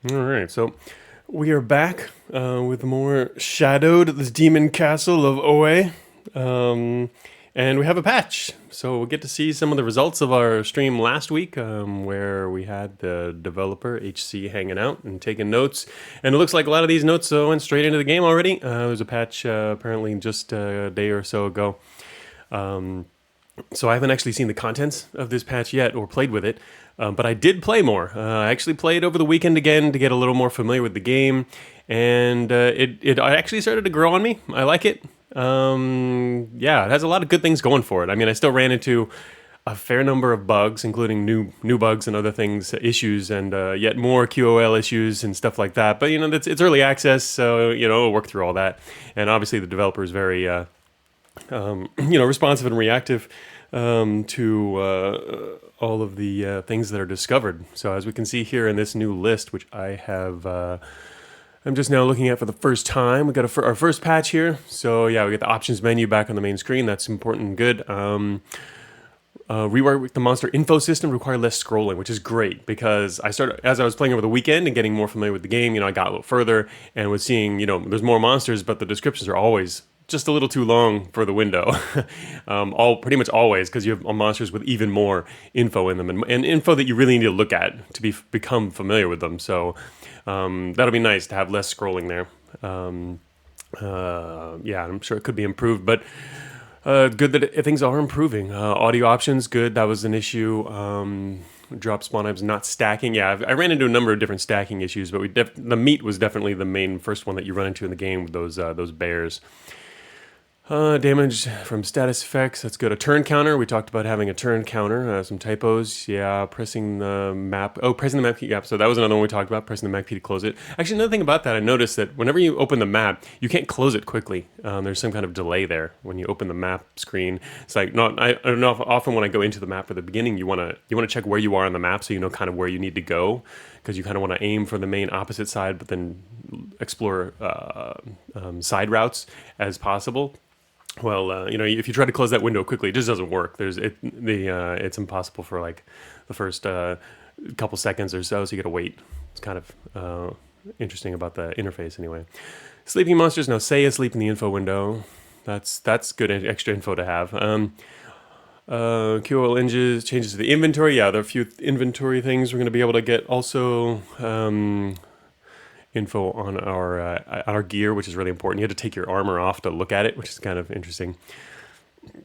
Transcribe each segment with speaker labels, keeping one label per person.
Speaker 1: All right, so we are back with more Shadowed, this demon castle of Oe. Um, and we have a patch. So we'll get to see some of the results of our stream last week, where we had the developer HC hanging out and taking notes. And it looks like a lot of these notes went straight into the game already. There was a patch apparently just a day or so ago. So I haven't actually seen the contents of this patch yet or played with it, but I did play more. I actually played over the weekend again to get a little more familiar with the game, and it actually started to grow on me. I like it. Yeah, it has a lot of good things going for it. I mean, I still ran into a fair number of bugs, including new bugs and other things, issues, and yet more QOL issues and stuff like that. But it's early access, so we'll work through all that. And obviously, the developer is very responsive and reactive to all of the things that are discovered. So as we can see here in this new list, which I have, I'm just now looking at for the first time. We got our first patch here. So yeah, we get the options menu back on the main screen. That's important and good. Rework the monster info system require less scrolling, which is great because as I was playing over the weekend and getting more familiar with the game. I got a little further and was seeing, there's more monsters, but the descriptions are always just a little too long for the window. Pretty much always, because you have monsters with even more info in them and info that you really need to look at to become familiar with them. So that'll be nice to have less scrolling there. Yeah, I'm sure it could be improved, but good that things are improving. Audio options, good. That was an issue. Drop spawn items not stacking. Yeah, I ran into a number of different stacking issues, but the meat was definitely the main first one that you run into in the game with those bears. Damage from status effects, that's good. A turn counter, we talked about having a turn counter. Some typos, yeah, pressing the map. Oh, pressing the map key, yeah, so that was another one we talked about, pressing the map key to close it. Actually, another thing about that, I noticed that whenever you open the map, you can't close it quickly. There's some kind of delay there when you open the map screen. It's like, I don't know, if often when I go into the map at the beginning, you want to check where you are on the map so you know kind of where you need to go, because you kind of want to aim for the main opposite side, but then explore side routes as possible. Well, if you try to close that window quickly, it just doesn't work. It's impossible for like the first couple seconds or so. So you got to wait. It's kind of interesting about the interface, anyway. Sleeping monsters now say asleep in the info window. That's good extra info to have. QOL changes to the inventory. Yeah, there are a few inventory things we're going to be able to get. Also, info on our gear, which is really important. You had to take your armor off to look at it, which is kind of interesting.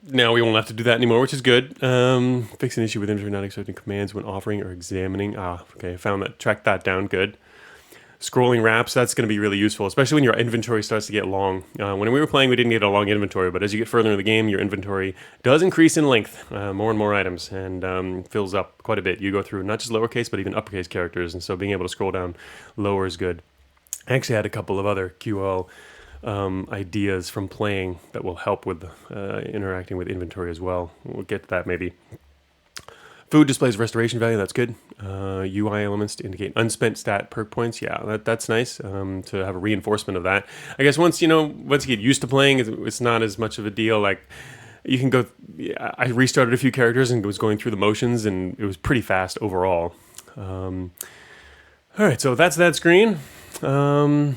Speaker 1: Now we won't have to do that anymore, which is good. Fix an issue with inventory not accepting commands when offering or examining. Okay, tracked that down, good. Scrolling wraps, that's going to be really useful, especially when your inventory starts to get long. When we were playing, we didn't get a long inventory, but as you get further in the game, your inventory does increase in length, more and more items, and fills up quite a bit. You go through not just lowercase, but even uppercase characters, and so being able to scroll down lower is good. I actually had a couple of other QL ideas from playing that will help with interacting with inventory as well. We'll get to that maybe. Food displays restoration value, that's good. UI elements to indicate unspent stat perk points, yeah, that's nice to have a reinforcement of that. I guess once you get used to playing, it's not as much of a deal. Like you can go, I restarted a few characters and was going through the motions, and it was pretty fast overall. All right, so that's that screen. Hey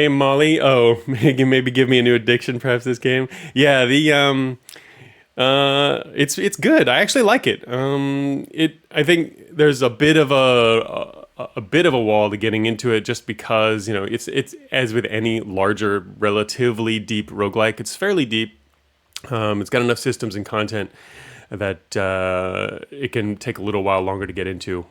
Speaker 1: Molly. Oh, maybe give me a new addiction, perhaps this game. Yeah, it's good. I actually like it. I think there's a bit of a wall to getting into it, just because it's as with any larger, relatively deep roguelike. It's fairly deep. It's got enough systems and content that it can take a little while longer to get into.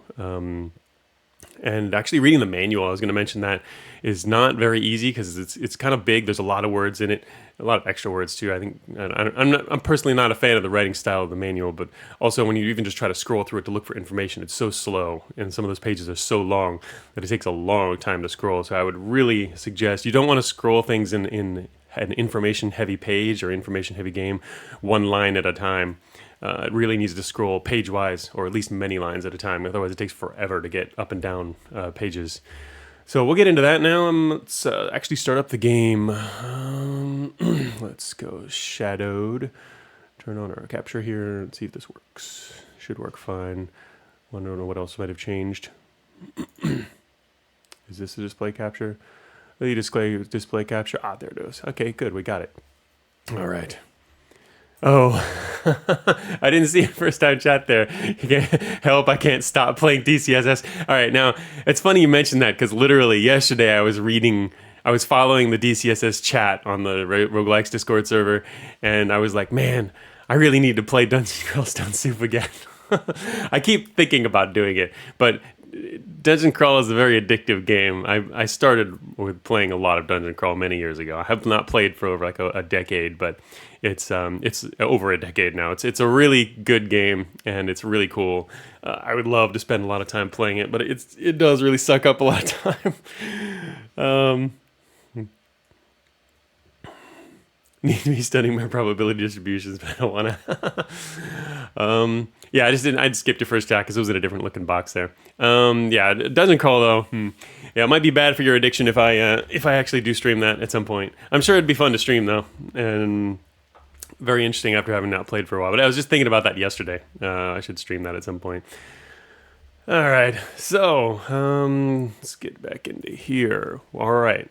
Speaker 1: And actually reading the manual, I was going to mention that, is not very easy because it's kind of big. There's a lot of words in it, a lot of extra words too. I think I'm personally not a fan of the writing style of the manual, but also when you even just try to scroll through it to look for information, it's so slow, and some of those pages are so long that it takes a long time to scroll. So I would really suggest you don't want to scroll things in an information heavy page or information heavy game one line at a time. It really needs to scroll page-wise, or at least many lines at a time. Otherwise, it takes forever to get up and down pages. So we'll get into that now. Let's actually start up the game. Let's go Shadowed. Turn on our capture here and see if this works. Should work fine. I don't know what else might have changed. Is this a display capture? The display capture. Ah, there it is. Okay, good. We got it. All right. Oh, I didn't see your first time chat there. Help, I can't stop playing DCSS. All right, now, it's funny you mentioned that because literally yesterday I was following the DCSS chat on the Roguelikes Discord server, and I was like, man, I really need to play Dungeons and Crawls Stone Soup again. I keep thinking about doing it, but Dungeon Crawl is a very addictive game. I started with playing a lot of Dungeon Crawl many years ago. I have not played for over like a decade, but it's over a decade now. It's a really good game and it's really cool. I would love to spend a lot of time playing it, but it does really suck up a lot of time. Need to be studying my probability distributions, but I don't want to. Yeah, I just skipped your first chat because it was in a different looking box there. Yeah, Dungeon Crawl though. Yeah, it might be bad for your addiction if I actually do stream that at some point. I'm sure it'd be fun to stream though, and very interesting after having not played for a while. But I was just thinking about that yesterday. I should stream that at some point. All right, so let's get back into here. All right,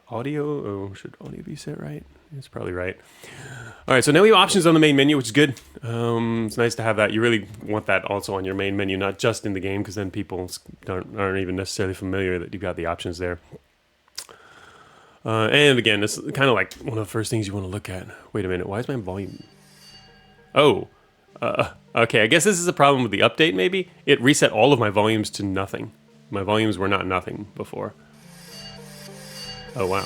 Speaker 1: audio. Oh, should audio be set right? It's probably right. All right, so now we have options on the main menu, which is good. It's nice to have that. You really want that also on your main menu, not just in the game, because then people aren't even necessarily familiar that you've got the options there. And again, it's kind of like one of the first things you want to look at. Wait a minute, why is my volume? Oh. Okay, I guess this is a problem with the update, maybe? It reset all of my volumes to nothing. My volumes were not nothing before. Oh, wow.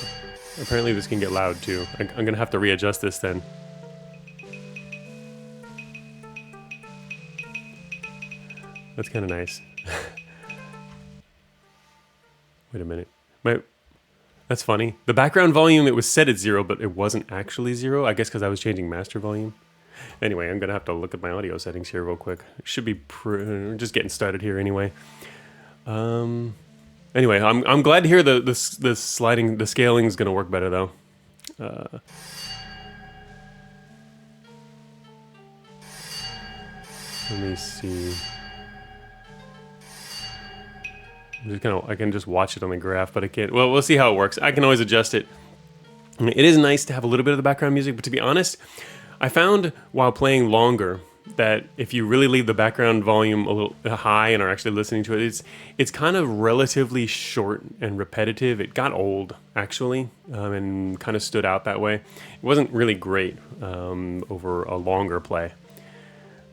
Speaker 1: Apparently this can get loud, too. I'm going to have to readjust this, then. That's kind of nice. Wait a minute. That's funny. The background volume, it was set at 0, but it wasn't actually 0. I guess because I was changing master volume. Anyway, I'm going to have to look at my audio settings here real quick. It should be just getting started here anyway. Anyway, I'm glad to hear the scaling is going to work better though. Let me see. I can just watch it on the graph, but I can't. Well, we'll see how it works. I can always adjust it. It is nice to have a little bit of the background music, but to be honest, I found while playing longer that if you really leave the background volume a little high and are actually listening to it, it's kind of relatively short and repetitive. It got old, actually, and kind of stood out that way. It wasn't really great over a longer play,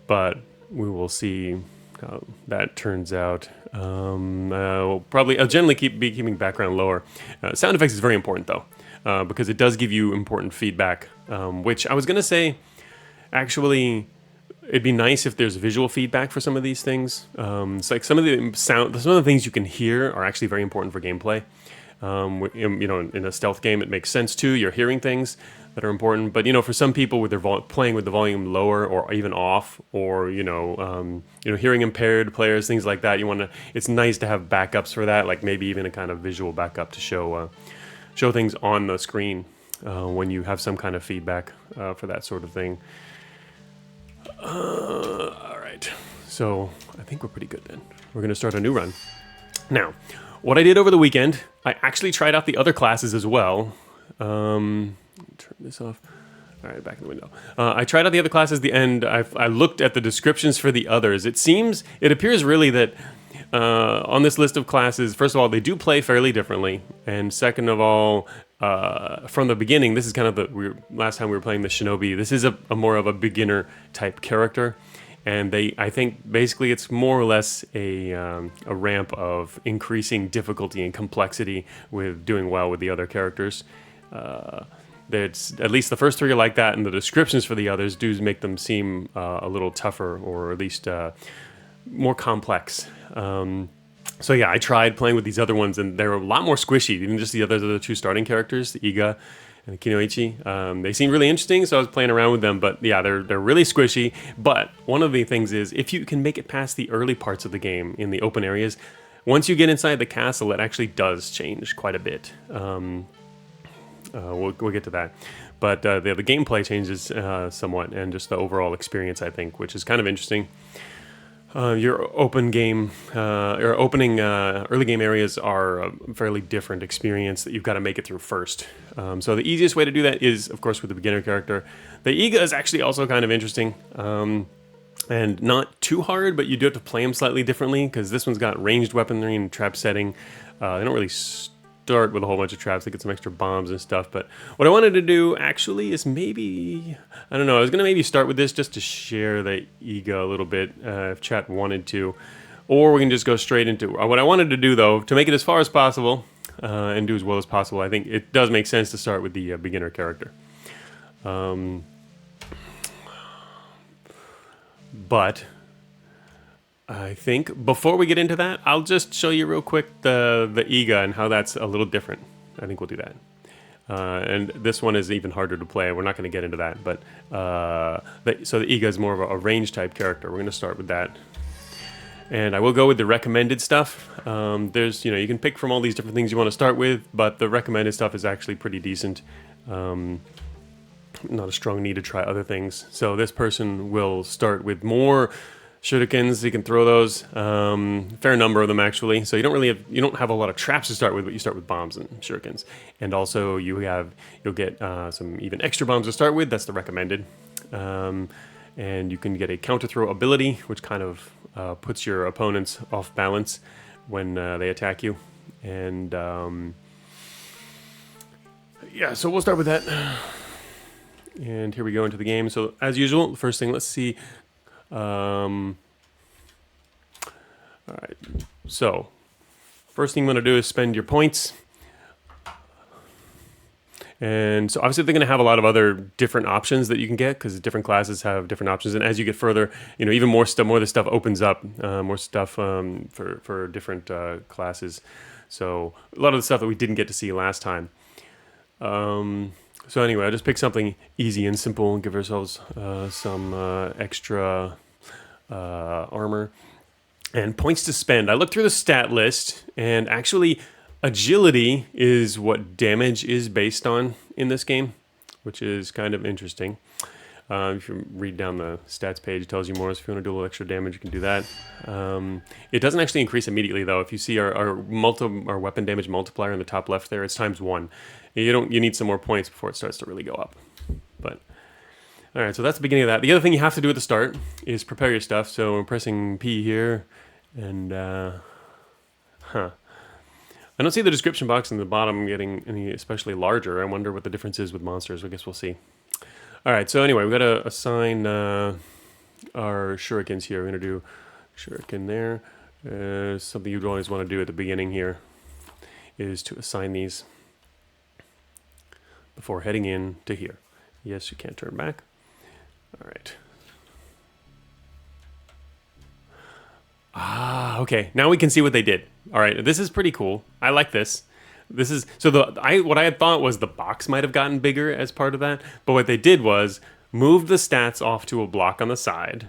Speaker 1: but we will see how that turns out. I'll generally be keeping background lower. Sound effects is very important, though. Because it does give you important feedback, which I was going to say, actually, it'd be nice if there's visual feedback for some of these things. It's like some of the things you can hear are actually very important for gameplay. In a stealth game, it makes sense too. You're hearing things that are important, but for some people with their playing with the volume lower or even off, or hearing impaired players, things like that, it's nice to have backups for that, like maybe even a kind of visual backup to show things on the screen when you have some kind of feedback for that sort of thing. All right, so I think we're pretty good then. We're going to start a new run. Now, what I did over the weekend, I actually tried out the other classes as well. Turn this off. All right, back in the window. I tried out the other classes at the end. I looked at the descriptions for the others. It appears really that on this list of classes, first of all, they do play fairly differently, and second of all, from the beginning, this is kind of last time we were playing the Shinobi. This is a more of a beginner type character, and I think basically it's more or less a ramp of increasing difficulty and complexity with doing well with the other characters. At least the first three are like that, and the descriptions for the others do make them seem a little tougher, or at least more complex. So yeah, I tried playing with these other ones, and they're a lot more squishy, even just the other two starting characters, the Iga and the Kinoichi. They seem really interesting, so I was playing around with them, but yeah, they're really squishy. But one of the things is, if you can make it past the early parts of the game in the open areas, once you get inside the castle, it actually does change quite a bit. We'll get to that. But the gameplay changes somewhat, and just the overall experience, I think, which is kind of interesting. your open game, your opening early game areas are a fairly different experience that you've got to make it through first. So the easiest way to do that is, of course, with the beginner character. The Iga is actually also kind of interesting. And not too hard, but you do have to play them slightly differently, because this one's got ranged weaponry and trap setting. They don't really start with a whole bunch of traps. They get some extra bombs and stuff. But what I wanted to do actually is maybe, I don't know, I was going to maybe start with this just to share the Iga a little bit, if chat wanted to. Or we can just go straight into what I wanted to do, though, to make it as far as possible and do as well as possible. I think it does make sense to start with the beginner character. But I think before we get into that, I'll just show you real quick the Iga and how that's a little different. I think we'll do that. And this one is even harder to play. We're not going to get into that. But so the Iga is more of a range type character. We're going to start with that. And I will go with the recommended stuff. There's, you can pick from all these different things you want to start with, but the recommended stuff is actually pretty decent. Not a strong need to try other things. So this person will start with more shurikens. You can throw those, fair number of them actually. So you don't have a lot of traps to start with, but you start with bombs and shurikens. And also you'll get some even extra bombs to start with. That's the recommended. And you can get a counter throw ability, which kind of puts your opponents off balance when they attack you. And yeah, so we'll start with that. And here we go into the game. So as usual, the first thing, let's see. All right. So first thing you want to do is spend your points. And so obviously they're going to have a lot of other different options that you can get, because different classes have different options. And as you get further, even more of the stuff opens up, more stuff for different classes. So a lot of the stuff that we didn't get to see last time. So anyway, I'll just pick something easy and simple and give ourselves some extra armor. And points to spend. I looked through the stat list, and actually agility is what damage is based on in this game, which is kind of interesting. If you read down the stats page, it tells you more. So if you want to do a little extra damage, you can do that. It doesn't actually increase immediately, though. If you see our weapon damage multiplier in the top left there, it's ×1. You need some more points before it starts to really go up. But all right, so that's the beginning of that. The other thing you have to do at the start is prepare your stuff. So I'm pressing P here, and I don't see the description box in the bottom getting any especially larger. I wonder what the difference is with monsters. I guess we'll see. All right, so anyway, we've got to assign our shurikens here. We're going to do shuriken there. Something you'd always want to do at the beginning here is to assign these before heading in to here. Yes, you can't turn back. All right. Ah, okay. Now we can see what they did. All right, this is pretty cool. I like this. This is so what I had thought was the box might have gotten bigger as part of that, but what they did was move the stats off to a block on the side,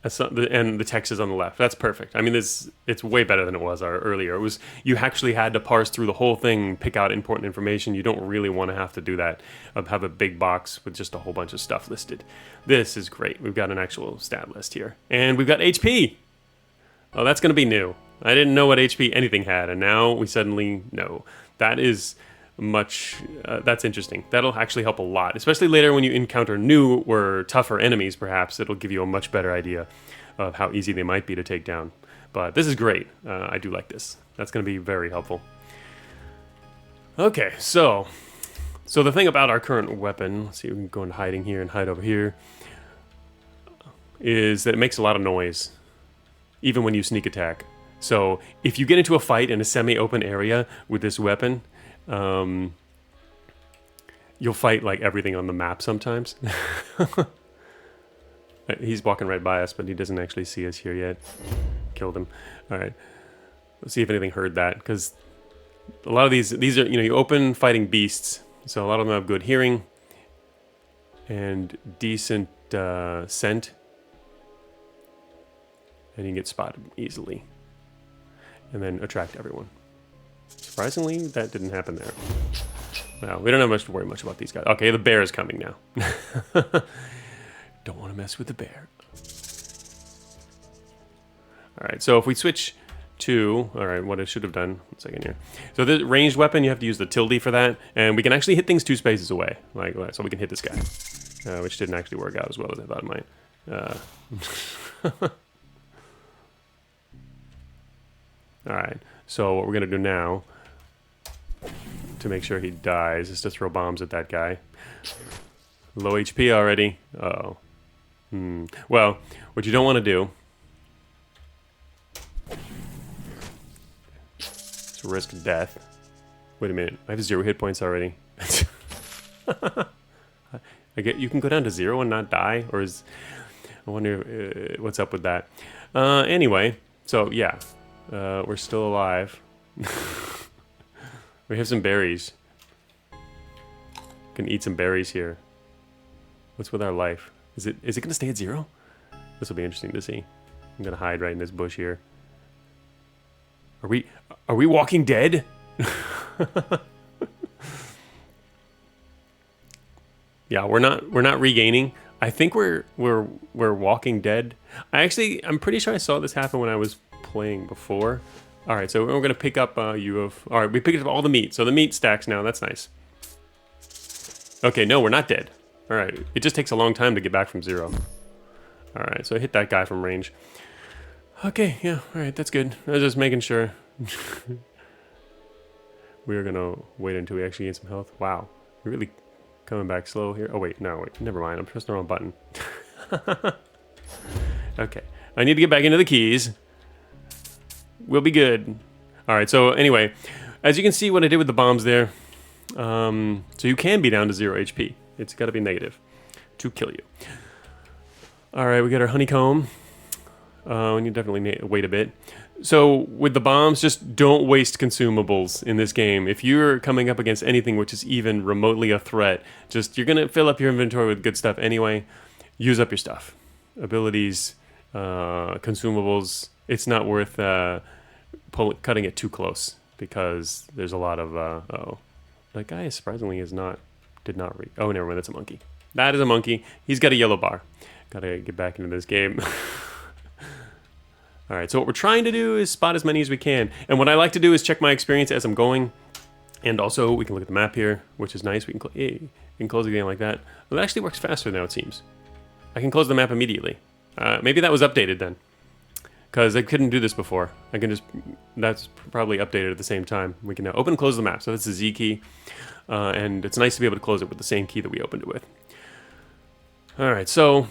Speaker 1: and the text is on the left. That's perfect. I mean, it's way better than it was earlier. You actually had to parse through the whole thing, pick out important information. You don't really want to have to do that. Have a big box with just a whole bunch of stuff listed. This is great. We've got an actual stat list here, and we've got HP. Oh, that's going to be new. I didn't know what HP anything had, and now we suddenly know. That is that's interesting. That'll actually help a lot, especially later when you encounter new or tougher enemies, perhaps. It'll give you a much better idea of how easy they might be to take down. But this is great. I do like this. That's going to be very helpful. Okay, so the thing about our current weapon, let's see, we can go into hiding here and hide over here, is that it makes a lot of noise, even when you sneak attack. So if you get into a fight in a semi-open area with this weapon, you'll fight like everything on the map sometimes. He's walking right by us, but he doesn't actually see us here yet. Killed him. All right. Let's see if anything heard that, because a lot of these are, you open fighting beasts, so a lot of them have good hearing and decent scent, and you can get spotted easily and then attract everyone. Surprisingly, that didn't happen there. Well, we don't have much to worry about these guys. Okay, the bear is coming now. Don't want to mess with the bear. All right, so if we switch to, all right, what I should have done, 1 second here. So the ranged weapon, you have to use the tilde for that, and we can actually hit things 2 spaces away, like so we can hit this guy, which didn't actually work out as well as I thought it might. All right, so what we're gonna do now to make sure he dies is to throw bombs at that guy. Low HP already. Uh-oh. Well, what you don't want to do is risk death. Wait a minute, I have 0 hit points already. I get you can go down to 0 and not die, or is I wonder what's up with that. Anyway, so yeah, we're still alive. We have some berries. Can eat some berries here. What's with our life? Is it gonna stay at 0? This will be interesting to see. I'm gonna hide right in this bush here. Are we Walking Dead? Yeah, we're not regaining. I think we're Walking Dead. I'm pretty sure I saw this happen when I was playing before. All right, so we're gonna pick up all right, we picked up all the meat. So the meat stacks now. That's nice. Okay, no, we're not dead. All right, it just takes a long time to get back from 0. All right, so I hit that guy from range. Okay, yeah, all right, that's good. I was just making sure. We're gonna wait until we actually get some health. Wow, we're really coming back slow here. Oh wait, no, wait, never mind. I'm pressing the wrong button. Okay, I need to get back into the keys. We'll be good. All right, so anyway, as you can see what I did with the bombs there, so you can be down to 0 HP. It's got to be negative to kill you. All right, we got our honeycomb. We need to definitely wait a bit. So with the bombs, just don't waste consumables in this game. If you're coming up against anything which is even remotely a threat, you're gonna fill up your inventory with good stuff anyway. Use up your stuff, abilities, consumables. It's not worth cutting it too close because there's a lot of oh, that guy surprisingly did not read. Oh, never mind, that's a monkey. That is a monkey. He's got a yellow bar. Gotta get back into this game. All right, so what we're trying to do is spot as many as we can. And what I like to do is check my experience as I'm going. And also, we can look at the map here, which is nice. We can close the game like that. Well, it actually works faster now, it seems. I can close the map immediately. Maybe that was updated then, because I couldn't do this before. That's probably updated at the same time. We can now open and close the map. So that's the Z key. And it's nice to be able to close it with the same key that we opened it with. All right, so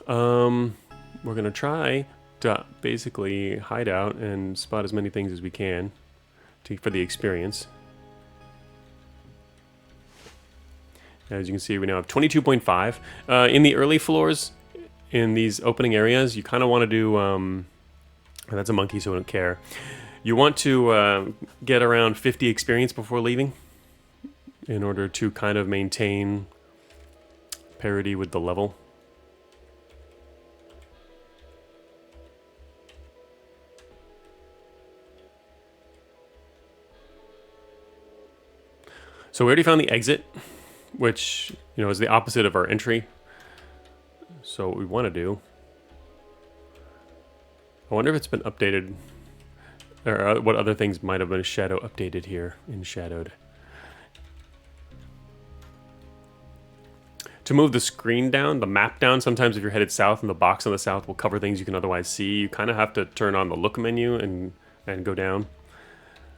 Speaker 1: we're gonna try to basically hide out and spot as many things as we can for the experience. As you can see, we now have 22.5. In the early floors, in these opening areas, you kind of want to do, that's a monkey, so I don't care. You want to get around 50 experience before leaving in order to kind of maintain parity with the level. So we already found the exit, which, is the opposite of our entry. So what we want to do, I wonder if it's been updated, or what other things might have been shadow updated here in shadowed. To move the screen down, the map down, sometimes if you're headed south and the box on the south will cover things you can otherwise see, you kind of have to turn on the look menu and go down.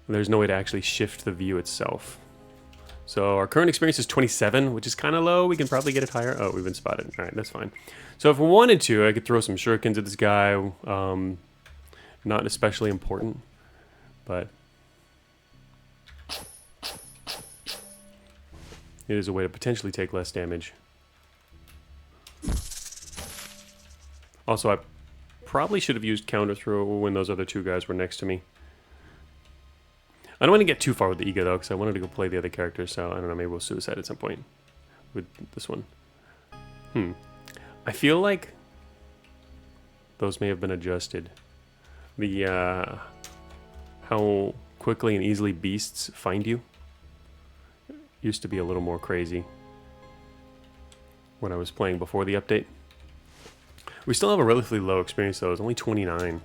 Speaker 1: There's no way to actually shift the view itself. So our current experience is 27, which is kind of low. We can probably get it higher. Oh, we've been spotted. All right, that's fine. So if we wanted to, I could throw some shurikens at this guy. Not especially important, but it is a way to potentially take less damage. Also, I probably should have used counter throw when those other two guys were next to me. I don't want to get too far with the ego, though, because I wanted to go play the other characters, so I don't know, maybe we'll suicide at some point with this one. I feel like those may have been adjusted. The, how quickly and easily beasts find you used to be a little more crazy when I was playing before the update. We still have a relatively low experience, though. It's only 29.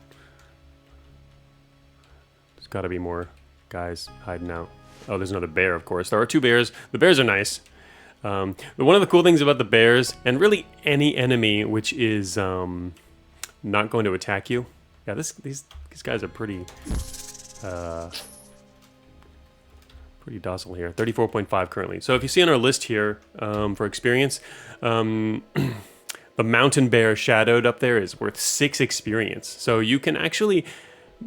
Speaker 1: got to be more guys hiding out. Oh, there's another bear, of course. There are 2 bears. The bears are nice. But one of the cool things about the bears, and really any enemy which is not going to attack you. Yeah, these guys are pretty docile here. 34.5 currently. So if you see on our list here for experience, the mountain bear shadowed up there is worth 6 experience. So you can actually,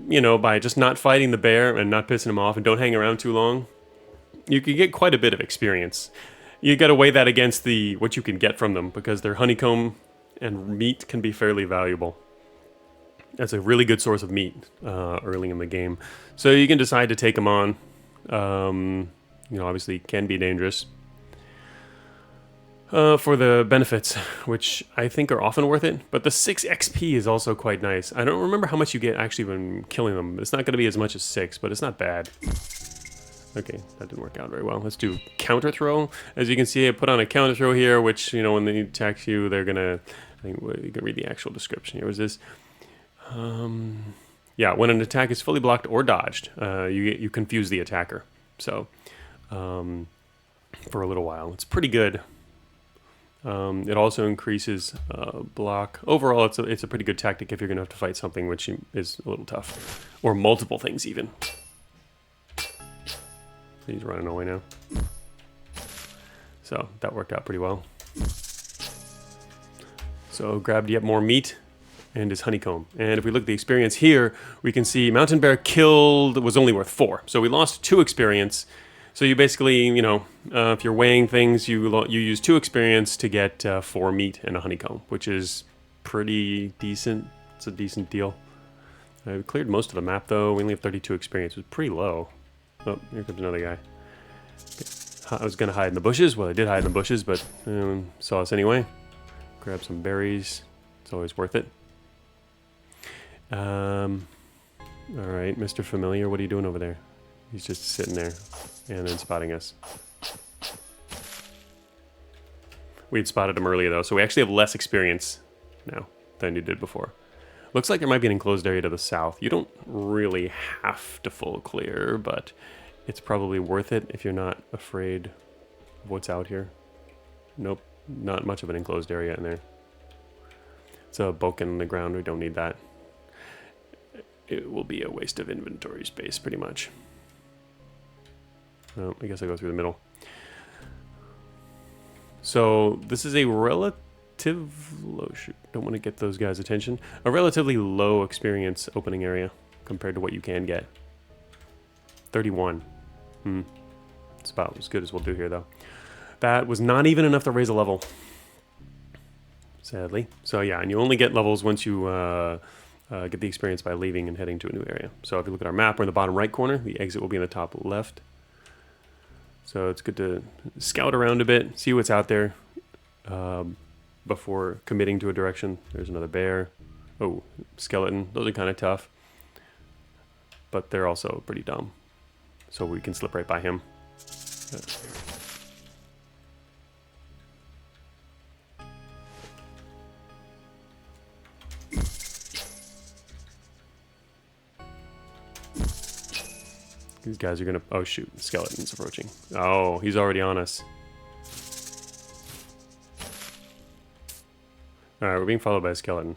Speaker 1: you know, by just not fighting the bear and not pissing him off and don't hang around too long, you can get quite a bit of experience. You got to weigh that against what you can get from them, because their honeycomb and meat can be fairly valuable. That's a really good source of meat early in the game. So you can decide to take them on. You know, obviously can be dangerous for the benefits, which I think are often worth it. But the 6 XP is also quite nice. I don't remember how much you get actually when killing them. It's not going to be as much as 6, but it's not bad. Okay, that didn't work out very well. Let's do counter throw. As you can see, I put on a counter throw here, which, you know, when they attack you, they're gonna. I think you can read the actual description here. Was this? Yeah, when an attack is fully blocked or dodged, you confuse the attacker. So, for a little while, it's pretty good. It also increases block. Overall, it's a pretty good tactic if you're gonna have to fight something which is a little tough, or multiple things even. He's running away now. So that worked out pretty well. So grabbed yet more meat and his honeycomb. And if we look at the experience here, we can see Mountain Bear killed was only worth 4. So we lost 2 experience. So you basically, you know, if you're weighing things, you use 2 experience to get 4 meat and a honeycomb, which is pretty decent. It's a decent deal. We cleared most of the map though. We only have 32 experience. It was pretty low. Oh, here comes another guy. I was going to hide in the bushes. Well, I did hide in the bushes, but saw us anyway. Grab some berries. It's always worth it. All right, Mr. Familiar, what are you doing over there? He's just sitting there and then spotting us. We had spotted him earlier, though, so we actually have less experience now than you did before. Looks like there might be an enclosed area to the south. You don't really have to full clear, but it's probably worth it if you're not afraid of what's out here. Nope, not much of an enclosed area in there. It's a boken in the ground. We don't need that. It will be a waste of inventory space, pretty much. Oh, I guess I go through the middle. So this is a relative low shoot. Don't want to get those guys' attention. A relatively low experience opening area compared to what you can get. 31. It's about as good as we'll do here, though. That was not even enough to raise a level, sadly. So yeah, and you only get levels once you get the experience by leaving and heading to a new area. So if you look at our map, we're in the bottom right corner. The exit will be in the top left. So it's good to scout around a bit, see what's out there before committing to a direction. There's another bear. Oh, skeleton. Those are kind of tough, but they're also pretty dumb. So we can slip right by him. These guys are gonna... Oh shoot, the skeleton's approaching. Oh, he's already on us. Alright, we're being followed by a skeleton.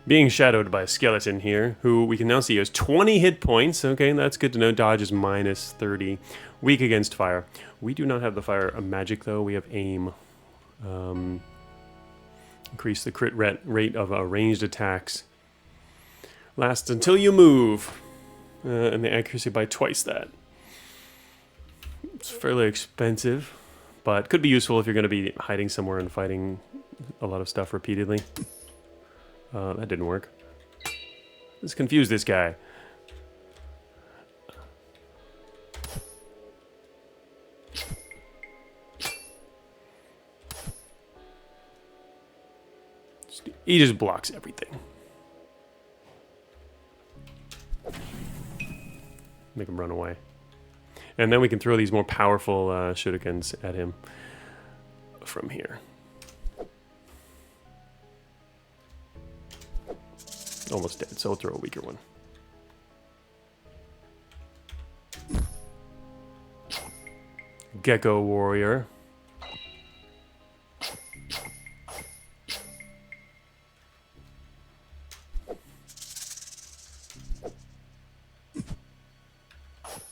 Speaker 1: Being shadowed by a skeleton here, who we can now see has 20 hit points. Okay, that's good to know. Dodge is minus 30. Weak against fire. We do not have the fire magic, though. We have aim. Increase the crit rate of ranged attacks. Lasts until you move. And the accuracy by twice that. It's fairly expensive, but could be useful if you're going to be hiding somewhere and fighting a lot of stuff repeatedly. That didn't work. Let's confuse this guy. He just blocks everything. Make him run away. And then we can throw these more powerful shurikens at him from here. Almost dead, so we'll throw a weaker one. Gecko warrior.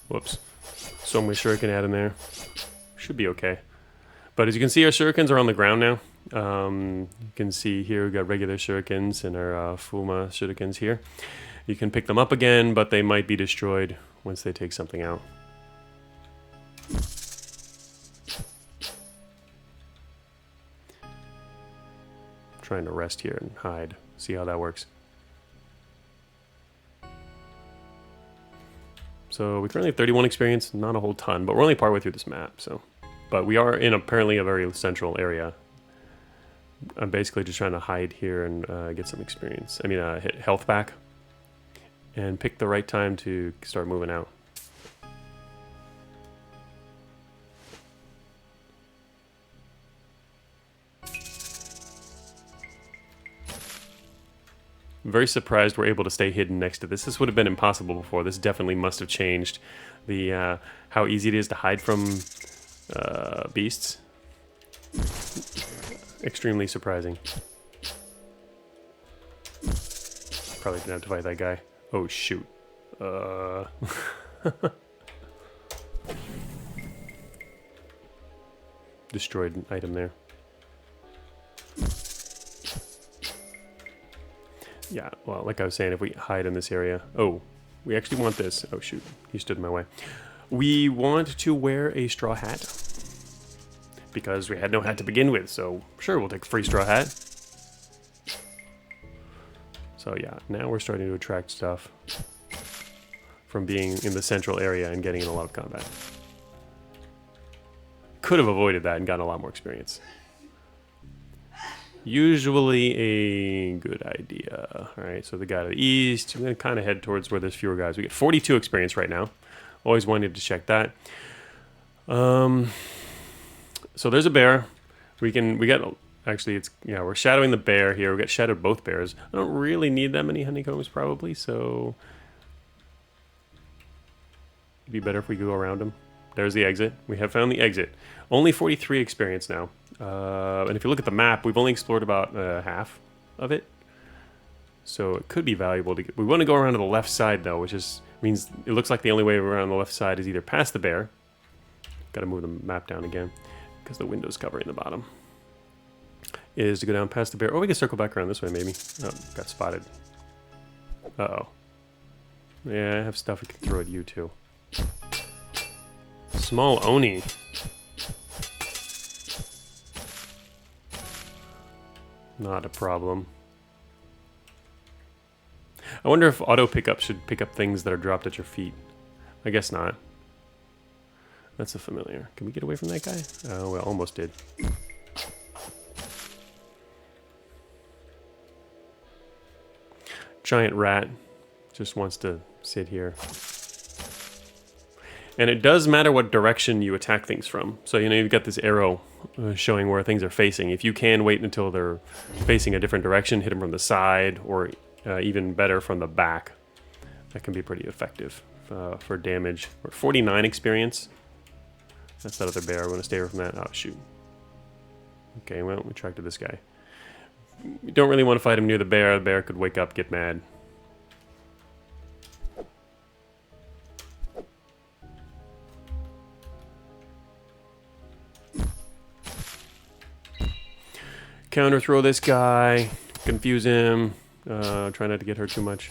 Speaker 1: Whoops. So many shuriken add in there. Should be okay. But as you can see, our shurikens are on the ground now. You can see here we've got regular shurikens and our Fuma shurikens here. You can pick them up again, but they might be destroyed once they take something out. Trying to rest here and hide. See how that works. So we currently have 31 experience, not a whole ton, but we're only partway through this map. So, but we are in apparently a very central area. I'm basically just trying to hide here and get some experience. I mean, hit health back, and pick the right time to start moving out. I'm very surprised we're able to stay hidden next to this. This would have been impossible before. This definitely must have changed the how easy it is to hide from beasts. Extremely surprising. Probably didn't have to fight that guy. Oh shoot. Destroyed an item there. Yeah, well, like I was saying, if we hide in this area... Oh, we actually want this. Oh, shoot. He stood in my way. We want to wear a straw hat. Because we had no hat to begin with, so sure, we'll take a free straw hat. So yeah, now we're starting to attract stuff from being in the central area and getting in a lot of combat. Could have avoided that and gotten a lot more experience. Usually a good idea. Alright, so the guy to the east, we're going to kind of head towards where there's fewer guys. We get 42 experience right now. Always wanted to check that. So there's a bear. Actually, it's, yeah, we're shadowing the bear here. We got shadowed both bears. I don't really need that many honeycombs probably, so it'd be better if we go around them. There's the exit. We have found the exit. Only 43 experience now. And if you look at the map, we've only explored about half of it. So it could be valuable to get. We want to go around to the left side though, which means it looks like the only way around the left side is either past the bear. Got to move the map down again because the window's covering the bottom. Is to go down past the bear. Or we can circle back around this way maybe. Oh, got spotted. Uh-oh. Yeah, I have stuff I can throw at you too. Small Oni. Not a problem. I wonder if auto pickup should pick up things that are dropped at your feet. I guess not. That's a familiar. Can we get away from that guy? Oh, well, almost did. Giant rat just wants to sit here. And it does matter what direction you attack things from. So, you know, you've got this arrow showing where things are facing. If you can wait until they're facing a different direction, hit them from the side, or even better, from the back. That can be pretty effective for damage. We're at 49 experience. That's that other bear. I want to stay away from that. Oh, shoot. Okay, well, we attracted this guy. We don't really want to fight him near the bear. The bear could wake up, get mad. Counter throw this guy, confuse him, try not to get hurt too much.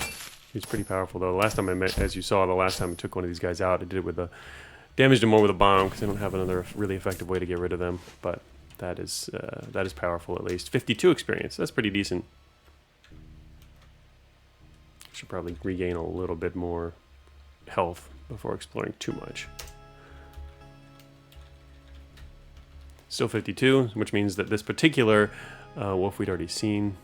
Speaker 1: He's pretty powerful though. The last time I met, as you saw, the last time I took one of these guys out, I did it with damaged him more with a bomb because I don't have another really effective way to get rid of them. But that is powerful at least. 52 experience, that's pretty decent. Should probably regain a little bit more health before exploring too much. Still 52, which means that this particular wolf we'd already seen.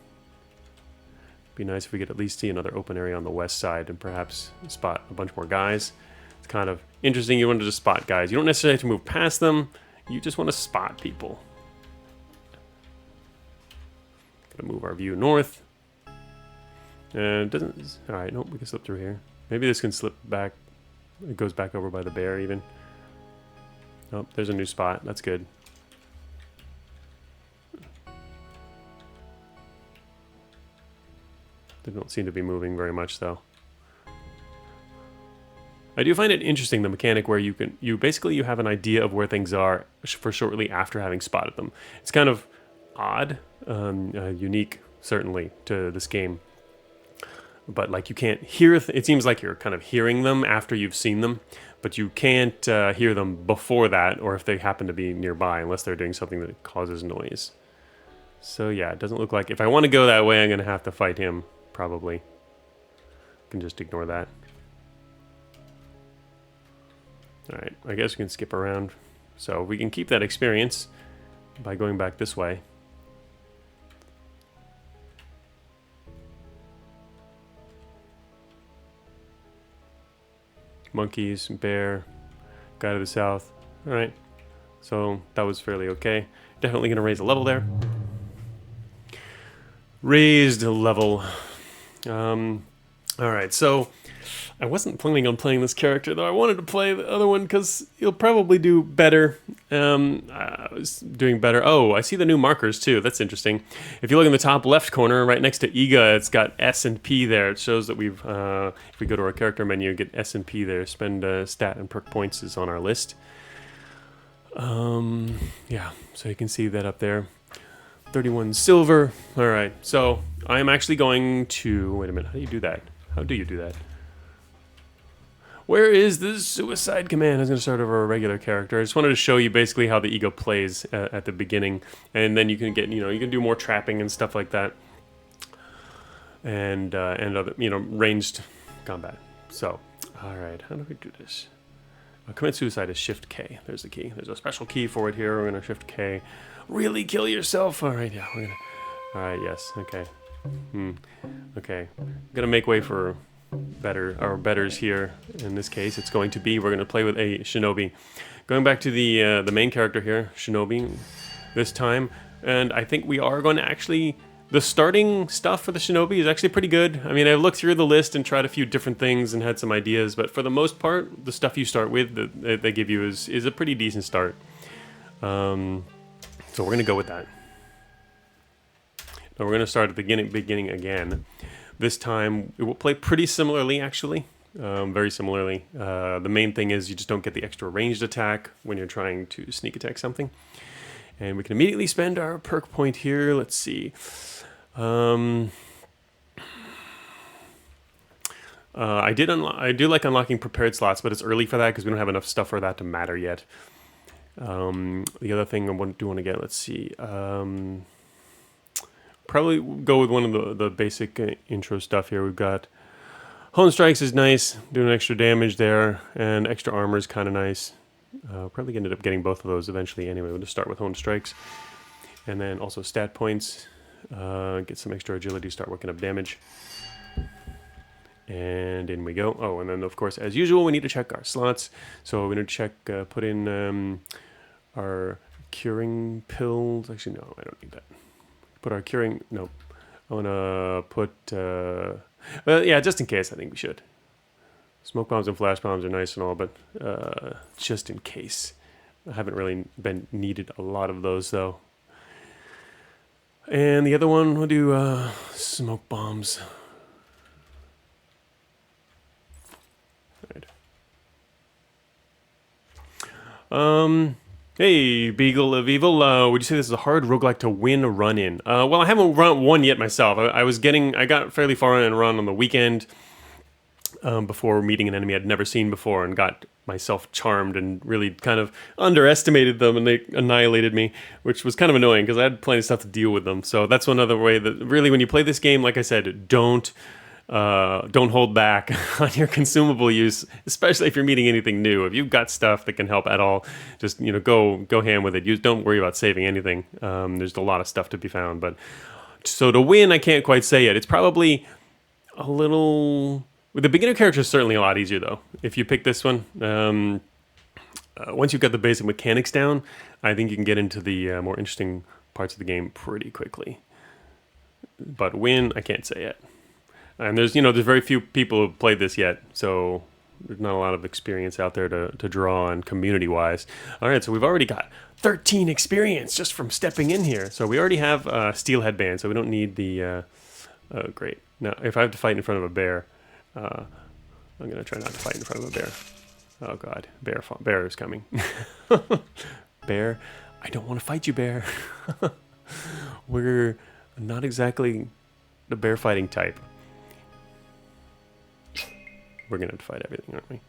Speaker 1: Be nice if we could at least see another open area on the west side and perhaps spot a bunch more guys. It's kind of interesting. You want to just spot guys. You don't necessarily have to move past them. You just want to spot people. Gonna move our view north. And it doesn't. All right, nope. We can slip through here. Maybe this can slip back. It goes back over by the bear even. Oh, there's a new spot. That's good. They don't seem to be moving very much, though. I do find it interesting, the mechanic where you basically have an idea of where things are for shortly after having spotted them. It's kind of odd, unique certainly to this game. But like you can't hear, it seems like you're kind of hearing them after you've seen them, but you can't hear them before that, or if they happen to be nearby, unless they're doing something that causes noise. So yeah, it doesn't look like, if I want to go that way, I'm going to have to fight him, probably. Can just ignore that. Alright, I guess we can skip around. So we can keep that experience by going back this way. Monkeys, bear, guy to the south. Alright, so that was fairly okay. Definitely going to raise a level there. Raised level. Alright, so I wasn't planning on playing this character, though. I wanted to play the other one because he'll probably do better. I was doing better. Oh, I see the new markers, too. That's interesting. If you look in the top left corner, right next to Iga, it's got S and P there. It shows that we've, if we go to our character menu, get S and P there. Spend stat and perk points is on our list. Yeah, so you can see that up there. 31 silver. All right, so I'm actually going to... Wait a minute, how do you do that? How do you do that? Where is the suicide command? I was going to start over a regular character. I just wanted to show you basically how the ego plays at the beginning, and then you can get, you can do more trapping and stuff like that, and other, ranged combat. So, all right, how do we do this? Commit suicide is Shift K. There's the key. There's a special key for it here. We're going to Shift K. Really kill yourself. All right, yeah, we're gonna. All right, yes, okay. Okay, I'm gonna make way for betters here. In this case, it's going to be, we're going to play with a Shinobi. Going back to the main character here, Shinobi, this time, and I think we are going to actually, the starting stuff for the Shinobi is actually pretty good. I mean, I looked through the list and tried a few different things and had some ideas, but for the most part, the stuff you start with that they give you is a pretty decent start. So we're going to go with that. Now we're going to start at the beginning again. This time, it will play pretty similarly, actually. Very similarly. The main thing is you just don't get the extra ranged attack when you're trying to sneak attack something. And we can immediately spend our perk point here. Let's see. I do like unlocking prepared slots, but it's early for that because we don't have enough stuff for that to matter yet. The other thing I do want to get, let's see. Probably go with one of the basic intro stuff here. We've got Hone Strikes is nice, doing extra damage there, and extra armor is kind of nice. Probably ended up getting both of those eventually anyway. We'll just start with Hone Strikes. And then also stat points, get some extra agility, start working up damage. And in we go. Oh, and then of course, as usual, we need to check our slots. So we need to check, put in our curing pills. Actually, no, I don't need that. Put our curing, no. I want to put, well, yeah, just in case, I think we should. Smoke bombs and flash bombs are nice and all, but just in case. I haven't really needed a lot of those, though. And the other one, we'll do smoke bombs. Right. Hey, Beagle of Evil, would you say this is a hard roguelike to win a run in? Well, I haven't run one yet myself. I got fairly far in a run on the weekend before meeting an enemy I'd never seen before and got myself charmed and really kind of underestimated them and they annihilated me, which was kind of annoying because I had plenty of stuff to deal with them. So that's one other way that really when you play this game, like I said, don't hold back on your consumable use, especially if you're meeting anything new. If you've got stuff that can help at all, just go ham with it. Don't worry about saving anything. There's a lot of stuff to be found. But so to win, I can't quite say it. It's probably a little. With the beginner character is certainly a lot easier though. If you pick this one, once you've got the basic mechanics down, I think you can get into the more interesting parts of the game pretty quickly. But win, I can't say yet. And there's very few people who've played this yet, so there's not a lot of experience out there to draw on community-wise. All right, so we've already got 13 experience just from stepping in here. So we already have steel headband, so we don't need the... oh, great. Now, if I have to fight in front of a bear, I'm going to try not to fight in front of a bear. Oh, God. Bear is coming. Bear, I don't want to fight you, bear. We're not exactly the bear fighting type. We're gonna have to fight everything, aren't we?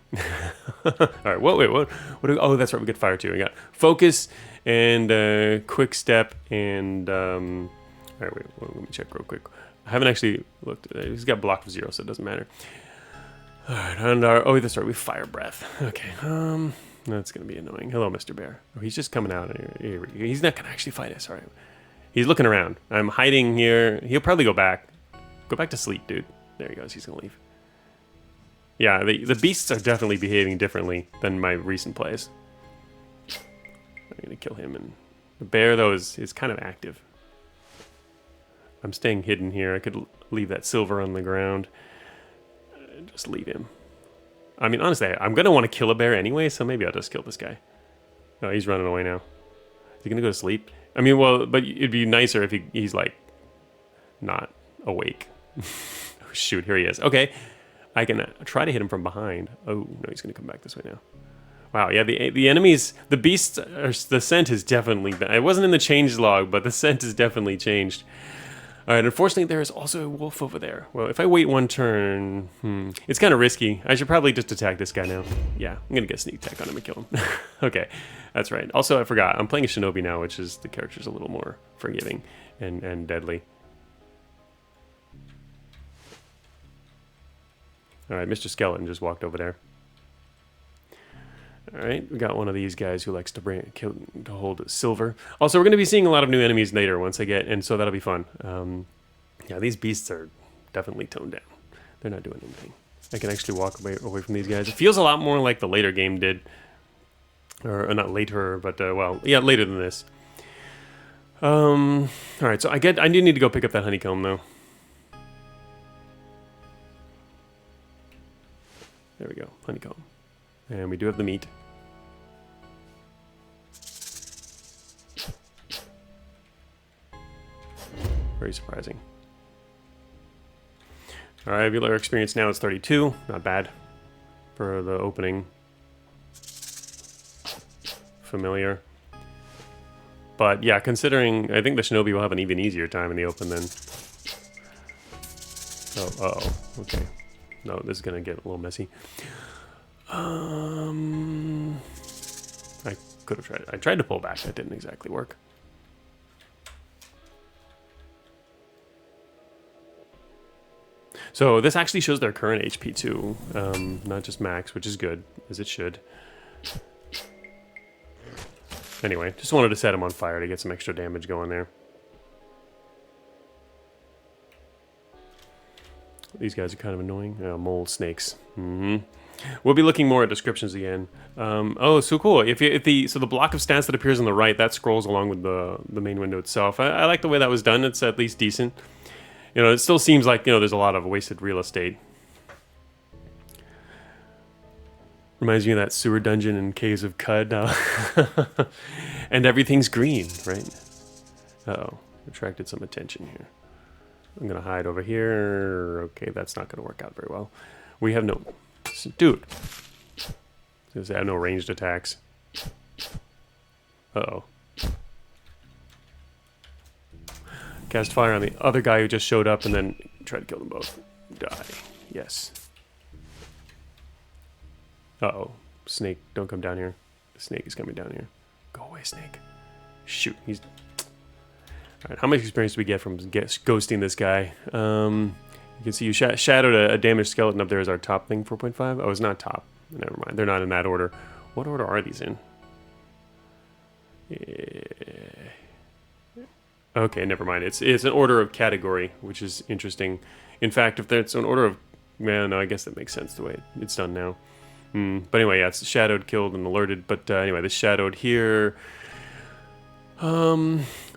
Speaker 1: All right. Well, wait. What oh, that's right. We get fire too. We got focus and quick step and. All right. Wait. Let me check real quick. I haven't actually looked. He's got block of 0, so it doesn't matter. All right. And our oh, that's right. We fire breath. Okay. That's gonna be annoying. Hello, Mr. Bear. Oh, he's just coming out. He's not gonna actually fight us. All right. He's looking around. I'm hiding here. He'll probably go back. Go back to sleep, dude. There he goes. He's gonna leave. Yeah, the beasts are definitely behaving differently than my recent plays. I'm gonna kill him, and the bear though is kind of active. I'm staying hidden here. I could leave that silver on the ground. Just leave him. I mean, honestly, I'm gonna want to kill a bear anyway, so maybe I'll just kill this guy. Oh, he's running away now. Is he gonna go to sleep? I mean, well, but it'd be nicer if he's like not awake. Oh, shoot, here he is. Okay. I can try to hit him from behind. Oh, no, he's going to come back this way now. Wow, yeah, the enemies, the beasts, the scent has definitely been... It wasn't in the change log, but the scent has definitely changed. All right, unfortunately, there is also a wolf over there. Well, if I wait one turn... it's kind of risky. I should probably just attack this guy now. Yeah, I'm going to get sneak attack on him and kill him. Okay, that's right. Also, I forgot. I'm playing a Shinobi now, which is the character's a little more forgiving and deadly. All right, Mr. Skeleton just walked over there. All right, we got one of these guys who likes to hold silver. Also, we're going to be seeing a lot of new enemies later once I get, and so that'll be fun. Yeah, these beasts are definitely toned down. They're not doing anything. I can actually walk away from these guys. It feels a lot more like the later game did. Or not later, but, well, yeah, later than this. All right, so I do need to go pick up that honeycomb, though. There we go, honeycomb. And we do have the meat. Very surprising. All right, our experience now is 32. Not bad for the opening. Familiar. But yeah, considering, I think the Shinobi will have an even easier time in the open then. Oh, uh-oh, okay. No, this is gonna get a little messy. I could have tried. I tried to pull back. That didn't exactly work. So this actually shows their current HP too, not just max, which is good, as it should. Anyway, just wanted to set him on fire to get some extra damage going there. These guys are kind of annoying. Mole snakes. We'll be looking more at descriptions again. Oh, so cool. So the block of stats that appears on the right, that scrolls along with the main window itself. I like the way that was done. It's at least decent. You know, it still seems like, you know, there's a lot of wasted real estate. Reminds me of that sewer dungeon in Caves of Cud. And everything's green, right? Uh-oh. Attracted some attention here. I'm going to hide over here. Okay, that's not going to work out very well. We have no... Dude. I have no ranged attacks. Uh-oh. Cast fire on the other guy who just showed up and then try to kill them both. Die. Yes. Uh-oh. Snake, don't come down here. The snake is coming down here. Go away, snake. Shoot, he's... Alright, how much experience do we get from ghosting this guy? You can see you shadowed a damaged skeleton up there as our top thing, 4.5. Oh, it's not top. Never mind, they're not in that order. What order are these in? Okay, never mind. It's an order of category, which is interesting. In fact, if it's an order of... Well, no, I guess that makes sense the way it's done now. But anyway, yeah, it's shadowed, killed, and alerted. But anyway, this shadowed here...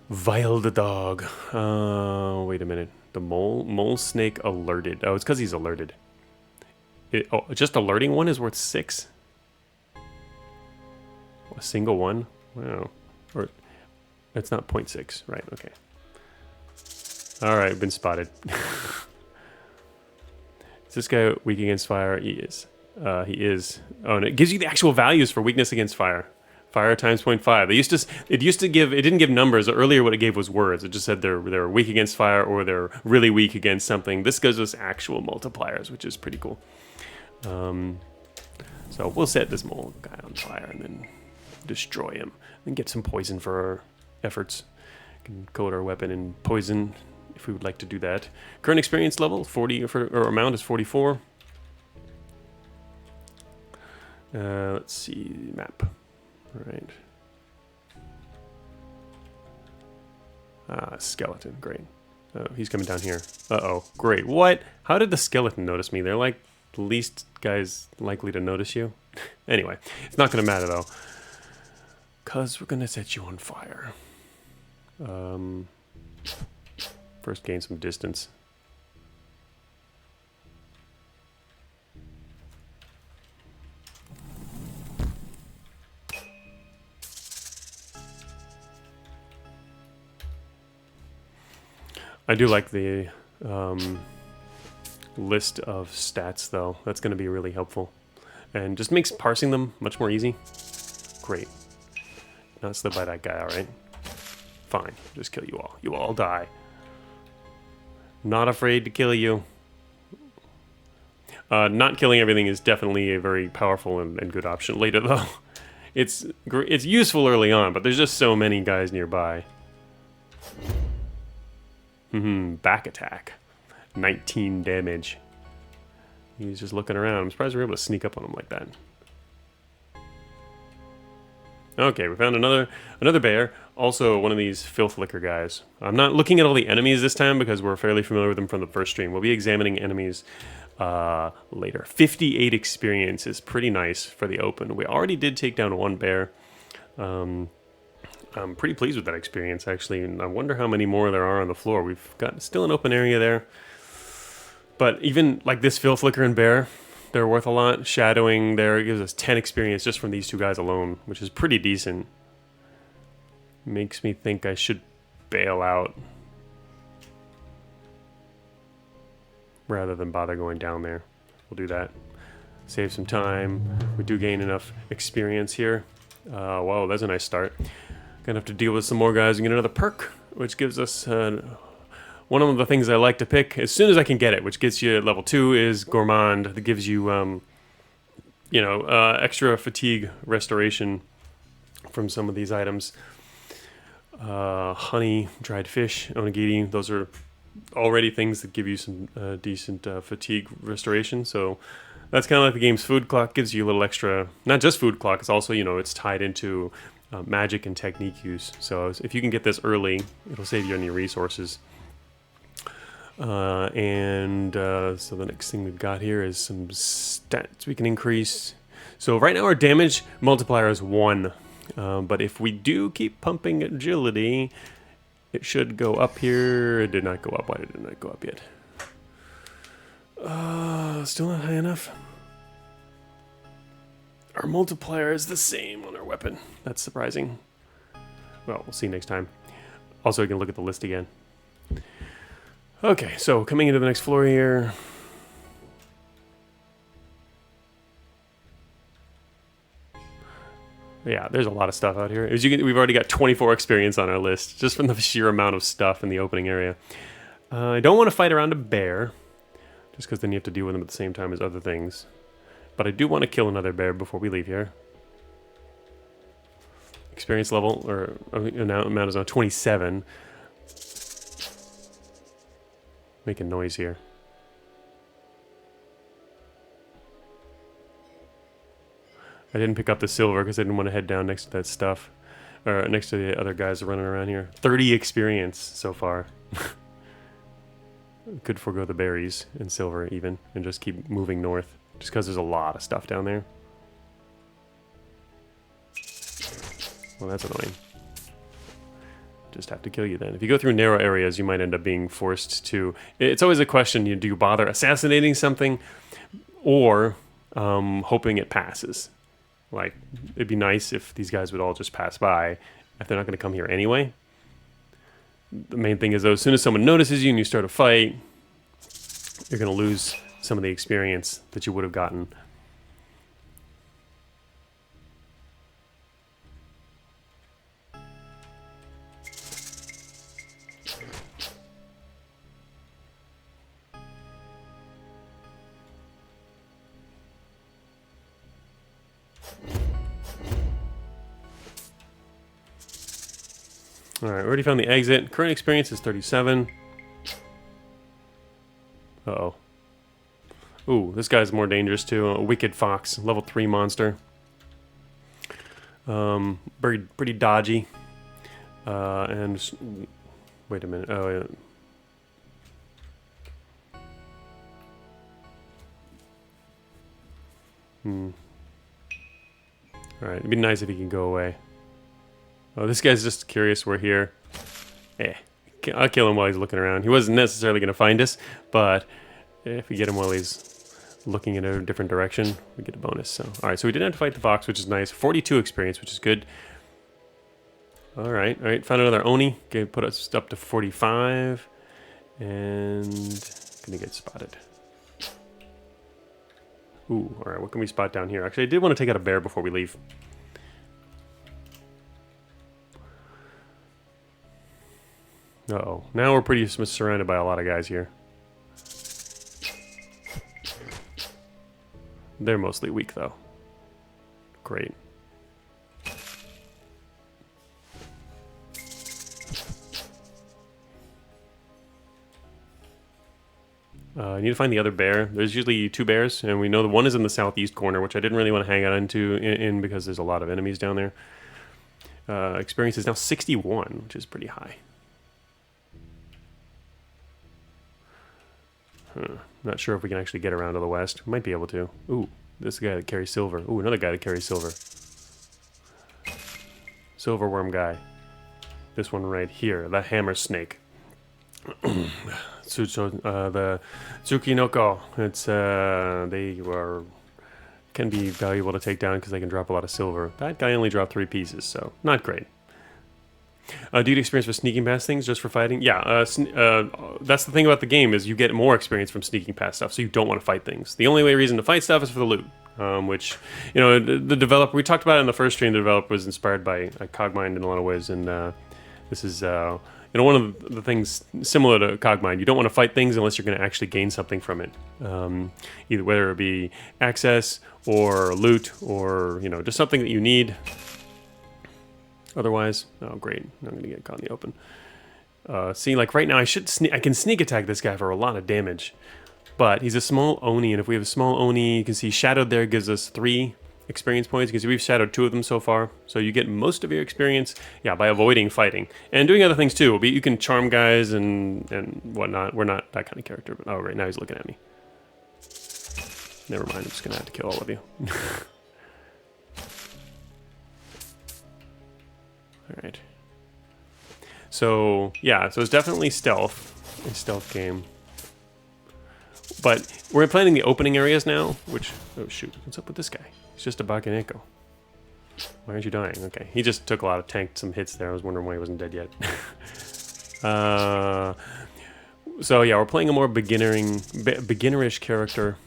Speaker 1: Vile the dog. Wait a minute. The mole snake alerted. Oh, it's because he's alerted. Oh, just alerting one is worth 6? A single one? Wow. Or it's not 0.6, right? Okay. All right, been spotted. Is this guy weak against fire? He is. He is. Oh, and it gives you the actual values for weakness against fire. Fire times 0.5. It used to give. It didn't give numbers. Earlier, what it gave was words. It just said they're weak against fire or they're really weak against something. This gives us actual multipliers, which is pretty cool. So we'll set this mole guy on fire and then destroy him and get some poison for our efforts. We can coat our weapon in poison if we would like to do that. Current experience level 40 or amount is 44. Let's see map. All right. Skeleton. Great. Oh, he's coming down here. Uh-oh. Great. What? How did the skeleton notice me? They're like the least guys likely to notice you. Anyway, it's not going to matter though. Because we're going to set you on fire. First gain some distance. I do like the list of stats though. That's going to be really helpful. And just makes parsing them much more easy. Great. Not slip by that guy, alright? Fine. Just kill you all. You all die. Not afraid to kill you. Not killing everything is definitely a very powerful and good option later though. It's useful early on, but there's just so many guys nearby. Back attack. 19 damage. He's just looking around. I'm surprised we were able to sneak up on him like that. Okay, we found another bear. Also, one of these filth licker guys. I'm not looking at all the enemies this time because we're fairly familiar with them from the first stream. We'll be examining enemies later. 58 experience is pretty nice for the open. We already did take down one bear. I'm pretty pleased with that experience, actually. And I wonder how many more there are on the floor. We've got still an open area there. But even like this filth licker and bear, they're worth a lot. Shadowing there gives us 10 experience just from these two guys alone, which is pretty decent. Makes me think I should bail out rather than bother going down there. We'll do that. Save some time. We do gain enough experience here. Whoa, that's a nice start. Gonna have to deal with some more guys and get another perk, which gives us one of the things I like to pick as soon as I can get it, which gets you at level 2, is Gourmand. That gives you, extra fatigue restoration from some of these items. Honey, dried fish, onigiri, those are already things that give you some decent fatigue restoration. So that's kind of like the game's food clock. Gives you a little extra, not just food clock, it's also, it's tied into magic and technique use. So if you can get this early, it'll save you on your resources. So the next thing we've got here is some stats we can increase. So right now our damage multiplier is 1. But if we do keep pumping agility, it should go up here. It did not go up. Why did it not go up yet? Still not high enough. Our multiplier is the same on our weapon. That's surprising. Well, we'll see next time. Also, we can look at the list again. Okay, so coming into the next floor here. Yeah, there's a lot of stuff out here. As you can, we've already got 24 experience on our list, just from the sheer amount of stuff in the opening area. I don't want to fight around a bear, just because then you have to deal with them at the same time as other things. But I do want to kill another bear before we leave here. Experience level, or amount is now 27. Making noise here. I didn't pick up the silver because I didn't want to head down next to that stuff. Or next to the other guys running around here. 30 experience so far. Could forego the berries and silver even, and just keep moving north. Just because there's a lot of stuff down there. Well, that's annoying. Just have to kill you then. If you go through narrow areas, you might end up being forced to... It's always a question, do you bother assassinating something? or hoping it passes. Like, it'd be nice if these guys would all just pass by if they're not going to come here anyway. The main thing is, though, as soon as someone notices you and you start a fight, you're going to lose some of the experience that you would have gotten. Alright, already found the exit. Current experience is 37. Uh-oh. Ooh, this guy's more dangerous too. A wicked fox, level 3 monster. Pretty dodgy. And wait a minute. Oh, yeah. Alright, it'd be nice if he could go away. Oh, this guy's just curious we're here. I'll kill him while he's looking around. He wasn't necessarily going to find us, but if we get him while he's looking in a different direction, we get a bonus. So, alright, so we didn't have to fight the fox, which is nice. 42 experience, which is good. Alright, found another Oni. Okay, put us up to 45. And gonna get spotted. Ooh, alright, what can we spot down here? Actually, I did want to take out a bear before we leave. Uh-oh. Now we're pretty surrounded by a lot of guys here. They're mostly weak, though. Great. I need to find the other bear. There's usually 2 bears, and we know the one is in the southeast corner, which I didn't really want to hang out in because there's a lot of enemies down there. Experience is now 61, which is pretty high. Not sure if we can actually get around to the west. Might be able to. Ooh, this guy that carries silver. Ooh, another guy that carries silver. Silver worm guy. This one right here, the hammer snake. The Tsukinoko. It's can be valuable to take down because they can drop a lot of silver. That guy only dropped 3 pieces, so not great. Do you get experience for sneaking past things just for fighting? Yeah, that's the thing about the game is you get more experience from sneaking past stuff, so you don't want to fight things. The only reason to fight stuff is for the loot, which, you know, the developer, we talked about it in the first stream, the developer was inspired by Cogmind in a lot of ways, and this is, you know, one of the things similar to Cogmind. You don't want to fight things unless you're going to actually gain something from it, either whether it be access or loot or, you know, just something that you need. Otherwise, oh great, I'm gonna get caught in the open. See, like right now, I can sneak attack this guy for a lot of damage, but he's a small Oni, and if we have a small Oni, you can see shadowed there gives us 3 experience points. You can see we've shadowed 2 of them so far, so you get most of your experience, yeah, by avoiding fighting and doing other things too. You can charm guys and whatnot. We're not that kind of character, but oh right now he's looking at me. Never mind, I'm just gonna have to kill all of you. Alright. So, yeah, so it's definitely stealth. A stealth game. But we're planning the opening areas now, which... Oh, shoot. What's up with this guy? He's just a Bakaneko. Why aren't you dying? Okay. He just took a lot of some hits there. I was wondering why he wasn't dead yet. So, yeah, we're playing a more beginnerish character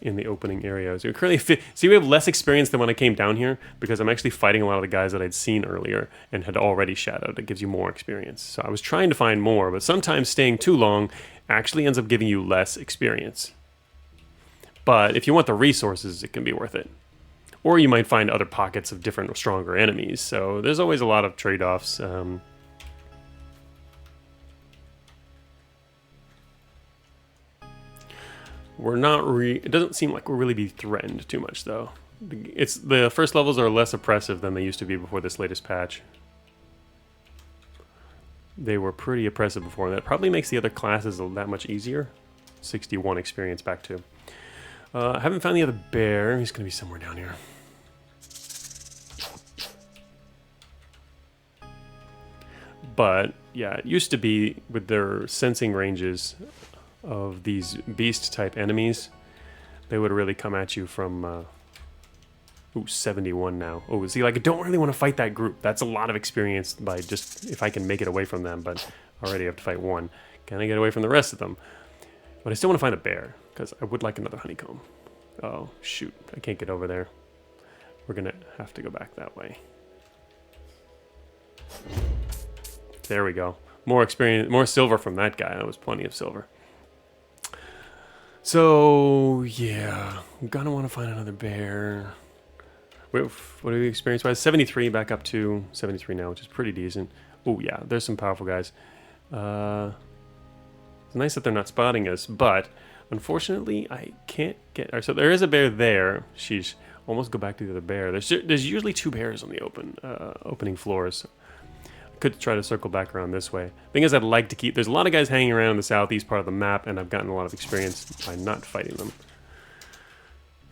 Speaker 1: in the opening areas. We're currently see, we have less experience than when I came down here because I'm actually fighting a lot of the guys that I'd seen earlier and had already shadowed. It gives you more experience. So I was trying to find more, but sometimes staying too long actually ends up giving you less experience. But if you want the resources, it can be worth it. Or you might find other pockets of different, stronger enemies. So there's always a lot of trade-offs. We're not it doesn't seem like we'll really be threatened too much, though. The first levels are less oppressive than they used to be before this latest patch. They were pretty oppressive before. That probably makes the other classes that much easier. 61 experience back to. I haven't found the other bear. He's going to be somewhere down here. But, yeah, it used to be with their sensing ranges of these beast-type enemies, they would really come at you from... ooh, 71 now. Oh, see, like, I don't really want to fight that group. That's a lot of experience by just... if I can make it away from them, but already I have to fight one. Can I get away from the rest of them? But I still want to find a bear, because I would like another honeycomb. Oh, shoot. I can't get over there. We're going to have to go back that way. There we go. More experience, more silver from that guy. That was plenty of silver. So, yeah. I'm going to want to find another bear. Wait, what do we experience-wise? 73 back up to 73 now, which is pretty decent. Oh, yeah. There's some powerful guys. It's nice that they're not spotting us, but unfortunately, I can't get... so there is a bear there. Sheesh. Almost go back to the other bear. There's usually 2 bears on the opening floors. I could try to circle back around this way. Thing is, I'd like to keep... there's a lot of guys hanging around in the southeast part of the map, and I've gotten a lot of experience by not fighting them.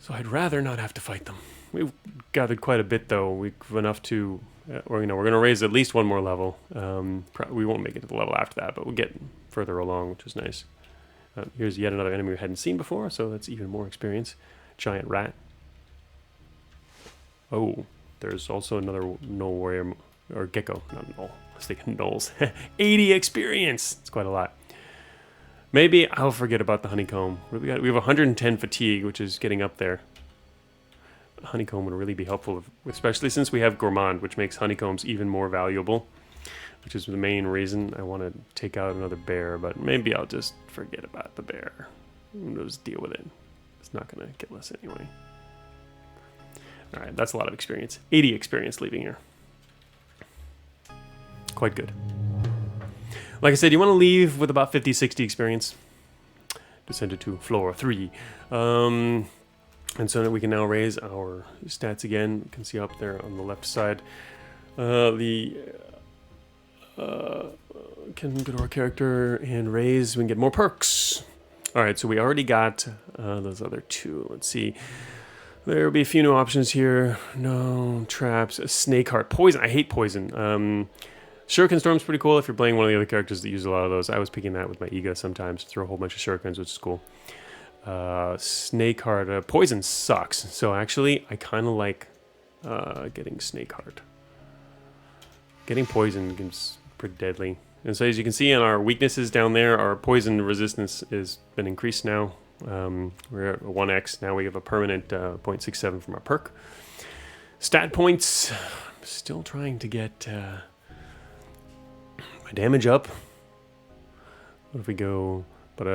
Speaker 1: So I'd rather not have to fight them. We've gathered quite a bit, though. We've enough to... or, you know, we're going to raise at least one more level. We won't make it to the level after that, but we'll get further along, which is nice. Here's yet another enemy we hadn't seen before, so that's even more experience. Giant rat. Oh, there's also another Knoll warrior, or gecko, not Knoll. I was thinking Knolls. 80 experience! It's quite a lot. Maybe I'll forget about the honeycomb. What do we got? We have 110 fatigue, which is getting up there. Honeycomb would really be helpful, especially since we have gourmand, which makes honeycombs even more valuable, which is the main reason I want to take out another bear, but maybe I'll just forget about the bear. We'll just deal with it. It's not going to kill us anyway. Alright, that's a lot of experience. 80 experience leaving here. Quite good. Like I said, you want to leave with about 50, 60 experience. Descended to floor 3. And so that we can now raise our stats again. You can see up there on the left side. Can go to our character and raise. We can get more perks. Alright, so we already got those other 2. Let's see. There will be a few new options here. No, traps, a snake heart, poison. I hate poison. Shuriken Storm's pretty cool if you're playing one of the other characters that use a lot of those. I was picking that with my Iga sometimes, throw a whole bunch of shurikens, which is cool. Snake heart, poison sucks. So actually, I kind of like getting snake heart. Getting poison is pretty deadly. And so as you can see on our weaknesses down there, our poison resistance has been increased now. We're at 1x. Now we have a permanent 0.67 from our perk. Stat points. Still trying to get my damage up. What if we go... but,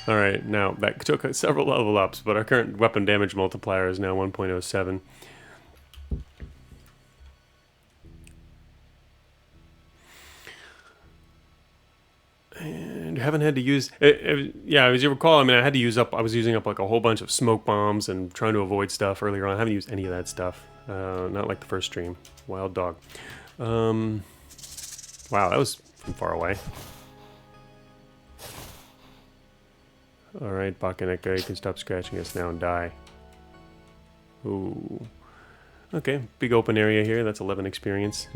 Speaker 1: alright, now that took several level ups, but our current weapon damage multiplier is now 1.07. And haven't had to use... yeah, as you recall, I mean, I was using up like a whole bunch of smoke bombs and trying to avoid stuff earlier on. I haven't used any of that stuff. Not like the first stream. Wild dog. Wow, that was from far away. Alright, Bakaneka, you can stop scratching us now and die. Ooh. Okay, big open area here. That's 11 experience.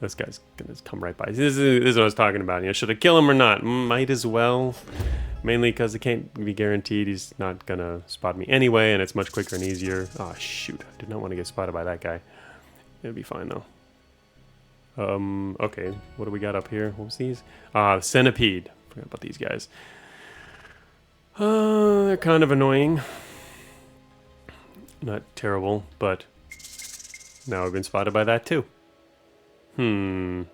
Speaker 1: This guy's gonna come right by. This is what I was talking about. You know, should I kill him or not? Might as well. Mainly because I can't be guaranteed he's not gonna spot me anyway, and it's much quicker and easier. Oh shoot! I did not want to get spotted by that guy. It'll be fine though. Okay. What do we got up here? What was these? The centipede. Forgot about these guys. They're kind of annoying. Not terrible, but now I've been spotted by that too. Burn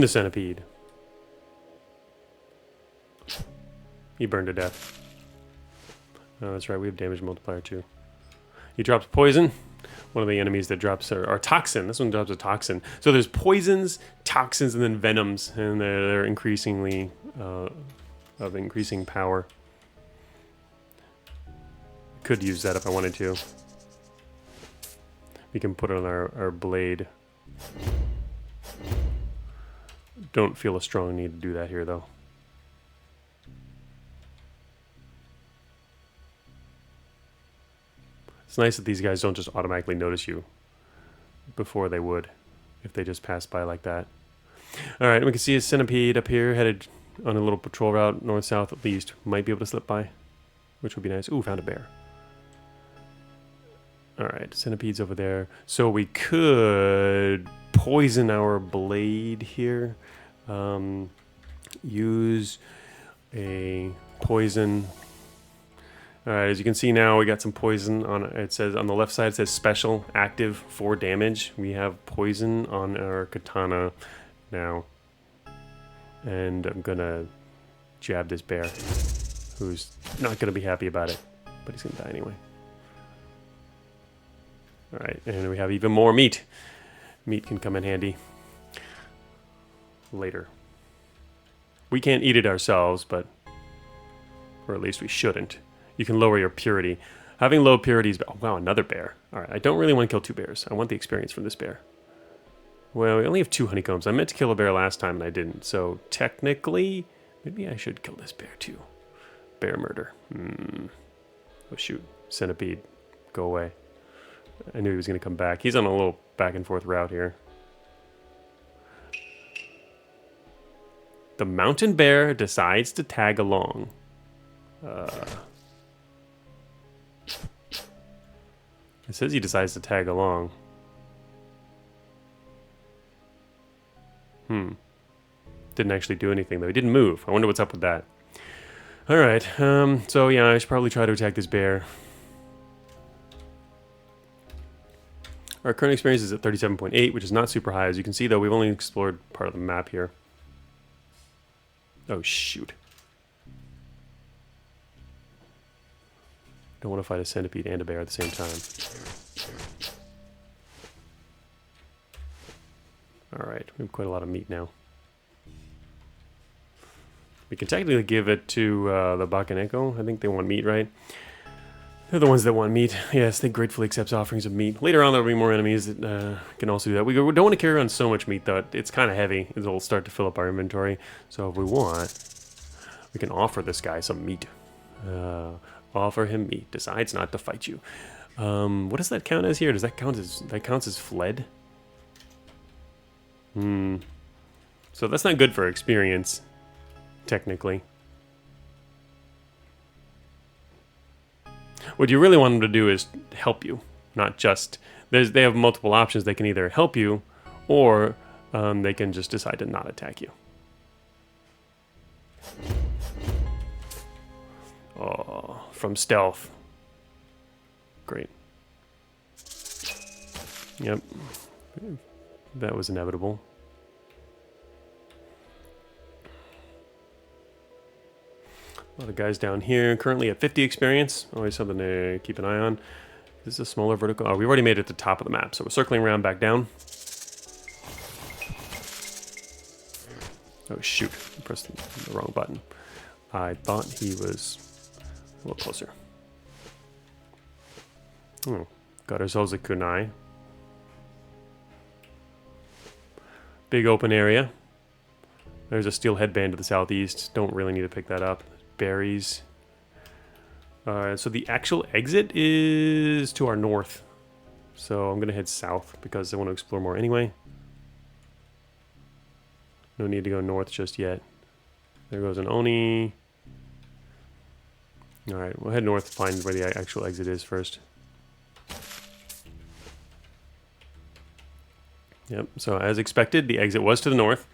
Speaker 1: the centipede. He burned to death. Oh, that's right, we have damage multiplier too. He drops poison. One of the enemies that drops are toxin. This one drops a toxin. So there's poisons, toxins, and then venoms, and they're increasingly of increasing power. Could use that if I wanted to. We can put it on our blade. don't feel a strong need to do that here, though. It's nice that these guys don't just automatically notice you before they would if they just pass by like that. All right, we can see a centipede up here headed on a little patrol route, north-south at least. Might be able to slip by, which would be nice. Ooh, found a bear. All right, centipede's over there. So we could poison our blade here. Use a poison. All right, as you can see now, we got some poison on it. Says on the left side, it says special, active, 4 damage. We have poison on our katana now. And I'm gonna jab this bear, who's not gonna be happy about it, but he's gonna die anyway. All right, and we have even more meat. Meat can come in handy later. We can't eat it ourselves, but, or at least we shouldn't. You can lower your purity. Having low purity is, oh wow, another bear. All right, I don't really want to kill 2 bears. I want the experience from this bear. Well, we only have 2 honeycombs. I meant to kill a bear last time and I didn't. So technically, maybe I should kill this bear too. Bear murder. Oh shoot, centipede, go away. I knew he was going to come back. He's on a little back and forth route here. The mountain bear decides to tag along. It says he decides to tag along. Didn't actually do anything though. He didn't move. I wonder what's up with that. Alright, so yeah, I should probably try to attack this bear. Our current experience is at 37.8, which is not super high. As you can see though, we've only explored part of the map here. Oh shoot. Don't want to fight a centipede and a bear at the same time. Alright, we have quite a lot of meat now. We can technically give it to the Bakaneko. I think they want meat, right? They're the ones that want meat. Yes, they gratefully accept offerings of meat. Later on, there'll be more enemies that can also do that. We don't want to carry around so much meat, though. It's kind of heavy. It'll start to fill up our inventory. So if we want, we can offer this guy some meat. Offer him meat. Decides not to fight you. What does that count as here? Does that count as... That counts as fled? So that's not good for experience, technically. What you really want them to do is help you, not just... They have multiple options. They can either help you, or they can just decide to not attack you. Oh, from stealth. Great. Yep. That was inevitable. A lot of guys down here. Currently at 50 experience. Always something to keep an eye on. This is a smaller vertical. Oh, we've already made it to the top of the map. So we're circling around back down. Oh, shoot. I pressed the wrong button. I thought he was a little closer. Oh, got ourselves a kunai. Big open area. There's a steel headband to the southeast. Don't really need to pick that up. Berries. So the actual exit is to our north. So I'm going to head south because I want to explore more anyway. No need to go north just yet. There goes an Oni. Alright, we'll head north to find where the actual exit is first. Yep, so as expected, the exit was to the north.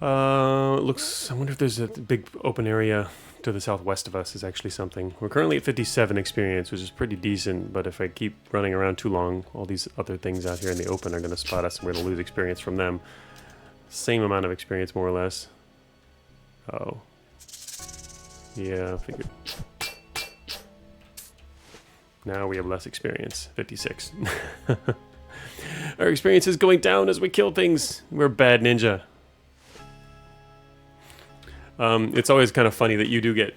Speaker 1: It looks... I wonder if there's a big open area to the southwest of us is actually something. We're currently at 57 experience, which is pretty decent, but if I keep running around too long, all these other things out here in the open are going to spot us and we're going to lose experience from them. Same amount of experience, more or less. Oh. Yeah, I figured. Now we have less experience. 56. Our experience is going down as we kill things. We're bad ninja. It's always kind of funny that you do get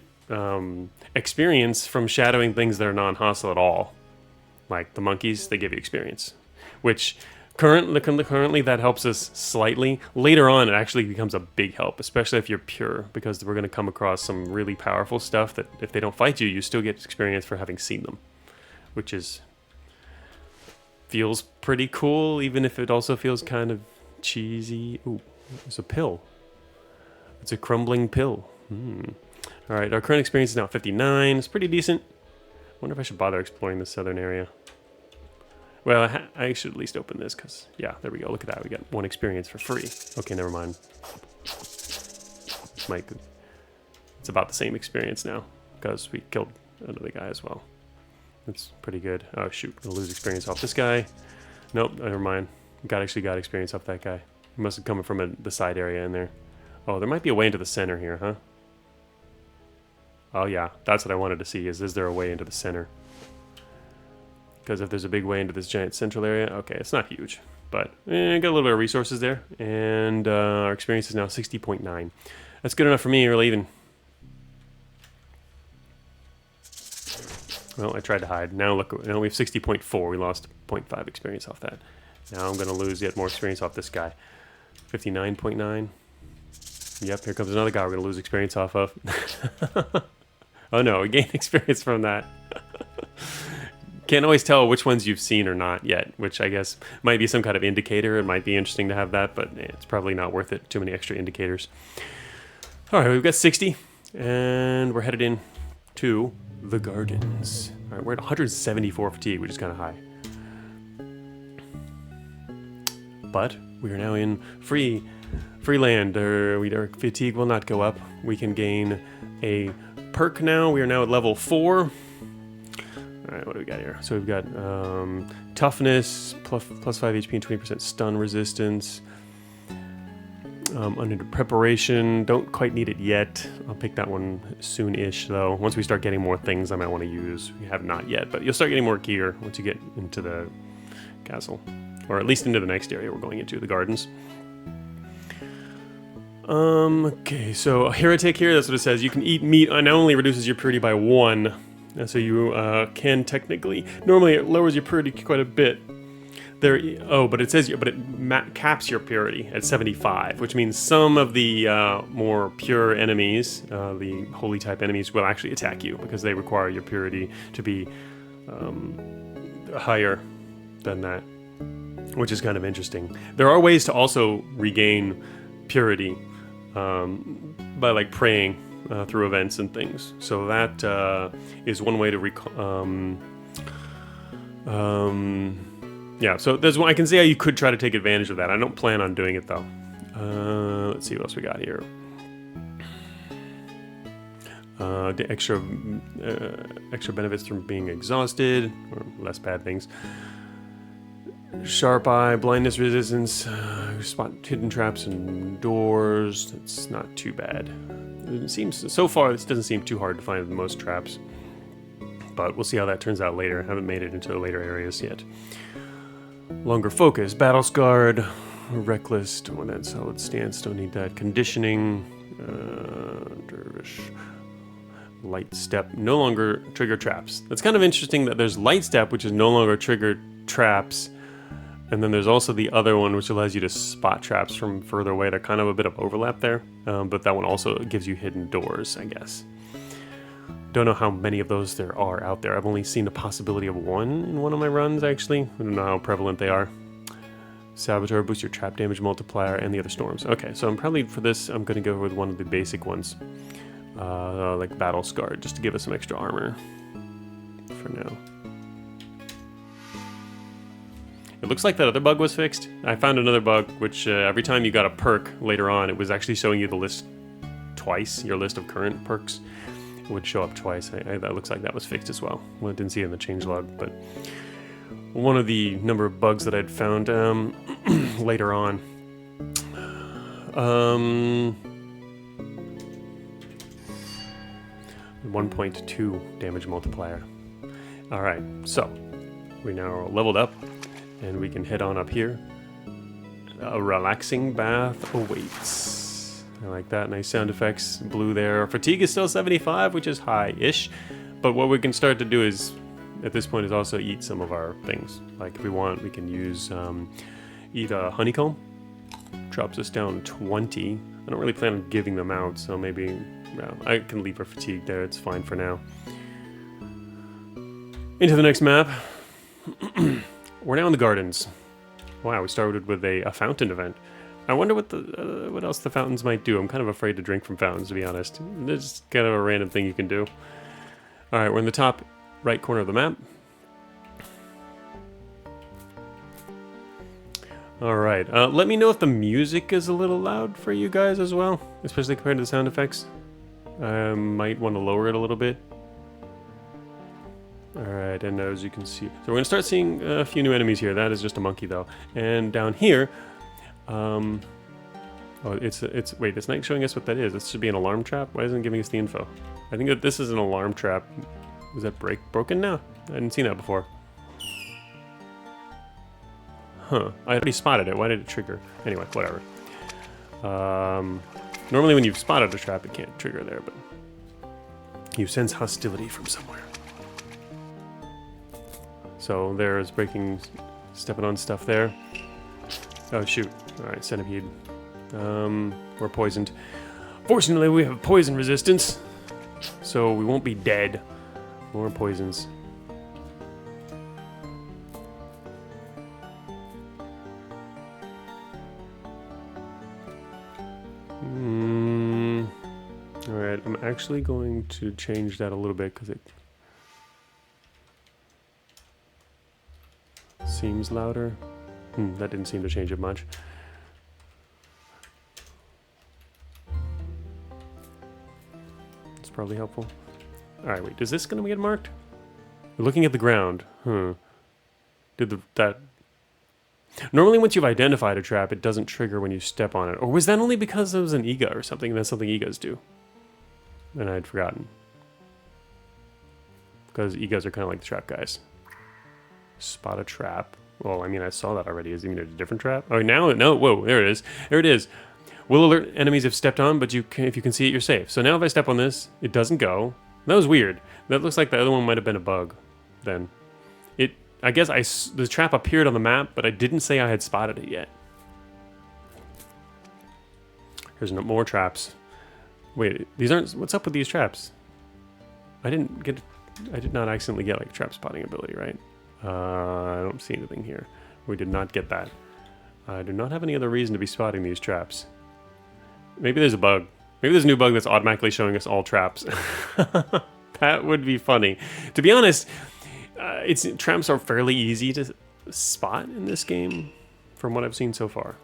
Speaker 1: experience from shadowing things that are non-hostile at all. Like the monkeys, they give you experience. Which Currently, that helps us slightly. Later on, it actually becomes a big help, especially if you're pure, because we're going to come across some really powerful stuff that if they don't fight you, you still get experience for having seen them, which feels pretty cool, even if it also feels kind of cheesy. Ooh, it's a pill. It's a crumbling pill. All right, our current experience is now 59. It's pretty decent. Wonder if I should bother exploring the southern area. Well, I should at least open this because, yeah, there we go. Look at that. We got 1 experience for free. Okay, never mind. It's about the same experience now because we killed another guy as well. That's pretty good. Oh, shoot. I'm going to lose experience off this guy. Nope, never mind. Actually got experience off that guy. He must have come from the side area in there. Oh, there might be a way into the center here, huh? Oh, yeah. That's what I wanted to see, is there a way into the center? Because if there's a big way into this giant central area, okay, it's not huge, but got a little bit of resources there, and our experience is now 60.9. That's good enough for me. We're leaving. Well, I tried to hide. Now look, now we have 60.4. We lost 0.5 experience off that. Now I'm going to lose yet more experience off this guy. 59.9. Yep, here comes another guy we're going to lose experience off of. Oh no, we gained experience from that. Can't always tell which ones you've seen or not yet, which I guess might be some kind of indicator. It might be interesting to have that, but it's probably not worth it. Too many extra indicators. All right, we've got 60, and we're headed in to the gardens. All right, we're at 174 fatigue, which is kind of high. But we are now in free land. Our fatigue will not go up. We can gain a perk now. We are now at level 4. All right, what do we got here? So we've got toughness, plus 5 HP and 20% stun resistance. Under preparation, don't quite need it yet. I'll pick that one soon-ish, though. Once we start getting more things I might want to use. We have not yet, but you'll start getting more gear once you get into the castle. Or at least into the next area we're going into, the gardens. Okay, so heretic here, that's what it says. You can eat meat, not only reduces your purity by 1, so you can technically, normally it lowers your purity quite a bit. But it says, but it caps your purity at 75, which means some of the more pure enemies, the holy type enemies, will actually attack you because they require your purity to be higher than that, which is kind of interesting. There are ways to also regain purity by like praying through events and things. So that is one way to yeah, so there's one. I can see how you could try to take advantage of that. I don't plan on doing it though. Let's see what else we got here. The extra benefits from being exhausted, or less bad things. Sharp eye, blindness resistance, spot hidden traps and doors. That's not too bad. It seems so far this doesn't seem too hard to find most traps, but we'll see how that turns out later. I haven't made it into the later areas yet. Longer focus, battle scarred, reckless. Don't want that solid stance. Don't need that conditioning. Dervish. Light step, no longer trigger traps. That's kind of interesting that there's light step, which is no longer trigger traps. And then there's also the other one, which allows you to spot traps from further away. They're kind of a bit of overlap there, but that one also gives you hidden doors, I guess. Don't know how many of those there are out there. I've only seen the possibility of one in one of my runs, actually. I don't know how prevalent they are. Saboteur, boost your trap damage multiplier, and the other storms. Okay, so I'm probably, for this, I'm going to go with one of the basic ones. Like Battle Scarred, just to give us some extra armor for now. It looks like that other bug was fixed. I found another bug, which every time you got a perk later on, it was actually showing you the list twice, your list of current perks. It would show up twice. That looks like that was fixed as well. Well, I didn't see it in the changelog, but one of the number of bugs that I'd found later on. 1.2 damage multiplier. All right, so we now are leveled up, and we can head on up here. A relaxing bath awaits. I like that. Nice sound effects. Blue there. Fatigue is still 75, which is high-ish. But what we can start to do is, at this point, is also eat some of our things. Like if we want, we can use eat a honeycomb. Drops us down 20. I don't really plan on giving them out, so maybe I can leave her fatigue there. It's fine for now. Into the next map. We're now in the gardens. Wow, we started with a fountain event. I wonder what else the fountains might do. I'm kind of afraid to drink from fountains, to be honest. It's kind of a random thing you can do. Alright, we're in the top right corner of the map. Alright, let me know if the music is a little loud for you guys as well, especially compared to the sound effects. I might want to lower it a little bit. Alright, and as you can see... So we're going to start seeing a few new enemies here. That is just a monkey, though. And down here... oh, it's not showing us what that is. This should be an alarm trap. Why isn't it giving us the info? I think that this is an alarm trap. Was that broken now? I hadn't seen that before. Huh. I already spotted it. Why did it trigger? Anyway, whatever. Normally when you've spotted a trap, it can't trigger there, but... You sense hostility from somewhere. So there's stepping on stuff there. Oh, shoot. Alright, centipede. We're poisoned. Fortunately, we have poison resistance, so we won't be dead. More poisons. Alright, I'm actually going to change that a little bit because it seems louder. That didn't seem to change it much. It's probably helpful. Alright, wait, is this going to get marked? We're looking at the ground. That... Normally once you've identified a trap, it doesn't trigger when you step on it. Or was that only because it was an Ega or something? That's something Egas do. And I'd forgotten. Because Egas are kind of like the trap guys. Spot a trap. Well, I mean, I saw that already. Is it even a different trap? Oh, now, no, whoa, there it is. There it is. Will alert enemies if stepped on, but if you can see it, you're safe. So now if I step on this, it doesn't go. That was weird. That looks like the other one might have been a bug then. I guess the trap appeared on the map, but I didn't say I had spotted it yet. Here's no more traps. Wait, these aren't... What's up with these traps? I did not accidentally get, like, trap spotting ability, right? I don't see anything here. We did not get that. I do not have any other reason to be spotting these traps. Maybe there's a bug. Maybe there's a new bug that's automatically showing us all traps. That would be funny. To be honest, traps are fairly easy to spot in this game, from what I've seen so far.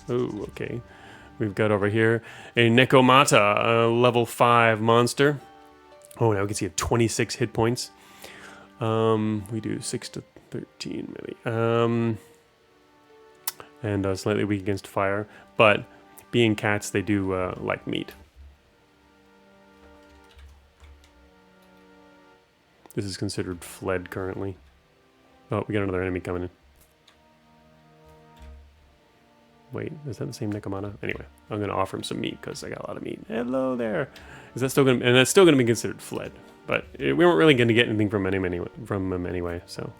Speaker 1: Oh, okay. We've got over here a Nekomata, a level 5 monster. Oh, now we can see 26 hit points. We do 6 to 13, maybe. And slightly weak against fire. But being cats, they do like meat. This is considered fled currently. Oh, we got another enemy coming in. Wait, is that the same Nekomata? Anyway, I'm going to offer him some meat because I got a lot of meat. Hello there. Is that still going to... And that's still going to be considered fled. But we weren't really going to get anything from him anyway, so...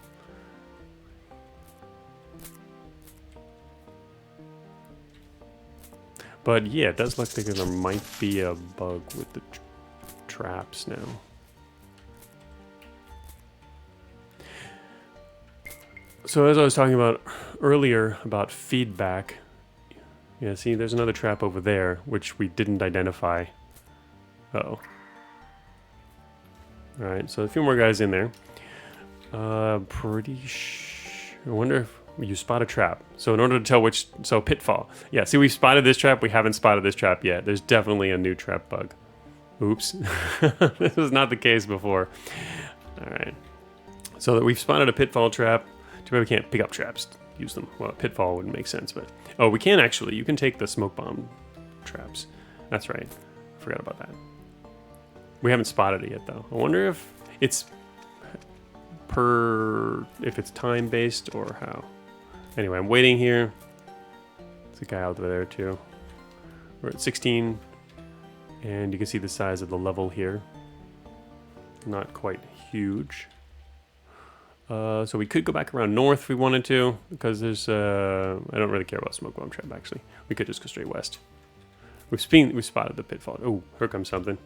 Speaker 1: But yeah, it does look like there might be a bug with the traps now. So as I was talking about earlier about feedback, yeah, see, there's another trap over there, which we didn't identify. Uh-oh. Alright, so a few more guys in there. I wonder if you spot a trap. So in order to tell which... So pitfall. Yeah, see, we've spotted this trap. We haven't spotted this trap yet. There's definitely a new trap bug. Oops. This was not the case before. Alright. So that we've spotted a pitfall trap. Too bad we can't pick up traps. Use them. Well, a pitfall wouldn't make sense, but... Oh, we can actually. You can take the smoke bomb traps. That's right. I forgot about that. We haven't spotted it yet, though. I wonder if it's if it's time-based or how. Anyway, I'm waiting here. There's a guy out there, too. We're at 16, and you can see the size of the level here. Not quite huge. So we could go back around north if we wanted to, because there's, I don't really care about smoke bomb trap, actually. We could just go straight west. We've spotted the pitfall. Oh, here comes something.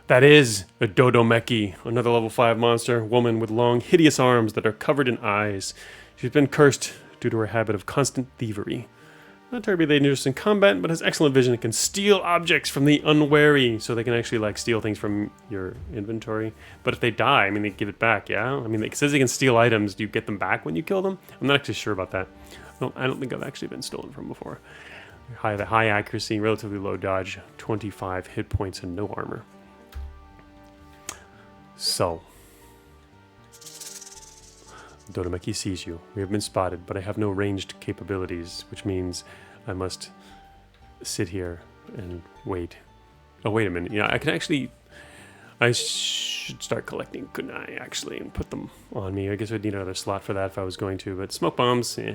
Speaker 1: That is a Dodomeki, another level 5 monster, woman with long, hideous arms that are covered in eyes. She's been cursed due to her habit of constant thievery. Not terribly dangerous in combat, but has excellent vision and can steal objects from the unwary, so they can actually like steal things from your inventory. But if they die, I mean, they give it back, yeah? I mean, it says they can steal items. Do you get them back when you kill them? I'm not actually sure about that. No, I don't think I've actually been stolen from before. High accuracy, relatively low dodge, 25 hit points, and no armor. So, Dodomeki sees you. We have been spotted, but I have no ranged capabilities, which means I must sit here and wait. Oh, wait a minute. Yeah, I can actually... I should start collecting, couldn't I, actually, and put them on me. I guess I'd need another slot for that if I was going to, but smoke bombs, eh.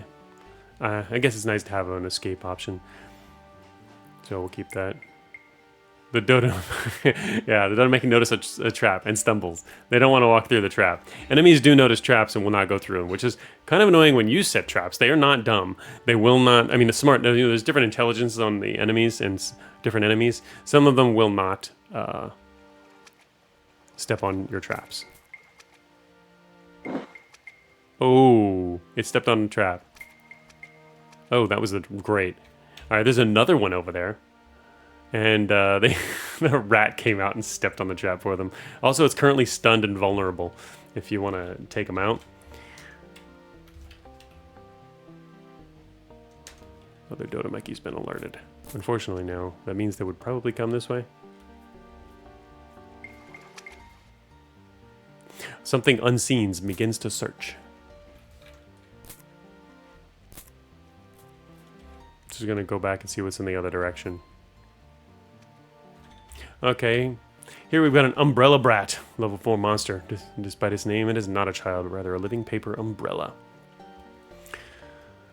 Speaker 1: I guess it's nice to have an escape option. So we'll keep that. The Dodo... yeah, the Dodomeki notice a trap and stumbles. They don't want to walk through the trap. Enemies do notice traps and will not go through them, which is kind of annoying when you set traps. They are not dumb. They will not... I mean, the smart... You know, there's different intelligences on the enemies and different enemies. Some of them will not step on your traps. Oh, it stepped on the trap. Oh, that was great. All right, there's another one over there. And the rat came out and stepped on the trap for them. Also, it's currently stunned and vulnerable if you want to take them out. Other Dodomeki's been alerted. Unfortunately, now, that means they would probably come this way. Something unseen begins to search. Just gonna go back and see what's in the other direction. Okay, here we've got an umbrella brat, level 4 monster. Despite its name, it is not a child, but rather a living paper umbrella.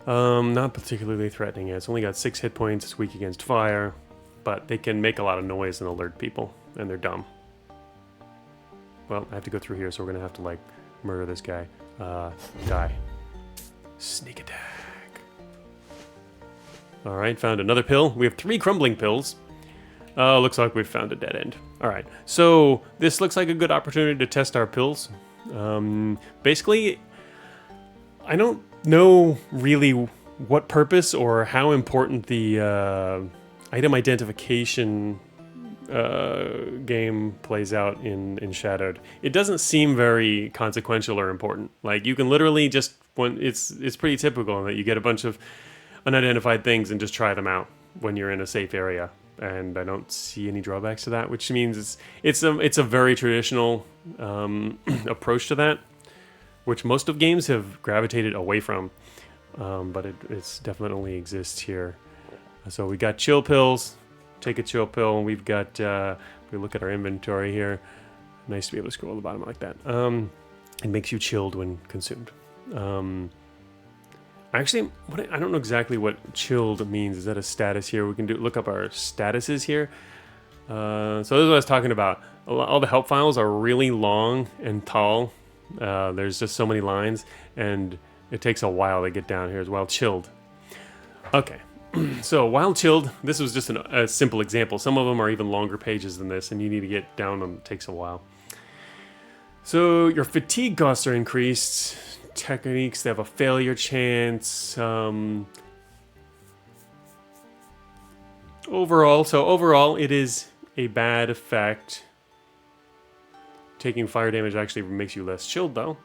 Speaker 1: Not particularly threatening. It's only got 6 hit points, it's weak against fire, but they can make a lot of noise and alert people, and they're dumb. Well, I have to go through here, so we're gonna have to, like, murder this guy. Die. Sneak attack. Alright, found another pill. We have 3 crumbling pills. Looks like we've found a dead end. Alright, so this looks like a good opportunity to test our pills. Basically, I don't know really what purpose or how important the item identification game plays out in Shadowed. It doesn't seem very consequential or important. Like, you can literally just, it's pretty typical that you get a bunch of unidentified things and just try them out when you're in a safe area. And I don't see any drawbacks to that, which means it's a very traditional approach to that, which most of games have gravitated away from, but it's definitely exists here. So we got chill pills. Take a chill pill, and we've got. We look at our inventory here. Nice to be able to scroll to the bottom like that. It makes you chilled when consumed. Actually, I don't know exactly what chilled means. Is that a status here? We can look up our statuses here. So this is what I was talking about. All the help files are really long and tall. There's just so many lines, and it takes a while to get down here as well. Chilled. Okay, so while chilled, this was just a simple example. Some of them are even longer pages than this, and you need to get down them. It takes a while. So your fatigue costs are increased. Techniques, they have a failure chance. Overall, it is a bad effect. Taking fire damage actually makes you less chilled, though,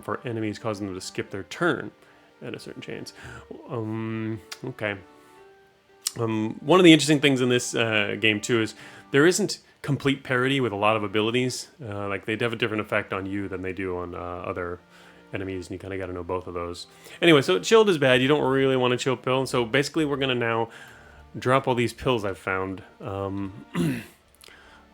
Speaker 1: for enemies, causing them to skip their turn at a certain chance. Okay. One of the interesting things in this game, too, is there isn't complete parity with a lot of abilities. Like, they have a different effect on you than they do on other enemies, and you kind of got to know both of those. Anyway, so chilled is bad. You don't really want a chill pill. So basically, we're going to now drop all these pills I've found, the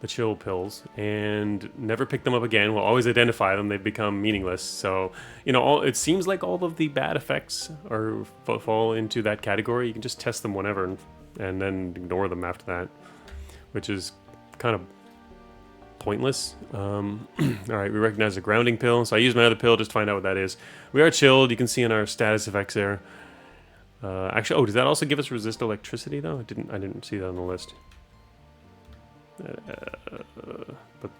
Speaker 1: chill pills, and never pick them up again. We'll always identify them. They become meaningless. So, you know, it seems like all of the bad effects fall into that category. You can just test them whenever and then ignore them after that, which is kind of pointless. All right, we recognize a grounding pill, so I use my other pill just to find out what that is. We are chilled. You can see in our status effects there. Actually, oh, does that also give us resist electricity though? I didn't see that on the list. But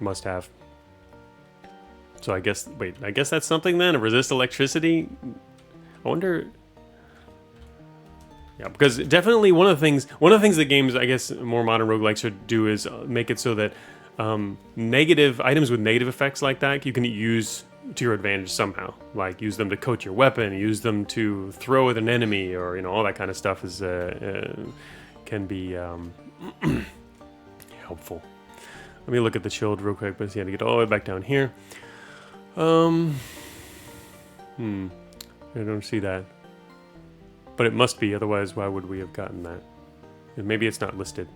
Speaker 1: must have. So I guess, wait, I guess that's something then? Resist electricity? I wonder. Yeah, because definitely one of the things that games, I guess, more modern roguelikes should do is make it so that negative items with negative effects like that you can use to your advantage somehow. Like use them to coat your weapon, use them to throw at an enemy, or all that kind of stuff is can be helpful. Let me look at the shield real quick, but yeah, to get all the way back down here. I don't see that. But it must be, otherwise why would we have gotten that? And maybe it's not listed.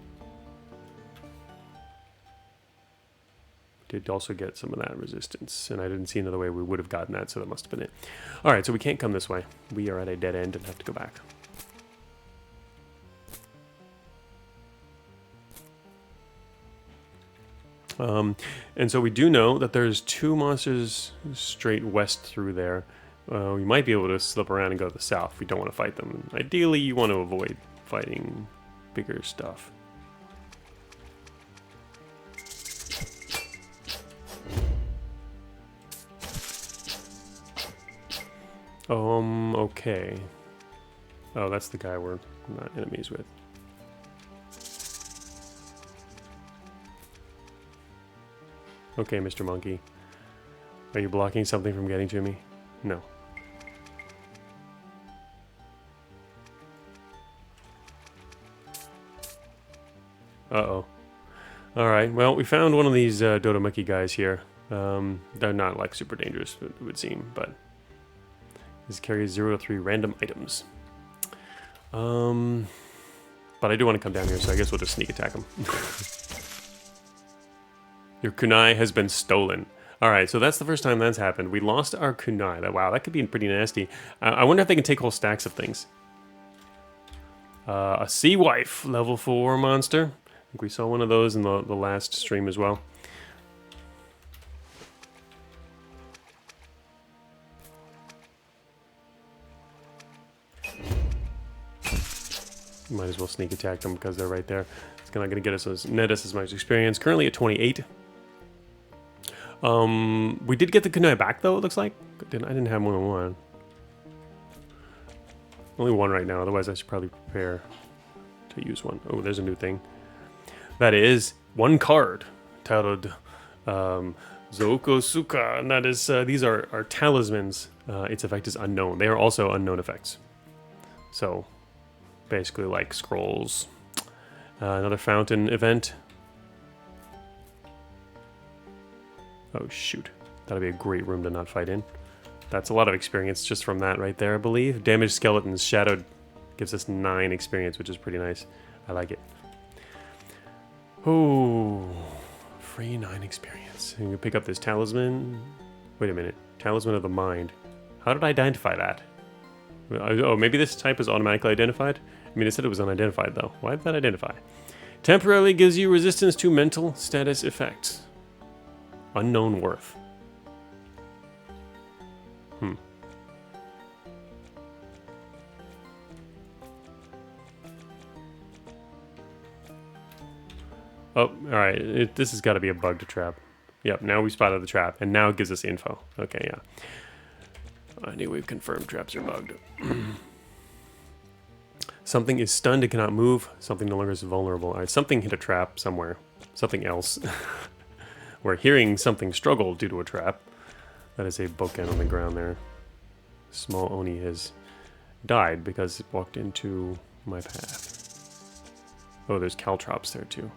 Speaker 1: Did also get some of that resistance, and I didn't see another way we would have gotten that, so that must have been it. Alright, so we can't come this way. We are at a dead end and have to go back. And so we do know that there's 2 monsters straight west through there. We might be able to slip around and go to the south if we don't want to fight them. Ideally, you want to avoid fighting bigger stuff. Okay. Oh, that's the guy we're not enemies with. Okay, Mr. Monkey. Are you blocking something from getting to me? No. Uh-oh. Alright, well, we found one of these Dodomuki guys here. They're not, like, super dangerous, it would seem, but... This carries 0 to 3 random items. But I do want to come down here, so I guess we'll just sneak attack them. Your kunai has been stolen. Alright, so that's the first time that's happened. We lost our kunai. Wow, that could be pretty nasty. I wonder if they can take whole stacks of things. A Sea Wife, level 4 monster. I think we saw one of those in the last stream as well. Might as well sneak attack them because they're right there. It's not going to get us net us as much experience. Currently at 28. We did get the kunai back though, it looks like. I didn't have more than one. Only one right now, otherwise I should probably prepare to use one. Oh, there's a new thing. That is one card titled Zokosuka, and that is these are talismans. Its effect is unknown. They are also unknown effects. So basically like scrolls. Another fountain event. Oh shoot, that'll be a great room to not fight in. That's a lot of experience just from that right there, I believe. Damaged skeletons, shadowed, gives us 9 experience, which is pretty nice. I like it. Oh, free 9 experience. You can pick up this talisman. Wait a minute, talisman of the mind. How did I identify that? Oh, maybe this type is automatically identified? I mean, it said it was unidentified though. Why did that identify? Temporarily gives you resistance to mental status effects. Unknown worth. Oh, alright. This has got to be a bug to trap. Yep, now we spotted the trap, and now it gives us info. Okay, yeah. I knew we've confirmed traps are bugged. Something is stunned and cannot move. Something no longer is vulnerable. Alright, something hit a trap somewhere. Something else. We're hearing something struggle due to a trap. That is a bokken on the ground there. Small Oni has died because it walked into my path. Oh, there's caltrops there too.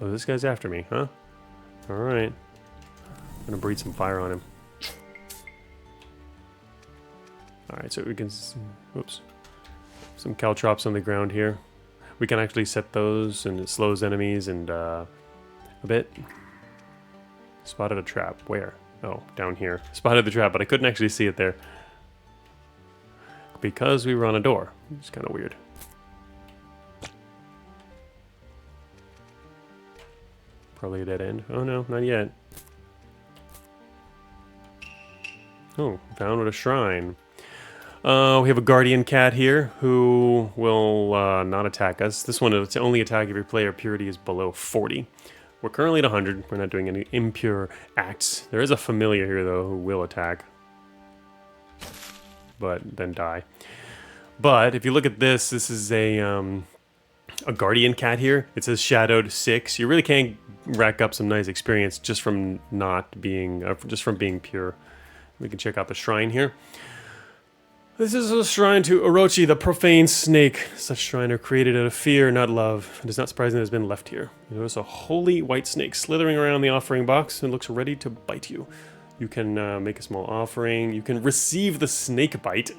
Speaker 1: Oh, this guy's after me, huh? Alright. I'm gonna breathe some fire on him. Alright, so we can... Oops. Some caltrops on the ground here. We can actually set those, and it slows enemies, and a bit. Spotted a trap. Where? Oh, down here. Spotted the trap, but I couldn't actually see it there. lock because we were on a door. It's kind of weird. Probably a dead end. Oh no, not yet. Oh, found a shrine. We have a guardian cat here who will not attack us. This one is only attack if your player purity is below 40. We're currently at 100. We're not doing any impure acts. There is a familiar here though who will attack, but then die. But if you look at this, this is a guardian cat here. It says shadowed 6. You really can rack up some nice experience just from not being, just from being pure. We can check out the shrine here. This is a shrine to Orochi, the profane snake. Such shrine are created out of fear, not love. It is not surprising that it has been left here. You notice a holy white snake slithering around the offering box and looks ready to bite you. You can make a small offering. You can receive the snake bite.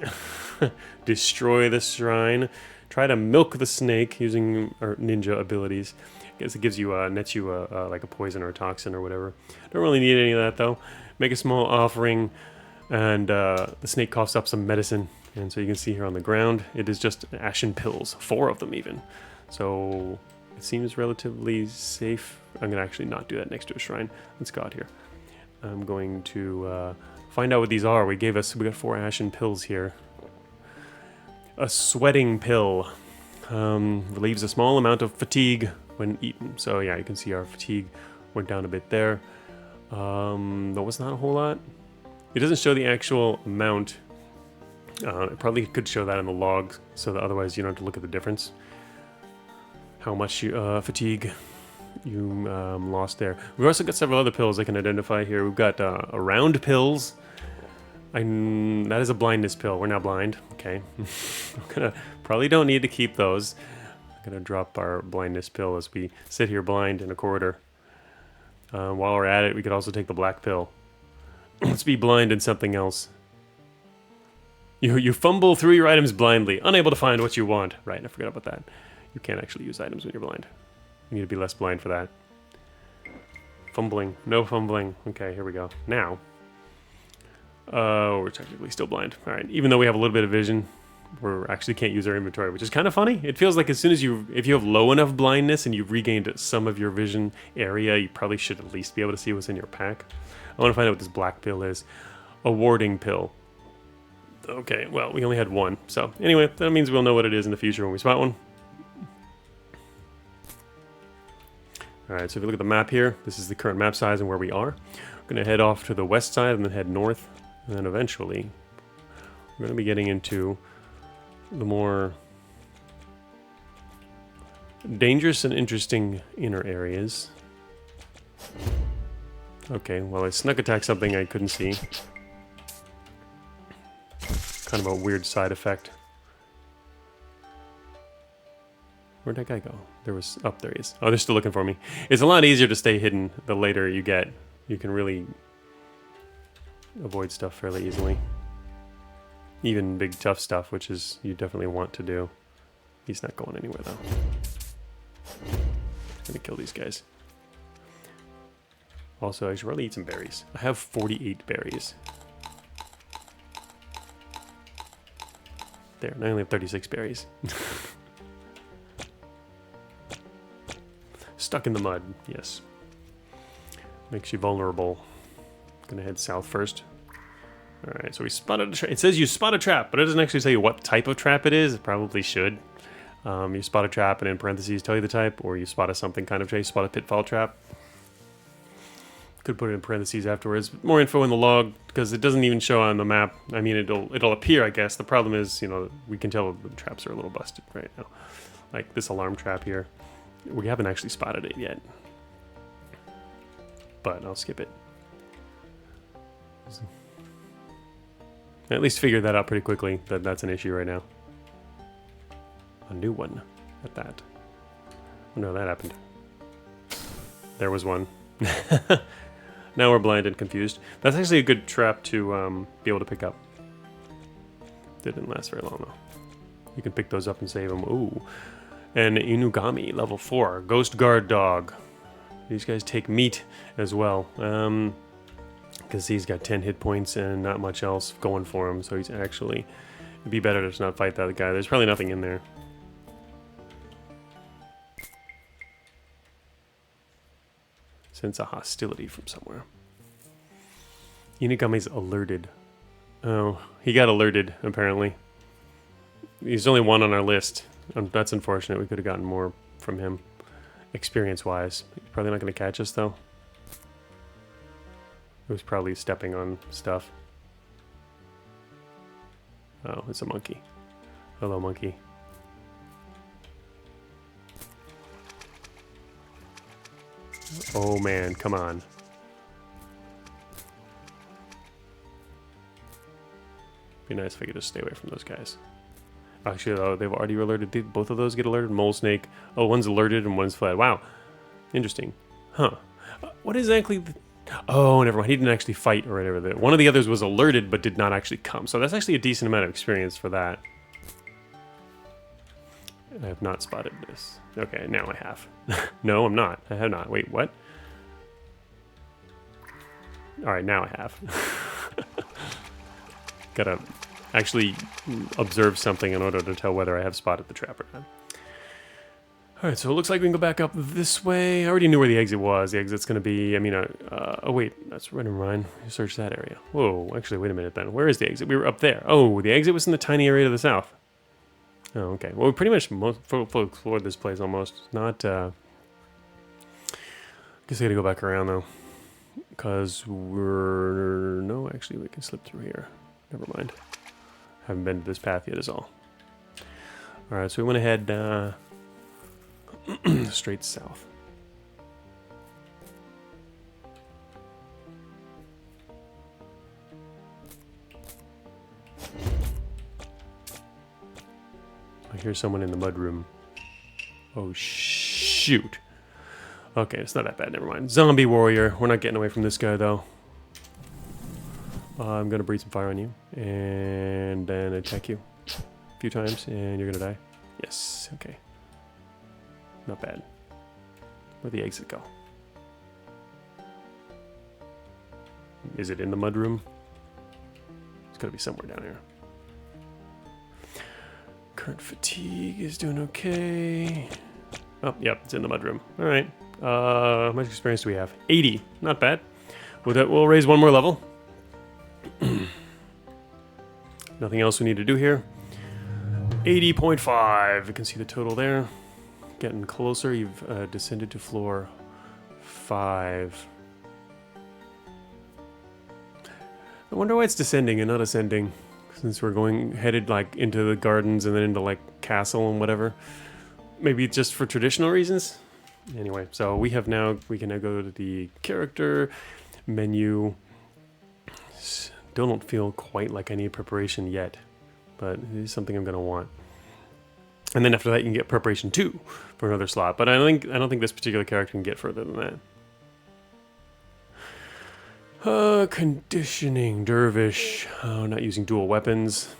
Speaker 1: Destroy the shrine. Try to milk the snake using our ninja abilities. I guess it gives you, nets you like a poison or a toxin or whatever. Don't really need any of that though. Make a small offering, and the snake coughs up some medicine. And so you can see here on the ground, it is just ashen pills, 4 of them even. So it seems relatively safe. I'm gonna actually not do that next to a shrine. Let's go out here. I'm going to find out what these are. We got 4 ashen pills here. A sweating pill relieves a small amount of fatigue when eaten. So yeah, you can see our fatigue went down a bit there. There was not a whole lot. It doesn't show the actual amount. It probably could show that in the log, so that otherwise you don't have to look at the difference. How much fatigue you lost there. We've also got several other pills I can identify here. We've got round pills. That is a blindness pill. We're not blind. Okay. Probably don't need to keep those. I'm gonna drop our blindness pill as we sit here blind in a corridor. While we're at it, we could also take the black pill. Let's be blind in something else. You fumble through your items blindly, unable to find what you want. Right, I forgot about that. You can't actually use items when you're blind. You need to be less blind for that. Fumbling. No fumbling. Okay, here we go. Now. We're technically still blind. Alright, even though we have a little bit of vision, we actually can't use our inventory, which is kind of funny. It feels like as soon as if you have low enough blindness and you've regained some of your vision area, you probably should at least be able to see what's in your pack. I want to find out what this black pill is. A warding pill. Okay, well, we only had 1. So, anyway, that means we'll know what it is in the future when we spot one. Alright, so if you look at the map here, this is the current map size and where we are. We're going to head off to the west side and then head north. And then eventually, we're going to be getting into the more dangerous and interesting inner areas. Okay, well I snuck attacked something I couldn't see. Kind of a weird side effect. Where'd that guy go? There was... Oh, there he is. Oh, they're still looking for me. It's a lot easier to stay hidden the later you get. You can really avoid stuff fairly easily. Even big tough stuff, which is you definitely want to do. He's not going anywhere though. I'm gonna kill these guys. Also, I should probably eat some berries. I have 48 berries. There, and I only have 36 berries. Stuck in the mud, yes. Makes you vulnerable. Gonna head south first. Alright, so we spotted a trap. It says you spot a trap, but it doesn't actually tell you what type of trap it is. It probably should. You spot a trap and in parentheses tell you the type, or you spot a something kind of trap. You spot a pitfall trap. Could put it in parentheses afterwards. More info in the log, because it doesn't even show on the map. I mean, it'll appear, I guess. The problem is, you know, we can tell the traps are a little busted right now. Like this alarm trap here. We haven't actually spotted it yet. But I'll skip it. I at least figured that out pretty quickly, that that's an issue right now. A new one at that. Oh, no, that happened. There was one. Now we're blind and confused. That's actually a good trap to be able to pick up. Didn't last very long though. You can pick those up and save them. Ooh. And Inugami, level 4. Ghost Guard Dog. These guys take meat as well. Because he's got 10 hit points and not much else going for him. So he's actually It'd be better to just not fight that guy. There's probably nothing in there. Sense a hostility from somewhere. Inugami's alerted. Oh, he got alerted, apparently. He's only one on our list. That's unfortunate. We could have gotten more from him, experience-wise. He's probably not going to catch us, though. He was probably stepping on stuff. Oh, it's a monkey. Hello, monkey. Oh, man, come on. Be nice if I could just stay away from those guys. Actually, oh, they've already alerted. Did both of those get alerted? Mole snake. Oh, one's alerted and one's fled. Wow. Interesting. Huh. What exactly... Oh, never mind. He didn't actually fight or whatever. One of the others was alerted but did not actually come. So that's actually a decent amount of experience for that. I have not spotted this. Okay, now I have. No, I'm not. I have not. Wait, what? Alright, now I have. Gotta actually observe something in order to tell whether I have spotted the trap or not. Alright, so it looks like we can go back up this way. I already knew where the exit was. The exit's going to be, I mean, oh wait, that's right, never mind. Search that area. Whoa, actually, wait a minute then. Where is the exit? We were up there. Oh, the exit was in the tiny area to the south. Oh, okay. Well, we pretty much full explored this place almost. Not, I guess I gotta go back around though. Because we're, no, actually we can slip through here. Never mind. Haven't been to this path yet is all. Alright, so we went ahead, straight south. I hear someone in the mudroom. Oh, shoot. Okay, it's not that bad. Never mind. Zombie warrior. We're not getting away from this guy, though. I'm going to breathe some fire on you. And then attack you a few times. And you're going to die. Yes. Okay. Not bad. Where'd the exit go? Is it in the mudroom? It's got to be somewhere down here. Current fatigue is doing okay. Oh, yep, it's in the mudroom. All right. How much experience do we have? 80. Not bad. We'll raise one more level. Nothing else we need to do here. 80.5. You can see the total there. Getting closer. You've descended to floor 5. I wonder why it's descending and not ascending. Since we're headed like into the gardens and then into like castle and whatever. Maybe just for traditional reasons. Anyway, so we can now go to the character menu. Don't feel quite like I need preparation yet, but it is something I'm gonna want. And then after that, you can get preparation 2 for another slot. But I don't think this particular character can get further than that. Conditioning dervish. Oh, not using dual weapons.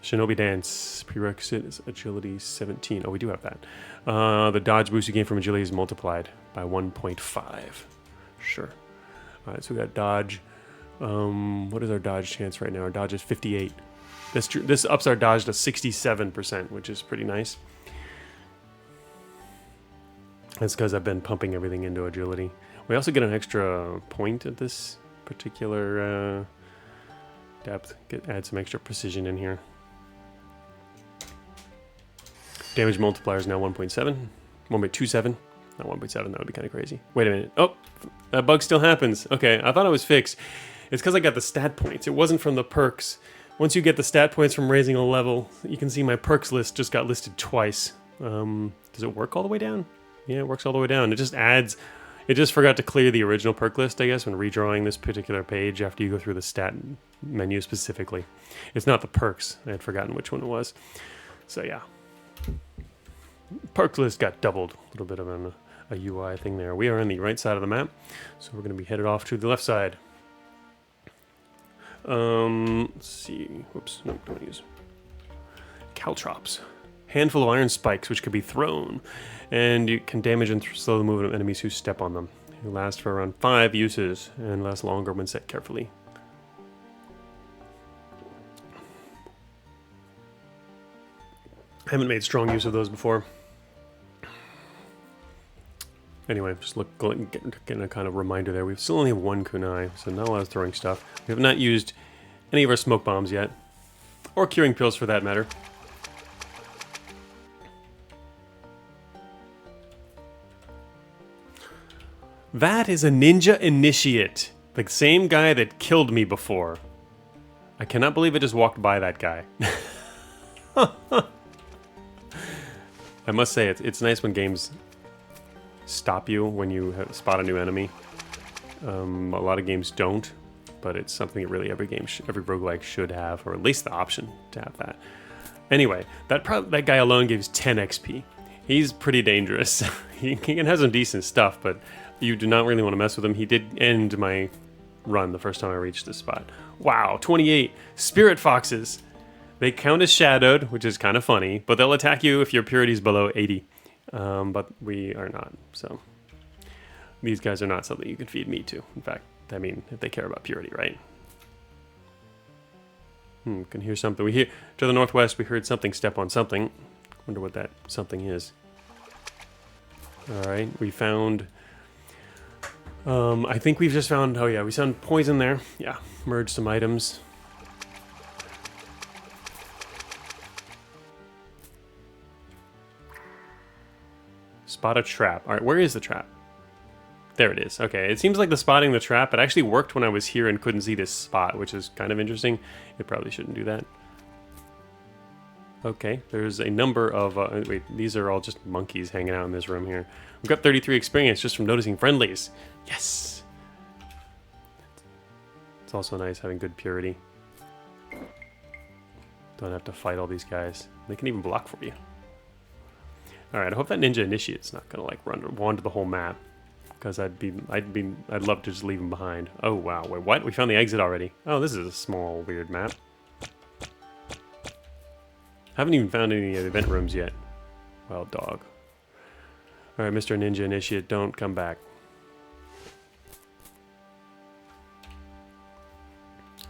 Speaker 1: Shinobi dance. Prerequisite is agility 17. Oh, we do have that. The dodge boost you gain from agility is multiplied by 1.5. Sure. All right, so we got dodge. What is our dodge chance right now? Our dodge is 58. This ups our dodge to 67%, which is pretty nice. That's because I've been pumping everything into agility. We also get an extra point at this particular depth. Add some extra precision in here. Damage multiplier is now 1.7. 1.27. Not 1.7, that would be kind of crazy. Wait a minute. Oh, that bug still happens. Okay, I thought it was fixed. It's because I got the stat points. It wasn't from the perks. Once you get the stat points from raising a level, you can see my perks list just got listed twice. Does it work all the way down? Yeah, it works all the way down. It just adds... It just forgot to clear the original perk list, I guess, when redrawing this particular page after you go through the stat menu specifically. It's not the perks. I had forgotten which one it was. So, yeah. Perk list got doubled. A little bit of a UI thing there. We are on the right side of the map, so we're going to be headed off to the left side. Let's see. Whoops. No, don't use. Caltrops. Handful of iron spikes which could be thrown, and you can damage and slow the movement of enemies who step on them. It lasts for around 5 uses and lasts longer when set carefully. I haven't made strong use of those before. Anyway, just getting a kind of reminder there. We still only have 1 kunai, so not a lot of throwing stuff. We have not used any of our smoke bombs yet, or curing pills for that matter. That is a ninja initiate, the same guy that killed me before. I cannot believe I just walked by that guy. I must say, it's nice when games stop you when you spot a new enemy. A lot of games don't, but it's something that really every roguelike should have, or at least the option to have that. Anyway, that guy alone gives 10 XP. He's pretty dangerous. He can have some decent stuff, but you do not really want to mess with him. He did end my run the first time I reached this spot. Wow, 28 spirit foxes. They count as shadowed, which is kind of funny, but they'll attack you if your purity is below 80. But we are not, so these guys are not something you can feed meat to. In fact, I mean, if they care about purity, right? Can hear something. We hear to the northwest. We heard something step on something. Wonder what that something is. All right, we found. I think we've just found. Oh yeah, we found poison there. Yeah, merged some items. Spot a trap. All right, where is the trap? There it is. Okay, it seems like the spotting the trap, it actually worked when I was here and couldn't see this spot, which is kind of interesting. It probably shouldn't do that. Okay, there's a number of... wait, these are all just monkeys hanging out in this room here. We've got 33 experience just from noticing friendlies. Yes! It's also nice having good purity. Don't have to fight all these guys. They can even block for you. Alright, I hope that ninja initiate's not gonna like wander the whole map. Because I'd love to just leave him behind. Oh wow, wait, what? We found the exit already. Oh, this is a small, weird map. Haven't even found any of the event rooms yet. Wild dog. Alright, Mr. Ninja Initiate, don't come back.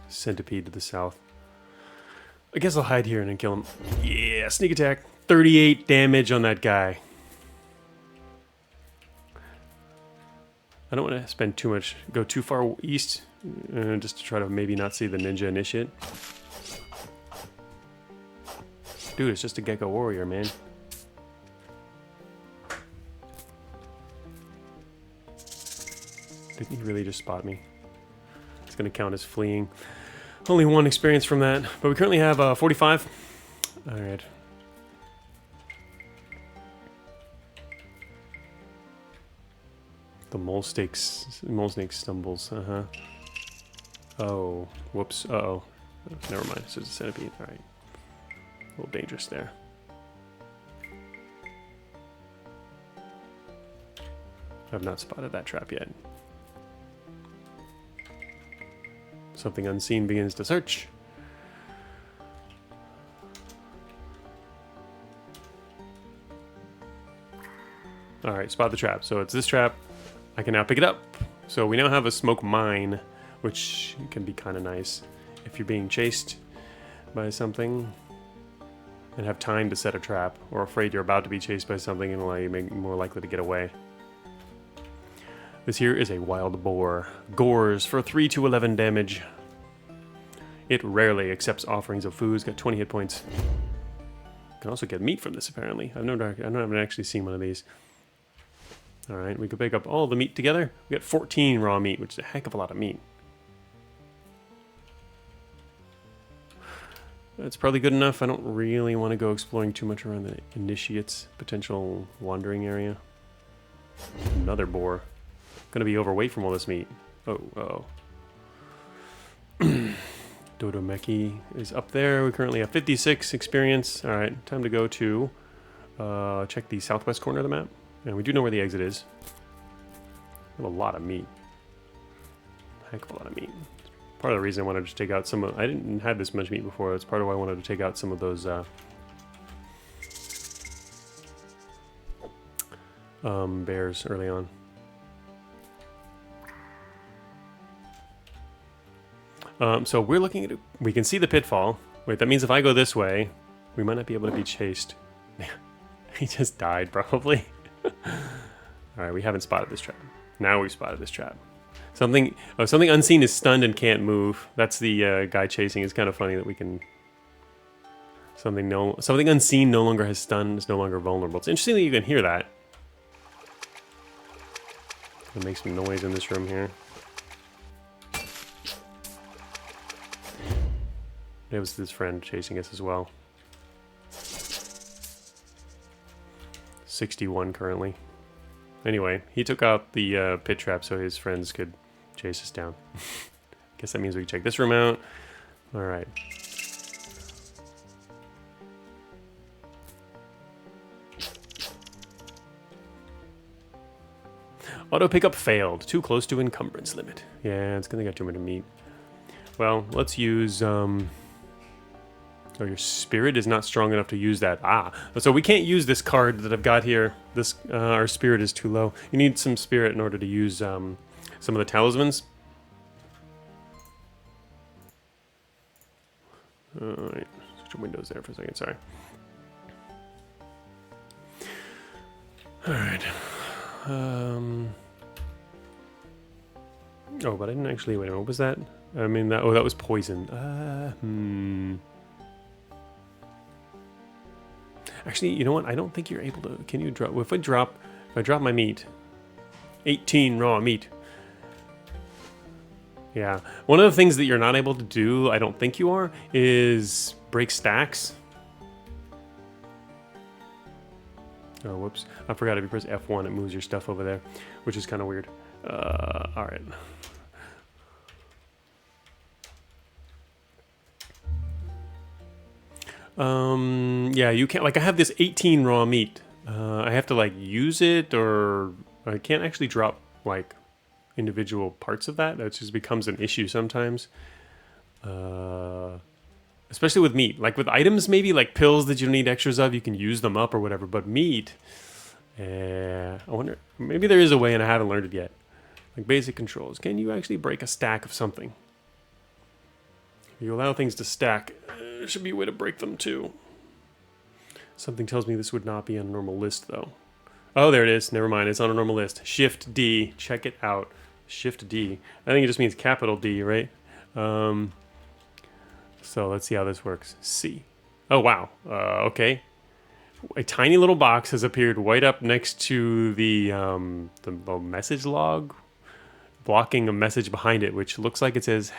Speaker 1: Centipede to the south. I guess I'll hide here and then kill him. Yeah, sneak attack. 38 damage on that guy. I don't want to spend too much, go too far east, just to try to maybe not see the Ninja Initiate. Dude, it's just a Gecko Warrior, man. Didn't he really just spot me? It's going to count as fleeing. Only 1 experience from that, but we currently have 45. Alright. The mole snake stumbles. Oh, whoops. Uh-oh. Never mind. It's just a centipede. All right. A little dangerous there. I've not spotted that trap yet. Something unseen begins to search. All right, spot the trap. So it's this trap. I can now pick it up. So we now have a smoke mine, which can be kind of nice if you're being chased by something and have time to set a trap, or afraid you're about to be chased by something and allow you more likely to get away. This here is a wild boar. Gores for 3 to 11 damage. It rarely accepts offerings of food. It's got 20 hit points. You can also get meat from this apparently. I haven't actually seen one of these. Alright, we could pick up all the meat together. We got 14 raw meat, which is a heck of a lot of meat. That's probably good enough. I don't really want to go exploring too much around the Initiate's potential wandering area. Another boar. Gonna be overweight from all this meat. Oh, uh-oh. Dodomeki is up there. We currently have 56 experience. Alright, time to go to check the southwest corner of the map. And we do know where the exit is. We have a lot of meat. Heck of a lot of meat. Part of the reason I wanted to take out some of... I didn't have this much meat before. That's part of why I wanted to take out some of those bears early on. So we're looking at it. We can see the pitfall. Wait, that means if I go this way, we might not be able to be chased. He just died, probably. Alright, we haven't spotted this trap. Now we've spotted this trap. Something unseen is stunned and can't move. That's the guy chasing. It's kind of funny that we can... Something unseen no longer has stun, is no longer vulnerable. It's interesting that you can hear that. Gonna make some noise in this room here. It was his friend chasing us as well. 61 currently. Anyway, he took out the pit trap so his friends could chase us down. Guess that means we can check this room out. Alright. Auto pickup failed. Too close to encumbrance limit. Yeah, it's gonna get too much meat. Well, let's use... Oh, your spirit is not strong enough to use that. Ah, so we can't use this card that I've got here. This our spirit is too low. You need some spirit in order to use some of the talismans. Alright, switch your windows there for a second, sorry. Alright. Oh, but I didn't actually... Wait a minute, what was that? I mean, that... Oh, that was poison. Actually, you know what? I don't think you're able to... Can you drop... If I drop my meat... 18 raw meat. Yeah. One of the things that you're not able to do, I don't think you are, is break stacks. Oh, whoops. I forgot if you press F1, it moves your stuff over there, which is kind of weird. Alright. Yeah, you can't, like, I have this 18 raw meat. I have to, like, use it, or I can't actually drop, like, individual parts of that. That just becomes an issue sometimes. Especially with meat. Like, with items, maybe, like pills that you don't need extras of, you can use them up or whatever, but meat, I wonder, maybe there is a way and I haven't learned it yet. Like, basic controls. Can you actually break a stack of something? If you allow things to stack, there should be a way to break them too. Something tells me this would not be on a normal list, though. Oh, there it is. Never mind. It's on a normal list. Shift D. Check it out. Shift D. I think it just means capital D, right? So let's see how this works. C. Oh, wow. Okay. A tiny little box has appeared right up next to the message log, blocking a message behind it, which looks like it says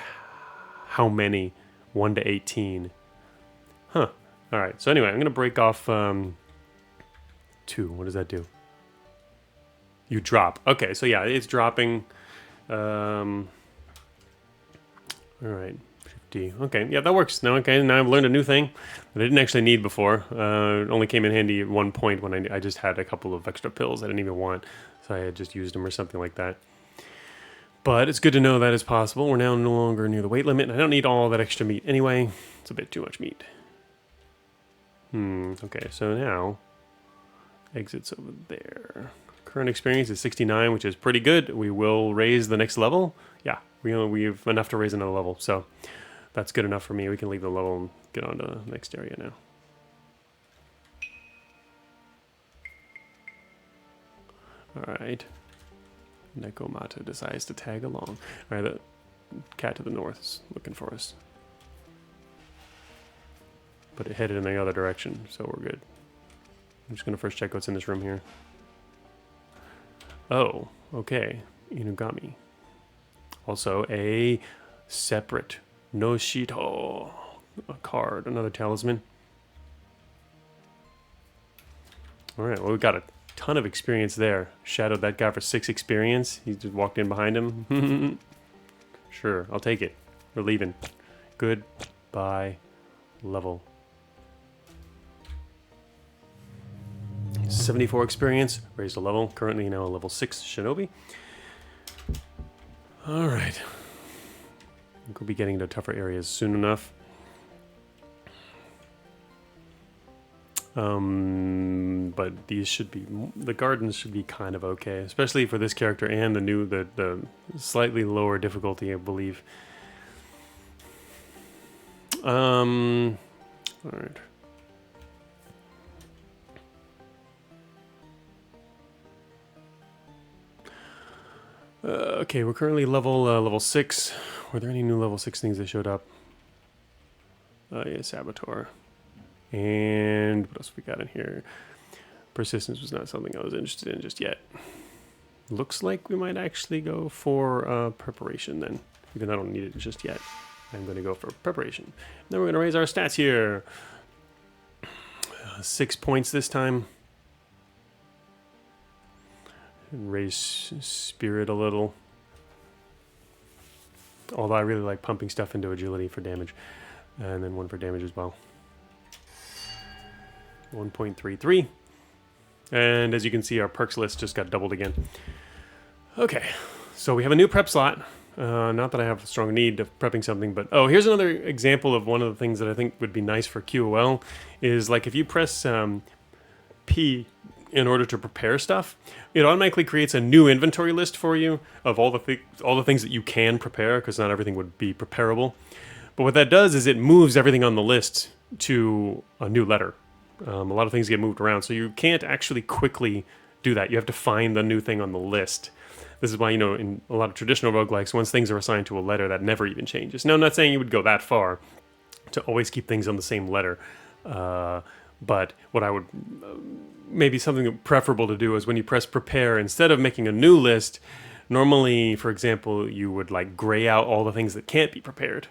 Speaker 1: how many, 1 to 18. Huh. All right. So anyway, I'm going to break off 2. What does that do? You drop. Okay. So yeah, it's dropping. All right. D. Okay, yeah, that works. Now, okay, now I've learned a new thing that I didn't actually need before. It only came in handy at one point when I just had a couple of extra pills I didn't even want, so I had just used them or something like that. But it's good to know that is possible. We're now no longer near the weight limit, and I don't need all that extra meat anyway. It's a bit too much meat. Okay, so now, exits over there. Current experience is 69, which is pretty good. We will raise the next level. Yeah, we have enough to raise another level, so... That's good enough for me. We can leave the level and get on to the next area now. Alright. Nekomata decides to tag along. Alright, the cat to the north is looking for us. But it headed in the other direction, so we're good. I'm just going to first check what's in this room here. Oh, okay. Inugami. Also, a separate... No Shito. A card, another talisman. Alright, well, we got a ton of experience there. Shadowed that guy for 6 experience. He just walked in behind him. Sure, I'll take it. We're leaving. Goodbye. Level. 74 experience. Raised a level. Currently now a level 6 Shinobi. Alright. We'll be getting to tougher areas soon enough. But these should be... The gardens should be kind of okay. Especially for this character and the slightly lower difficulty, I believe. All right. Okay, we're currently level 6. Were there any new level 6 things that showed up? Yeah, Saboteur. And what else we got in here? Persistence was not something I was interested in just yet. Looks like we might actually go for preparation then. Even though I don't need it just yet. I'm going to go for preparation. And then we're going to raise our stats here. 6 points this time. And raise spirit a little. Although I really like pumping stuff into agility for damage. And then 1 for damage as well. 1.33. And as you can see, our perks list just got doubled again. Okay, so we have a new prep slot. Not that I have a strong need of prepping something, but oh, here's another example of one of the things that I think would be nice for QOL is like if you press P in order to prepare stuff, it automatically creates a new inventory list for you of all the things that you can prepare, because not everything would be preparable. But what that does is it moves everything on the list to a new letter. A lot of things get moved around, so you can't actually quickly do that. You have to find the new thing on the list. This is why, you know, in a lot of traditional roguelikes, once things are assigned to a letter, that never even changes. Now, I'm not saying you would go that far to always keep things on the same letter, but what I would, maybe something preferable to do is when you press prepare, instead of making a new list, normally, for example, you would like gray out all the things that can't be prepared.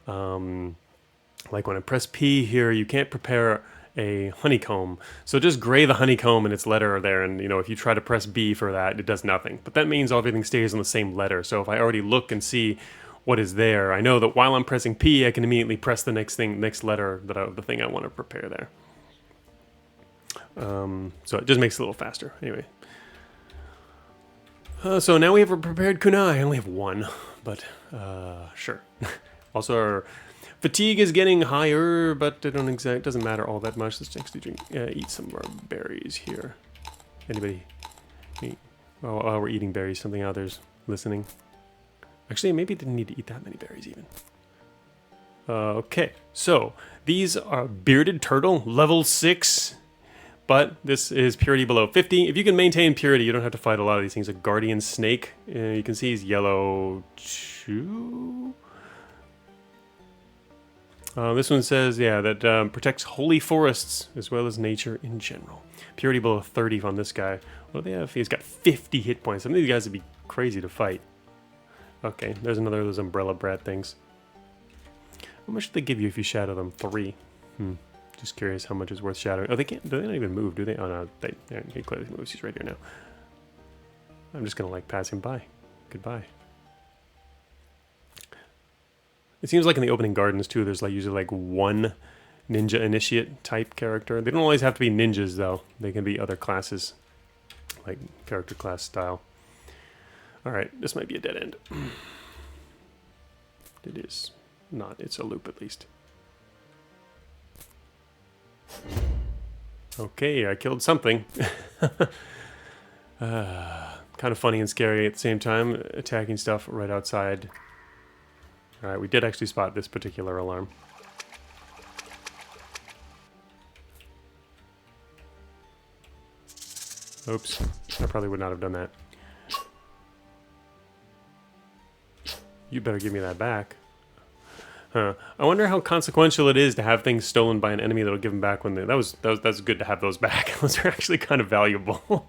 Speaker 1: Like when I press P here, you can't prepare a honeycomb. So just gray the honeycomb and its letter there, and you know, if you try to press B for that, it does nothing. But that means everything stays on the same letter. So if I already look and see what is there, I know that while I'm pressing P, I can immediately press the next letter the thing I want to prepare there. So it just makes it a little faster. Anyway. So now we have a prepared kunai. I only have 1, but sure. Also, our fatigue is getting higher, but it doesn't matter all that much. Let's actually eat some of our berries here. Anybody eat? While we're eating berries, something out there's listening. Actually, maybe didn't need to eat that many berries even. Okay, so these are bearded turtle, level 6. But this is purity below 50. If you can maintain purity, you don't have to fight a lot of these things. A guardian snake, you can see he's yellow 2. This one says, yeah, that protects holy forests as well as nature in general. Purity below 30 on this guy. What do they have? He's got 50 hit points. Some of these guys would be crazy to fight. Okay, there's another of those umbrella brat things. How much do they give you if you shadow them? 3. Just curious how much is worth shadowing. Oh, they can't. They don't even move, do they? Oh no, he clearly moves. He's right here now. I'm just gonna like pass him by. Goodbye. It seems like in the opening gardens too, there's like usually like 1 ninja initiate type character. They don't always have to be ninjas though. They can be other classes, like character class style. All right, this might be a dead end. It is not. It's a loop at least. Okay, I killed something. Kind of funny and scary at the same time, attacking stuff right outside. Alright, we did actually spot this particular alarm. Oops, I probably would not have done that. You better give me that back. Huh. I wonder how consequential it is to have things stolen by an enemy that'll give them back when they... That's good to have those back. Those are actually kind of valuable.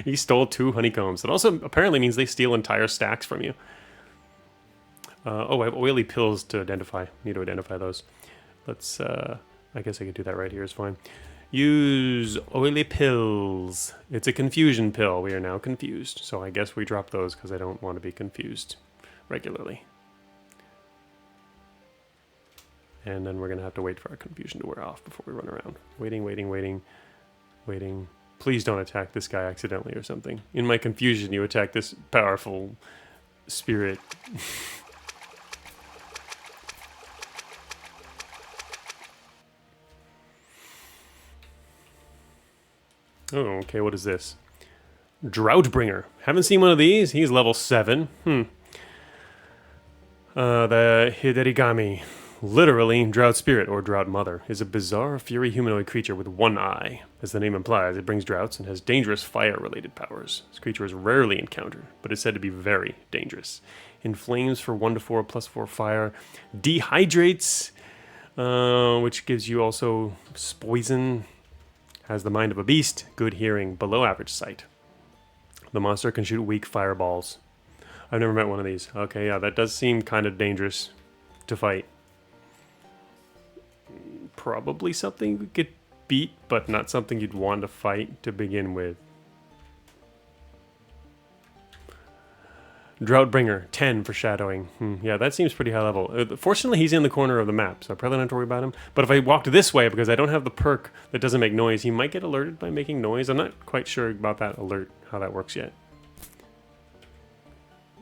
Speaker 1: He stole 2 honeycombs. It also apparently means they steal entire stacks from you. Oh, I have oily pills to identify. Need to identify those. Let's, I guess I could do that right here is fine. Use oily pills. It's a confusion pill. We are now confused. So I guess we drop those because I don't want to be confused regularly. And then we're going to have to wait for our confusion to wear off before we run around. Waiting, waiting, waiting, waiting. Please don't attack this guy accidentally or something. In my confusion, you attack this powerful spirit. Oh, okay, what is this? Droughtbringer. Haven't seen one of these. He's level 7. The Hiderigami. Literally, Drought Spirit, or Drought Mother, is a bizarre fury humanoid creature with one eye. As the name implies, it brings droughts and has dangerous fire-related powers. This creature is rarely encountered, but is said to be very dangerous. Inflames for 1 to 4, plus 4 fire. Dehydrates, which gives you also poison. Has the mind of a beast, good hearing, below average sight. The monster can shoot weak fireballs. I've never met one of these. Okay, yeah, that does seem kind of dangerous to fight. Probably something we could beat, but not something you'd want to fight to begin with. Droughtbringer, 10 for shadowing. Yeah, that seems pretty high level. Fortunately, he's in the corner of the map, so I probably don't have to worry about him. But if I walked this way, because I don't have the perk that doesn't make noise, he might get alerted by making noise. I'm not quite sure about that alert, how that works yet.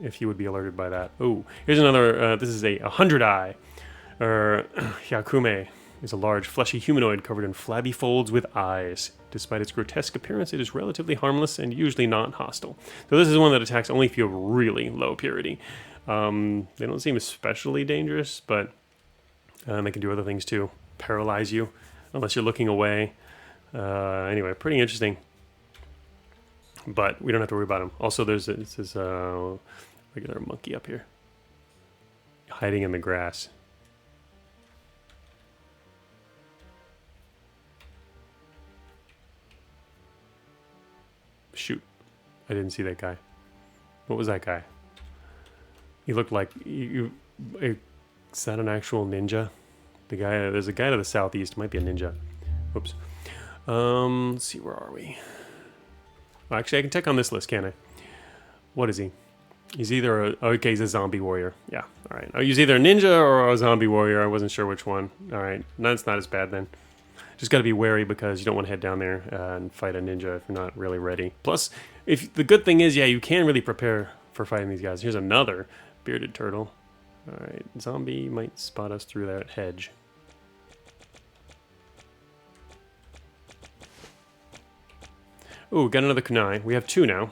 Speaker 1: If he would be alerted by that. Oh, here's another, this is a 100-eye, or Hyakume. Is a large, fleshy humanoid covered in flabby folds with eyes. Despite its grotesque appearance, it is relatively harmless and usually not hostile. So this is one that attacks only if you have really low purity. They don't seem especially dangerous, but they can do other things too. Paralyze you, unless you're looking away. Anyway, pretty interesting. But we don't have to worry about him. Also, there's this regular monkey up here. Hiding in the grass. Shoot, I didn't see that guy. What was that guy? He looked like is that an actual ninja? The guy, there's a guy to the southeast. Might be a ninja. Oops. Let's see, where are we? Oh, actually, I can check on this list, can I? What is he? He's either okay, he's a zombie warrior. Yeah, all right. He's either a ninja or a zombie warrior. I wasn't sure which one. All right, that's not as bad then. Just got to be wary because you don't want to head down there and fight a ninja if you're not really ready. Plus, if the good thing is, yeah, you can really prepare for fighting these guys. Here's another bearded turtle. All right, zombie might spot us through that hedge. Ooh, got another kunai. We have 2 now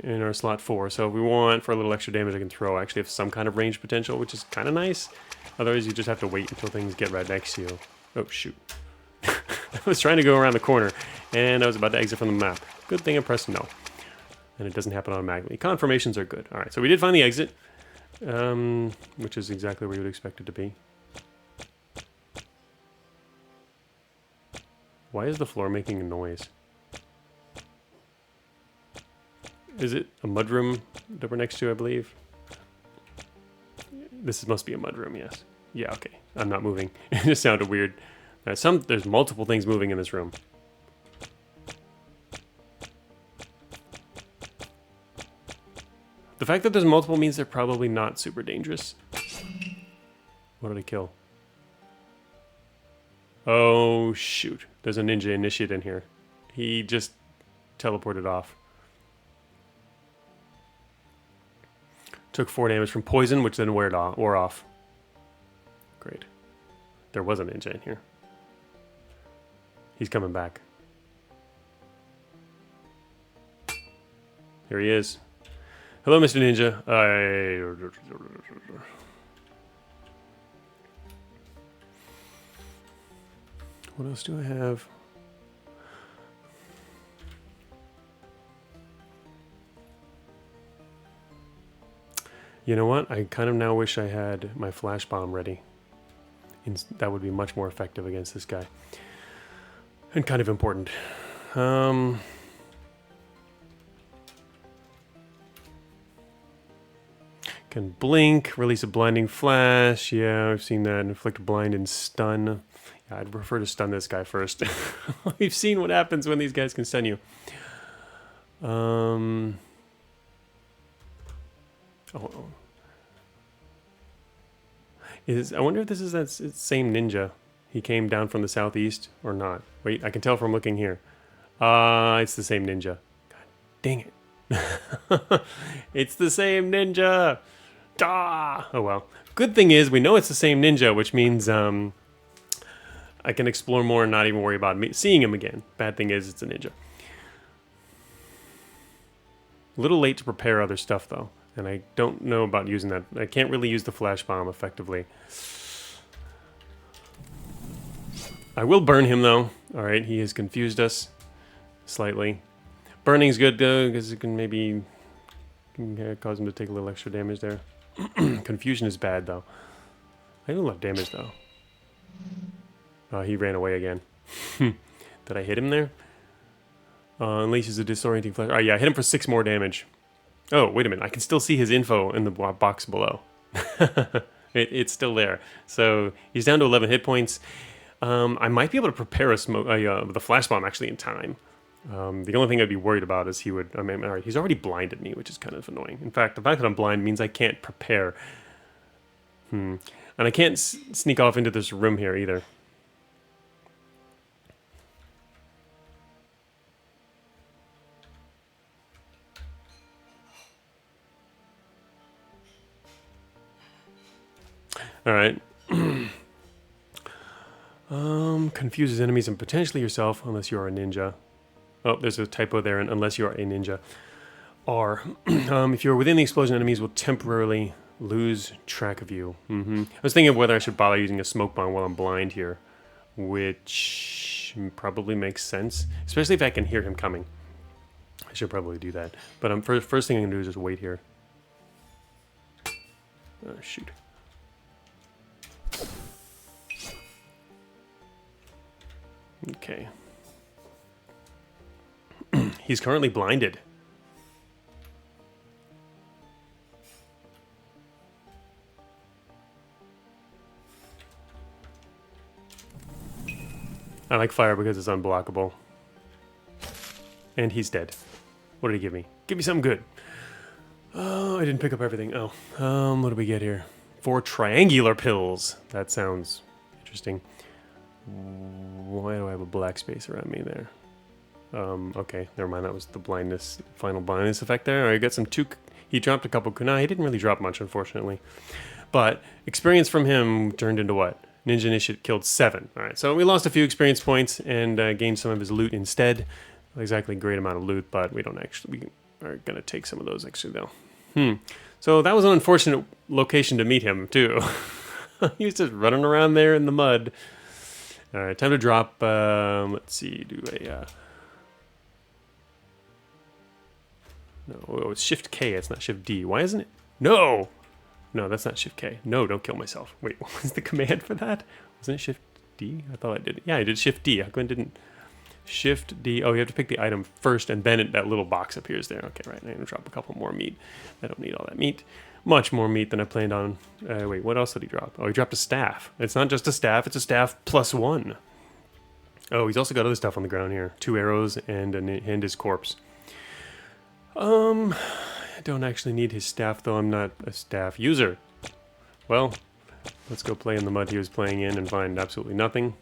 Speaker 1: in our slot 4. So if we want for a little extra damage, I can throw. I actually have some kind of range potential, which is kind of nice. Otherwise, you just have to wait until things get right next to you. Oh, shoot. I was trying to go around the corner, and I was about to exit from the map. Good thing I pressed no. And it doesn't happen automatically. Confirmations are good. Alright, so we did find the exit, which is exactly where you would expect it to be. Why is the floor making a noise? Is it a mudroom that we're next to, I believe? This must be a mudroom, yes. Yeah, okay. I'm not moving. It just sounded weird. There's multiple things moving in this room. The fact that there's multiple means they're probably not super dangerous. What did I kill? Oh, shoot. There's a ninja initiate in here. He just teleported off. Took 4 damage from poison, which then wore off. Great. There was a ninja in here. He's coming back. Here he is. Hello, Mr. Ninja. What else do I have? You know what? I kind of now wish I had my flash bomb ready. That would be much more effective against this guy. And kind of important. Can blink, release a blinding flash. Yeah, I've seen that. Inflict blind and stun. Yeah, I'd prefer to stun this guy first. We've seen what happens when these guys can stun you. Oh. I wonder if this is that same ninja. He came down from the southeast or not. Wait, I can tell from looking here. It's the same ninja. God dang it. It's the same ninja. Oh well. Good thing is we know it's the same ninja, which means I can explore more and not even worry about seeing him again. Bad thing is it's a ninja. A little late to prepare other stuff though, and I don't know about using that. I can't really use the flash bomb effectively. I will burn him though. All right, he has confused us slightly. Burning's good though, because it can maybe cause him to take a little extra damage there. Confusion is bad though. I do love damage though. Oh, he ran away again. Did I hit him there? Unleashes a disorienting flash. Oh yeah, I hit him for 6 more damage. Oh, wait a minute. I can still see his info in the box below. It's still there. So he's down to 11 hit points. I might be able to prepare the flash bomb actually in time. The only thing I'd be worried about is he would... I mean, all right, he's already blinded me, which is kind of annoying. In fact, the fact that I'm blind means I can't prepare. And I can't sneak off into this room here either. All right. Confuses enemies and potentially yourself unless you are a ninja. Oh, there's a typo there, and unless you are a ninja. R. If you're within the explosion, enemies will temporarily lose track of you. I was thinking of whether I should bother using a smoke bomb while I'm blind here, which probably makes sense, especially if I can hear him coming. I should probably do that. But first thing I'm going to do is just wait here. Oh, shoot. Okay. He's currently blinded. I like fire because it's unblockable. And he's dead. What did he give me? Give me something good. Oh, I didn't pick up everything. Oh, what do we get here? 4 triangular pills. That sounds interesting. Why do I have a black space around me there? Okay, never mind. That was the blindness, final blindness effect there. I got some he dropped a couple. No, he didn't really drop much, unfortunately. But experience from him turned into what? Ninja Initiate killed 7. All right, so we lost a few experience points and gained some of his loot instead. Not exactly a great amount of loot, but we are gonna take some of those actually though. So that was an unfortunate location to meet him too. He was just running around there in the mud. All right, time to drop. Let's see. Do a no. It's Shift K. It's not Shift D. Why isn't it? No, that's not Shift K. No, don't kill myself. Wait, what was the command for that? Wasn't it Shift D? I thought I did it. Yeah, I did Shift D. How come I didn't? Shift D. Oh, you have to pick the item first, and then that little box appears there. Okay, right. I'm gonna drop a couple more meat. I don't need all that meat. Much more meat than I planned on. Wait, what else did he drop? Oh, he dropped a staff. It's not just a staff, it's a staff +1. Oh, he's also got other stuff on the ground here. 2 arrows and his corpse. I don't actually need his staff, though. I'm not a staff user. Well, let's go play in the mud he was playing in and find absolutely nothing.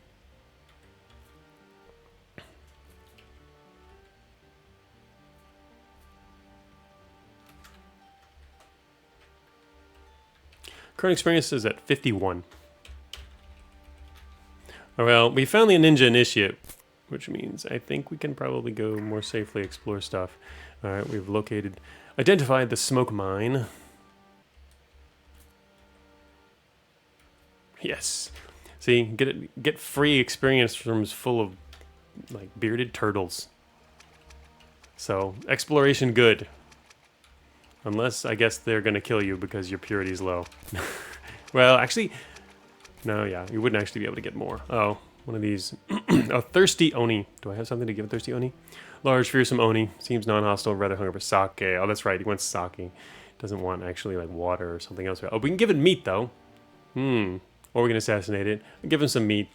Speaker 1: Current experience is at 51. Well, we found the Ninja Initiate, which means I think we can probably go more safely explore stuff. Alright, we've identified the smoke mine. Yes. See, get free experience rooms full of, like, bearded turtles. So, exploration good. Unless, I guess, they're going to kill you because your purity's low. Well, actually... No, yeah, you wouldn't actually be able to get more. Oh, one of these. A thirsty Oni. Do I have something to give a thirsty Oni? Large, fearsome Oni. Seems non-hostile, rather hungry for sake. Oh, that's right, he wants sake. Doesn't want, actually, like, water or something else. Oh, we can give it meat, though. Or we can assassinate it. Give him some meat.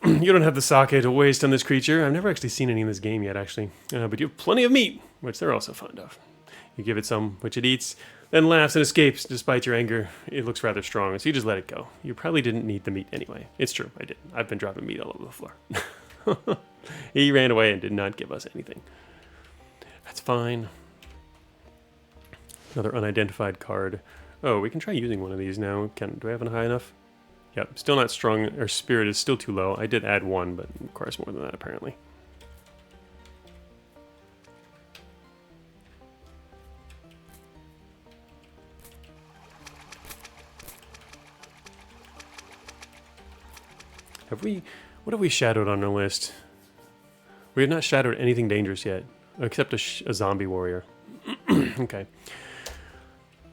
Speaker 1: You don't have the sake to waste on this creature. I've never actually seen any in this game yet, actually. But you have plenty of meat, which they're also fond of. You give it some, which it eats, then laughs and escapes despite your anger. It looks rather strong, so you just let it go. You probably didn't need the meat anyway. It's true, I didn't. I've been dropping meat all over the floor. He ran away and did not give us anything. That's fine. Another unidentified card. Oh, we can try using one of these now. Do I have it high enough? Yep, still not strong. Our spirit is still too low. I did add 1, but it requires more than that, apparently. What have we shadowed on our list? We have not shadowed anything dangerous yet, except a zombie warrior. Okay.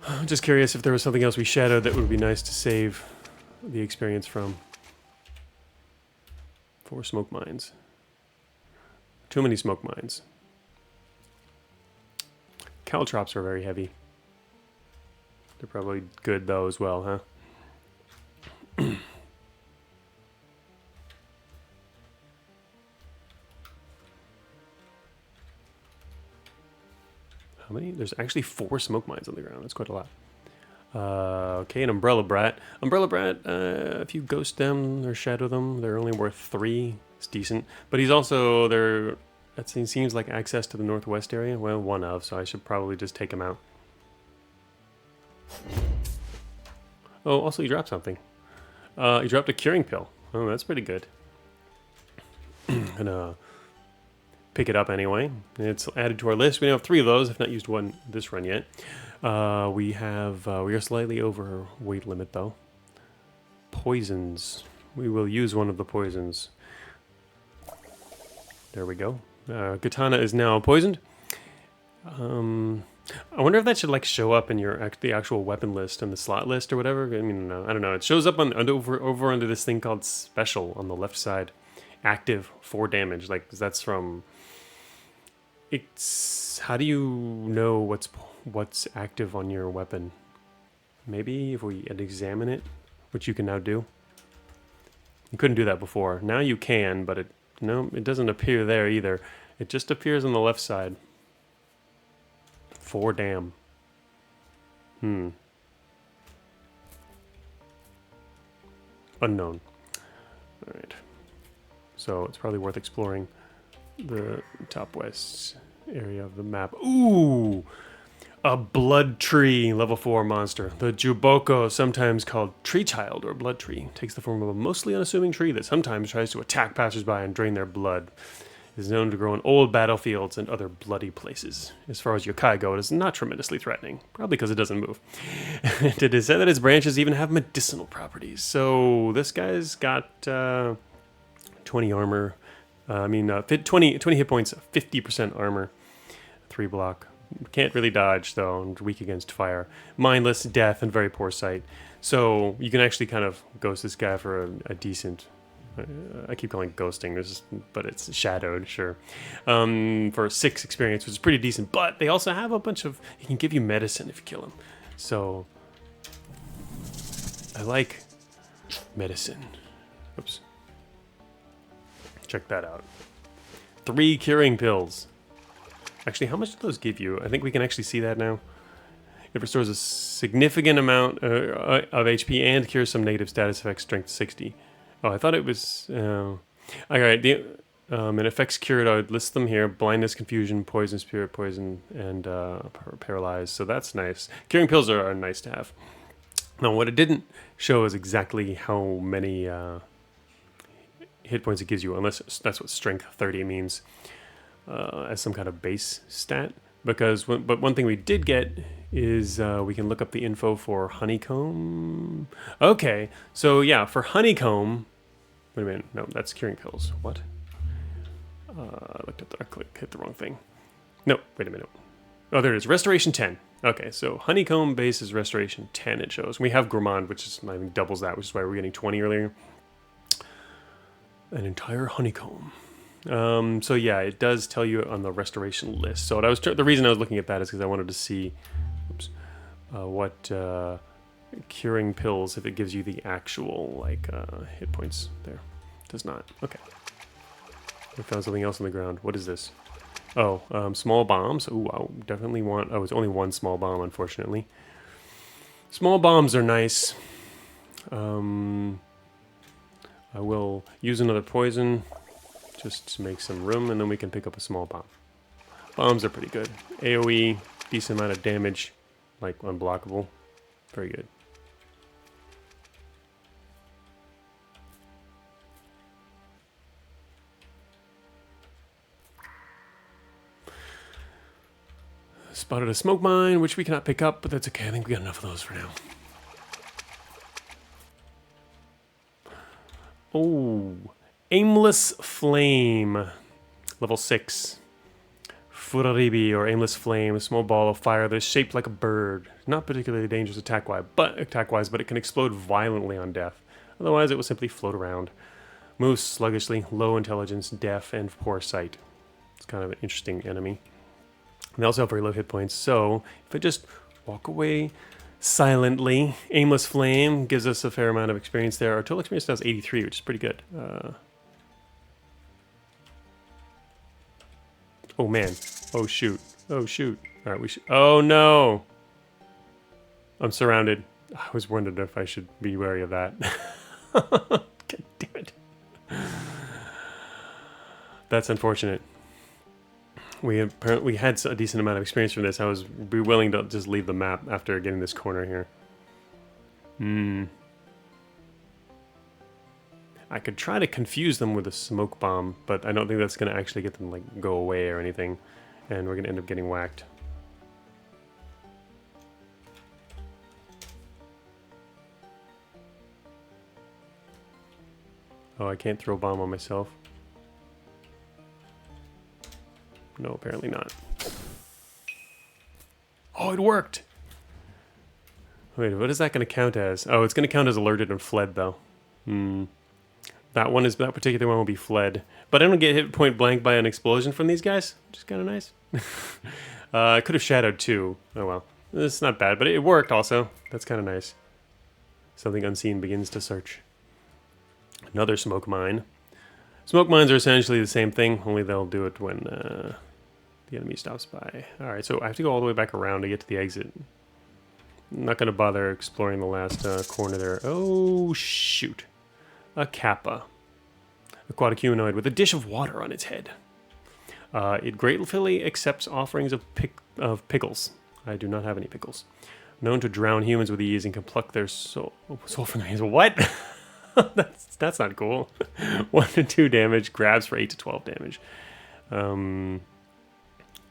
Speaker 1: I'm just curious if there was something else we shadowed that would be nice to save the experience from. 4 smoke mines. Too many smoke mines. Caltrops are very heavy. They're probably good though as well, huh? How many? There's actually 4 smoke mines on the ground. That's quite a lot. Okay, an Umbrella Brat. Umbrella Brat, if you ghost them or shadow them, they're only worth 3. It's decent. But he's also, that seems like access to the northwest area. Well, one of, so I should probably just take him out. Oh, also he dropped something. He dropped a curing pill. Oh, that's pretty good. Gonna pick it up anyway. It's added to our list. We now have 3 of those. I've not used one this run yet. We are slightly over weight limit though. Poisons. We will use one of the poisons. There we go. Katana is now poisoned. I wonder if that should like show up in the actual weapon list and the slot list or whatever. I mean, I don't know. It shows up over under this thing called special on the left side. Active 4 damage. Like that's from. It's how do you know what's active on your weapon? Maybe if we examine it, which you can now do. You couldn't do that before. Now you can, but it doesn't appear there either. It just appears on the left side. 4 damn. Unknown. All right. So it's probably worth exploring the top west area of the map. Ooh! A blood tree, level 4 monster. The Juboko, sometimes called tree child or blood tree, takes the form of a mostly unassuming tree that sometimes tries to attack passersby and drain their blood. It is known to grow in old battlefields and other bloody places. As far as yokai go, it is not tremendously threatening, probably because it doesn't move. It is said that its branches even have medicinal properties. So this guy's got 20 armor. 20 hit points, 50% armor, 3 block. Can't really dodge though, and weak against fire. Mindless, death, and very poor sight. So you can actually kind of ghost this guy for a decent. I keep calling it ghosting, but it's shadowed, sure. For 6 experience, which is pretty decent. But they also have a bunch of. He can give you medicine if you kill him. So I like medicine. Oops. Check that out. 3 curing pills. Actually, how much do those give you? I think we can actually see that now. It restores a significant amount of HP and cures some negative status effects, strength 60. Oh, I thought it was... Alright, and effects cured, I would list them here. Blindness, confusion, poison, spirit poison, and paralyzed. So that's nice. Curing pills are nice to have. Now, what it didn't show is exactly how many hit points it gives you, unless that's what strength 30 means. As some kind of base stat, but one thing we did get is we can look up the info for honeycomb. Okay, so yeah, for honeycomb. Wait a minute, no, that's curing pills. What? I hit the wrong thing. No, wait a minute. Oh, there it is. Restoration 10. Okay, so honeycomb base is restoration 10. It shows we have gourmand, which is I think doubles that, which is why we're getting 20 earlier. An entire honeycomb. So yeah, it does tell you on the restoration list. So the reason I was looking at that is because I wanted to see what curing pills, if it gives you the actual hit points there. It does not. Okay. I found something else on the ground. What is this? Oh, small bombs. Ooh, I definitely want... Oh, it's only 1 small bomb, unfortunately. Small bombs are nice. I will use another poison just to make some room, and then we can pick up a small bomb. Bombs are pretty good. AoE, decent amount of damage, like unblockable. Very good. Spotted a smoke mine, which we cannot pick up, but that's okay. I think we got enough of those for now. Oh, Aimless Flame, level 6. Furaribi, or Aimless Flame, a small ball of fire that is shaped like a bird. Not particularly dangerous attack-wise, but it can explode violently on death. Otherwise, it will simply float around. Moves sluggishly, low intelligence, deaf, and poor sight. It's kind of an interesting enemy. They also have very low hit points, so if I just walk away silently, Aimless Flame gives us a fair amount of experience there. Our total experience now is 83, which is pretty good. Oh man. Oh shoot. Oh shoot. Alright, we should. Oh no! I'm surrounded. I was wondering if I should be wary of that. God damn it. That's unfortunate. We had a decent amount of experience from this. I was willing to just leave the map after getting this corner here. I could try to confuse them with a smoke bomb, but I don't think that's going to actually get them like go away or anything, and we're going to end up getting whacked. Oh, I can't throw a bomb on myself. No, apparently not. Oh, it worked! Wait, what is that going to count as? Oh, it's going to count as alerted and fled, though. That particular one will be fled. But I don't get hit point blank by an explosion from these guys, which is kind of nice. I could have shadowed too. Oh well. It's not bad, but it worked also. That's kind of nice. Something unseen begins to search. Another smoke mine. Smoke mines are essentially the same thing, only they'll do it when the enemy stops by. Alright, so I have to go all the way back around to get to the exit. I'm not going to bother exploring the last corner there. Oh, shoot. A kappa. Aquatic humanoid with a dish of water on its head. It gratefully accepts offerings of pickles. I do not have any pickles. Known to drown humans with ease and can pluck their soul from their hands. What? that's not cool. 1 to 2 damage, grabs for 8 to 12 damage.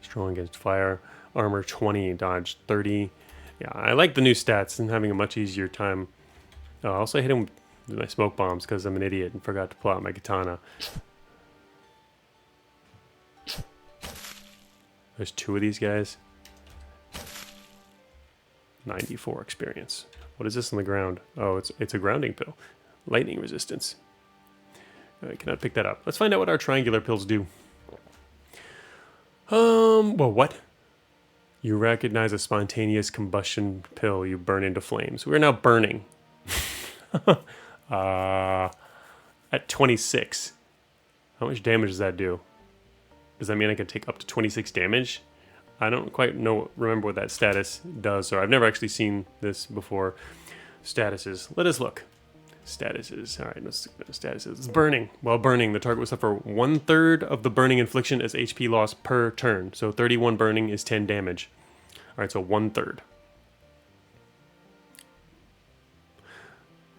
Speaker 1: Strong against fire. Armor 20, dodge 30. Yeah, I like the new stats and having a much easier time. I also hit him with my smoke bombs because I'm an idiot and forgot to pull out my katana. There's 2 of these guys. 94 experience. What is this on the ground? Oh, it's a grounding pill. Lightning resistance. I cannot pick that up. Let's find out what our triangular pills do. Well, what? You recognize a spontaneous combustion pill. You burn into flames. We're now burning. At 26. How much damage does that do? Does that mean I can take up to 26 damage? I don't quite remember what that status does, or I've never actually seen this before. Statuses. Let us look. Statuses. Alright, let's statuses. It's burning. While burning, the target will suffer 1/3 of the burning infliction as HP loss per turn. So 31 burning is 10 damage. Alright, so 1/3.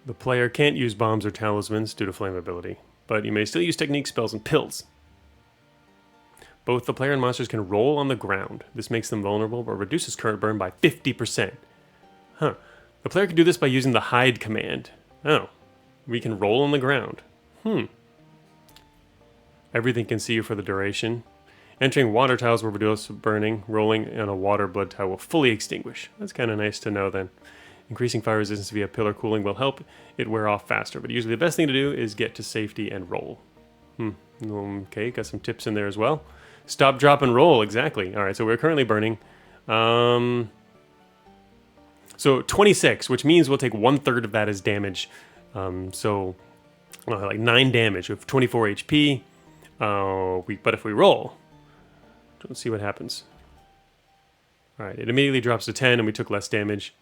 Speaker 1: The player can't use bombs or talismans due to flammability, but you may still use technique, spells, and pills. Both the player and monsters can roll on the ground. This makes them vulnerable, but reduces current burn by 50%. Huh. The player can do this by using the hide command. Oh. We can roll on the ground. Everything can see you for the duration. Entering water tiles will reduce burning. Rolling on a water blood tile will fully extinguish. That's kind of nice to know then. Increasing fire resistance via pillar cooling will help it wear off faster, but usually the best thing to do is get to safety and roll. Okay, got some tips in there as well. Stop, drop, and roll, exactly. Alright, so we're currently burning. So 26, which means we'll take 1/3 of that as damage. Like 9 damage with 24 HP. But if we roll, let's see what happens. Alright, it immediately drops to 10 and we took less damage.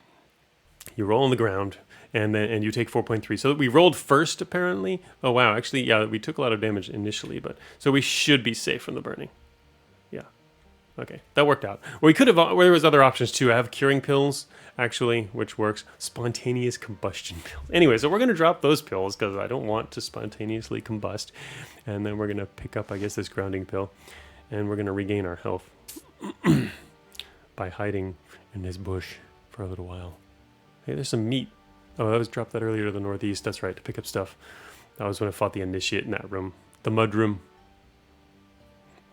Speaker 1: You roll on the ground, and you take 4.3. So we rolled first, apparently. Oh, wow. Actually, yeah, we took a lot of damage initially, but so we should be safe from the burning. Yeah. Okay, that worked out. We could have... Well, there was other options, too. I have curing pills, actually, which works. Spontaneous combustion pills. Anyway, so we're going to drop those pills, because I don't want to spontaneously combust. And then we're going to pick up, I guess, this grounding pill. And we're going to regain our health by hiding in this bush for a little while. Hey, there's some meat. Oh, that was dropped that earlier to the northeast. That's right, to pick up stuff. That was when I fought the initiate in that room. The mud room.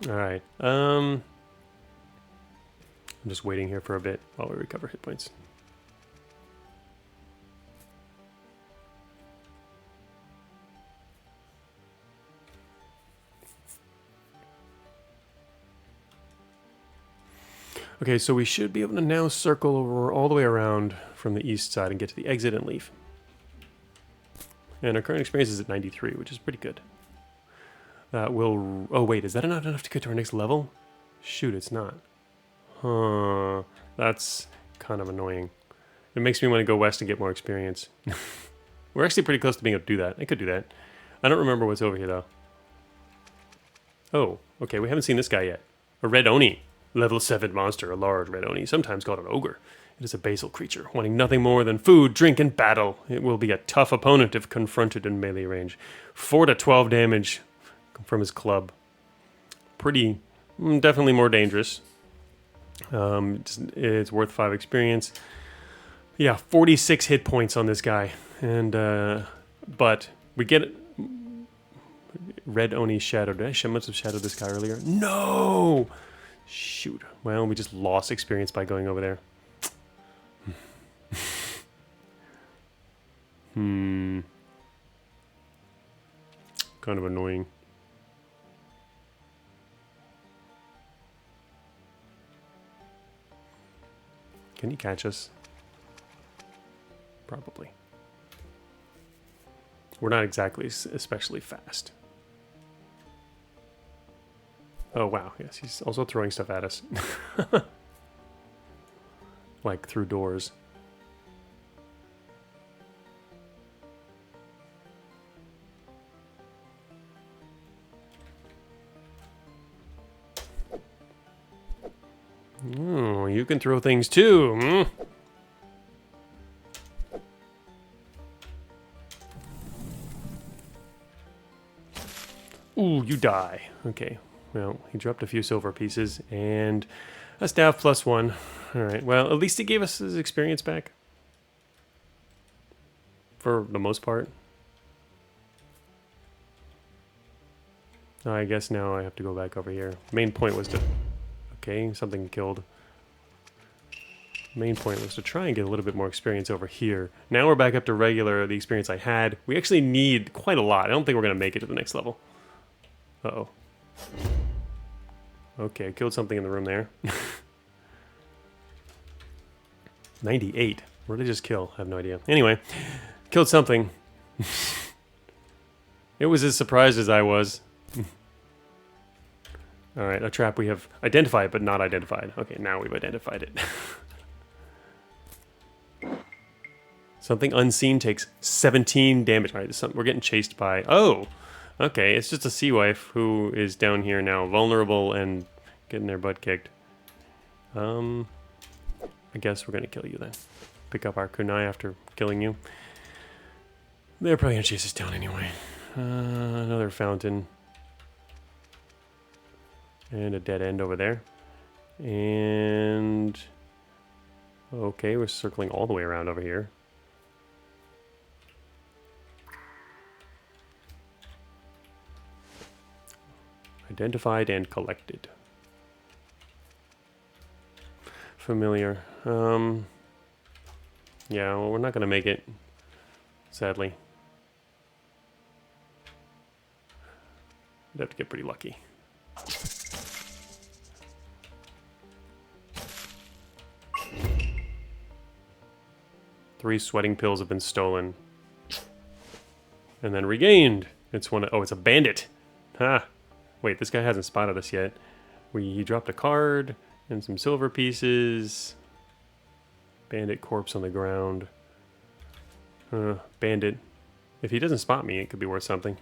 Speaker 1: Alright. I'm just waiting here for a bit while we recover hit points. Okay, so we should be able to now circle over all the way around from the east side and get to the exit and leave. And our current experience is at 93, which is pretty good. That will... Oh, wait, is that not enough to get to our next level? Shoot, it's not. Huh. That's kind of annoying. It makes me want to go west and get more experience. We're actually pretty close to being able to do that. I could do that. I don't remember what's over here, though. Oh, okay, we haven't seen this guy yet. A red Oni. Level 7 monster, a large red Oni, sometimes called an ogre. It is a basal creature, wanting nothing more than food, drink, and battle. It will be a tough opponent if confronted in melee range. 4 to 12 damage from his club. Definitely more dangerous. It's worth 5 experience. Yeah, 46 hit points on this guy. And, but we get red Oni shadowed. I must have shadowed this guy earlier. No! Shoot. Well, we just lost experience by going over there. Kind of annoying. Can he catch us? Probably. We're not exactly especially fast. Oh, wow. Yes, he's also throwing stuff at us. Like through doors. Oh, you can throw things too. Ooh, you die. Okay. Well, he dropped a few silver pieces, and a staff +1. Alright, well, at least he gave us his experience back. For the most part. I guess now I have to go back over here. Main point was to... Okay, something killed. Main point was to try and get a little bit more experience over here. Now we're back up to the experience I had. We actually need quite a lot. I don't think we're going to make it to the next level. Uh-oh. Okay, I killed something in the room there. 98. What did I just kill? I have no idea. Anyway, killed something. It was as surprised as I was. Alright, a trap we have identified but not identified. Okay, now we've identified it. Something unseen takes 17 damage. Alright, we're getting chased by... Oh! Okay, it's just a sea wife who is down here now, vulnerable and getting their butt kicked. I guess we're gonna kill you then. Pick up our kunai after killing you. They're probably gonna chase us down anyway. Another fountain. And a dead end over there. And... Okay, we're circling all the way around over here. Identified and collected. Familiar. Yeah, well, we're not going to make it, sadly. We'd have to get pretty lucky. Three sweating pills have been stolen. And then regained. It's one. Oh, it's a bandit. Ha! Wait, this guy hasn't spotted us yet. He dropped a card and some silver pieces. Bandit corpse on the ground. Bandit. If he doesn't spot me, it could be worth something.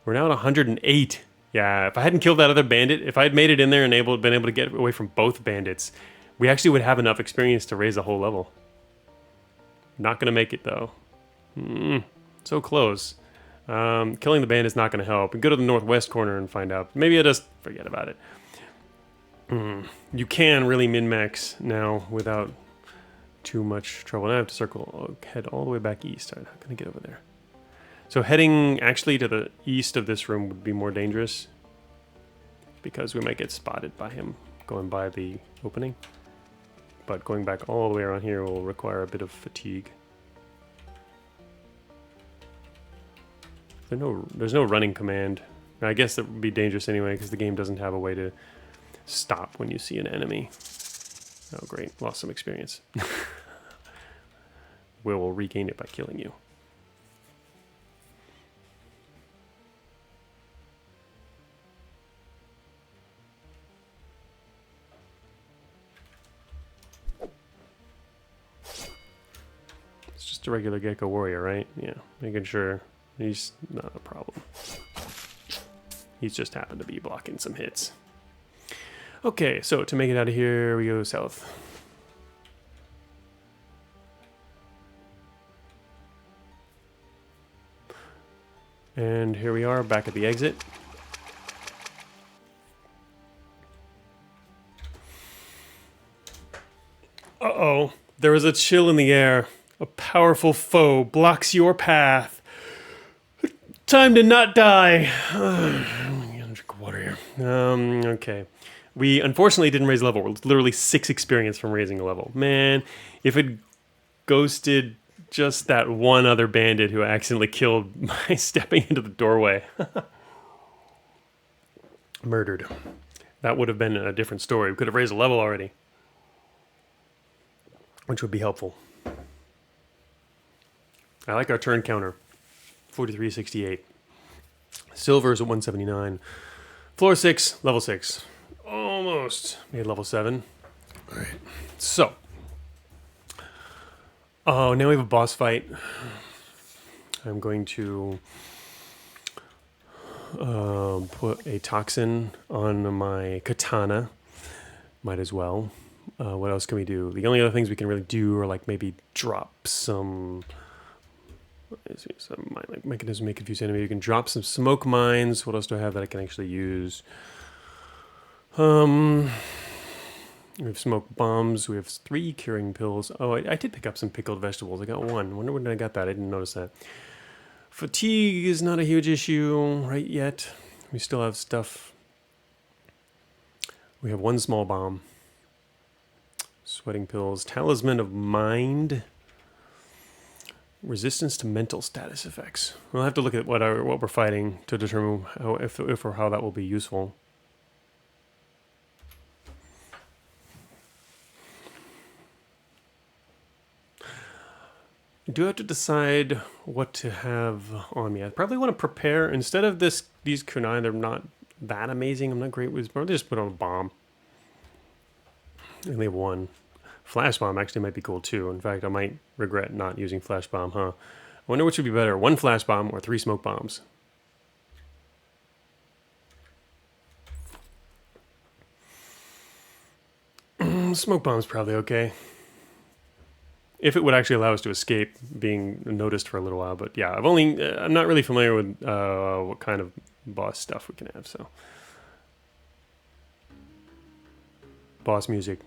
Speaker 1: We're now at 108. Yeah, if I hadn't killed that other bandit, if I had made it in there and been able to get away from both bandits, we actually would have enough experience to raise the whole level. Not going to make it, though. So close. Killing the bandit's not going to help. Go to the northwest corner and find out. Maybe I'll just forget about it. You can really min-max now without too much trouble. Now I have to circle, head all the way back east. How can I get over there? So heading actually to the east of this room would be more dangerous because we might get spotted by him going by the opening. But going back all the way around here will require a bit of fatigue. There's no running command. I guess that would be dangerous anyway because the game doesn't have a way to stop when you see an enemy. Oh great, lost some experience. Will regain it by killing you. It's just a regular Gecko warrior, right? Yeah, making sure he's not a problem. He's just happened to be blocking some hits. Okay, so to make it out of here, we go south. And here we are, back at the exit. Uh-oh, there is a chill in the air. A powerful foe blocks your path. Time to not die. I'm gonna drink water here. Okay. We unfortunately didn't raise a level. We're literally 6 experience from raising a level. Man, if it ghosted just that one other bandit who accidentally killed by stepping into the doorway. Murdered. That would have been a different story. We could have raised a level already. Which would be helpful. I like our turn counter. 4368. Silver's at 179. Floor 6, level 6. Almost made level 7. Alright. So. Oh, now we have a boss fight. I'm going to put a toxin on my katana. Might as well. What else can we do? The only other things we can really do are like maybe drop some... Like mechanism may confuse enemy. You can drop some smoke mines. What else do I have that I can actually use? We have smoke bombs. We have 3 curing pills. Oh, I did pick up some pickled vegetables. I got 1. I wonder when I got that. I didn't notice that. Fatigue is not a huge issue right yet. We still have stuff. We have 1 small bomb. Sweating pills. Talisman of Mind. Resistance to mental status effects. We'll have to look at what we're fighting to determine how, if or how that will be useful. I do have to decide what to have on me. I probably want to prepare instead of these kunai. They're not that amazing. I'm not great with. Probably just put on a bomb. I only have 1. Flash bomb actually might be cool too. In fact, I might regret not using flash bomb, huh? I wonder which would be better, 1 flash bomb or 3 smoke bombs. Smoke bomb's probably okay. If it would actually allow us to escape being noticed for a little while. But yeah, I'm not really familiar with what kind of boss stuff we can have, so. Boss music.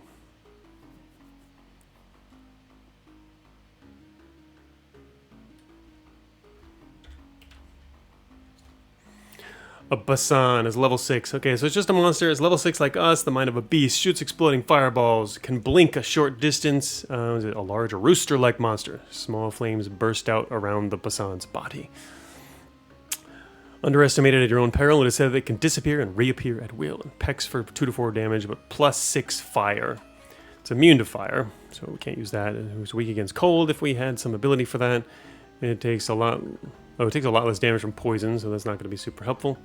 Speaker 1: A Basan is level 6. Okay, so it's just a monster. It's level 6 like us. The mind of a beast. Shoots exploding fireballs. Can blink a short distance. Is it a large rooster-like monster? Small flames burst out around the Basan's body. Underestimated at your own peril, it is said that it can disappear and reappear at will. And pecks for 2 to 4 damage, but plus 6 fire. It's immune to fire, so we can't use that. It was weak against cold if we had some ability for that. It takes a lot... Oh, it takes a lot less damage from poison, so that's not going to be super helpful.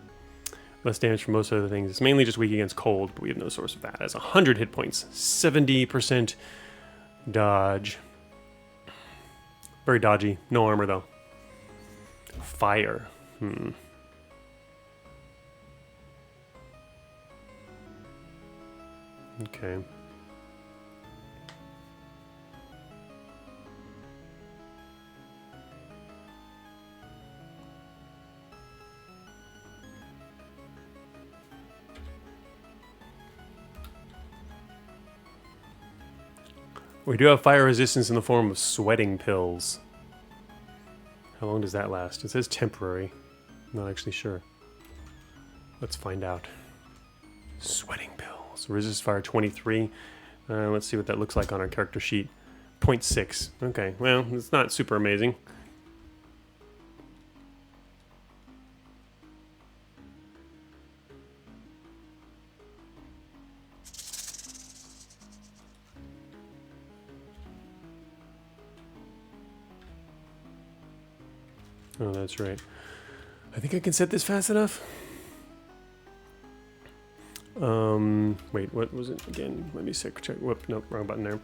Speaker 1: Less damage from most other things. It's mainly just weak against cold, but we have no source of that. It has 100 hit points. 70% dodge. Very dodgy. No armor, though. Fire. Okay. We do have fire resistance in the form of sweating pills. How long does that last? It says temporary. Not actually sure. Let's find out. Sweating pills. Resist fire 23. Let's see what that looks like on our character sheet. 0.6. Okay, well, it's not super amazing. Oh, that's right. I think I can set this fast enough. Wait, what was it again? Let me check. Whoop, nope, wrong button there.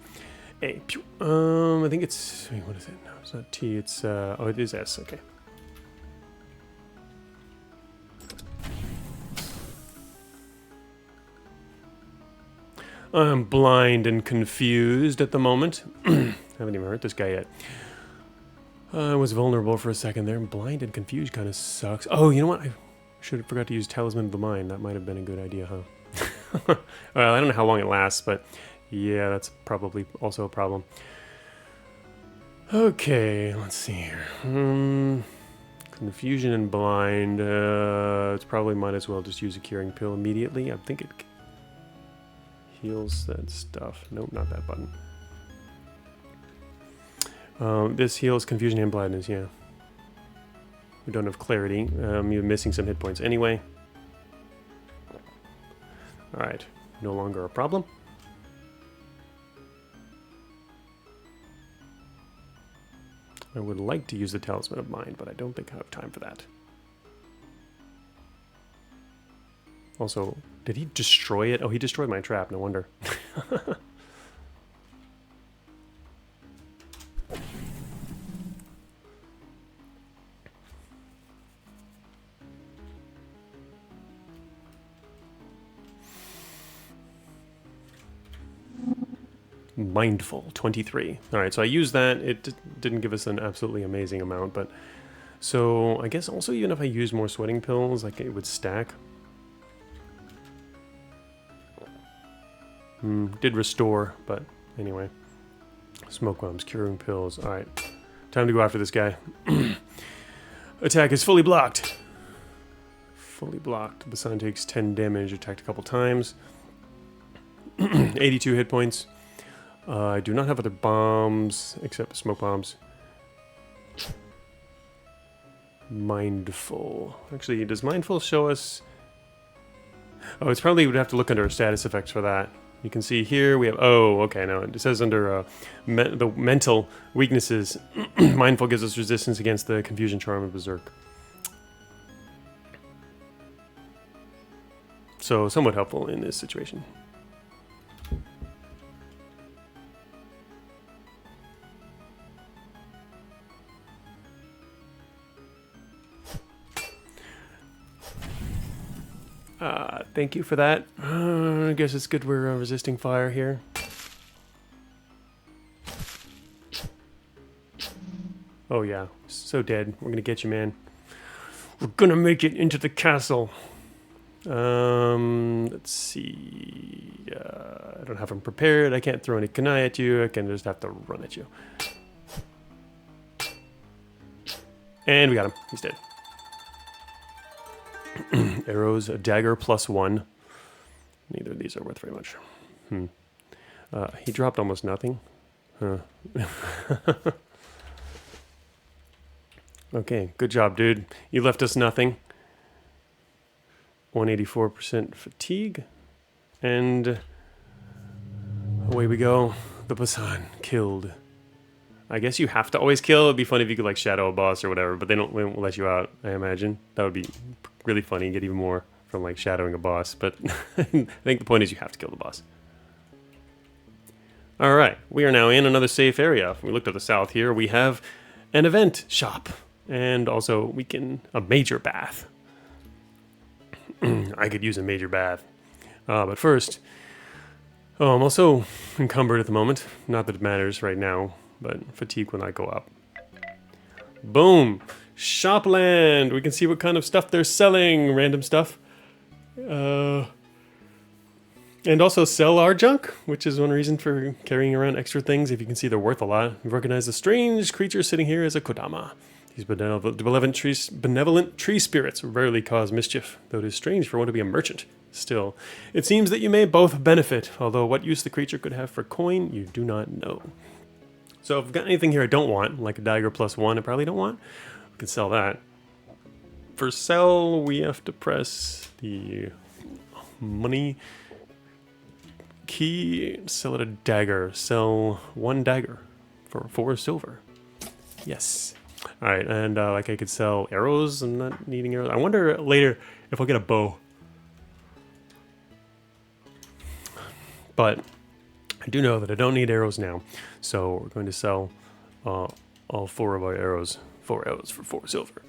Speaker 1: A. Pew. I think it's. Wait, what is it? No, it's not T. It's. Oh, it is S. Okay. I'm blind and confused at the moment. Haven't even hurt this guy yet. I was vulnerable for a second there. Blind and confused kind of sucks. Oh, you know what? I should have forgot to use Talisman of the Mind. That might have been a good idea, huh? Well, I don't know how long it lasts, but yeah, that's probably also a problem. Okay, let's see here. Confusion and blind. It's probably might as well just use a curing pill immediately. I think it heals that stuff. Nope, not that button. This heals confusion and blindness, yeah. We don't have clarity. You're missing some hit points anyway. Alright, no longer a problem. I would like to use the Talisman of Mind, but I don't think I have time for that. Also, did he destroy it? Oh, he destroyed my trap, no wonder. Mindful, 23. Alright, so I used that. It didn't give us an absolutely amazing amount, but... So, I guess also even if I use more sweating pills, like it would stack. Did restore, but anyway. Smoke bombs, curing pills. Alright, time to go after this guy. Attack is fully blocked. Fully blocked. Basan takes 10 damage, attacked a couple times. 82 hit points. I do not have other bombs, except smoke bombs. Mindful. Actually, does Mindful show us... Oh, it's probably would have to look under our status effects for that. You can see here we have... Oh, okay, now it says under the mental weaknesses, Mindful gives us resistance against the Confusion Charm of Berserk. So, somewhat helpful in this situation. Thank you for that. I guess it's good we're resisting fire here. Oh yeah, so dead. We're gonna get you, man. We're gonna make it into the castle. Let's see. I don't have them prepared. I can't throw any kunai at you. I can just have to run at you. And we got him. He's dead. Arrows, a dagger +1. Neither of these are worth very much. He dropped almost nothing. Huh. Okay, good job, dude. You left us nothing. 184% fatigue. And away we go. The Basan killed. I guess you have to always kill. It'd be funny if you could like shadow a boss or whatever, but they won't let you out, I imagine. That would be really funny and get even more from like shadowing a boss, but I think the point is you have to kill the boss. Alright, we are now in another safe area. If we look to the south here, we have an event shop. And also a major bath. I could use a major bath. But first, I'm also encumbered at the moment. Not that it matters right now, but fatigue will not go up. Boom! Shopland! We can see what kind of stuff they're selling. Random stuff. And also sell our junk, which is one reason for carrying around extra things. If you can see, they're worth a lot. We recognize a strange creature sitting here as a Kodama. These benevolent tree spirits rarely cause mischief, though it is strange for one to be a merchant. Still, it seems that you may both benefit, although what use the creature could have for coin, you do not know. So if I've got anything here I don't want, like a dagger +1 I probably don't want, we can sell that. For sell, we have to press the money key, sell it a dagger, sell 1 dagger for 4 silver. Yes. All right, and like I could sell arrows. I'm not needing arrows. I wonder later if I'll get a bow. But I do know that I don't need arrows now, so we're going to sell all 4 of our arrows. 4 arrows for 4 silver.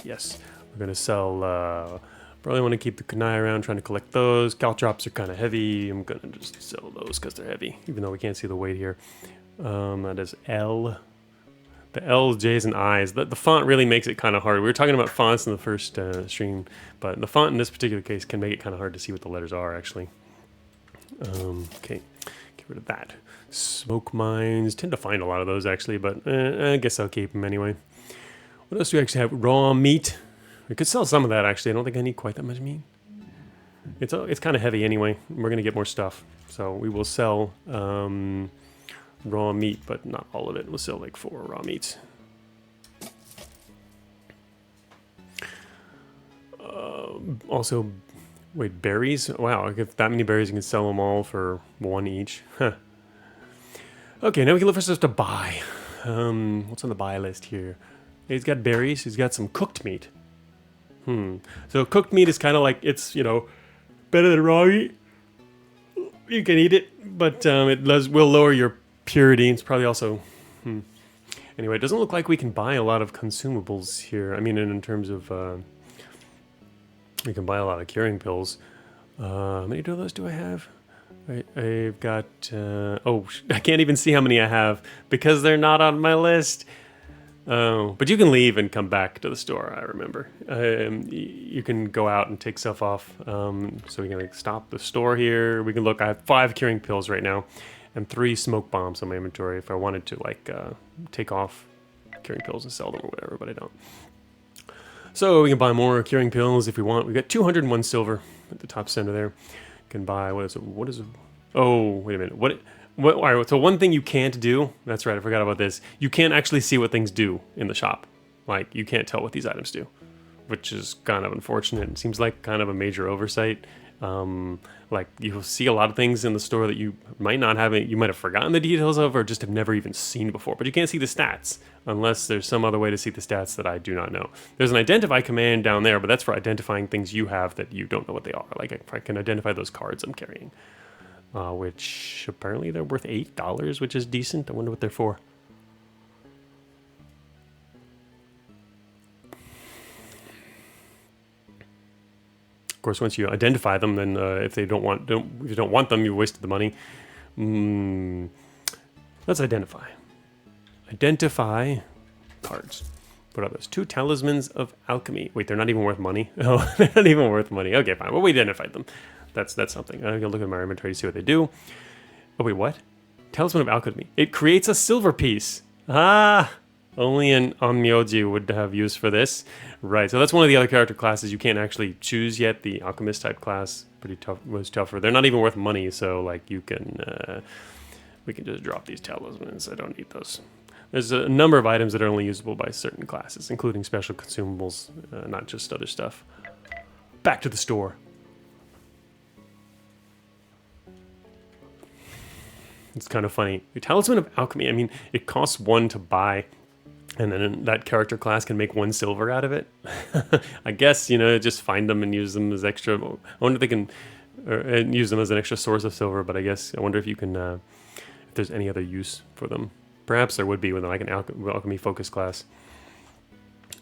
Speaker 1: Yes, we're going to sell. Probably want to keep the kunai around, trying to collect those. Caltrops are kind of heavy. I'm going to just sell those because they're heavy, even though we can't see the weight here. That is L. The L's, J's, and I's. The font really makes it kind of hard. We were talking about fonts in the first stream, but the font in this particular case can make it kind of hard to see what the letters are, actually. Okay, get rid of that. Smoke mines. Tend to find a lot of those, actually, but I guess I'll keep them anyway. What else do we actually have? Raw meat. We could sell some of that, actually. I don't think I need quite that much meat. It's kind of heavy anyway. We're going to get more stuff. So we will sell raw meat, but not all of it. We'll sell like 4 raw meats. Also, wait, berries? Wow, if that many berries, you can sell them all for 1 each. Huh. Okay, now we can look for stuff to buy. What's on the buy list here? He's got berries. He's got some cooked meat. So cooked meat is kind of like, it's, you know, better than raw meat. You can eat it, but it will lower your purity. It's probably also... Anyway, it doesn't look like we can buy a lot of consumables here. I mean, in terms of... we can buy a lot of curing pills. How many of those do I have? I've got... oh, I can't even see how many I have because they're not on my list. Oh, but you can leave and come back to the store, I remember. You can go out and take stuff off. So we can like stop the store here. We can look, I have 5 curing pills right now and 3 smoke bombs on my inventory if I wanted to like take off curing pills and sell them or whatever, but I don't. So we can buy more curing pills if we want. We got 201 silver at the top center there. Can buy, what is it? Oh, wait a minute. All right, so one thing you can't do, that's right, I forgot about this. You can't actually see what things do in the shop. Like, you can't tell what these items do, which is kind of unfortunate. It seems like kind of a major oversight. Like, you'll see a lot of things in the store that you might not have, you might have forgotten the details of or just have never even seen before. But you can't see the stats unless there's some other way to see the stats that I do not know. There's an identify command down there, but that's for identifying things you have that you don't know what they are. Like, if I can identify those cards I'm carrying. Which apparently they're worth $8, which is decent. I wonder what they're for. Of course, once you identify them, then if you don't want them, you wasted the money. Let's identify. Identify cards. What are those? 2 talismans of alchemy. Wait, they're not even worth money. Oh, they're not even worth money. Okay, fine. Well, we identified them. That's something. I'm gonna look at my inventory to see what they do. Oh wait, what? Talisman of alchemy. It creates a silver piece. Ah, only an Onmyoji would have use for this. Right. So that's one of the other character classes you can't actually choose yet. The alchemist type class, pretty tough. Was tougher. They're not even worth money. So like you can, we can just drop these talismans. I don't need those. There's a number of items that are only usable by certain classes, including special consumables, not just other stuff. Back to the store. It's kind of funny. The Talisman of Alchemy, I mean, it costs 1 to buy, and then that character class can make 1 silver out of it. I guess, you know, just find them and use them as extra. I wonder if they can use them as an extra source of silver, but I guess, I wonder if you can, if there's any other use for them. Perhaps there would be with like an alchemy focus class.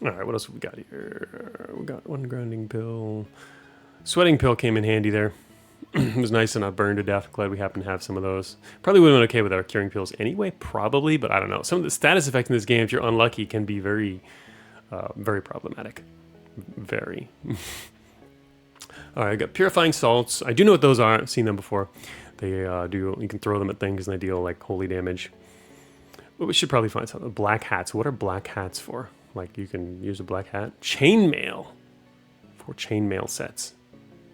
Speaker 1: All right, what else have we got here? We got 1 grounding pill. Sweating pill came in handy there. It was nice and not burned to death. Glad we happen to have some of those. Probably would have been okay with our curing pills anyway, probably, but I don't know. Some of the status effects in this game, if you're unlucky, can be very, very problematic. Very. All right, I got purifying salts. I do know what those are. I've seen them before. They do. You can throw them at things and they deal like holy damage. But we should probably find something. Black hats. What are black hats for? Like you can use a black hat. Chainmail. 4 chainmail sets.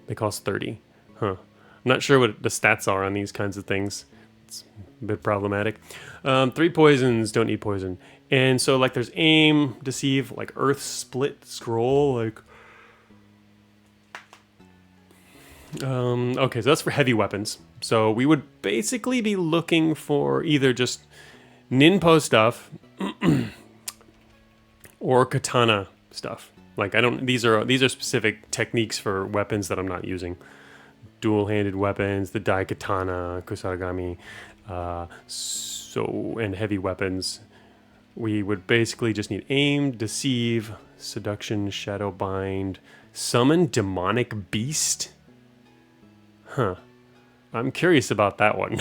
Speaker 1: They cost 30. Huh. I'm not sure what the stats are on these kinds of things. It's a bit problematic. 3 poisons. Don't need poison. And so like there's aim, deceive, like earth, split, scroll, like. Okay, so that's for heavy weapons. So we would basically be looking for either just ninpo stuff or katana stuff. Like I don't. These are specific techniques for weapons that I'm not using. Dual-handed weapons, the dai katana, kusarigami, and heavy weapons. We would basically just need aim, deceive, seduction, shadow bind, summon demonic beast. Huh. I'm curious about that one.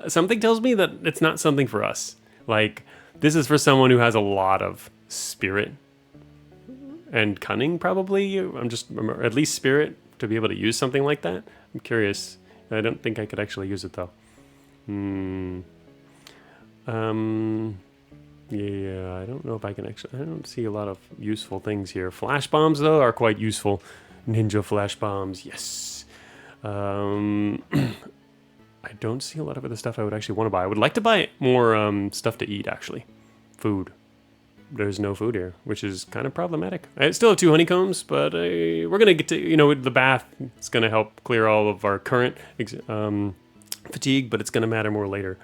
Speaker 1: Something tells me that it's not something for us. Like, this is for someone who has a lot of spirit and cunning, probably. Or at least spirit to be able to use something like that. I'm curious. I don't think I could actually use it, though. Yeah, I don't know if I can actually. I don't see a lot of useful things here. Flash bombs, though, are quite useful. Ninja flash bombs, yes. I don't see a lot of other stuff I would actually want to buy. I would like to buy more stuff to eat, actually. Food. There's no food here, which is kind of problematic. I still have 2 honeycombs, but we're going to get to, the bath. It's going to help clear all of our current fatigue, but it's going to matter more later.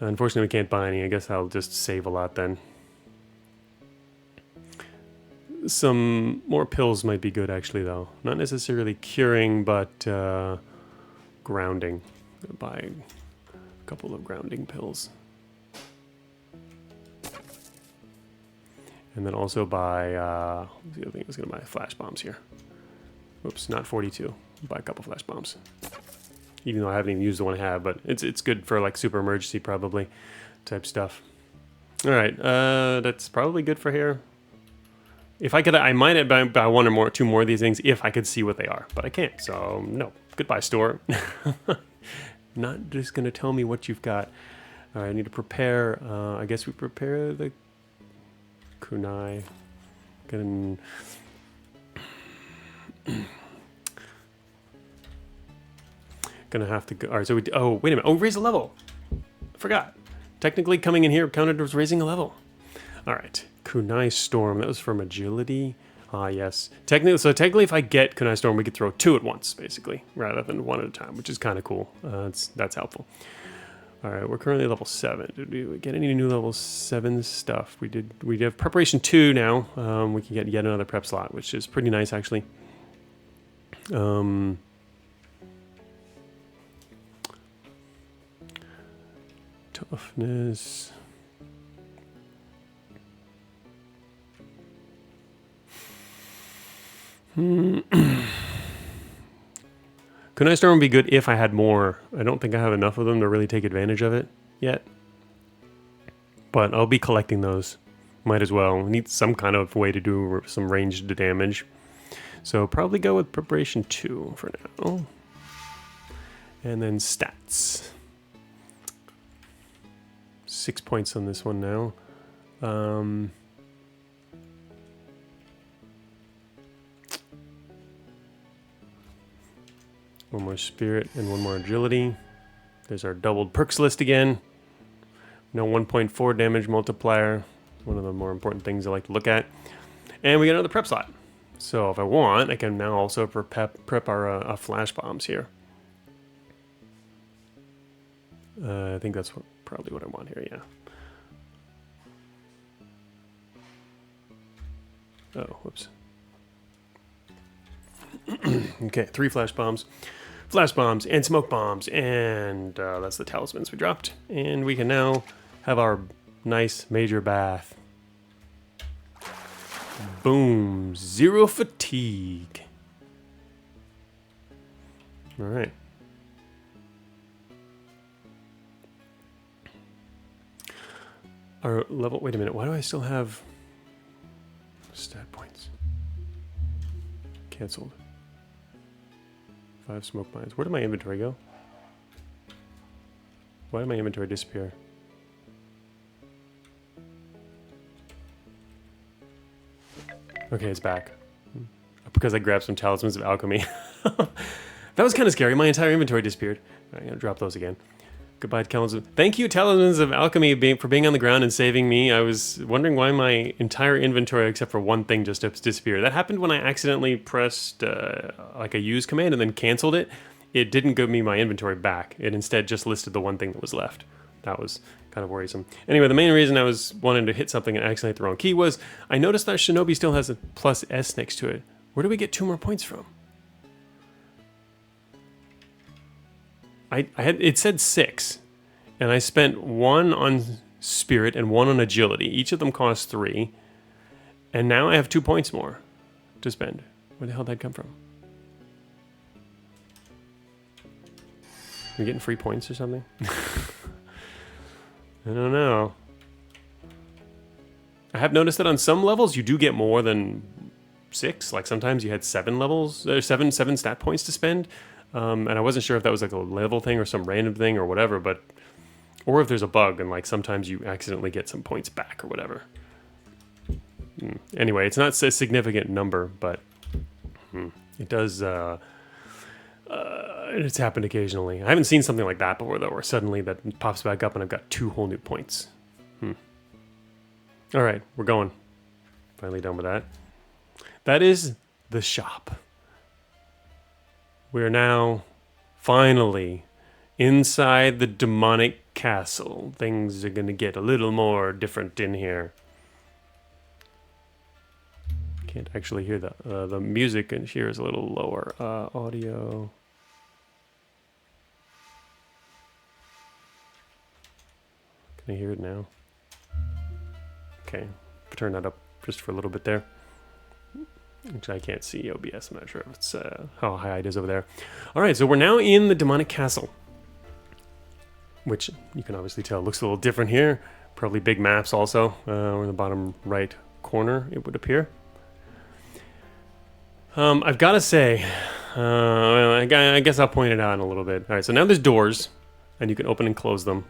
Speaker 1: Unfortunately, we can't buy any. I guess I'll just save a lot then. Some more pills might be good, actually, though. Not necessarily curing, but grounding. I'm gonna buy a couple of grounding pills. And then also buy, the other thing I was going to buy flash bombs here. Oops, not 42. Buy a couple flash bombs. Even though I haven't even used the one I have, but it's good for like super emergency probably type stuff. All right, that's probably good for here. If I could, I might buy 1 or 2 more of these things if I could see what they are, but I can't. So no, goodbye store. Not just gonna tell me what you've got. All right, I need to prepare. I guess we prepare the kunai. Gonna have to go. All right, so oh, wait a minute. Oh, raise a level. I forgot. Technically, coming in here counted as raising a level. All right, kunai storm. That was from agility. Ah, yes. Technically, if I get kunai storm, we could throw 2 at once, basically, rather than 1 at a time, which is kind of cool. That's helpful. All right, we're currently level 7. Did we get any new level 7 stuff? We did. We have preparation 2 now. We can get yet another prep slot, which is pretty nice, actually. Toughness. Kunai Storm would be good if I had more. I don't think I have enough of them to really take advantage of it yet. But I'll be collecting those. Might as well. Need some kind of way to do some ranged damage. So probably go with preparation 2 for now. And then stats. 6 points on this one now. One more spirit and 1 more agility. There's our doubled perks list again. No 1.4 damage multiplier. One of the more important things I like to look at. And we get another prep slot. So if I want, I can now also prep our flash bombs here. I think that's probably what I want here, yeah. Oh, whoops. Okay, 3 flash bombs, and smoke bombs, and that's the talismans we dropped. And we can now have our nice major bath. Boom, 0 fatigue. All right. Our level, wait a minute, why do I still have stat points? Cancelled. 5 smoke mines. Where did my inventory go? Why did my inventory disappear? Okay, it's back. Because I grabbed some talismans of alchemy. That was kind of scary. My entire inventory disappeared. All right, I'm gonna drop those again. Goodbye, talismans. Thank you, talismans of alchemy, for being on the ground and saving me. I was wondering why my entire inventory, except for one thing, just disappeared. That happened when I accidentally pressed like a use command and then canceled it. It didn't give me my inventory back. It instead just listed the one thing that was left. That was kind of worrisome. Anyway, the main reason I was wanting to hit something and accidentally hit the wrong key was I noticed that Shinobi still has a plus S next to it. Where do we get 2 more points from? It said 6, and I spent 1 on spirit and 1 on agility. Each of them cost 3, and now I have 2 points more to spend. Where the hell did that come from? Are we getting free points or something? I don't know. I have noticed that on some levels you do get more than 6. Like sometimes you had 7 levels, 7 stat points to spend. And I wasn't sure if that was like a level thing or some random thing or whatever, but or if there's a bug and like sometimes you accidentally get some points back or whatever. Anyway, it's not a significant number, but it does. It's happened occasionally. I haven't seen something like that before though, where suddenly that pops back up and I've got 2 whole new points. All right, we're going. Finally done with that. That is the shop. We're now finally inside the demonic castle. Things are going to get a little more different in here. Can't actually hear the music in here is a little lower. Audio. Can I hear it now? Okay, turn that up just for a little bit there. Which I can't see OBS. I'm not sure if it's how high it is over there. All right, so we're now in the demonic castle, which you can obviously tell looks a little different here. Probably big maps also. Or in the bottom right corner, it would appear. I've got to say, well, I guess I'll point it out in a little bit. All right, so now there's doors, and you can open and close them.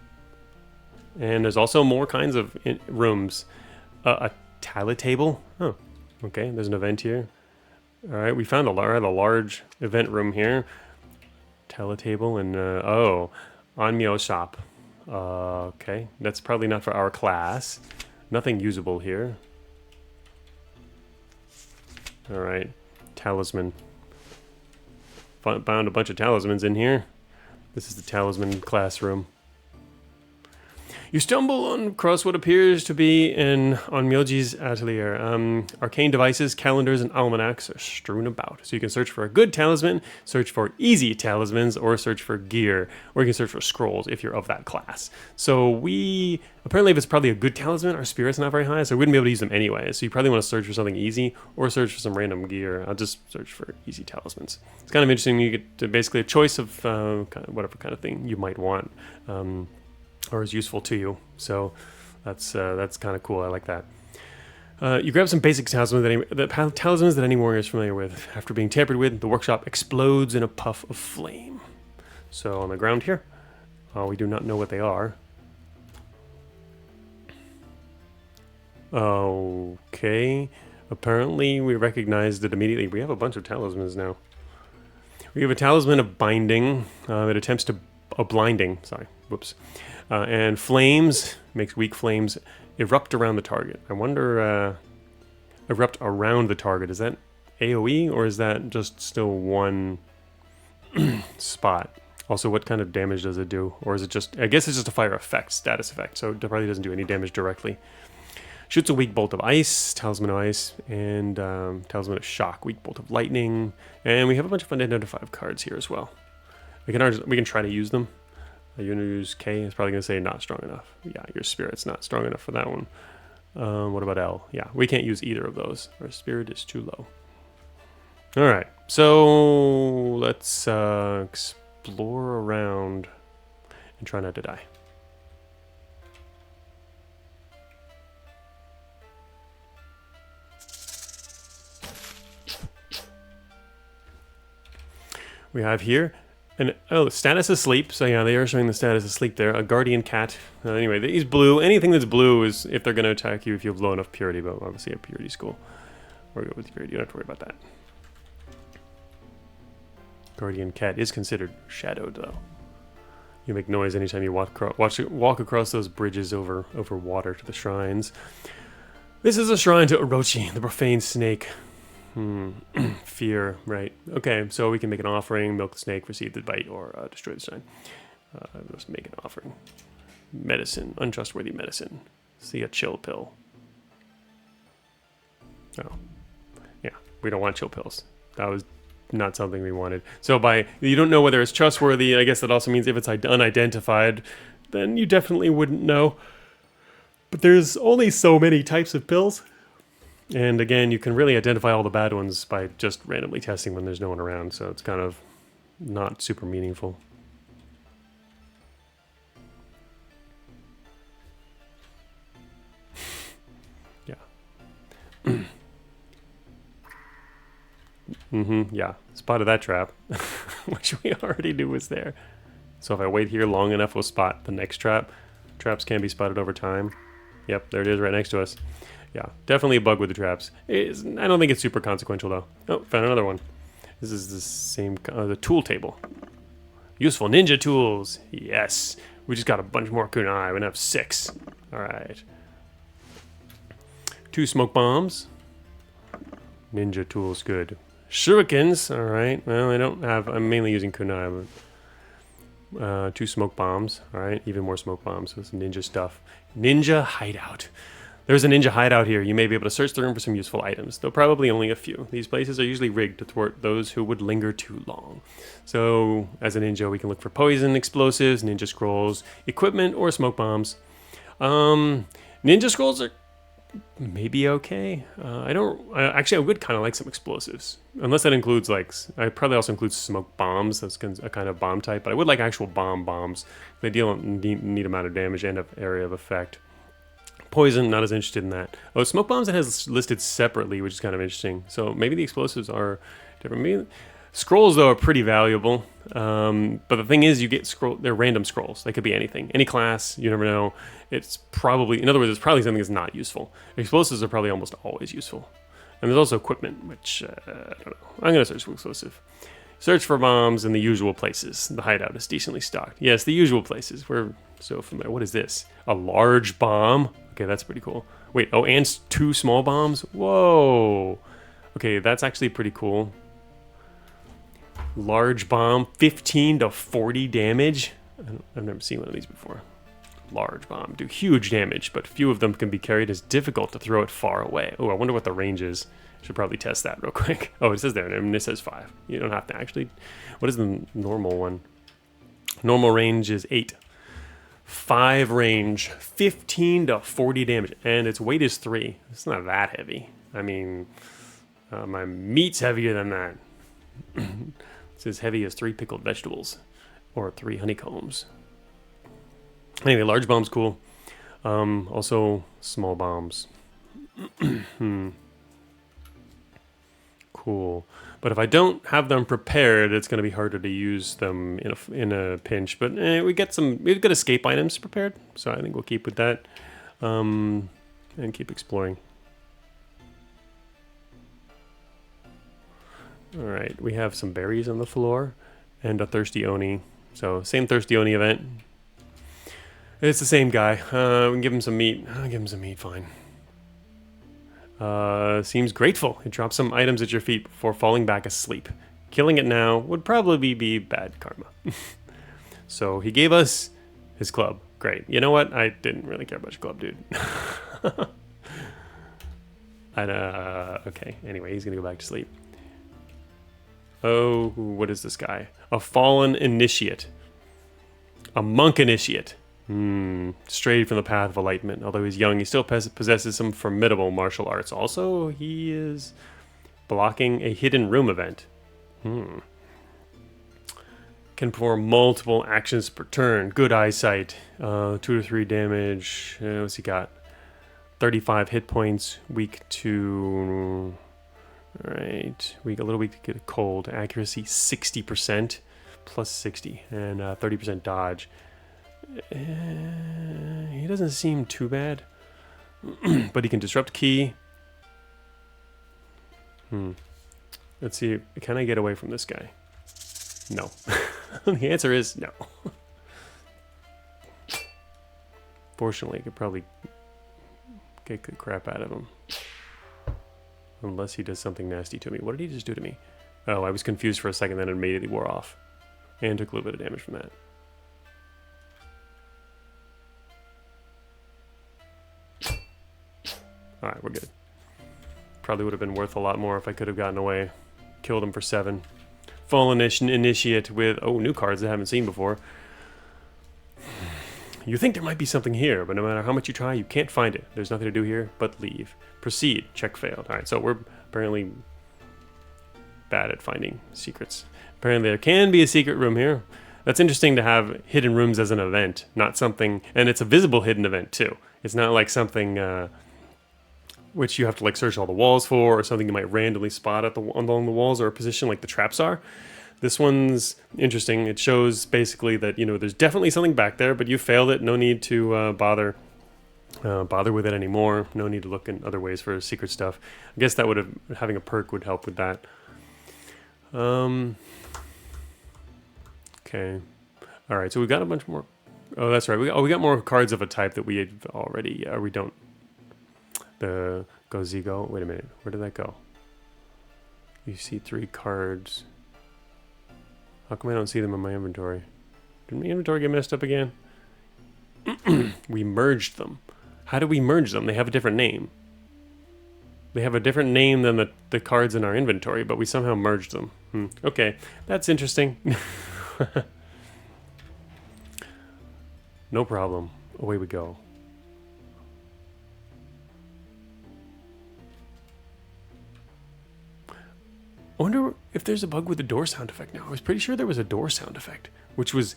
Speaker 1: And there's also more kinds of rooms. A tally table. Oh. Okay, there's an event here. All right, we found a large event room here. Teletable and, oh, Onmyo shop. Okay, that's probably not for our class. Nothing usable here. All right, talisman. Found a bunch of talismans in here. This is the talisman classroom. You stumble across what appears to be an Onmyoji's atelier. Arcane devices, calendars, and almanacs are strewn about. So you can search for a good talisman, search for easy talismans, or search for gear. Or you can search for scrolls if you're of that class. So apparently if it's probably a good talisman, our spirit's not very high, so we wouldn't be able to use them anyway. So you probably want to search for something easy, or search for some random gear. I'll just search for easy talismans. It's kind of interesting. You get basically a choice of kind of whatever kind of thing you might want. Or is useful to you, so that's kind of cool. I like that. You grab some basic talismans that any warrior is familiar with. After being tampered with, the workshop explodes in a puff of flame. So on the ground here, we do not know what they are. Okay, apparently we recognized it immediately. We have a bunch of talismans now. We have a talisman of binding. It attempts to blinding. Sorry, whoops. And flames, makes weak flames erupt around the target. I wonder, erupt around the target, is that AoE or is that just still one spot? Also, what kind of damage does it do? Or is it just, I guess it's just a fire effect, status effect, so it probably doesn't do any damage directly. Shoots a weak bolt of ice, talisman of ice, and talisman of shock, weak bolt of lightning. And we have a bunch of unidentified cards here as well. We can try to use them. You're going to use K, it's probably going to say not strong enough. Yeah, your spirit's not strong enough for that one. What about L? Yeah, we can't use either of those. Our spirit is too low. Alright, so let's explore around and try not to die. We have here status asleep. So yeah, they are showing the status asleep there. A guardian cat. Anyway, he's blue. Anything that's blue is if they're going to attack you if you have low enough purity, but obviously a purity school. We're good with purity. You don't have to worry about that. Guardian cat is considered shadowed though. You make noise anytime you walk across those bridges over water to the shrines. This is a shrine to Orochi, the profane snake. Fear, right. Okay, so we can make an offering, milk the snake, receive the bite, or destroy the shrine. Let's make an offering. Medicine, untrustworthy medicine. See a chill pill. Oh. Yeah, we don't want chill pills. That was not something we wanted. So you don't know whether it's trustworthy. I guess that also means if it's unidentified, then you definitely wouldn't know. But there's only so many types of pills. And again, you can really identify all the bad ones by just randomly testing when there's no one around. So it's kind of not super meaningful. Yeah. Yeah. Spotted that trap, which we already knew was there. So if I wait here long enough, we'll spot the next trap. Traps can be spotted over time. Yep, there it is right next to us. Yeah, definitely a bug with the traps. I don't think it's super consequential though. Oh, found another one. This is the same, the tool table. Useful ninja tools. Yes. We just got a bunch more kunai. We now have 6. All right. 2 smoke bombs. Ninja tools, good. Shurikens. All right. Well, I'm mainly using kunai, but 2 smoke bombs. All right. Even more smoke bombs. So it's ninja stuff. Ninja hideout. There's a ninja hideout here. You may be able to search the room for some useful items, though probably only a few. These places are usually rigged to thwart those who would linger too long. So, as a ninja, we can look for poison, explosives, ninja scrolls, equipment, or smoke bombs. Ninja scrolls are maybe okay. I would kind of like some explosives. Unless that includes, I probably also include smoke bombs. That's a kind of bomb type. But I would like actual bombs. They deal a neat amount of damage and an area of effect. Poison, not as interested in that. Oh, smoke bombs it has listed separately, which is kind of interesting. So maybe the explosives are different. Maybe scrolls though are pretty valuable. But the thing is, they're random scrolls. They could be anything, any class. You never know. In other words, it's probably something that's not useful. Explosives are probably almost always useful. And there's also equipment, which I don't know. I'm gonna search for explosive. Search for bombs in the usual places. The hideout is decently stocked. Yes, the usual places. We're so familiar. What is this? A large bomb? Okay, that's pretty cool. Wait, and 2 small bombs? Whoa. Okay, that's actually pretty cool. Large bomb, 15 to 40 damage. I've never seen one of these before. Large bomb, do huge damage, but few of them can be carried as difficult to throw it far away. Oh, I wonder what the range is. Should probably test that real quick. Oh, it says there, and it says 5. You don't have to actually. What is the normal one? Normal range is 8. 5 range, 15 to 40 damage, and its weight is 3. It's not that heavy. I mean, my meat's heavier than that. It's as heavy as 3 pickled vegetables, or 3 honeycombs. Anyway, large bombs cool. Also, small bombs. Cool. But if I don't have them prepared, it's going to be harder to use them in a pinch. But we've got escape items prepared, so I think we'll keep with that and keep exploring. All right, we have some berries on the floor and a thirsty oni. So same thirsty oni event. It's the same guy. We can give him some meat. I'll give him some meat, fine. Seems grateful. It drops some items at your feet before falling back asleep. Killing it now would probably be bad karma. So he gave us his club. Great. You know what? I didn't really care about your club, dude. Okay. Anyway, he's gonna go back to sleep. Oh, what is this guy? A fallen initiate. A monk initiate. Strayed from the path of enlightenment. Although he's young, he still possesses some formidable martial arts. Also, he is blocking a hidden room event. Can perform multiple actions per turn. Good eyesight. 2 to 3 damage. What's he got? 35 hit points. Weak to All right, weak, a little weak to get a cold. Accuracy 60%, plus 60, and 30% dodge. He doesn't seem too bad, but he can disrupt key. Let's see, can I get away from this guy? No. The answer is no. Fortunately, I could probably kick the crap out of him. Unless he does something nasty to me. What did he just do to me? Oh, I was confused for a second, then it immediately wore off. And took a little bit of damage from that. Alright, we're good. Probably would have been worth a lot more if I could have gotten away. Killed him for 7. Fallen Initiate with, oh, new cards I haven't seen before. You think there might be something here, but no matter how much you try, you can't find it. There's nothing to do here but leave. Proceed. Check failed. Alright, so we're apparently bad at finding secrets. Apparently there can be a secret room here. That's interesting to have hidden rooms as an event, not something... And it's a visible hidden event, too. It's not like something which you have to like search all the walls for, or something you might randomly spot at along the walls, or a position like the traps are. This one's interesting. It shows basically that, you know, there's definitely something back there, but you failed it. No need to bother with it anymore. No need to look in other ways for secret stuff. I guess that would have, having a perk would help with that. Okay. All right. So we got a bunch more. Oh, that's right. We got more cards of a type that we had already. We don't. The Gozigo. Wait a minute. Where did that go? You see 3 cards. How come I don't see them in my inventory? Did my inventory get messed up again? We merged them. How do we merge them? They have a different name. They have a different name than the cards in our inventory, but we somehow merged them. Okay, that's interesting. No problem. Away we go. I wonder if there's a bug with the door sound effect now. I was pretty sure there was a door sound effect, which was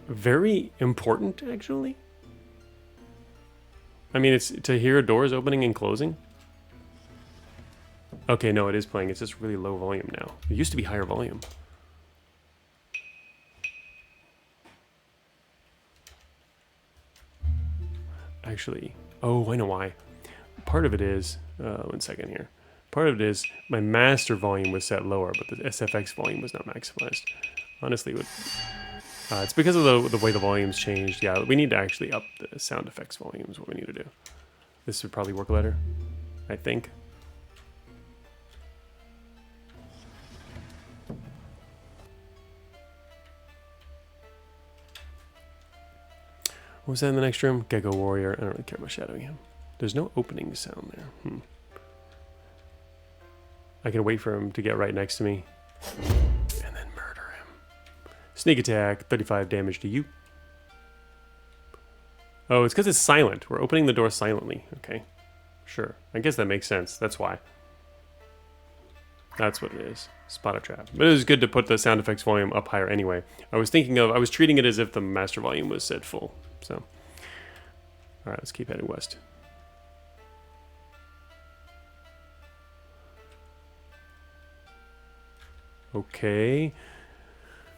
Speaker 1: very important, actually. I mean, it's to hear doors opening and closing. Okay, no, it is playing. It's just really low volume now. It used to be higher volume. Actually, oh, I know why. Part of it is, 1 second here. Part of it is my master volume was set lower, but the SFX volume was not maximized. Honestly, it would, it's because of the way the volumes changed. Yeah, we need to actually up the sound effects volume is what we need to do. This would probably work better, I think. What was that in the next room? Gecko Warrior. I don't really care about shadowing him. There's no opening sound there. I can wait for him to get right next to me. And then murder him. Sneak attack, 35 damage to you. Oh, it's because it's silent. We're opening the door silently. Okay. Sure. I guess that makes sense. That's why. That's what it is. Spot a trap. But it was good to put the sound effects volume up higher anyway. I was treating it as if the master volume was set full. So, alright, let's keep heading west. Okay.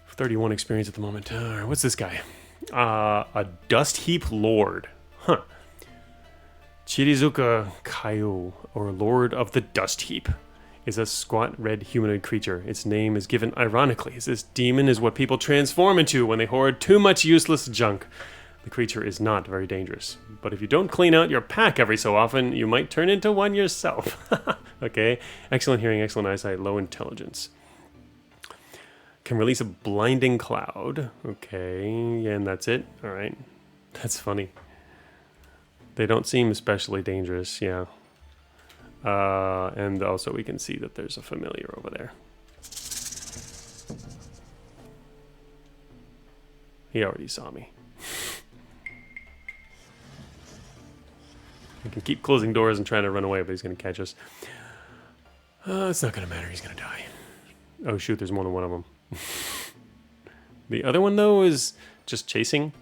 Speaker 1: 31 experience at the moment. What's this guy? A dust heap lord. Huh. Chirizuka Kaio, or Lord of the Dust Heap, is a squat red humanoid creature. Its name is given ironically, as this demon is what people transform into when they hoard too much useless junk. The creature is not very dangerous, but if you don't clean out your pack every so often, you might turn into one yourself. Okay. Excellent hearing, excellent eyesight, low intelligence. Can release a blinding cloud. Okay, and that's it. All right. That's funny. They don't seem especially dangerous, yeah. And also we can see that there's a familiar over there. He already saw me. We can keep closing doors and trying to run away, but he's going to catch us. It's not going to matter. He's going to die. Oh, shoot, there's more than one of them. The other one, though, is just chasing.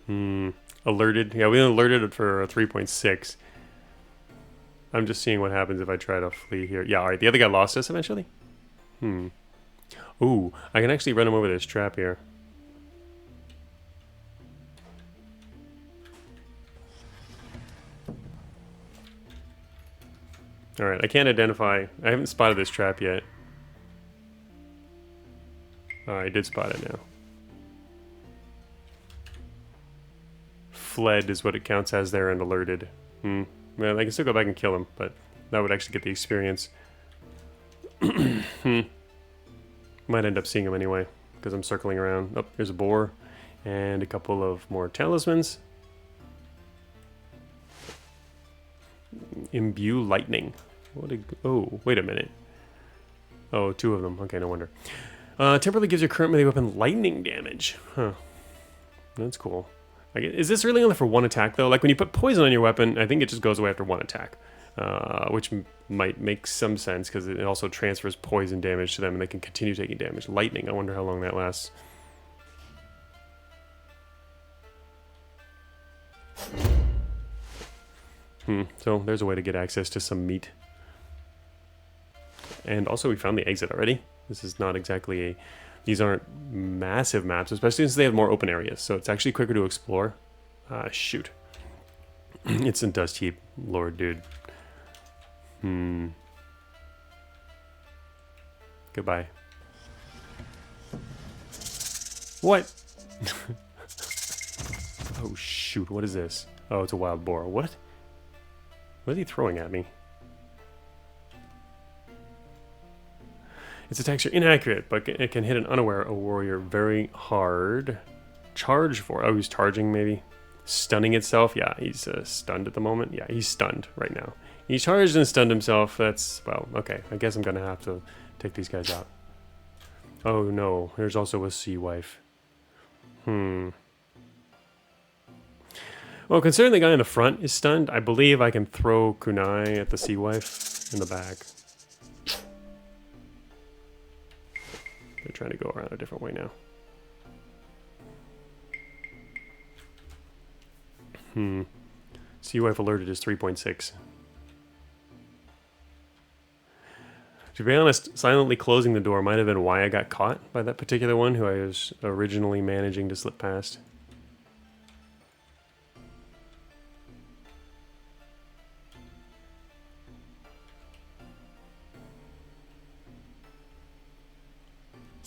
Speaker 1: Alerted. Yeah, we alerted it for a 3.6. I'm just seeing what happens if I try to flee here. Yeah, alright, the other guy lost us eventually? Ooh, I can actually run him over this trap here. Alright, I can't identify. I haven't spotted this trap yet. Oh, I did spot it now. Fled is what it counts as there and alerted. Well, I can still go back and kill him, but that would actually get the experience. Might end up seeing him anyway, because I'm circling around. Oh, here's a boar. And a couple of more talismans. Imbue lightning. What a, oh, wait a minute. Oh, 2 of them. Okay, no wonder. Temporarily gives your current melee weapon lightning damage. Huh. That's cool. Like, is this really only for 1 attack, though? Like, when you put poison on your weapon, I think it just goes away after 1 attack. Which might make some sense, because it also transfers poison damage to them, and they can continue taking damage. Lightning, I wonder how long that lasts. So there's a way to get access to some meat. And also we found the exit already. This is not exactly a... These aren't massive maps, especially since they have more open areas. So it's actually quicker to explore. Shoot. It's in Dust Heap. Lord, dude. Goodbye. What? Oh, shoot. What is this? Oh, it's a wild boar. What? What is he throwing at me? Its attacks are inaccurate, but it can hit an unaware warrior very hard. Charge for... Oh, he's charging, maybe? Stunning itself? Yeah, he's stunned at the moment. Yeah, he's stunned right now. He charged and stunned himself. That's... Well, okay. I guess I'm going to have to take these guys out. Oh, no. There's also a sea wife. Well, considering the guy in the front is stunned, I believe I can throw kunai at the sea wife in the back. They're trying to go around a different way now. Sea wife alerted is 3.6. To be honest, silently closing the door might have been why I got caught by that particular one who I was originally managing to slip past.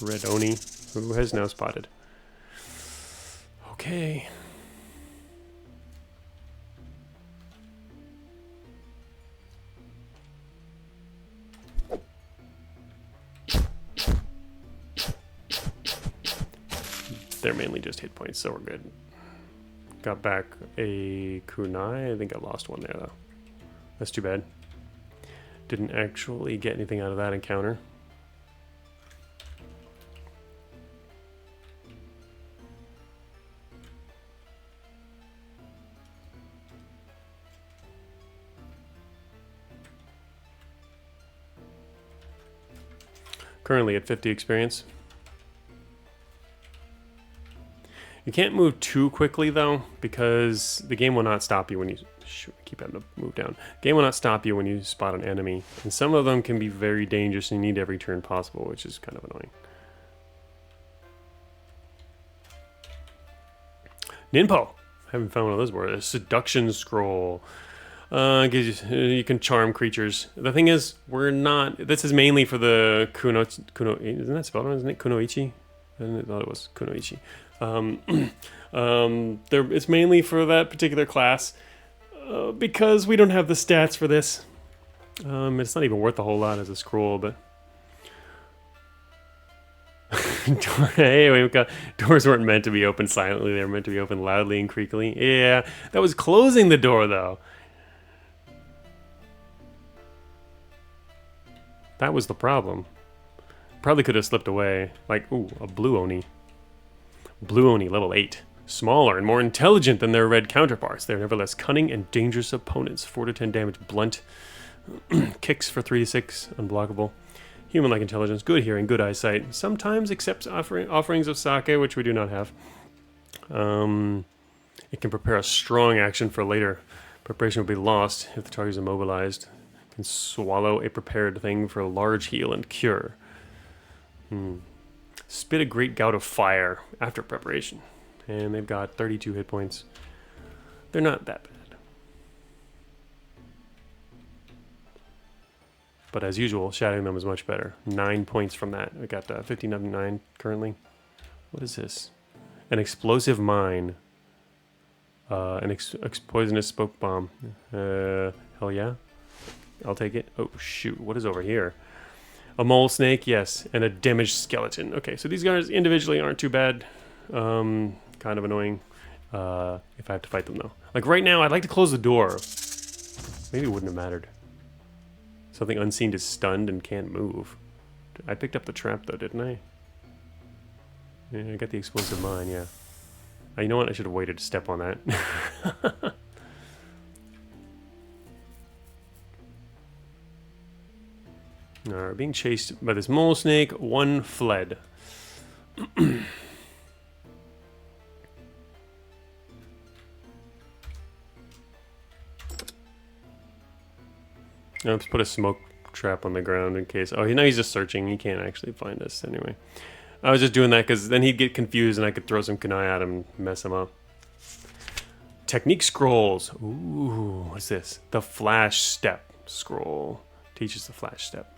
Speaker 1: Red Oni, who has now spotted. Okay. They're mainly just hit points, so we're good. Got back a kunai. I think I lost one there, though. That's too bad. Didn't actually get anything out of that encounter. Currently at 50 experience. You can't move too quickly though, because the game will not stop you when you... Shoot, I keep having to move down. The game will not stop you when you spot an enemy. And some of them can be very dangerous and you need every turn possible, which is kind of annoying. Ninpo! Haven't found one of those words. A seduction scroll. You can charm creatures. The thing is, we're not... This is mainly for the Kuno... Isn't that spelled wrong? Isn't it Kunoichi? I thought it was Kunoichi. It's mainly for that particular class. Because we don't have the stats for this. It's not even worth a whole lot as a scroll, but... Hey, we've got... Doors weren't meant to be opened silently. They were meant to be opened loudly and creakily. Yeah, that was closing the door, though. That was the problem. Probably could have slipped away. Like, ooh, a blue Oni. Blue Oni, level 8. Smaller and more intelligent than their red counterparts. They're nevertheless cunning and dangerous opponents. 4 to 10 damage, blunt. Kicks for 3 to 6, unblockable. Human-like intelligence, good hearing, good eyesight. Sometimes accepts offerings of sake, which we do not have. It can prepare a strong action for later. Preparation will be lost if the target is immobilized. Can swallow a prepared thing for a large heal and cure. Spit a great gout of fire after preparation. And they've got 32 hit points. They're not that bad. But as usual, shattering them is much better. 9 points from that. We got 15 of 9 currently. What is this? An explosive mine. An poisonous smoke bomb. Hell yeah. I'll take it. Oh, shoot. What is over here? A mole snake, yes. And a damaged skeleton. Okay, so these guys individually aren't too bad. Kind of annoying if I have to fight them, though. Like, right now, I'd like to close the door. Maybe it wouldn't have mattered. Something unseen is stunned and can't move. I picked up the trap, though, didn't I? Yeah, I got the explosive mine, yeah. You know what? I should have waited to step on that. Alright, being chased by this mole snake. One fled. Let's put a smoke trap on the ground in case. Oh, now he's just searching. He can't actually find us anyway. I was just doing that because then he'd get confused and I could throw some kunai at him and mess him up. Technique scrolls. Ooh, what's this? The flash step scroll. Teaches the flash step.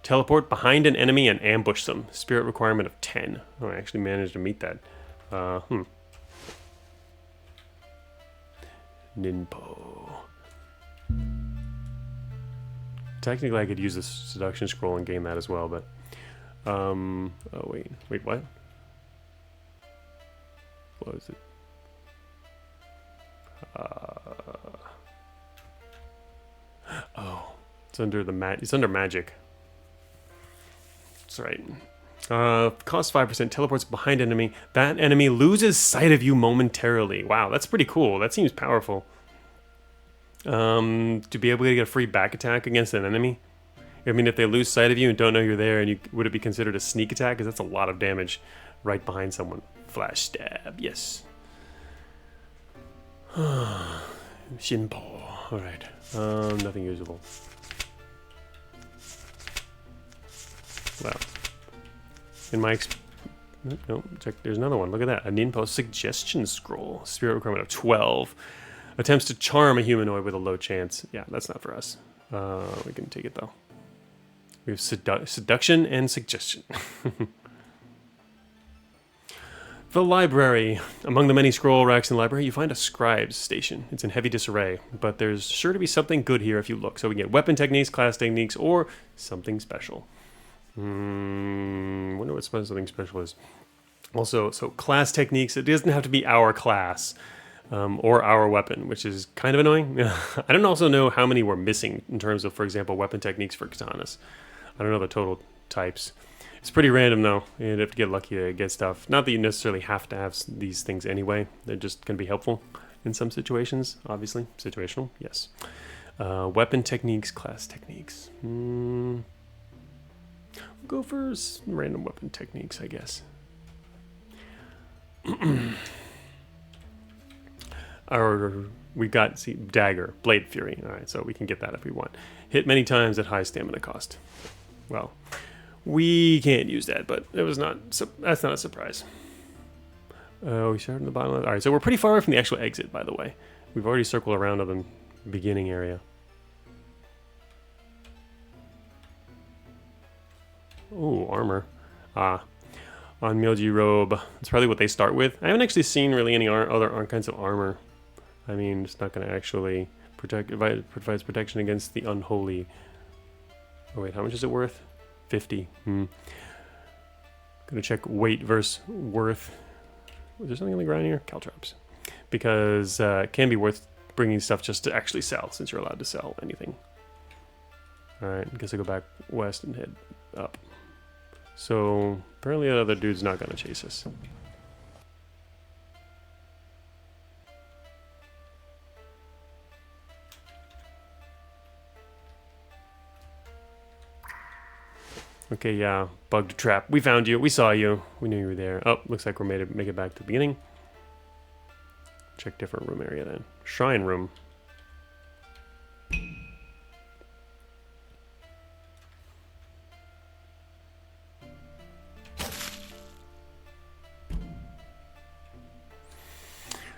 Speaker 1: Teleport behind an enemy and ambush them. Spirit requirement of 10. Oh, I actually managed to meet that. Ninpo. Technically, I could use the seduction scroll and gain that as well, but... oh, wait, what? What is it? Oh, it's under the it's under magic. That's right. Cost 5%, teleports behind enemy. That enemy loses sight of you momentarily. Wow, that's pretty cool. That seems powerful. To be able to get a free back attack against an enemy. I mean, if they lose sight of you and don't know you're there, and would it be considered a sneak attack? Because that's a lot of damage right behind someone. Flash stab, yes. Shinpo. Alright. Nothing usable. Well. In my no, check, there's another one. Look at that. A Ninpo suggestion scroll. Spirit requirement of 12. Attempts to charm a humanoid with a low chance. Yeah, that's not for us. We can take it, though. We have seduction and suggestion. The library. Among the many scroll racks in the library, you find a scribe's station. It's in heavy disarray, but there's sure to be something good here if you look. So we get weapon techniques, class techniques, or something special. Wonder what something special is. Also, so class techniques, it doesn't have to be our class. Or our weapon, which is kind of annoying. I don't also know how many we're missing in terms of, for example, weapon techniques for katanas. I don't know the total types. It's pretty random, though. You'd have to get lucky to get stuff. Not that you necessarily have to have these things anyway. They're just going to be helpful in some situations, obviously. Situational, yes. Weapon techniques, class techniques. We'll go for random weapon techniques, I guess. Or we got, see, dagger, blade fury. All right, so we can get that if we want. Hit many times at high stamina cost. Well, we can't use that, but it was not. That's not a surprise. We started in the bottom. All right, so we're pretty far away from the actual exit, by the way. We've already circled around to the beginning area. Ooh, armor. On Myoji robe. That's probably what they start with. I haven't actually seen really any other kinds of armor. I mean, it's not going to actually provides protection against the unholy. Oh wait, how much is it worth? 50. Gonna check weight versus worth. Was there something on the ground here? Caltrops. Because it can be worth bringing stuff just to actually sell, since you're allowed to sell anything. Alright, I guess I'll go back west and head up. So, apparently that other dude's not gonna chase us. Okay, yeah, bugged trap. We found you. We saw you. We knew you were there. Oh, looks like we're make it back to the beginning. Check different room area then. Shrine room.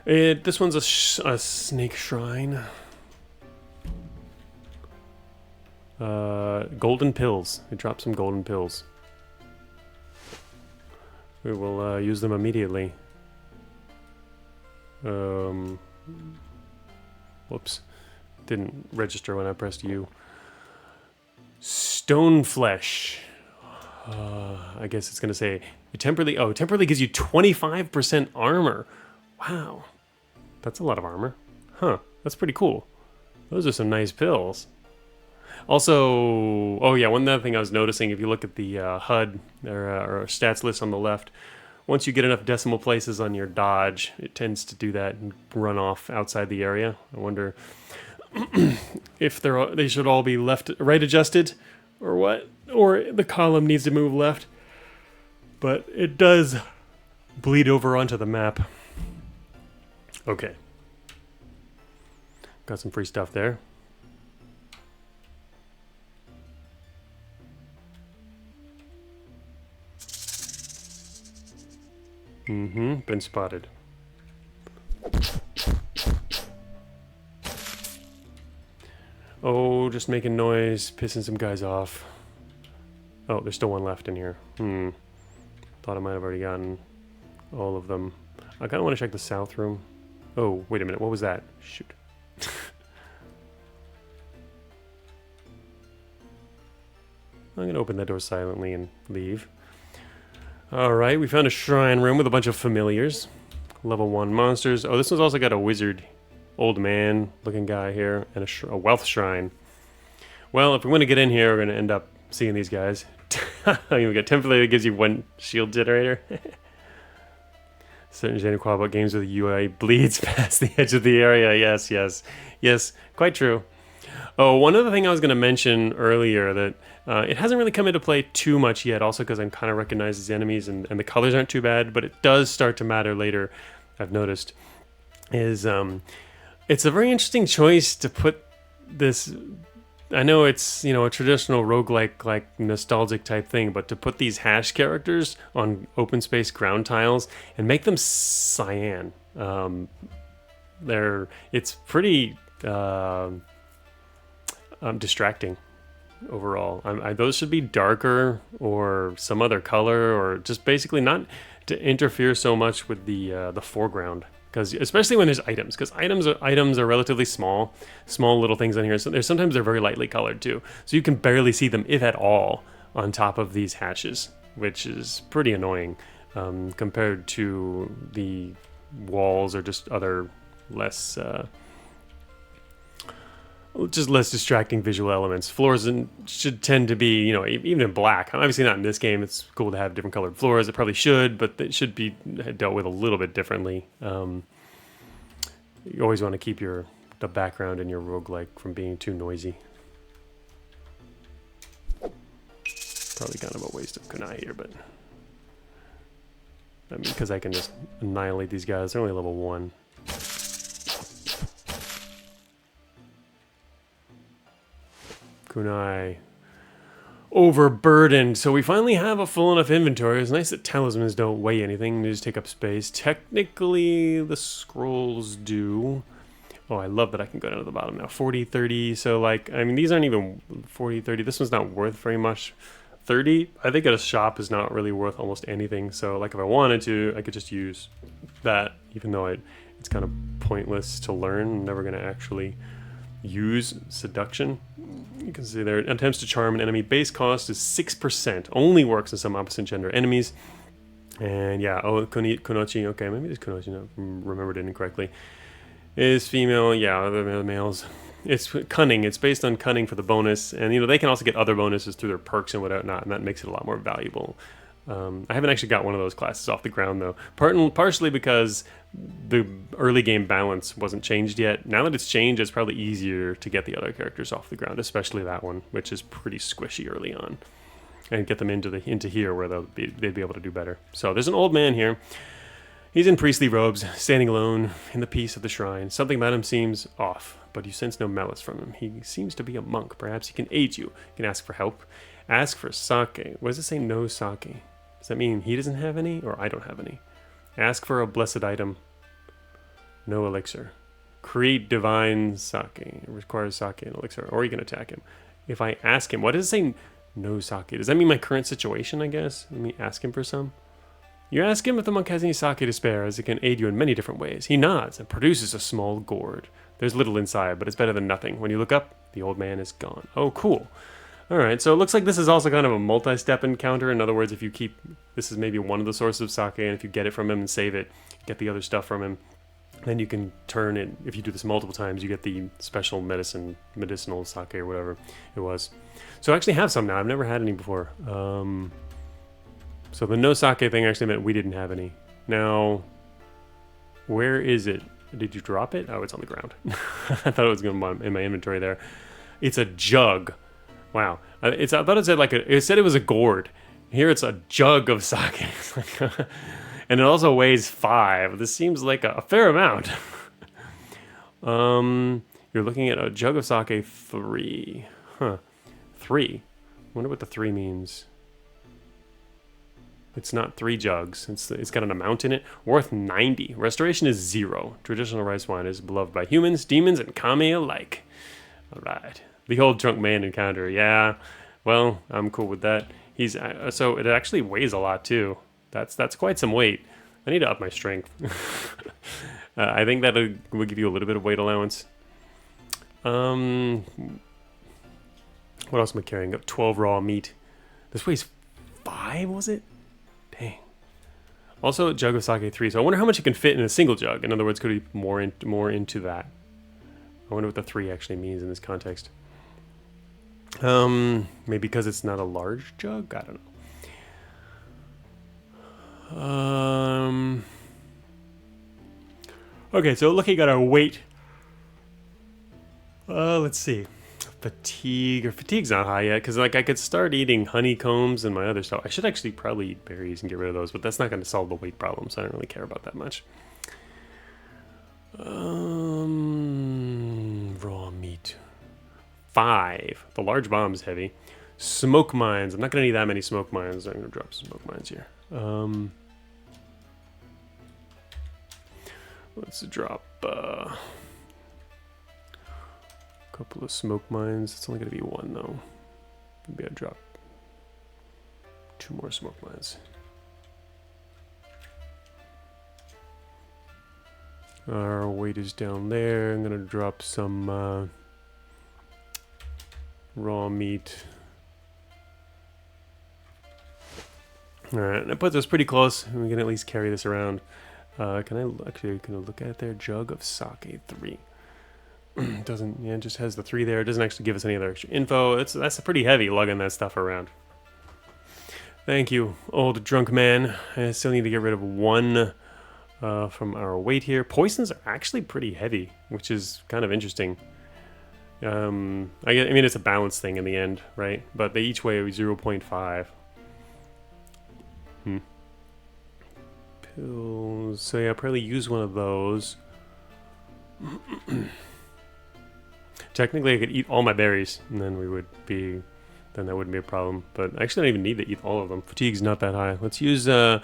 Speaker 1: This one's a snake shrine. Golden pills. We dropped some golden pills. We will use them immediately. Whoops. Didn't register when I pressed U. Stone flesh. I guess it's going to say temporarily gives you 25% armor. Wow. That's a lot of armor. Huh. That's pretty cool. Those are some nice pills. Also, oh yeah, one other thing I was noticing, if you look at the HUD or stats list on the left, once you get enough decimal places on your dodge, it tends to do that and run off outside the area. I wonder if they should all be right adjusted or what, or the column needs to move left. But it does bleed over onto the map. Okay. Got some free stuff there. Been spotted. Oh, just making noise, pissing some guys off. Oh, there's still one left in here. Thought I might have already gotten all of them. I kind of want to check the south room. Oh, wait a minute, what was that? Shoot. I'm going to open that door silently and leave. Alright, we found a shrine room with a bunch of familiars. Level 1 monsters. Oh, this one's also got a wizard, old man looking guy here, and a wealth shrine. Well, if we want to get in here, we're going to end up seeing these guys. We got template that gives you 1 shield generator. Certain Jane Qual about games where the UI bleeds past the edge of the area. Yes, yes, yes, quite true. Oh, one other thing I was going to mention earlier that it hasn't really come into play too much yet, also because I kind of recognize these enemies and the colors aren't too bad, but it does start to matter later, I've noticed, is it's a very interesting choice to put this. I know it's, you know, a traditional roguelike, like nostalgic type thing, but to put these hash characters on open space ground tiles and make them cyan, it's pretty distracting overall. Those should be darker or some other color, or just basically not to interfere so much with the foreground. Because especially when there's items, because items are relatively small little things on here. So sometimes they're very lightly colored too, so you can barely see them, if at all, on top of these hashes, which is pretty annoying compared to the walls or just other less distracting visual elements. Floors should tend to be, you know, even in black. Obviously not in this game. It's cool to have different colored floors. It probably should, but it should be dealt with a little bit differently. You always want to keep the background in your roguelike from being too noisy. Probably kind of a waste of kunai here, but I mean, because I can just annihilate these guys. They're only level 1. Kunai overburdened. So we finally have a full enough inventory. It's nice that talismans don't weigh anything. They just take up space. Technically, the scrolls do. Oh, I love that I can go down to the bottom now. 40, 30. So, like, I mean, these aren't even 40, 30. This one's not worth very much. 30, I think at a shop is not really worth almost anything. So, like, if I wanted to, I could just use that, even though it's kind of pointless to learn. I'm never going to actually use seduction. You can see there, attempts to charm an enemy. Base cost is 6%. Only works on some opposite gender enemies. And yeah, oh, Konochi. Okay, maybe it's Konochi. I remembered it incorrectly. Is female. Yeah, other males. It's cunning. It's based on cunning for the bonus, and you know they can also get other bonuses through their perks and whatnot, and that makes it a lot more valuable. I haven't actually got one of those classes off the ground though, partially because the early game balance wasn't changed yet. Now that it's changed, it's probably easier to get the other characters off the ground, especially that one, which is pretty squishy early on, and get them into here where they'd be able to do better. So there's an old man here. He's in priestly robes, standing alone in the peace of the shrine. Something about him seems off, but you sense no malice from him. He seems to be a monk. Perhaps he can aid you. You can ask for help. Ask for sake. What does it say? No sake. Does that mean he doesn't have any, or I don't have any? Ask for a blessed item. No elixir. Create divine sake. It requires sake and elixir. Or you can attack him. If I ask him, what does it say? No sake. Does that mean my current situation, I guess? Let me ask him for some. You ask him if the monk has any sake to spare, as it can aid you in many different ways. He nods and produces a small gourd. There's little inside, but it's better than nothing. When you look up, the old man is gone. Oh, cool. Alright, so it looks like this is also kind of a multi-step encounter. In other words, if you keep... This is maybe one of the sources of sake, and if you get it from him and save it, get the other stuff from him, then you can turn it... If you do this multiple times, you get the special medicinal sake or whatever it was. So I actually have some now. I've never had any before. So the no sake thing actually meant we didn't have any. Now, where is it? Did you drop it? Oh, it's on the ground. I thought it was going to be in my inventory there. It's a jug. Wow. I thought it said it said it was a gourd. Here it's a jug of sake. And it also weighs 5. This seems like a fair amount. You're looking at a jug of sake 3. Huh. 3. Wonder what the 3 means. It's not 3 jugs. It's got an amount in it. Worth 90. Restoration is 0. Traditional rice wine is beloved by humans, demons, and kami alike. Alright. The old drunk man encounter. Yeah. Well, I'm cool with that. He's so it actually weighs a lot too. That's quite some weight. I need to up my strength. I think that will give you a little bit of weight allowance. What else am I carrying? Got 12 raw meat. This weighs 5, was it? Dang. Also, a jug of sake 3. So I wonder how much it can fit in a single jug. In other words, could it be more into that? I wonder what the 3 actually means in this context. Maybe because it's not a large jug? I don't know. Okay, so looking at our weight. Let's see. Fatigue's not high yet, because I could start eating honeycombs and my other stuff. I should actually probably eat berries and get rid of those, but that's not going to solve the weight problem, so I don't really care about that much. Raw meat. 5. The large bomb is heavy. Smoke mines. I'm not going to need that many smoke mines. I'm going to drop some smoke mines here. Let's drop a couple of smoke mines. It's only going to be 1 though. Maybe I'll drop 2 more smoke mines. Our weight is down there. I'm going to drop some raw meat. Alright, that puts us pretty close. We can at least carry this around. Can I look at their jug of sake 3? Doesn't, yeah, it just has the 3 there. It doesn't actually give us any other extra info. That's pretty heavy lugging that stuff around. Thank you, old drunk man. I still need to get rid of 1 from our weight here. Poisons are actually pretty heavy, which is kind of interesting. I mean, it's a balance thing in the end, right? But they each weigh 0.5. Pills. So yeah, I'll probably use one of those. Technically, I could eat all my berries, and then then that wouldn't be a problem. But actually, I don't even need to eat all of them. Fatigue's not that high. Let's use, also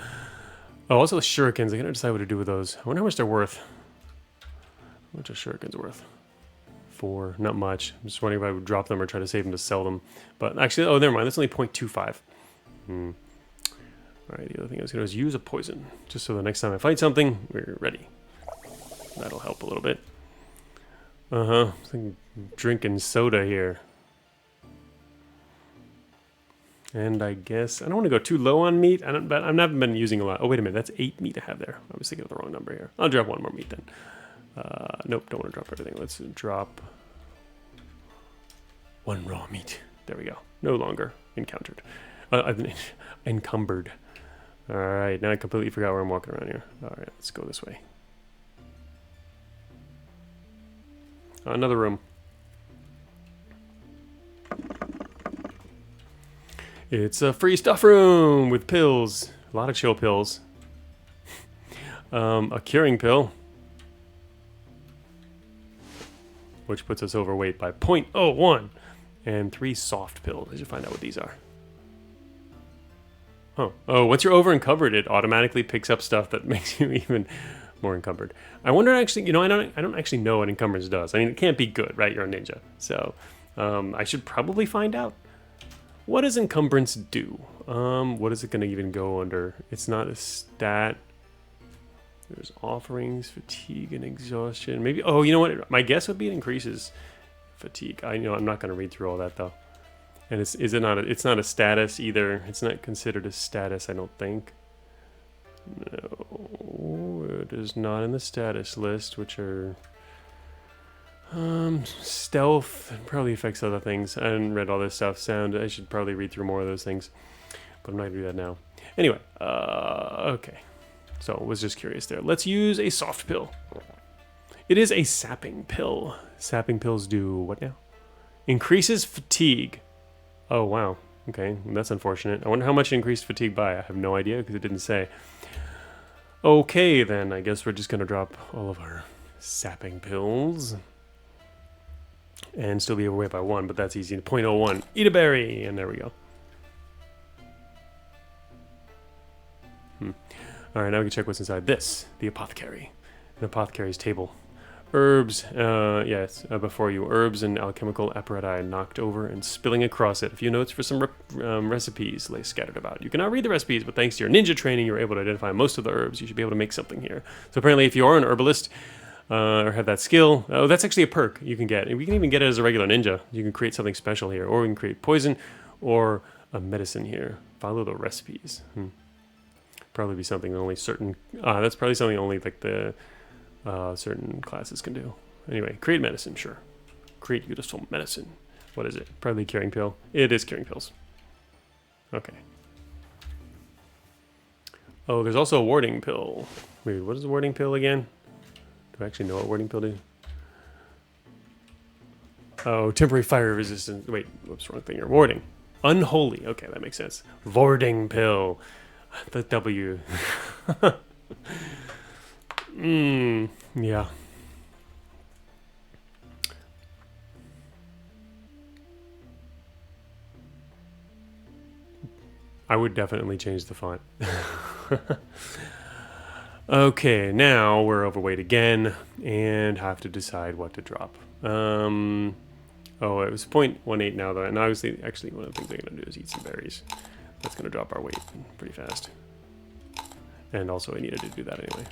Speaker 1: the shurikens. I gotta decide what to do with those. I wonder how much they're worth. How much are shurikens worth? 4, not much. I'm just wondering if I would drop them or try to save them to sell them. But actually, oh, never mind. That's only 0.25. Alright, the other thing I was going to do is use a poison. Just so the next time I fight something, we're ready. That'll help a little bit. I think drinking soda here. And I guess, I don't want to go too low on meat. But I've never been using a lot. Oh, wait a minute. That's 8 meat I have there. I was thinking of the wrong number here. I'll drop 1 more meat then. Nope, don't want to drop everything. Let's drop 1 raw meat. There we go. No longer encountered. Encumbered. Alright, now I completely forgot where I'm walking around here. Alright, let's go this way. Another room. It's a free stuff room with pills. A lot of chill pills. A curing pill. Which puts us overweight by 0.01. And 3 soft pills. I should find out what these are. Oh, once you're over and covered, it automatically picks up stuff that makes you even more encumbered. I wonder actually, I don't actually know what encumbrance does. I mean, it can't be good, right? You're a ninja. So I should probably find out. What does encumbrance do? What is it going to even go under? It's not a stat. There's offerings, fatigue, and exhaustion. Maybe, oh, you know what? My guess would be it increases fatigue. I'm not going to read through all that though. And it's not a status either. It's not considered a status, I don't think. No, it is not in the status list, which are stealth. Probably affects other things. I haven't read all this stuff. Sound. I should probably read through more of those things, but I'm not gonna do that now. Anyway, okay. So I was just curious there. Let's use a soft pill. It is a sapping pill. Sapping pills do what now? Increases fatigue. Oh wow. Okay, that's unfortunate. I wonder how much it increased fatigue by. I have no idea because it didn't say. Okay, then I guess we're just gonna drop all of our sapping pills and still be overweight by 1, but that's easy. 0.01. Eat a berry, and there we go. All right, now we can check what's inside this. The apothecary. An apothecary's table. Herbs, yes, before you. Herbs and alchemical apparatus knocked over and spilling across it. A few notes for some recipes lay scattered about. You cannot read the recipes, but thanks to your ninja training, you're able to identify most of the herbs. You should be able to make something here. So apparently if you are an herbalist or have that skill, oh, that's actually a perk you can get. And we can even get it as a regular ninja. You can create something special here, or we can create poison or a medicine here. Follow the recipes. Probably be something that only certain, that's probably something only like the certain classes can do. Anyway, create medicine, sure. Create useful medicine. What is it? Probably curing pill. It is curing pills. Okay. Oh, there's also a warding pill. Wait, what is a warding pill again? Do I actually know what warding pill do? Oh, temporary fire resistance. Wait, whoops, wrong thing here. Warding. Unholy. Okay, that makes sense. Warding pill. The W. Yeah. I would definitely change the font. Okay, now we're overweight again and have to decide what to drop. Oh, it was 0.18 now though, and obviously, actually, one of the things I'm gonna do is eat some berries. That's gonna drop our weight pretty fast. And also I needed to do that anyway.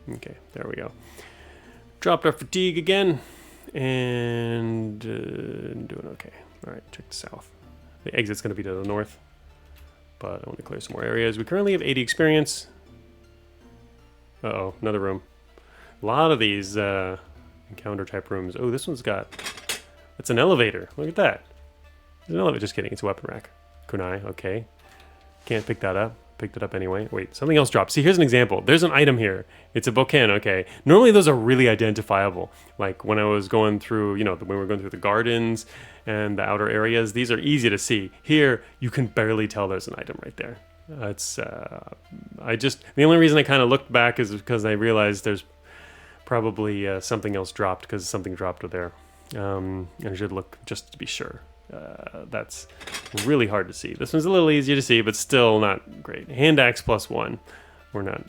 Speaker 1: Okay, there we go. Dropped our fatigue again, and doing okay. All right, check the south. The exit's gonna be to the north, but I want to clear some more areas. We currently have 80 experience. Uh-oh, another room. A lot of these encounter type rooms. Oh, this one's got, it's an elevator. Look at that. It's an elevator, just kidding, it's a weapon rack. Kunai, okay. Can't pick that up. Picked it up anyway. Wait, something else dropped. See, here's an example. There's an item here. It's a bokken, okay. Normally those are really identifiable. Like when I was going through, when we were going through the gardens and the outer areas, these are easy to see. Here, you can barely tell there's an item right there. The only reason I kind of looked back is because I realized there's probably something else dropped, because something dropped there. And I should look just to be sure. That's really hard to see. This one's a little easier to see, but still not great. Hand axe +1. We're not.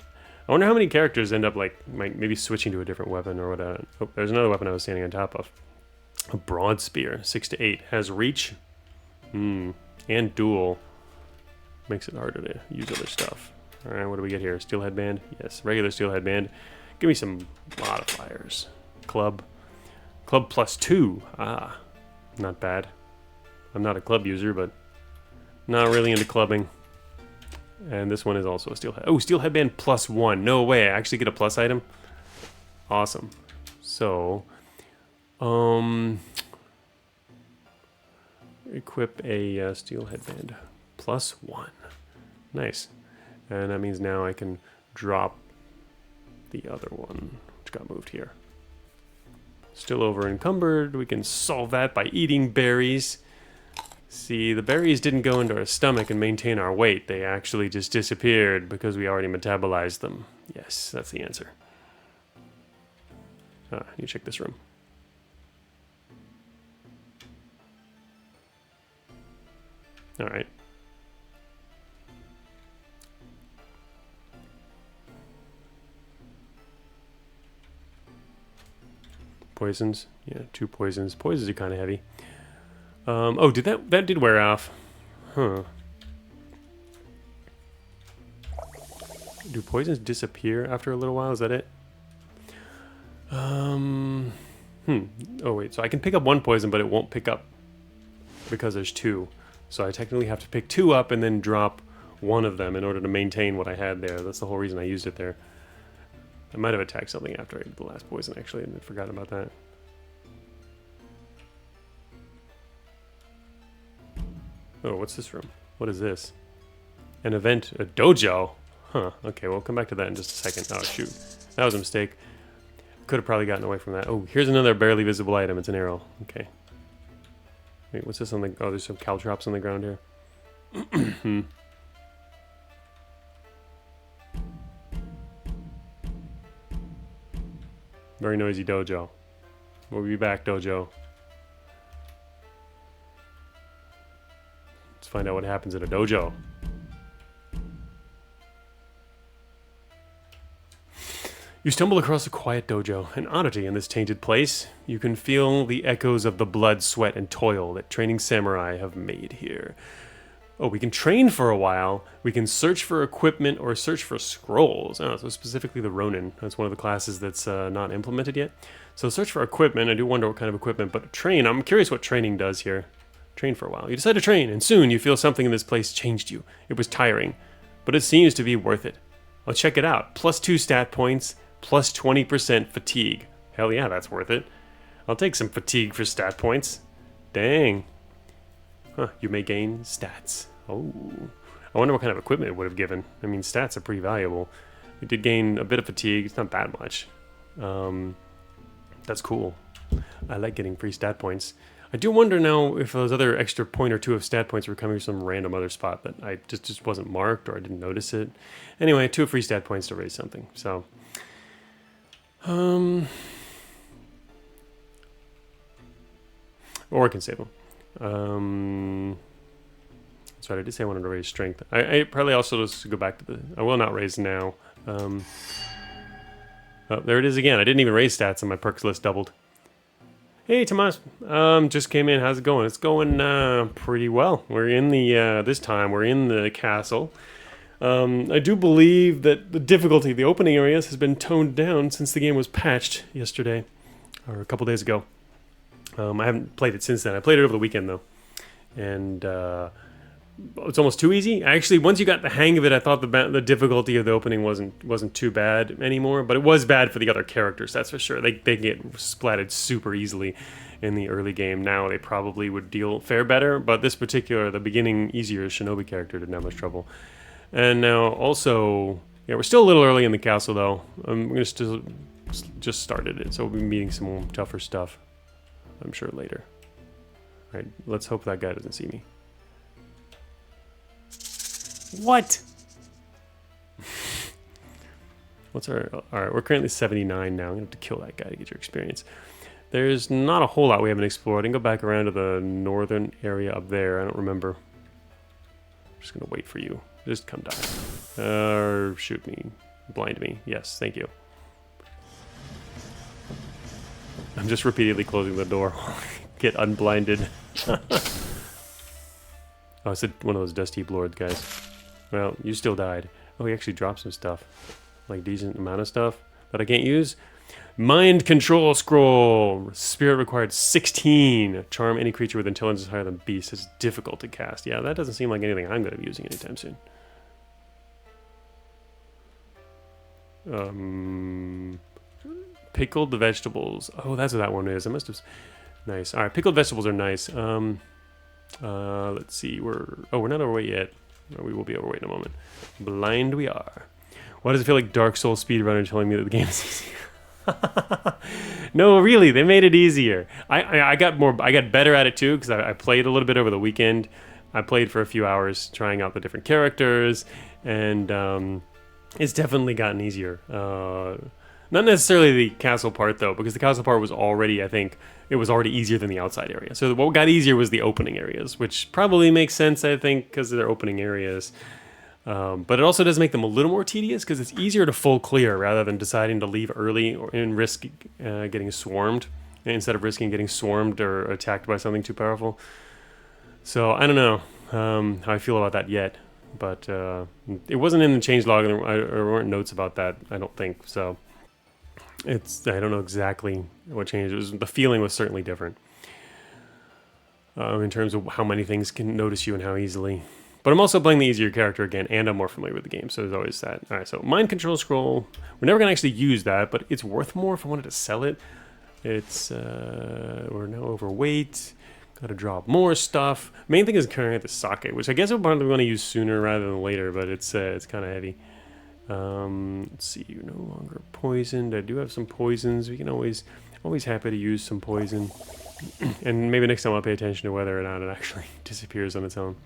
Speaker 1: I wonder how many characters end up maybe switching to a different weapon or whatever. Oh, there's another weapon I was standing on top of. A broad spear, 6 to 8, has reach, and dual. Makes it harder to use other stuff. All right, what do we get here? Steel headband. Yes, regular steel headband. Give me some modifiers. Club +2. Ah, not bad. I'm not a club user, but not really into clubbing. And this one is also a steel head. Oh, steel headband +1. No way, I actually get a plus item. Awesome. So, equip a steel headband +1. Nice. And that means now I can drop the other one, which got moved here. Still over encumbered. We can solve that by eating berries. See, the berries didn't go into our stomach and maintain our weight. They actually just disappeared because we already metabolized them. Yes, that's the answer. You check this room. All right. poisons. Yeah, 2 poisons. Poisons are kind of heavy. Oh, that did wear off. Huh. Do poisons disappear after a little while? Is that it? Oh wait, so I can pick up 1 poison, but it won't pick up because there's 2. So I technically have to pick 2 up and then drop 1 of them in order to maintain what I had there. That's the whole reason I used it there. I might have attacked something after I did the last poison, actually, and I forgot about that. Oh, what's this room? What is this? An event, a dojo? Huh, okay, we'll come back to that in just a second. Oh, shoot. That was a mistake. Could have probably gotten away from that. Oh, here's another barely visible item. It's an arrow. Okay. Wait, what's this on the... Oh, there's some caltrops on the ground here. Very noisy dojo. We'll be back, dojo. Let's find out what happens at a dojo. You stumble across a quiet dojo, an oddity in this tainted place. You can feel the echoes of the blood, sweat, and toil that training samurai have made here. Oh, we can train for a while. We can search for equipment or search for scrolls. Oh, so specifically the Ronin. That's one of the classes that's not implemented yet. So search for equipment. I do wonder what kind of equipment, but train. I'm curious what training does here. Train for a while. You decide to train, and soon you feel something in this place changed you. It was tiring, but it seems to be worth it. I'll check it out. +2 stat points. Plus 20% fatigue. Hell yeah, that's worth it. I'll take some fatigue for stat points. Dang. Huh, you may gain stats. Oh. I wonder what kind of equipment it would have given. I mean, stats are pretty valuable. It did gain a bit of fatigue. It's not that much. That's cool. I like getting free stat points. I do wonder now if those other extra point or 2 of stat points were coming from some random other spot that I just wasn't marked or I didn't notice it. Anyway, 2 free stat points to raise something. So... or I can save them. Sorry, I did say I wanted to raise strength. I probably also just go back to the... I will not raise now. Oh, there it is again. I didn't even raise stats and my perks list doubled. Hey, Tomas. Just came in. How's it going? It's going pretty well. We're in the... this time, we're in the castle. I do believe that the difficulty of the opening areas has been toned down since the game was patched yesterday, or a couple days ago. I haven't played it since then. I played it over the weekend, though. And it's almost too easy. Actually, once you got the hang of it, I thought the difficulty of the opening wasn't too bad anymore, but it was bad for the other characters, that's for sure. They get splatted super easily in the early game. Now they probably would fare better, but this particular, the beginning, easier Shinobi character didn't have much trouble. And now also, yeah, we're still a little early in the castle though. We're gonna still just started it, so we'll be meeting some more tougher stuff, I'm sure, later. All right, let's hope that guy doesn't see me. What? What's our... All right, we're currently 79 now. I'm gonna have to kill that guy to get your experience. There's not a whole lot we haven't explored. I can go back around to the northern area up there. I don't remember. I'm just gonna wait for you. Just come die. Or shoot me. Blind me. Yes, thank you. I'm just repeatedly closing the door. Get unblinded. Oh, it's one of those Dusty Lord guys. Well, you still died. Oh, he actually dropped some stuff. Like decent amount of stuff that I can't use. Mind Control Scroll. Spirit required 16. Charm any creature with intelligence higher than beast. It's difficult to cast. Yeah, that doesn't seem like anything I'm going to be using anytime soon. Pickled vegetables. Oh, that's what that one is. I must have... Nice. All right, pickled vegetables are nice. Let's see. We're not overweight yet. We will be overweight in a moment. Blind we are. Why does it feel like Dark Souls speedrunner telling me that the game is easy? No, really, they made it easier. I got better at it too because I played a little bit over the weekend. I played for a few hours trying out the different characters, and it's definitely gotten easier. Not necessarily the castle part though, because the castle part was already, I think, it was already easier than the outside area. So what got easier was the opening areas, which probably makes sense, I think, because they're opening areas. But it also does make them a little more tedious because it's easier to full clear rather than deciding to leave early and risk getting swarmed instead of risking getting swarmed or attacked by something too powerful. So I don't know how I feel about that yet, but it wasn't in the changelog, and there weren't notes about that, I don't think. So I don't know exactly what changed. The feeling was certainly different in terms of how many things can notice you and how easily. But I'm also playing the easier character again, and I'm more familiar with the game, so there's always that. All right, so mind control scroll. We're never gonna actually use that, but it's worth more if I wanted to sell it. It's we're now overweight. Got to drop more stuff. Main thing is carrying out the sake, which I guess we'll probably want to use sooner rather than later, but it's kind of heavy. Let's see, you're no longer poisoned. I do have some poisons. We can always happy to use some poison. And maybe next time I'll pay attention to whether or not it actually disappears on its own.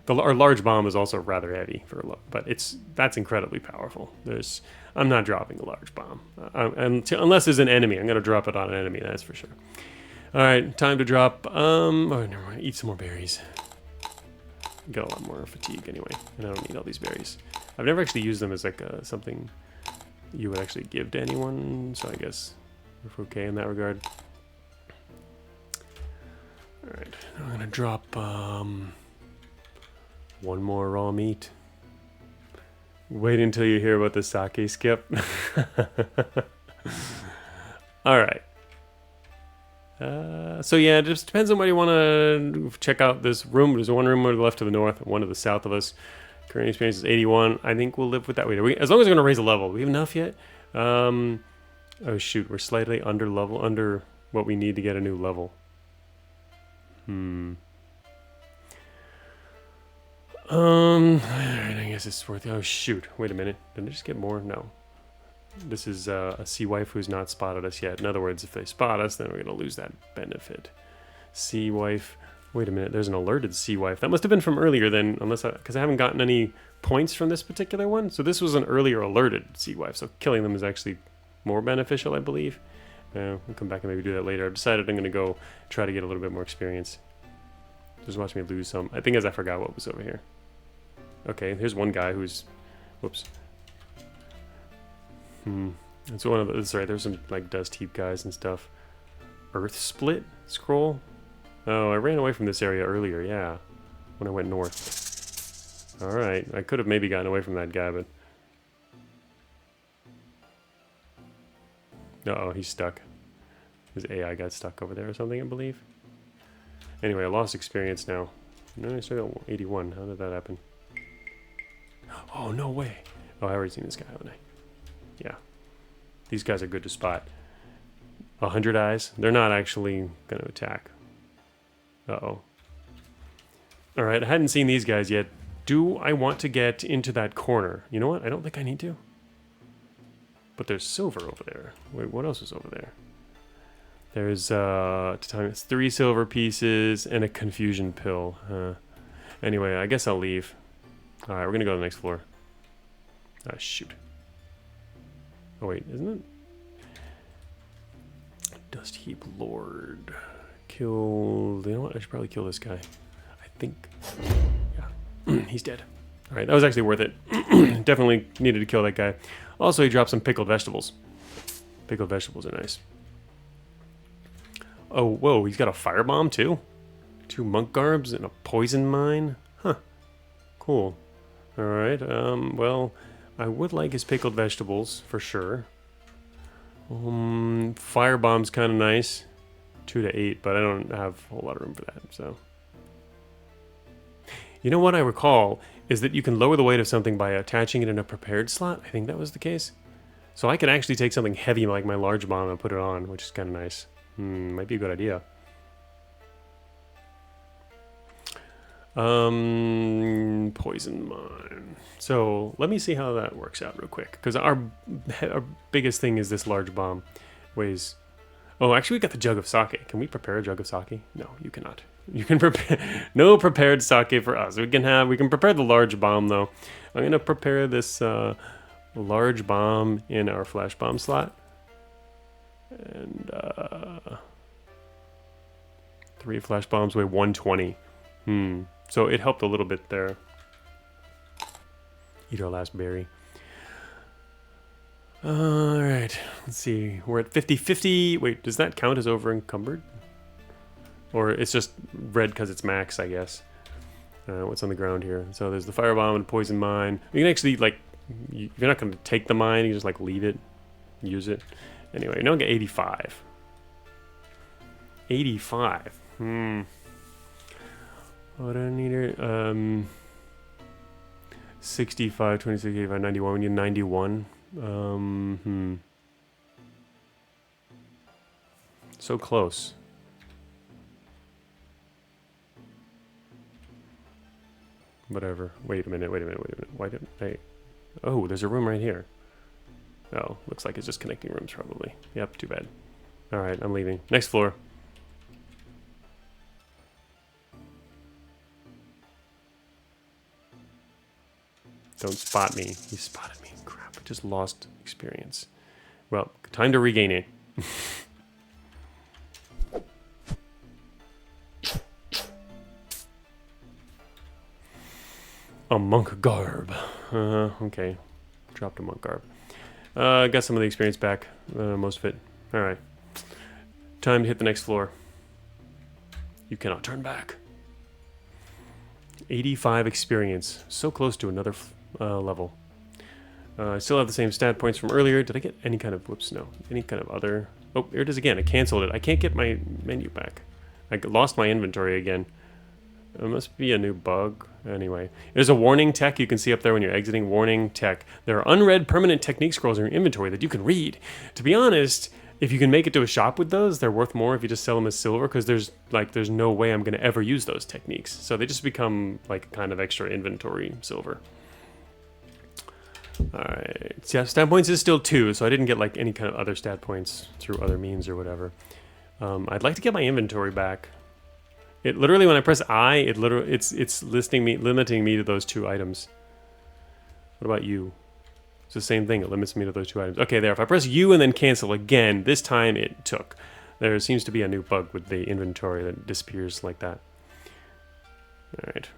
Speaker 1: Our large bomb is also rather heavy but that's incredibly powerful. I'm not dropping a large bomb unless there's an enemy. I'm gonna drop it on an enemy, that's for sure. All right, time to drop. Oh, never mind. Eat some more berries. Got a lot more fatigue anyway, and I don't need all these berries. I've never actually used them as like something you would actually give to anyone, so I guess we're okay in that regard. All right, now I'm gonna drop one more raw meat. Wait until you hear about the sake skip. All right. So yeah, it just depends on what you want to check out. This room, there's one room to the left to the north, one to the south of us. Current experience is 81. I think we'll live with that. As long as we're going to raise a level. Do we have enough yet? Oh shoot, we're slightly under what we need to get a new level. Alright, I guess it's worth it. Oh shoot, wait a minute. Did I just get more? No. This is a sea wife who's not spotted us yet. In other words, if they spot us, then we're going to lose that benefit. Sea wife. Wait a minute, there's an alerted sea wife. That must have been from earlier then, because I haven't gotten any points from this particular one. So this was an earlier alerted sea wife, so killing them is actually more beneficial, I believe. We'll come back and maybe do that later. I've decided I'm going to go try to get a little bit more experience. Just watch me lose some. I think I forgot what was over here. Okay, here's one guy who's... Whoops. It's one of the... Sorry, there's some like dust heap guys and stuff. Earth split scroll? Oh, I ran away from this area earlier, yeah. When I went north. Alright, I could have maybe gotten away from that guy, but... Uh-oh, he's stuck. His AI got stuck over there or something, I believe. Anyway, I lost experience now. No, I still got 81. How did that happen? Oh, no way. Oh, I already seen this guy, haven't I? Yeah. These guys are good to spot. 100 eyes. They're not actually going to attack. Uh-oh. Alright, I hadn't seen these guys yet. Do I want to get into that corner? You know what? I don't think I need to. But there's silver over there. Wait, what else is over there? There's, 3 silver pieces and a confusion pill. Anyway, I guess I'll leave. Alright, we're gonna go to the next floor. Ah, shoot. Oh, wait, isn't it? Dust Heap Lord. Killed... You know what? I should probably kill this guy. I think... Yeah. He's dead. Alright, that was actually worth it. Definitely needed to kill that guy. Also, he dropped some pickled vegetables. Pickled vegetables are nice. Oh, whoa, he's got a firebomb too? 2 monk garbs and a poison mine? Huh. Cool. Alright, well, I would like his pickled vegetables, for sure. Firebomb's kind of nice. 2 to 8, but I don't have a whole lot of room for that, so... You know what I recall is that you can lower the weight of something by attaching it in a prepared slot. I think that was the case. So I can actually take something heavy like my large bomb and put it on, which is kind of nice. Might be a good idea. Poison mine. So let me see how that works out real quick. Because our biggest thing is this large bomb. Weighs... Oh, actually we got the jug of sake. Can we prepare a jug of sake? No, you cannot. You can prepare... No prepared sake for us. We can prepare the large bomb though. I'm going to prepare this large bomb in our flash bomb slot. And 3 flash bombs weigh 120. So it helped a little bit there. Eat our last berry. Alright, let's see. We're at 50-50. Wait, does that count as over encumbered? Or it's just red because it's max, I guess. What's on the ground here? So there's the firebomb and poison mine. You can actually, like, you're not going to take the mine, you just, like, leave it, use it. Anyway, now I get 85. 85. What do I need here? 65, 26, 85, 91. We need 91. So close. Whatever. Wait a minute. Why didn't I... Oh, there's a room right here. Oh, looks like it's just connecting rooms probably. Yep, too bad. Alright, I'm leaving. Next floor. Don't spot me. He spotted me. Crap, I just lost experience. Well, time to regain it. A monk garb. Okay. Dropped a monk garb. Got some of the experience back. Most of it. Alright. Time to hit the next floor. You cannot turn back. 85 experience. So close to another level. I still have the same stat points from earlier. Did I get any kind of... Whoops, no. Any kind of other... Oh, here it is again. I canceled it. I can't get my menu back. I lost my inventory again. It must be a new bug. Anyway, there's a warning tech you can see up there when you're exiting. Warning tech. There are unread permanent technique scrolls in your inventory that you can read. To be honest, if you can make it to a shop with those, they're worth more if you just sell them as silver, because there's no way I'm going to ever use those techniques. So they just become like kind of extra inventory silver. Alright. So yeah, stat points is still 2, so I didn't get like any kind of other stat points through other means or whatever. I'd like to get my inventory back. It literally, when I press I, it's limiting me to those 2 items. What about you? It's the same thing. It limits me to those 2 items. Okay, there. If I press U and then cancel again, this time it took. There seems to be a new bug with the inventory that disappears like that. All right.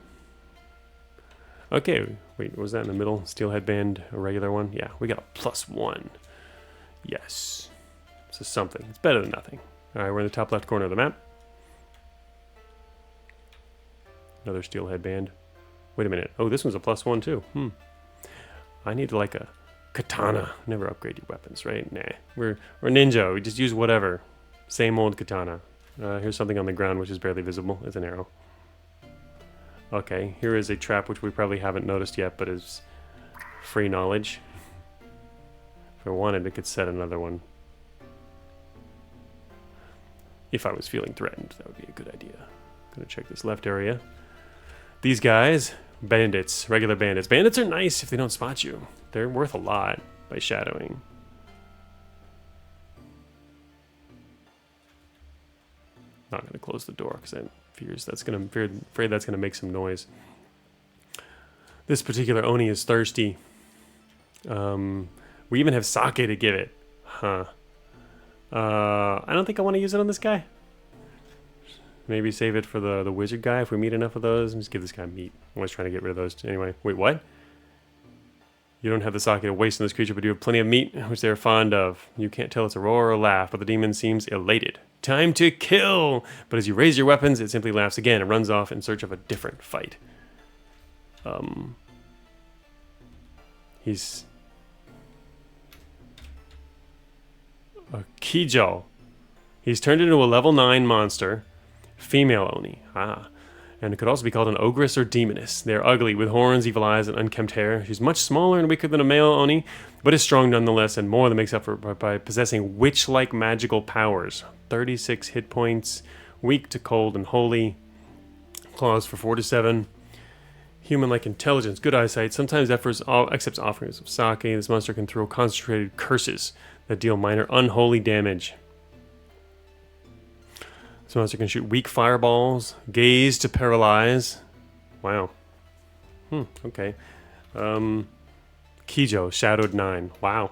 Speaker 1: Okay. Wait, what was that in the middle? Steel headband, a regular one? Yeah, we got a +1. Yes. This is something. It's better than nothing. All right, we're in the top left corner of the map. Another steel headband. Wait a minute. Oh, this one's a +1 too. I need like a katana. Never upgrade your weapons, right? Nah. We're ninja. We just use whatever. Same old katana. Here's something on the ground which is barely visible. It's an arrow. Okay, here is a trap which we probably haven't noticed yet, but is free knowledge. If I wanted, I could set another one. If I was feeling threatened, that would be a good idea. Gonna check this left area. These guys, bandits, regular bandits. Bandits are nice if they don't spot you. They're worth a lot by shadowing. Not going to close the door because I'm afraid that's going to make some noise. This particular Oni is thirsty. We even have sake to give it. Huh. I don't think I want to use it on this guy. Maybe save it for the wizard guy if we meet enough of those. Just give this guy meat. I'm always trying to get rid of those. Anyway, wait, what? You don't have the sake to waste on this creature, but you have plenty of meat, which they are fond of. You can't tell it's a roar or a laugh, but the demon seems elated. Time to kill! But as you raise your weapons, it simply laughs again and runs off in search of a different fight. He's... a Kijo. He's turned into a level 9 monster. Female Oni. Ah. And it could also be called an ogress or demoness. They're ugly, with horns, evil eyes, and unkempt hair. She's much smaller and weaker than a male Oni, but is strong nonetheless, and more than makes up for by possessing witch-like magical powers. 36 hit points, weak to cold and holy. Claws for 4 to 7. Human-like intelligence, good eyesight. Sometimes accepts offerings of sake. This monster can throw concentrated curses that deal minor unholy damage. This monster can shoot weak fireballs, gaze to paralyze. Wow. Okay. Kijo, Shadowed 9. Wow.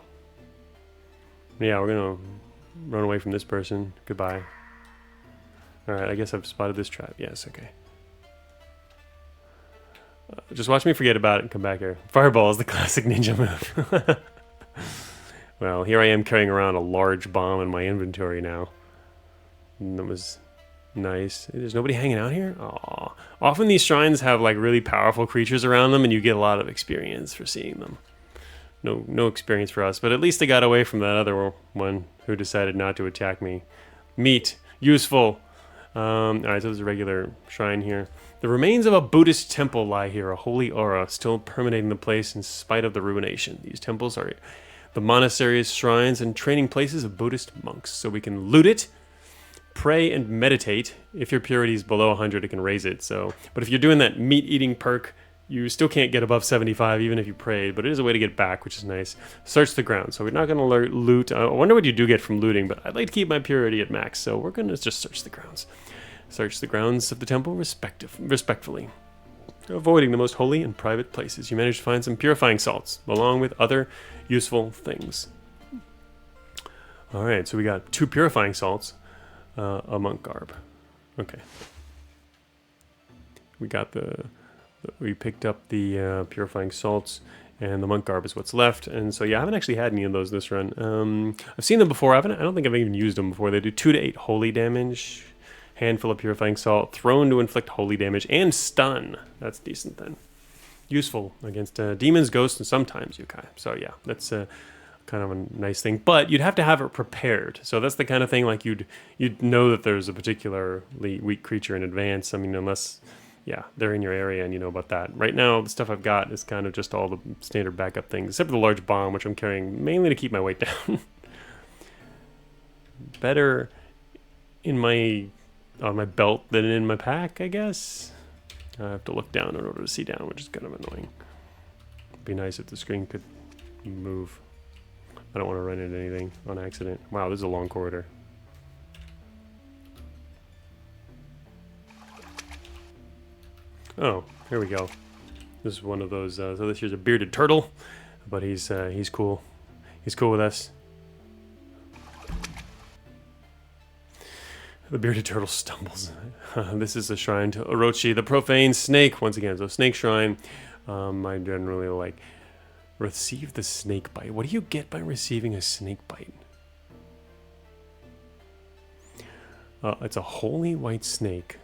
Speaker 1: Yeah, we're gonna run away from this person. Goodbye. Alright, I guess I've spotted this trap. Yes, okay. Just watch me forget about it and come back here. Fireball is the classic ninja move. Well, here I am carrying around a large bomb in my inventory now. And that was nice. There's nobody hanging out here? Aw. Often these shrines have like really powerful creatures around them and you get a lot of experience for seeing them. No experience for us, but at least I got away from that other one who decided not to attack me. Meat. Useful. Alright, so there's a regular shrine here. The remains of a Buddhist temple lie here, a holy aura still permeating the place in spite of the ruination. These temples are the monasteries, shrines, and training places of Buddhist monks, so we can loot it, pray, and meditate. If your purity is below 100, it can raise it. So, but if you're doing that meat-eating perk, you still can't get above 75 even if you prayed, but it is a way to get back, which is nice. Search the ground. So we're not going to loot. I wonder what you do get from looting, but I'd like to keep my purity at max, so we're going to just search the grounds. Search the grounds of the temple respectfully, avoiding the most holy and private places. You manage to find some purifying salts, along with other useful things. Alright, so we got 2 purifying salts, a monk garb. Okay. We got we picked up the purifying salts, and the monk garb is what's left. And so yeah, I haven't actually had any of those this run. I've seen them before. I don't think I've even used them before. They do 2 to 8 holy damage, handful of purifying salt, thrown to inflict holy damage, and stun. That's decent then. Useful against demons, ghosts, and sometimes yokai. So yeah, that's kind of a nice thing. But you'd have to have it prepared. So that's the kind of thing like you'd know that there's a particularly weak creature in advance. I mean, unless yeah, they're in your area and you know about that. Right now, the stuff I've got is kind of just all the standard backup things, except for the large bomb, which I'm carrying mainly to keep my weight down. Better in on my belt than in my pack, I guess. I have to look down in order to see down, which is kind of annoying. It'd be nice if the screen could move. I don't want to run into anything on accident. Wow, this is a long corridor. Oh, here we go. This is one of those. So this here's a bearded turtle, but he's cool. He's cool with us. The bearded turtle stumbles. This is a shrine to Orochi, the profane snake. Once again, so snake shrine. I generally like receive the snake bite. What do you get by receiving a snake bite? It's a holy white snake.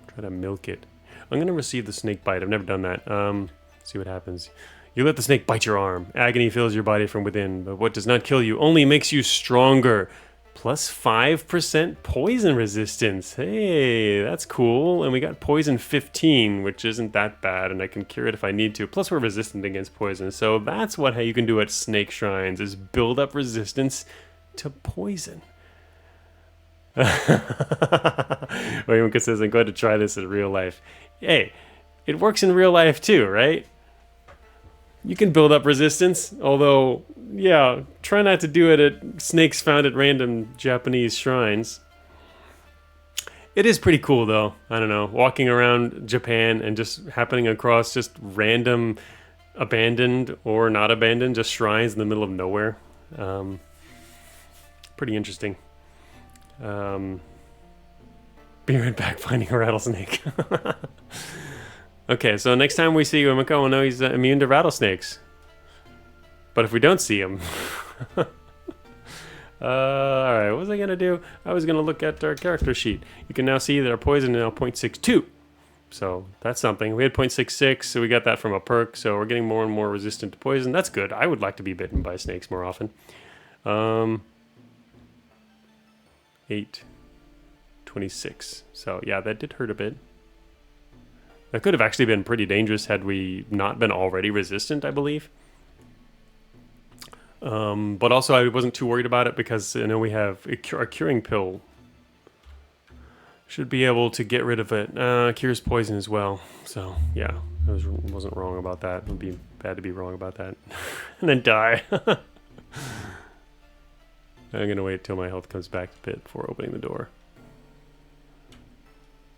Speaker 1: Try to milk it. I'm gonna receive the snake bite. I've never done that. See what happens. You let the snake bite your arm. Agony fills your body from within, but what does not kill you only makes you stronger. Plus 5% poison resistance. Hey, that's cool. And we got poison 15, which isn't that bad, and I can cure it if I need to. Plus we're resistant against poison. So that's how you can do at snake shrines, is build up resistance to poison. William says, I'm going to try this in real life. Hey, it works in real life too, right? You can build up resistance, although, yeah, try not to do it at snakes found at random Japanese shrines. It is pretty cool, though. I don't know, walking around Japan and just happening across just random abandoned or not abandoned, just shrines in the middle of nowhere. Pretty interesting. Be right back finding a rattlesnake. Okay, so next time we see Umiko, we'll know he's immune to rattlesnakes. But if we don't see him... Alright, what was I going to do? I was going to look at our character sheet. You can now see that our poison is now 0.62. So that's something. We had 0.66, so we got that from a perk. So we're getting more and more resistant to poison. That's good. I would like to be bitten by snakes more often. 8.26. So yeah, that did hurt a bit. That could have actually been pretty dangerous had we not been already resistant, I believe. But also I wasn't too worried about it because I know we have a curing pill. Should be able to get rid of it. Cures poison as well. So yeah, I wasn't wrong about that. It would be bad to be wrong about that. And then die. I'm going to wait till my health comes back a bit before opening the door.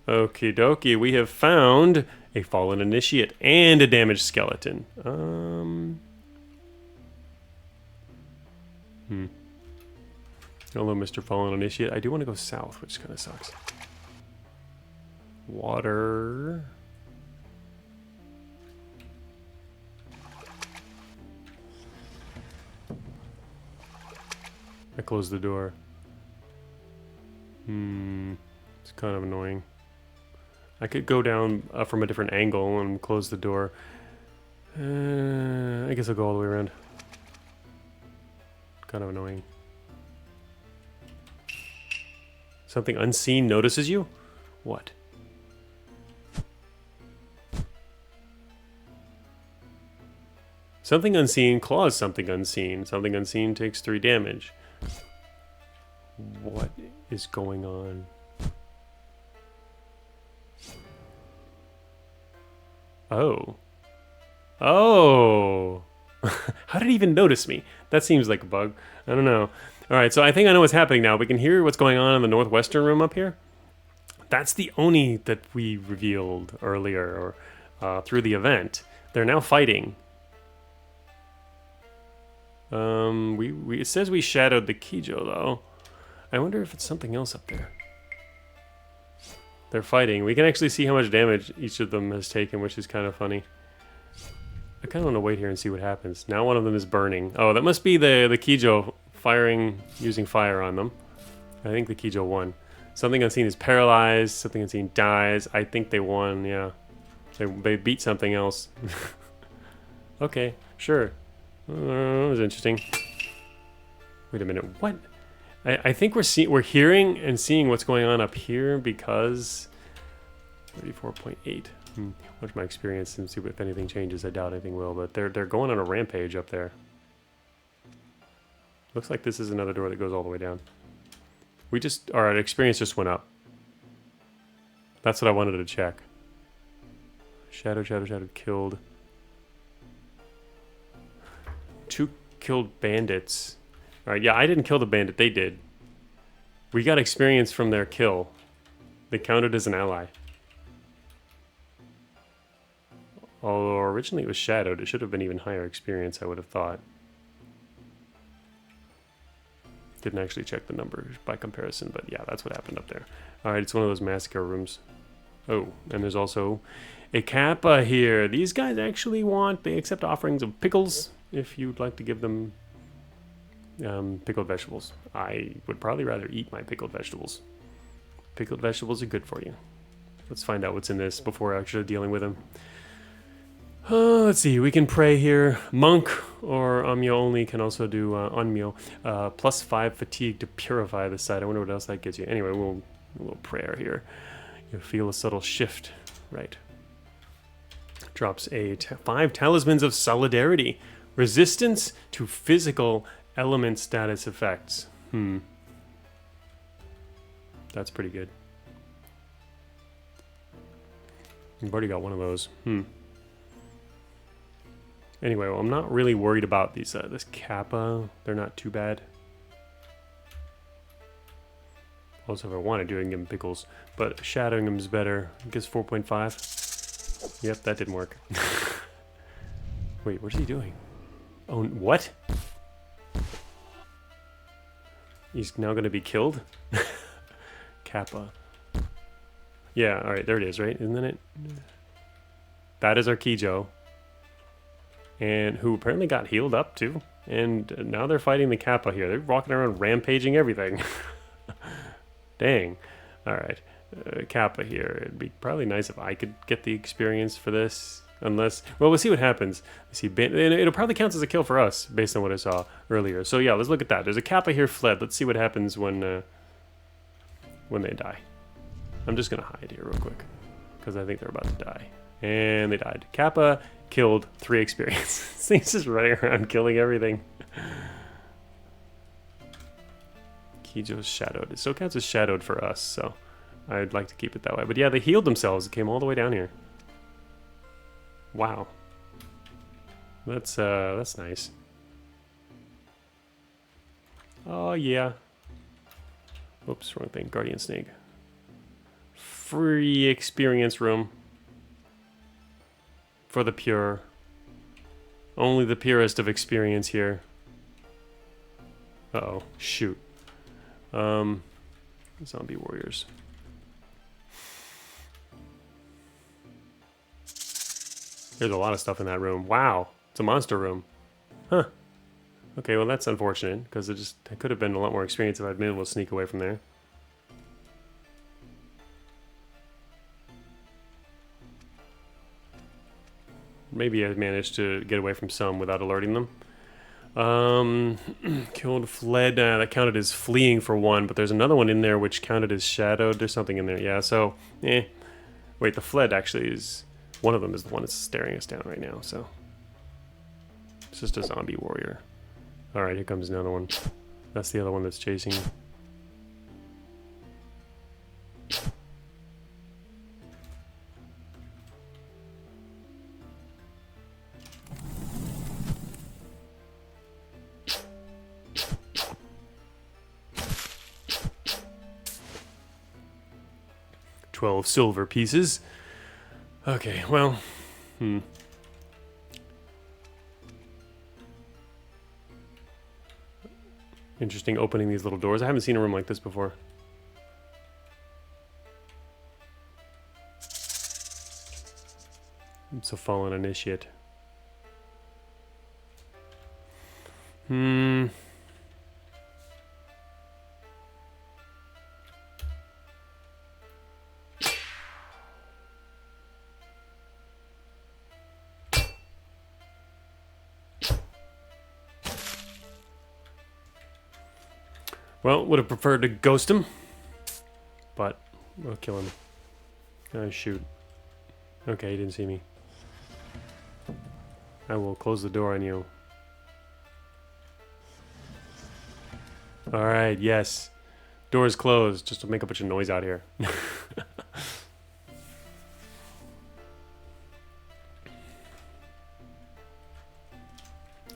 Speaker 1: Okie dokie, we have found a fallen initiate and a damaged skeleton. Hello, Mr. Fallen Initiate. I do want to go south, which kind of sucks. Water. I closed the door. It's kind of annoying. I could go down from a different angle and close the door. I guess I'll go all the way around. Kind of annoying. Something unseen notices you? What? Something unseen claws something unseen. Something unseen takes 3 damage. What is going on? Oh. Oh! How did it even notice me? That seems like a bug. I don't know. Alright, so I think I know what's happening now. We can hear what's going on in the northwestern room up here. That's the Oni that we revealed earlier, or through the event. They're now fighting. It says we shadowed the Kijo, though. I wonder if it's something else up there. They're fighting. We can actually see how much damage each of them has taken, which is kind of funny. I kind of want to wait here and see what happens. Now one of them is burning. Oh, that must be the Kijo firing, using fire on them. I think the Kijo won. Something unseen is paralyzed. Something unseen dies. I think they won, yeah. They beat something else. Okay, sure. That was interesting. Wait a minute, what? I think we're hearing and seeing what's going on up here because 34.8. What's my experience and see if anything changes. I doubt anything will, but they're going on a rampage up there. Looks like this is another door that goes all the way down. Our experience just went up. That's what I wanted to check. Shadow killed. 2 killed bandits. Alright, yeah, I didn't kill the bandit, they did. We got experience from their kill. They counted as an ally. Although originally it was shadowed, it should have been even higher experience, I would have thought. Didn't actually check the numbers by comparison, but yeah, that's what happened up there. Alright, it's one of those massacre rooms. Oh, and there's also a Kappa here. These guys actually they accept offerings of pickles if you'd like to give them pickled vegetables. I would probably rather eat my pickled vegetables. Pickled vegetables are good for you. Let's find out what's in this before actually dealing with them. Let's see, we can pray here. Monk or Amyo only can also do Onmyo. +5 fatigue to purify the site. I wonder what else that gives you. Anyway, a little prayer here. You'll feel a subtle shift. Right. Drops 5 talismans of solidarity. Resistance to physical element status effects. That's pretty good. You've already got one of those. Anyway, well, I'm not really worried about these. This Kappa, they're not too bad. Also, if I want to do it, I can give them pickles. But shadowing them is better. I guess 4.5. Yep, that didn't work. Wait, what's he doing? Oh, what? He's now going to be killed? Kappa. Yeah, alright, there it is, right? Isn't it? That is our Kijo. And who apparently got healed up, too. And now they're fighting the Kappa here. They're walking around rampaging everything. Dang. Alright. Kappa here. It'd be probably nice if I could get the experience for this. Unless... Well, we'll see what happens. It'll probably count as a kill for us, based on what I saw earlier. So yeah, let's look at that. There's a Kappa here fled. Let's see what happens when they die. I'm just going to hide here real quick. Because I think they're about to die. And they died. Kappa killed 3 experience. This thing's just running around killing everything. Kijo's shadowed. It still counts as shadowed for us, so I'd like to keep it that way. But yeah, they healed themselves. It came all the way down here. Wow. That's nice. Oh, yeah. Oops, wrong thing. Guardian Snake. Free experience room. For the pure. Only the purest of experience here. Uh-oh. Shoot. Zombie warriors. There's a lot of stuff in that room. Wow. It's a monster room. Huh. Okay, well that's unfortunate, because I could have been a lot more experience if I'd been able to sneak away from there. Maybe I managed to get away from some without alerting them. Killed, fled. That counted as fleeing for one, but there's another one in there which counted as shadowed. There's something in there. Yeah, so, Wait, the fled actually is... One of them is the one that's staring us down right now, so... It's just a zombie warrior. Alright, here comes another one. That's the other one that's chasing. $12 silver pieces. Okay, well... Interesting opening these little doors. I haven't seen a room like this before. It's a fallen initiate. Well, would have preferred to ghost him, but we'll kill him. Oh, shoot. Okay, he didn't see me. I will close the door on you. Alright, yes. Door's closed, just to make a bunch of noise out here.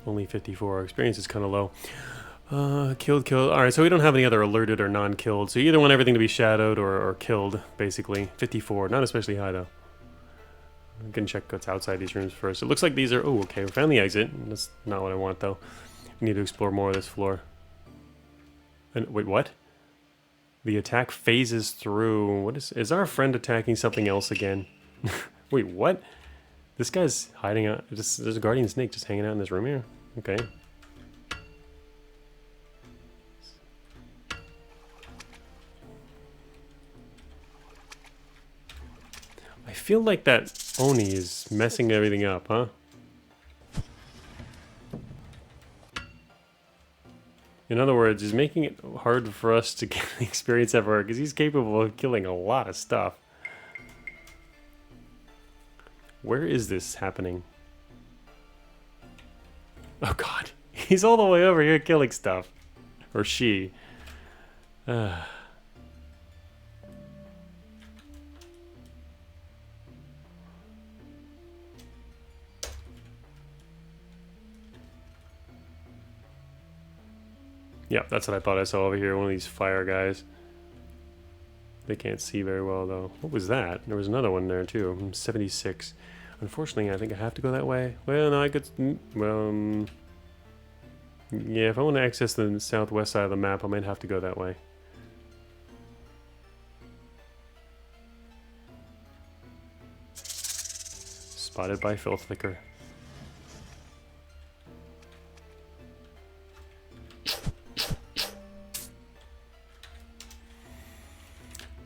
Speaker 1: Only 54. Experience is kind of low. Killed. Alright, so we don't have any other alerted or non-killed. So you either want everything to be shadowed or killed, basically. 54. Not especially high, though. I can check what's outside these rooms first. It looks like these are... Oh, okay. We found the exit. That's not what I want, though. We need to explore more of this floor. And wait, what? The attack phases through... What is... Is our friend attacking something else again? Wait, what? This guy's hiding out... There's a guardian snake just hanging out in this room here? Okay. I feel like that Oni is messing everything up, huh? In other words, he's making it hard for us to get the experience ever, because he's capable of killing a lot of stuff. Where is this happening? Oh god, he's all the way over here killing stuff. Or she. Yeah, that's what I thought I saw over here, one of these fire guys. They can't see very well, though. What was that? There was another one there, too. I'm 76. Unfortunately, I think I have to go that way. Well, no, I could... Well, yeah, if I want to access the southwest side of the map, I might have to go that way. Spotted by filth liquor.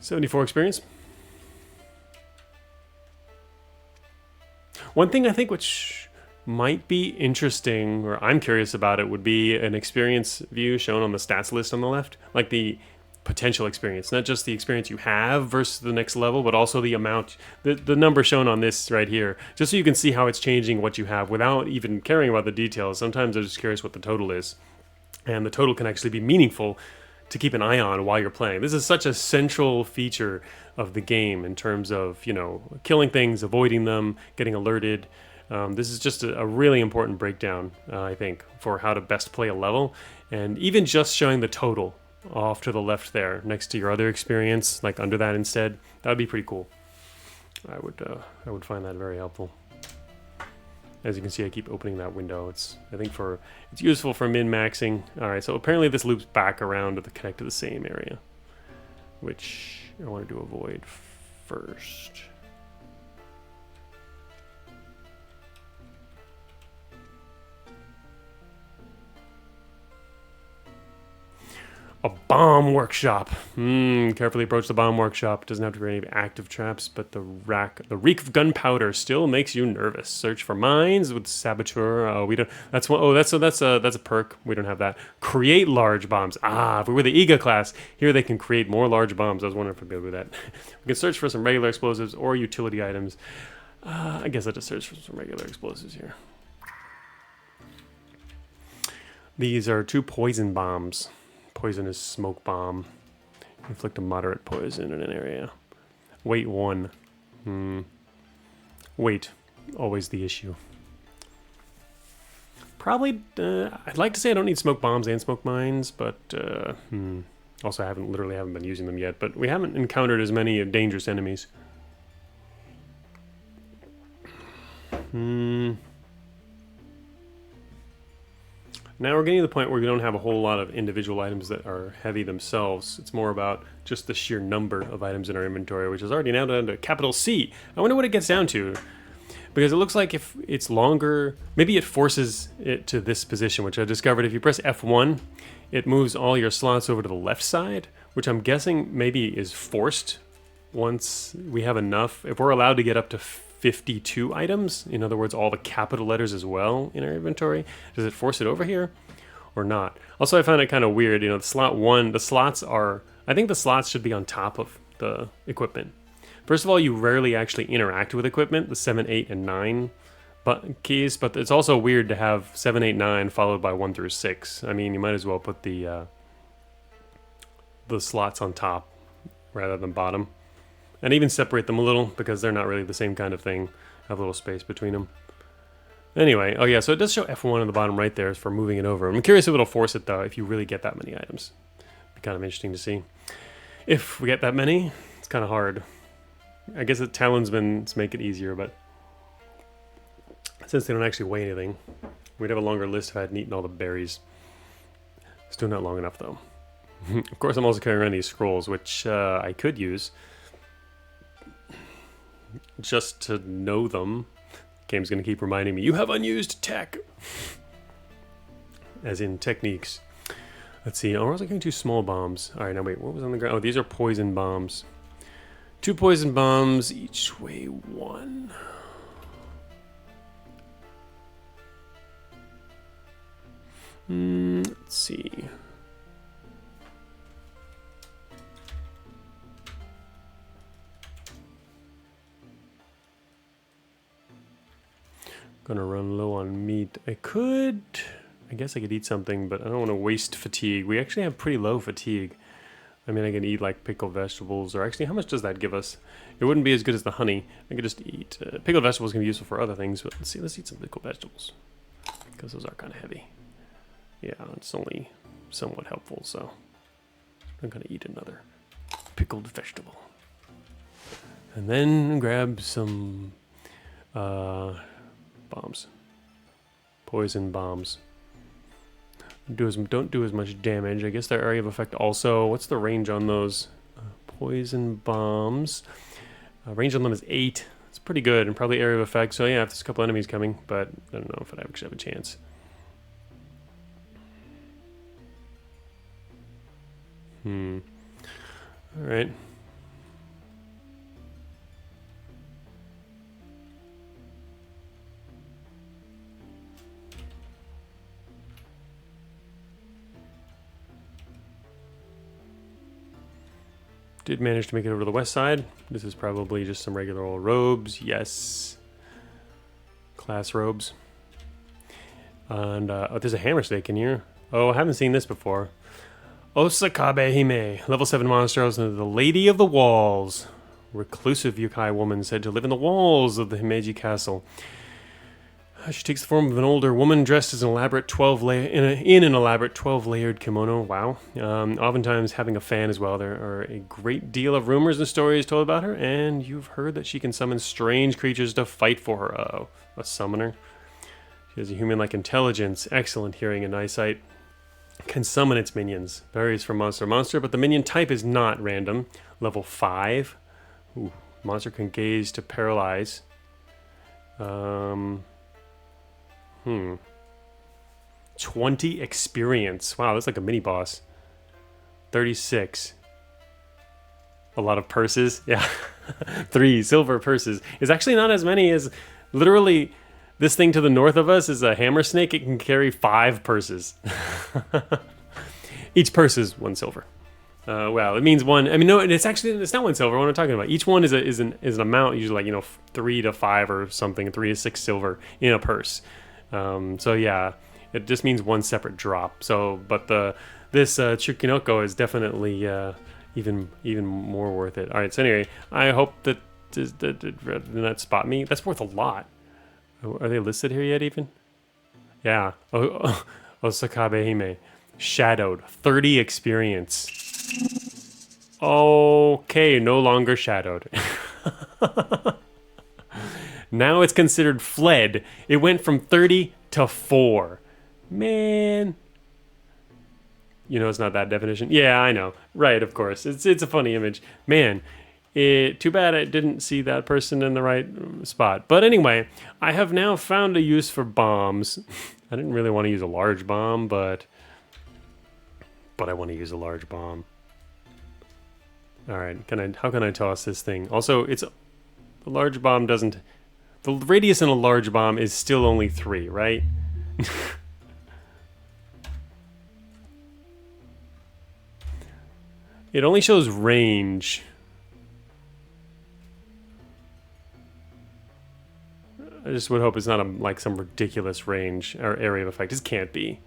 Speaker 1: $74 experience. One thing I think which might be interesting, or I'm curious about it, would be an experience view shown on the stats list on the left. Like the potential experience, not just the experience you have versus the next level, but also the amount, the number shown on this right here, just so you can see how it's changing what you have without even caring about the details. Sometimes I'm just curious what the total is. And the total can actually be meaningful to keep an eye on while you're playing. This is such a central feature of the game in terms of, you know, killing things, avoiding them, getting alerted. This is just a really important breakdown, I think, for how to best play a level. And even just showing the total off to the left there, next to your other experience, like under that instead, that would be pretty cool. I would find that very helpful. As you can see, I keep opening that window. It's useful for min-maxing. Alright, so apparently this loops back around to connect to the same area, which I wanted to avoid first. A bomb workshop. Carefully approach the bomb workshop. Doesn't have to be any active traps, but the reek of gunpowder still makes you nervous. Search for mines with saboteur. Oh, we don't. That's one. Oh, that's a perk. We don't have that. Create large bombs. If we were the EGA class, here they can create more large bombs. I was wondering if we'd be able to do that. We can search for some regular explosives or utility items. I guess I'll just search for some regular explosives here. These are 2 poison bombs. Poisonous smoke bomb. Inflict a moderate poison in an area. Weight 1. Weight. Always the issue. Probably, I'd like to say I don't need smoke bombs and smoke mines, but also I haven't been using them yet, but we haven't encountered as many dangerous enemies. Now we're getting to the point where we don't have a whole lot of individual items that are heavy themselves. It's more about just the sheer number of items in our inventory, which is already now down to capital C. I wonder what it gets down to. Because it looks like if it's longer, maybe it forces it to this position, which I discovered if you press F1, it moves all your slots over to the left side, which I'm guessing maybe is forced once we have enough. If we're allowed to get up to 52 items, in other words, all the capital letters as well in our inventory, does it force it over here or not? Also, I found it kind of weird, the slot 1, the slots are, I think the slots should be on top of the equipment. First of all, you rarely actually interact with equipment, the 7, 8, and 9 keys, but it's also weird to have 7, 8, 9 followed by 1 through 6. I mean, you might as well put the slots on top rather than bottom. And even separate them a little, because they're not really the same kind of thing. Have a little space between them. Anyway, oh yeah, so it does show F1 on the bottom right there for moving it over. I'm curious if it'll force it, though, if you really get that many items. Be kind of interesting to see. If we get that many, it's kind of hard. I guess the talismans make it easier, but since they don't actually weigh anything, we'd have a longer list if I hadn't eaten all the berries. Still not long enough, though. Of course, I'm also carrying around these scrolls, which I could use just to know them. Game's gonna keep reminding me, you have unused tech. As in techniques. Let's see, oh, I was looking 2 small bombs. Alright, now wait, what was on the ground? Oh, these are poison bombs. 2 poison bombs, each weigh 1. Let's see. Gonna run low on meat. I guess I could eat something, but I don't want to waste fatigue. We actually have pretty low fatigue. I mean, I can eat like pickled vegetables, or actually, how much does that give us? It wouldn't be as good as the honey. I could just eat pickled vegetables. Can be useful for other things, but let's eat some pickled vegetables because those are kind of heavy. Yeah, it's only somewhat helpful, so I'm gonna eat another pickled vegetable, and then grab some bombs, poison bombs. Don't do as much damage. I guess their area of effect also. What's the range on those poison bombs? Range on them is 8. It's pretty good, and probably area of effect. So yeah, if there's a couple enemies coming, but I don't know if I'd actually have a chance. All right. Did manage to make it over to the west side. This is probably just some regular old robes. Yes. Class robes. And oh, there's a hammer stake in here. Oh, I haven't seen this before. Osakabe Hime, level 7 monster, the Lady of the Walls. Reclusive yokai woman said to live in the walls of the Himeji castle. She takes the form of an older woman dressed as an elaborate 12-layered kimono. Wow. Oftentimes having a fan as well. There are a great deal of rumors and stories told about her, and you've heard that she can summon strange creatures to fight for her. Uh-oh. A summoner. She has a human-like intelligence, excellent hearing and eyesight. Can summon its minions. Varies from monster to monster, but the minion type is not random. Level 5. Ooh. Monster can gaze to paralyze. 20 experience. Wow, that's like a mini boss. 36. A lot of purses. Yeah. 3 silver purses. It's actually not as many as literally this thing to the north of us is a hammer snake. It can carry 5 purses. Each purse is 1 silver. Well, it means 1. I mean, no, it's not 1 silver. What I'm talking about. Each one is an amount, usually like 3 to 5 or something. 3 to 6 silver in a purse. So yeah, it just means 1 separate drop. So, but this Chukinoko is definitely even more worth it. All right. So anyway, I hope that did not spot me. That's worth a lot. Are they listed here yet? Even? Yeah. Osakabe Hime. Shadowed. 30 experience. Okay, no longer shadowed. Now it's considered fled. It went from 30 to 4. Man. You know it's not that definition? Yeah, I know. Right, of course. It's a funny image. Man, too bad I didn't see that person in the right spot. But anyway, I have now found a use for bombs. I didn't really want to use a large bomb, but I want to use a large bomb. All right, how can I toss this thing? Also, the large bomb doesn't... The radius in a large bomb is still only 3, right? It only shows range. I just would hope it's not like some ridiculous range or area of effect. It can't be.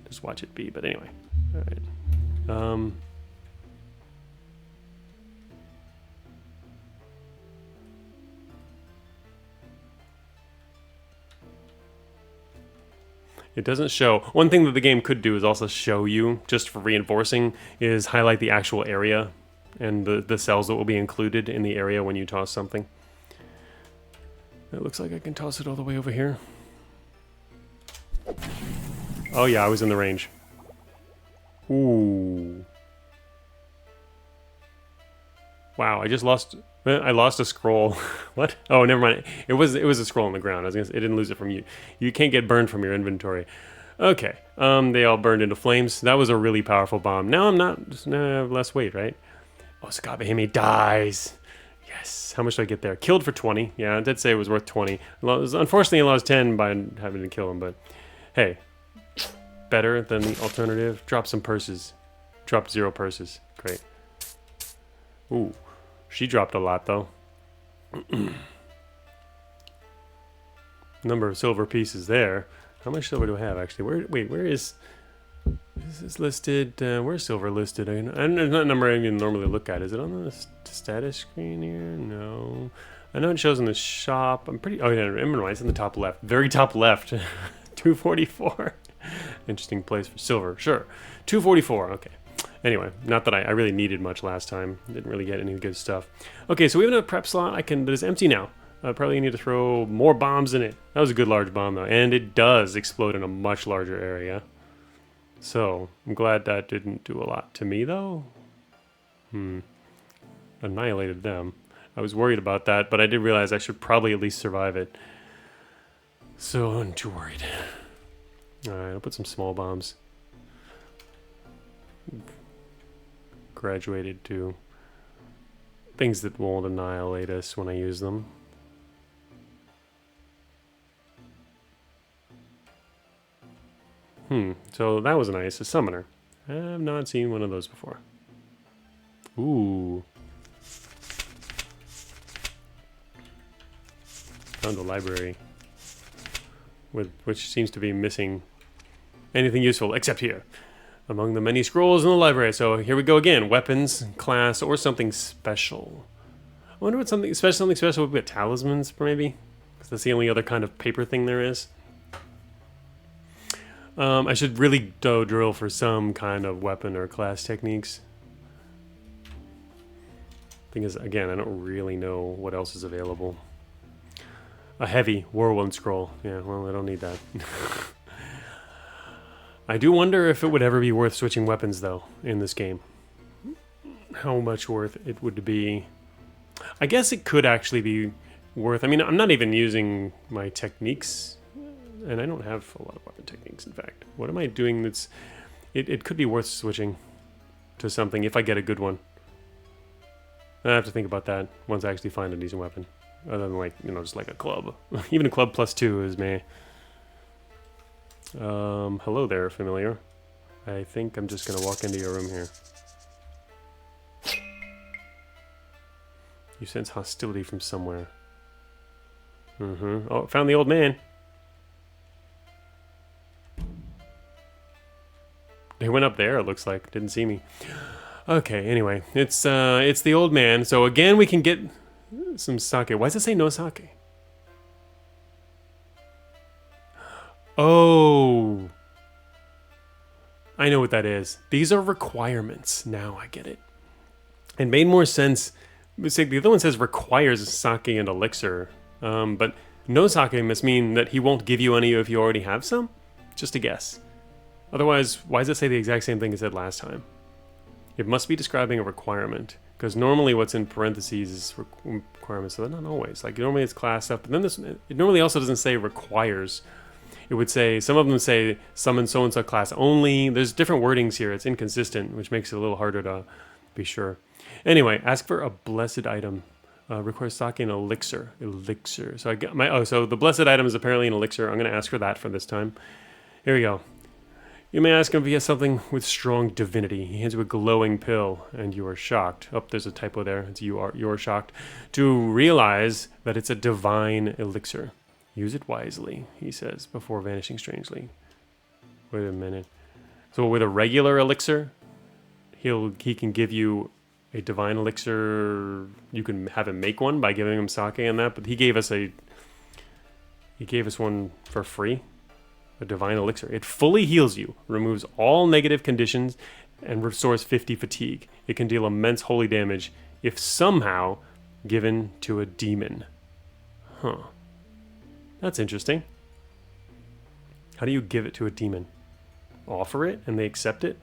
Speaker 1: Just watch it be. But anyway, all right. It doesn't show. One thing that the game could do is also show you, just for reinforcing, is highlight the actual area and the cells that will be included in the area when you toss something. It looks like I can toss it all the way over here. Oh yeah, I was in the range. Ooh. Wow, I lost a scroll. What? Oh, never mind. It was a scroll on the ground. I was gonna say, it didn't lose it from you. You can't get burned from your inventory. Okay. They all burned into flames. That was a really powerful bomb. Now I'm not. Now I have less weight, right? Oh, Osakabe Hime dies. Yes. How much did I get there? Killed for 20. Yeah, I did say it was worth 20. Unfortunately, I lost 10 by having to kill him. But hey, better than the alternative. Drop some purses. Dropped 0 purses. Great. Ooh. She dropped a lot, though. Number of silver pieces there. How much silver do I have, actually? Where is this listed? Where's silver listed? There's not a number I even normally look at. Is it on the status screen here? No. I know it shows in the shop. Oh, yeah, it's in the top left. Very top left. 244. Interesting place for silver. Sure. 244. Okay. Anyway, not that I really needed much last time. Didn't really get any good stuff. Okay, so we have a prep slot. But it's empty now. I probably need to throw more bombs in it. That was a good large bomb, though. And it does explode in a much larger area. So, I'm glad that didn't do a lot to me, though. Annihilated them. I was worried about that, but I did realize I should probably at least survive it. So, I'm too worried. Alright, I'll put some small bombs. Graduated to things that won't annihilate us when I use them. So that was nice. A summoner. I have not seen one of those before. Ooh. Found a library. Which seems to be missing anything useful, except here. Among the many scrolls in the library. So here we go again. Weapons, class, or something special. I wonder what something special would be. Talismans, maybe? Because that's the only other kind of paper thing there is. I should really drill for some kind of weapon or class techniques. Thing is, again, I don't really know what else is available. A heavy whirlwind scroll. Yeah, well, I don't need that. I do wonder if it would ever be worth switching weapons, though, in this game. How much worth it would be. I guess it could actually be worth... I mean, I'm not even using my techniques, and I don't have a lot of weapon techniques, in fact. What am I doing that's... It could be worth switching. to something if I get a good one. I have to think about that once I actually find a decent weapon. Other than like, you know, just like a club. Even a club +2 is meh. Hello there, familiar. I think I'm just gonna walk into your room here. You sense hostility from somewhere. Oh, found the old man. They went up there, it looks like. Didn't see me. Okay, anyway. It's the old man. So again, we can get some sake. Why does it say no sake? Oh. I know what that is. These are requirements. Now I get it. It made more sense. The other one says requires sake and elixir. But no sake must mean that he won't give you any if you already have some? Just a guess. Otherwise, why does it say the exact same thing it said last time? It must be describing a requirement. Because normally what's in parentheses is requirements, so not always. Like normally it's class stuff, but then it normally also doesn't say requires. It would say, some of them say summon so-and-so class only. There's different wordings here. It's inconsistent, which makes it a little harder to be sure. Anyway, ask for a blessed item. Requires sake and elixir. Elixir. So I got my, so the blessed item is apparently an elixir. I'm going to ask for that for this time. Here we go. You may ask him if he has something with strong divinity. He hands you a glowing pill, and you are shocked. Oh, there's a typo there. It's you're shocked. To realize that it's a divine elixir. Use it wisely, he says, before vanishing strangely. Wait a minute. So with a regular elixir, he can give you a divine elixir. You can have him make one by giving him sake and that, but he gave us one for free. A divine elixir. It fully heals you, removes all negative conditions, and restores 50 fatigue. It can deal immense holy damage if somehow given to a demon. Huh. That's interesting. How do you give it to a demon? Offer it and they accept it?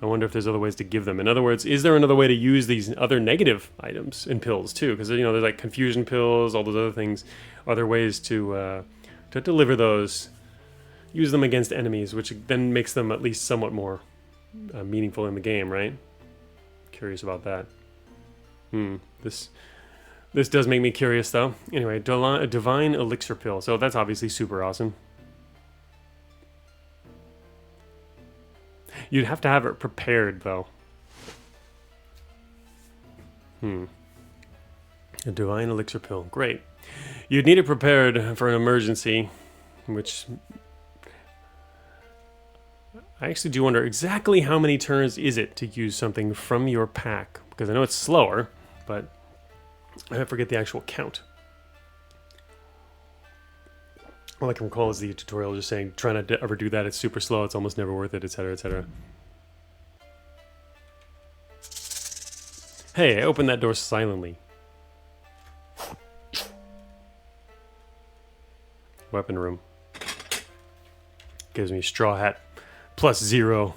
Speaker 1: I wonder if there's other ways to give them. In other words, is there another way to use these other negative items in pills too? Because, you know, there's like confusion pills, all those other things. Are there ways to deliver those? Use them against enemies, which then makes them at least somewhat more meaningful in the game, right? Curious about that. This does make me curious, though. Anyway, a divine elixir pill. So that's obviously super awesome. You'd have to have it prepared, though. A divine elixir pill. Great. You'd need it prepared for an emergency, which I actually do wonder exactly how many turns is it to use something from your pack? Because I know it's slower, but I forget the actual count. All I can recall is the tutorial just saying, try not to ever do that, it's super slow, it's almost never worth it, etc., etc. Hey, I opened that door silently. Weapon room. Gives me straw hat. +0.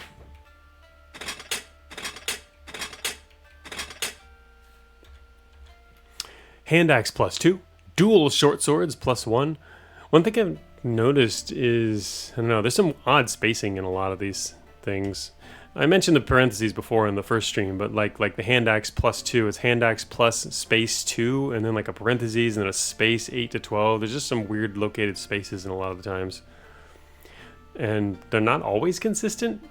Speaker 1: Hand axe +2. Dual short swords +1. One thing I've noticed is, I don't know, there's some odd spacing in a lot of these things. I mentioned the parentheses before in the first stream, but like the hand axe +2, it's hand axe plus space 2, and then like a parentheses and then a space 8 to 12. There's just some weird located spaces in a lot of the times. And they're not always consistent,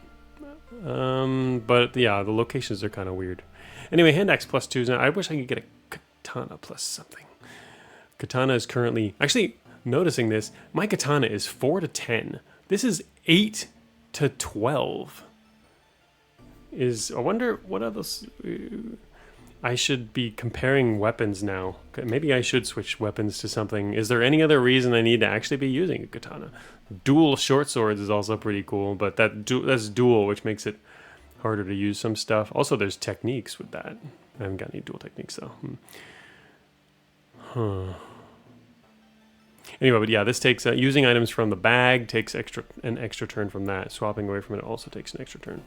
Speaker 1: but yeah, the locations are kind of weird. Anyway, hand axe +2. I wish I could get a katana plus something. Katana is currently, actually noticing this, my katana is 4 to 10. This is 8 to 12. I wonder what others. I should be comparing weapons now. Maybe I should switch weapons to something. Is there any other reason I need to actually be using a katana? Dual short swords is also pretty cool, but that's dual, which makes it harder to use some stuff. Also, there's techniques with that. I haven't got any dual techniques, though. Anyway, but yeah, this takes... using items from the bag takes an extra turn from that. Swapping away from it also takes an extra turn.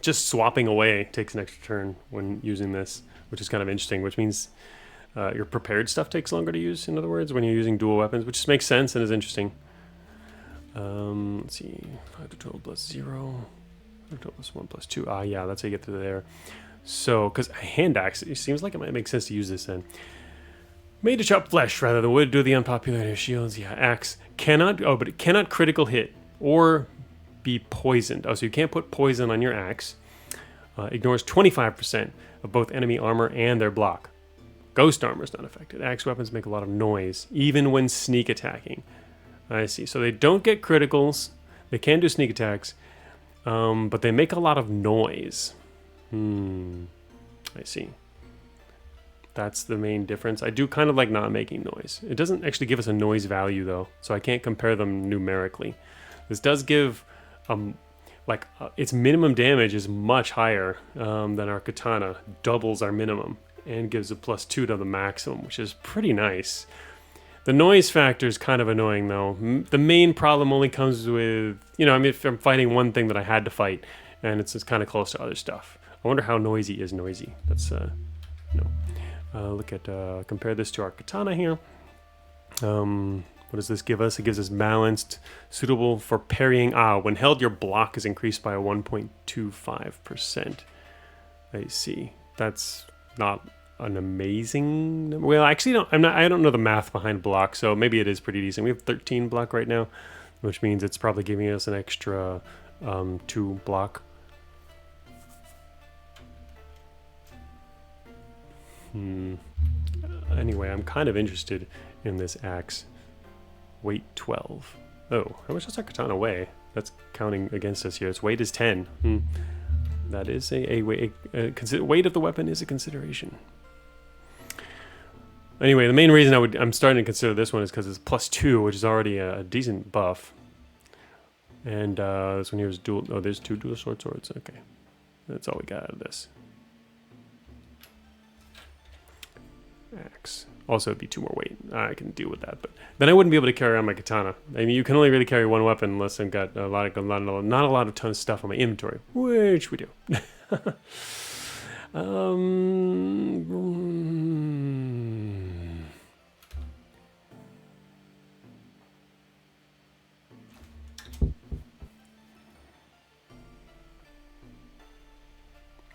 Speaker 1: Just swapping away takes an extra turn when using this, which is kind of interesting, which means your prepared stuff takes longer to use, in other words, when you're using dual weapons, which just makes sense and is interesting. Let's see, 5 to 12 +0. Plus 1 plus 2. Ah, yeah, that's how you get to there. So, because a hand axe, it seems like it might make sense to use this then. Made to chop flesh rather than wood, do the unpopular shields. Yeah, axe. Cannot, oh, but it cannot critical hit or be poisoned. Oh, so you can't put poison on your axe. Ignores 25% of both enemy armor and their block. Ghost armor is not affected. Axe weapons make a lot of noise, even when sneak attacking. I see. So they don't get criticals. They can do sneak attacks, but they make a lot of noise. I see. That's the main difference. I do kind of like not making noise. It doesn't actually give us a noise value though, so I can't compare them numerically. This does give, its minimum damage is much higher than our katana, doubles our minimum, and gives a +2 to the maximum, which is pretty nice. The noise factor is kind of annoying though. The main problem only comes with, if I'm fighting one thing that I had to fight, and it's kind of close to other stuff. I wonder how noisy is noisy. That's, look at, compare this to our katana here. What does this give us? It gives us balanced, suitable for parrying. When held, your block is increased by 1.25%. I see. That's not an amazing number. Well, actually, I don't know the math behind block, so maybe it is pretty decent. We have 13 block right now, which means it's probably giving us an extra 2 block. Anyway, I'm kind of interested in this axe. Weight 12. Oh, how much does our katana weigh? That's counting against us here. Its weight is 10. That is a weight. Weight of the weapon is a consideration. Anyway, the main reason I'm starting to consider this one is because it's +2, which is already a decent buff. And this one here is dual. Oh, there's 2 dual sword swords. Okay, that's all we got out of this. Axe. Also, it'd be 2 more weight. I can deal with that, but then I wouldn't be able to carry around my katana. I mean, you can only really carry one weapon unless I've got not a lot of ton of stuff on my inventory, which we do.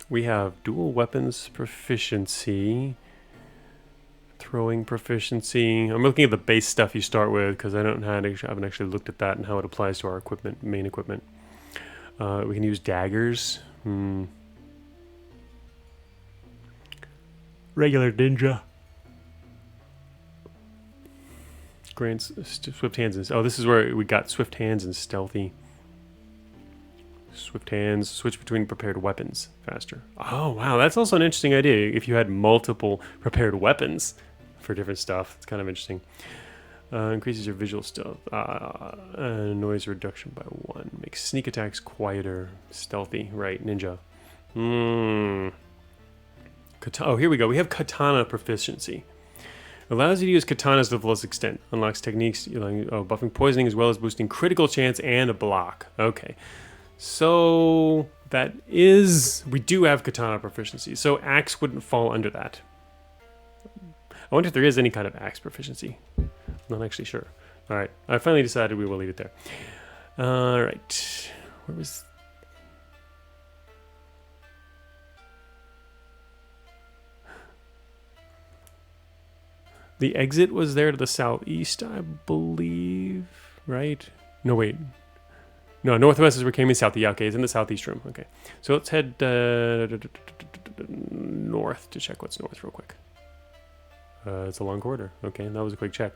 Speaker 1: We have dual weapons proficiency. Throwing proficiency. I'm looking at the base stuff you start with because I haven't actually looked at that and how it applies to our equipment, main equipment. We can use daggers. Regular ninja. Grants swift hands and this is where we got swift hands and stealthy. Swift hands, switch between prepared weapons faster. Oh wow, that's also an interesting idea. If you had multiple prepared weapons for different stuff, it's kind of interesting. Increases your visual stealth. Noise reduction by 1. Makes sneak attacks quieter. Stealthy. Right, ninja. Oh, here we go. We have katana proficiency. Allows you to use katanas to the fullest extent. Unlocks techniques buffing poisoning as well as boosting critical chance and a block. Okay. So that is... We do have katana proficiency. So axe wouldn't fall under that. I wonder if there is any kind of axe proficiency. I'm not actually sure. Alright, I finally decided we will leave it there. Alright, where was... The exit was there to the southeast, I believe, right? No, wait. No, northwest is where we came in, south. Yeah, okay, it's in the southeast room. Okay, so let's head north to check what's north real quick. It's a long corridor. Okay, that was a quick check.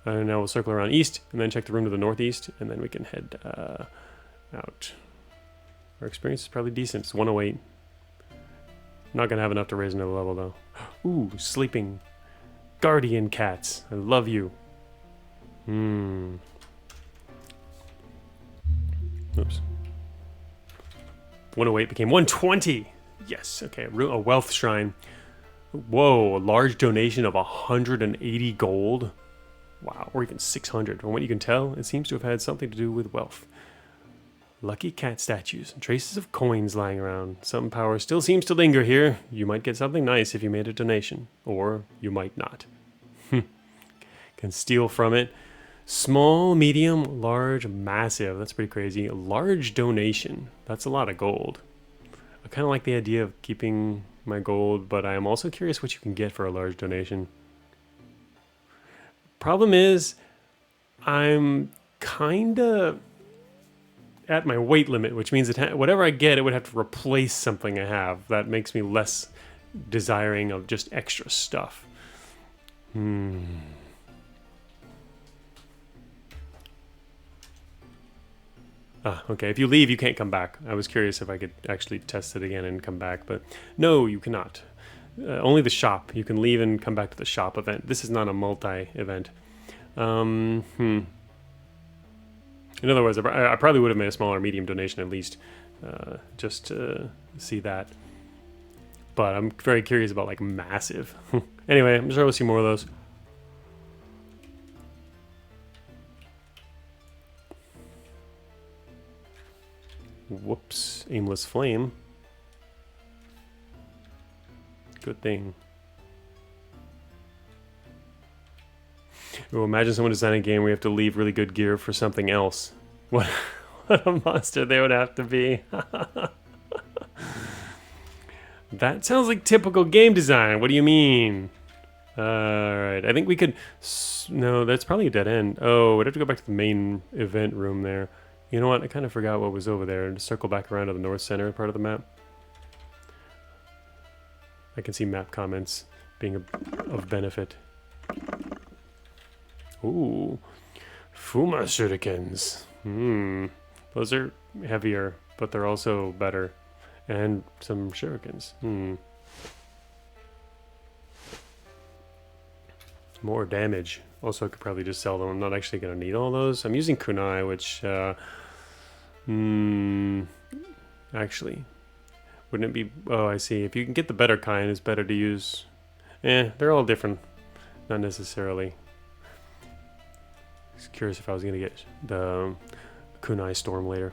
Speaker 1: And now we'll circle around east and then check the room to the northeast, and then we can head out. Our experience is probably decent. It's 108. Not gonna have enough to raise another level though. Ooh, sleeping guardian cats. I love you. Oops. 108 became 120. Yes. Okay. A wealth shrine. Whoa, a large donation of 180 gold. Wow, or even 600. From what you can tell, it seems to have had something to do with wealth. Lucky cat statues and traces of coins lying around. Some power still seems to linger here. You might get something nice if you made a donation, or you might not. Can steal from it. Small, medium, large, massive. That's pretty crazy. Large donation. That's a lot of gold. I kind of like the idea of keeping my gold, but I am also curious what you can get for a large donation. Problem is, I'm kind of at my weight limit, which means that whatever I get, it would have to replace something I have. That makes me less desiring of just extra stuff. Ah, okay. If you leave, you can't come back. I was curious if I could actually test it again and come back, but no, you cannot. Only the shop. You can leave and come back to the shop event. This is not a multi-event. In other words, I probably would have made a small or medium donation at least, just to see that. But I'm very curious about like massive. Anyway, I'm sure we'll see more of those. Whoops, aimless flame. Good thing. Oh, imagine someone designing a game where you have to leave really good gear for something else. What a monster they would have to be. That sounds like typical game design. What do you mean? Alright, I think we could... No, that's probably a dead end. Oh, we'd have to go back to the main event room there. You know what? I kind of forgot what was over there. And circle back around to the north center part of the map. I can see map comments being of benefit. Ooh. Fuma shurikens. Those are heavier, but they're also better. And some shurikens. More damage. Also, I could probably just sell them. I'm not actually going to need all those. I'm using kunai, which... actually... Wouldn't it be... Oh, I see. If you can get the better kind, it's better to use... they're all different. Not necessarily. I was curious if I was going to get the kunai storm later.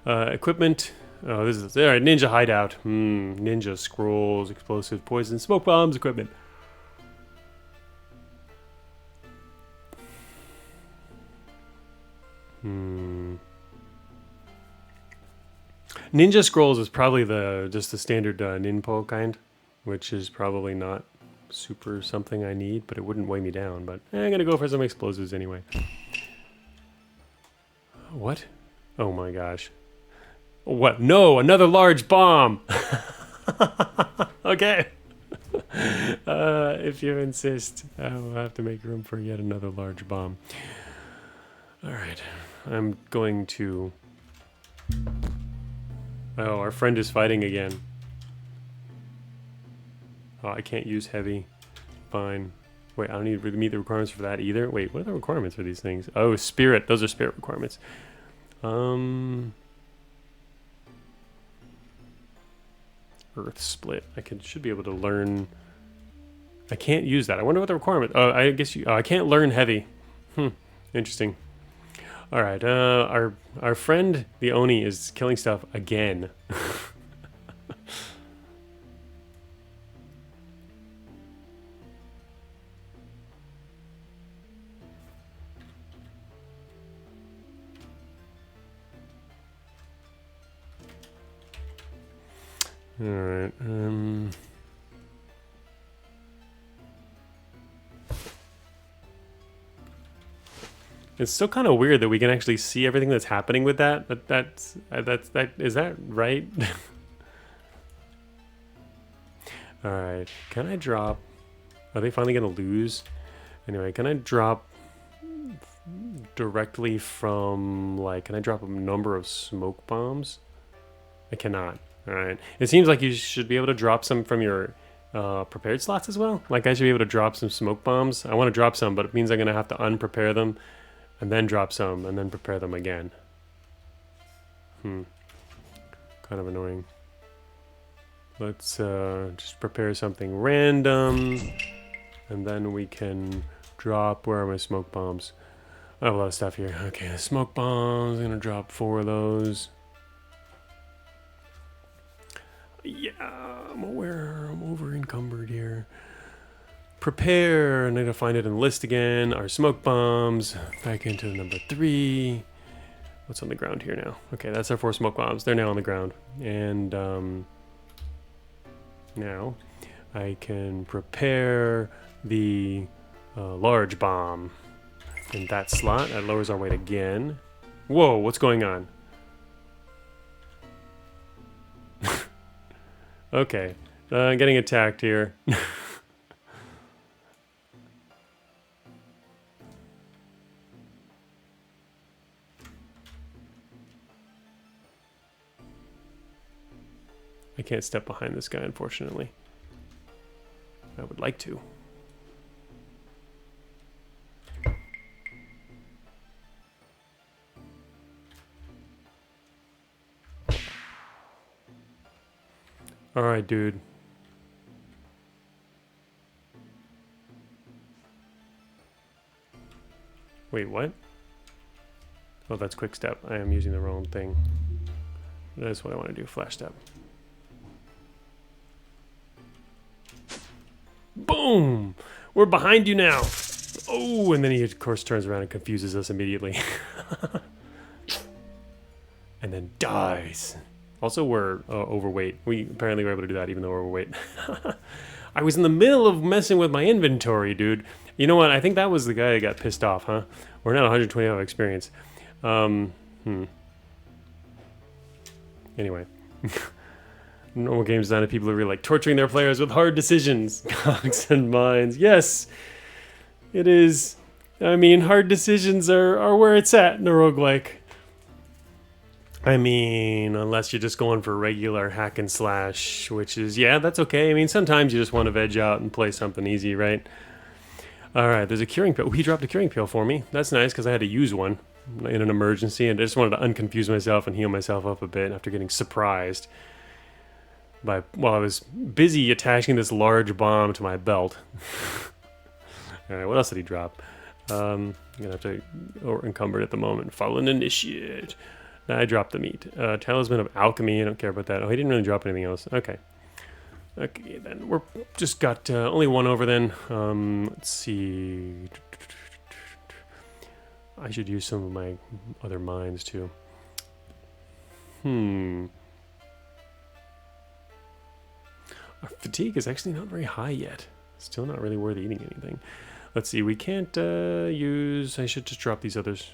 Speaker 1: Equipment... Oh, this is... Alright, ninja hideout. Ninja scrolls, explosive, poison, smoke bombs, equipment. Ninja scrolls is probably just the standard ninpo kind, which is probably not super something I need, but it wouldn't weigh me down. But I'm gonna go for some explosives anyway. What? Oh my gosh! What? No, another large bomb. Okay. If you insist, I will have to make room for yet another large bomb. All right, I'm going to... Oh, our friend is fighting again. Oh, I can't use heavy. Fine. Wait, I don't need to meet the requirements for that either. Wait, what are the requirements for these things? Oh, spirit. Those are spirit requirements. Earth split. Should be able to learn... I can't use that. I wonder what the requirement... Oh, I guess you... Oh, I can't learn heavy. Interesting. All right, our friend, the Oni, is killing stuff again. All right, It's still kind of weird that we can actually see everything that's happening with that. Is that right? All right. Can I drop? Are they finally gonna lose? Anyway, can I drop directly from like? Can I drop a number of smoke bombs? I cannot. All right. It seems like you should be able to drop some from your prepared slots as well. Like I should be able to drop some smoke bombs. I want to drop some, but it means I'm gonna have to unprepare them. And then drop some, and then prepare them again. Kind of annoying. Let's just prepare something random. And then we can drop... Where are my smoke bombs? I have a lot of stuff here. Okay, smoke bombs. I'm going to drop 4 of those. Yeah, I'm aware. I'm over encumbered here. Prepare. I need to find it in the list again. Our smoke bombs. Back into number 3. What's on the ground here now? Okay, that's our 4 smoke bombs. They're now on the ground. And now I can prepare the large bomb in that slot. That lowers our weight again. Whoa, what's going on? Okay, getting attacked here. I can't step behind this guy, unfortunately. I would like to. Alright, dude. Wait, what? Oh, that's quick step. I am using the wrong thing. That's what I want to do, flash step. Boom! We're behind you now! Oh, and then he, of course, turns around and confuses us immediately. And then dies. Also, we're overweight. We apparently were able to do that even though we're overweight. I was in the middle of messing with my inventory, dude. You know what? I think that was the guy that got pissed off, huh? We're not 125 experience. Anyway. Normal games designed to people who are really like torturing their players with hard decisions. Cogs and minds. Yes, it is. I mean, hard decisions are where it's at in a roguelike. I mean, unless you're just going for regular hack and slash, which is, yeah, that's okay. I mean, sometimes you just want to veg out and play something easy, right? Alright, there's a curing pill. He dropped a curing pill for me. That's nice, because I had to use one in an emergency, and I just wanted to unconfuse myself and heal myself up a bit after getting surprised by, while I was busy attaching this large bomb to my belt. Alright, what else did he drop? I'm going to have to encumber it at the moment. Fallen Initiate. I dropped the meat. Talisman of Alchemy. I don't care about that. Oh, he didn't really drop anything else. Okay. Okay, then we're just got only one over then. Let's see. I should use some of my other mines too. Our fatigue is actually not very high yet. Still not really worth eating anything. Let's see. We can't use. I should just drop these others.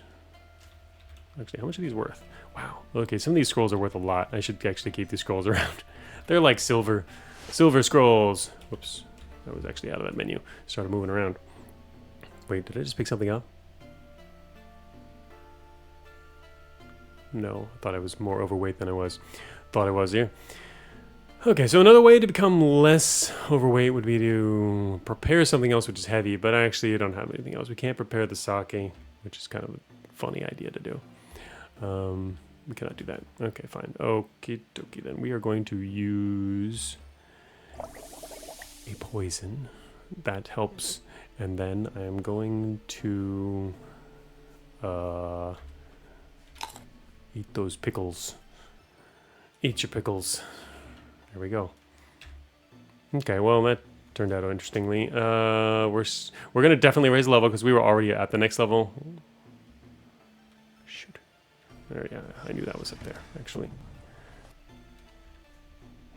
Speaker 1: Actually, how much are these worth? Wow. Okay, some of these scrolls are worth a lot. I should actually keep these scrolls around. They're like silver scrolls. Whoops. That was actually out of that menu. Started moving around. Wait, did I just pick something up? No, I thought I was more overweight than I was. Thought I was here. Okay, so another way to become less overweight would be to prepare something else which is heavy, but actually I don't have anything else. We can't prepare the sake, which is kind of a funny idea to do. We cannot do that. Okay, fine. Okie dokie then. We are going to use a poison. That helps. And then I am going to eat those pickles. Eat your pickles. There we go. Okay, well that turned out interestingly. We're gonna definitely raise the level because we were already at the next level. Shoot. There, yeah, I knew that was up there, actually.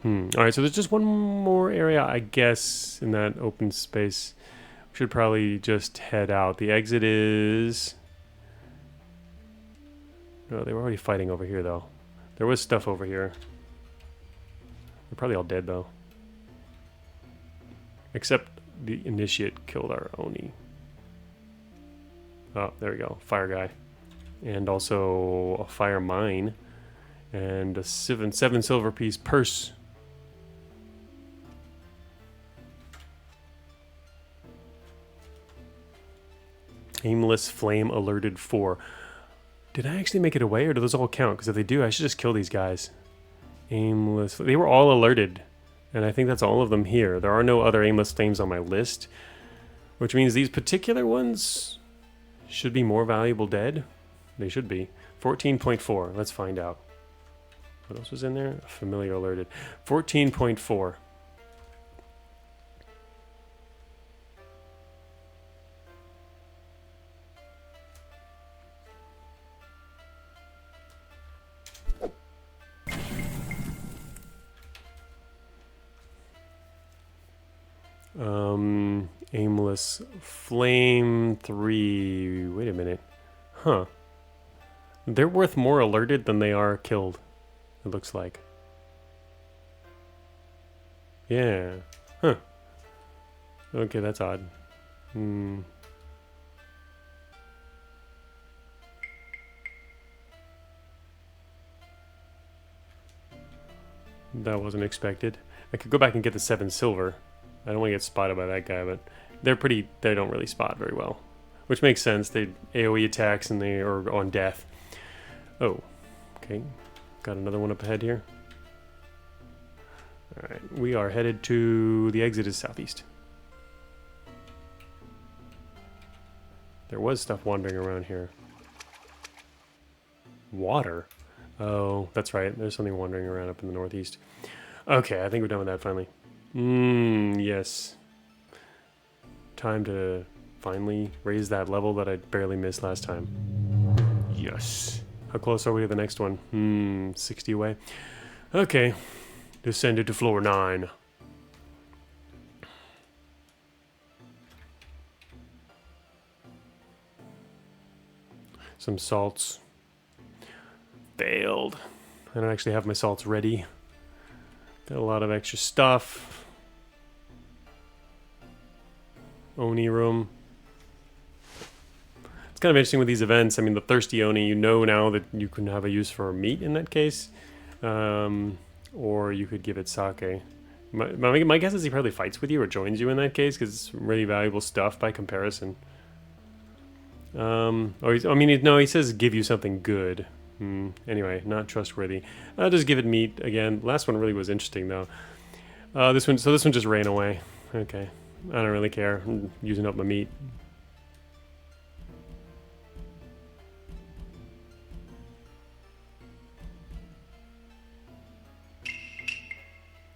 Speaker 1: Alright, so there's just one more area, I guess, in that open space. We should probably just head out. The exit is... No, they were already fighting over here, though. There was stuff over here. They're probably all dead, though. Except the Initiate killed our Oni. Oh, there we go. Fire guy. And also a fire mine. And a 7 silver piece purse. Aimless flame alerted 4. Did I actually make it away, or do those all count? Because if they do, I should just kill these guys. Aimless. They were all alerted. And I think that's all of them here. There are no other aimless flames on my list. Which means these particular ones should be more valuable dead. They should be. 14.4. Let's find out. What else was in there? Familiar alerted. 14.4. Aimless flame 3. Wait a minute. Huh. They're worth more alerted than they are killed, it looks like. Yeah. Huh. Okay, that's odd. That wasn't expected. I could go back and get the 7 silver. I don't want to get spotted by that guy, but they don't really spot very well. Which makes sense. They AoE attacks and they are on death. Oh, okay. Got another one up ahead here. Alright, we are headed to... the exit is southeast. There was stuff wandering around here. Water? Oh, that's right. There's something wandering around up in the northeast. Okay, I think we're done with that finally. Yes. Time to finally raise that level that I barely missed last time. Yes. How close are we to the next one? 60 away. Okay. Descended to floor 9. Some salts. Failed. I don't actually have my salts ready. Got a lot of extra stuff. Oni room. It's kind of interesting with these events. I mean, the thirsty Oni, you know now that you can have a use for meat in that case. Or you could give it sake. My guess is he probably fights with you or joins you in that case, because it's really valuable stuff by comparison. He says give you something good. Anyway, not trustworthy. I'll just give it meat again. Last one really was interesting though. This one just ran away. Okay, I don't really care. I'm using up my meat.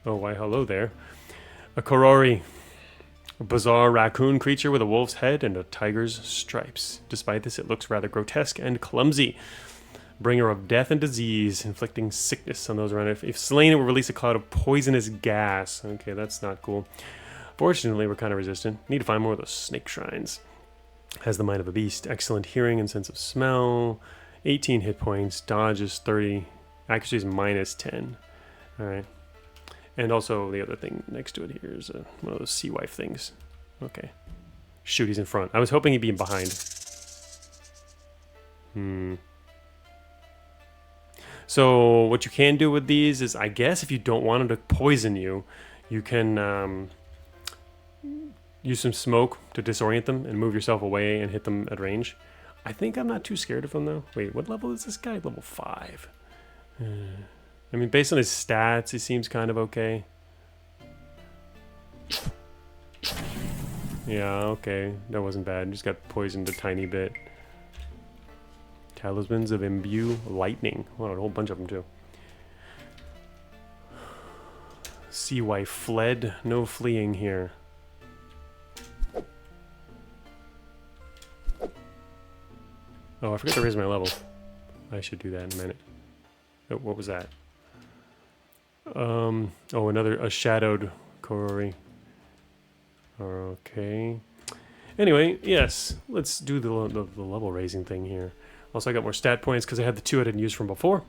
Speaker 1: Oh, why hello there. A Korori. A bizarre raccoon creature with a wolf's head and a tiger's stripes. Despite this, it looks rather grotesque and clumsy. Bringer of death and disease, inflicting sickness on those around it. If slain, it will release a cloud of poisonous gas. Okay, that's not cool. Fortunately, we're kind of resistant. Need to find more of those snake shrines. Has the mind of a beast. Excellent hearing and sense of smell. 18 hit points. Dodge is 30. Accuracy is minus 10. Alright. And also the other thing next to it here is one of those sea wife things. Okay. Shoot, he's in front. I was hoping he'd be behind. So what you can do with these is, I guess if you don't want them to poison you, you can use some smoke to disorient them and move yourself away and hit them at range. I think I'm not too scared of them though. Wait, what level is this guy? Level 5. I mean, based on his stats, he seems kind of okay. Yeah, okay. That wasn't bad. Just got poisoned a tiny bit. Talismans of Imbue Lightning. Wow, a whole bunch of them too. Sea wife fled. No fleeing here. Oh, I forgot to raise my level. I should do that in a minute. Oh, what was that? Oh, a shadowed Korori. Okay. Anyway, yes, let's do the level raising thing here. Also, I got more stat points because I had the 2 I didn't use from before.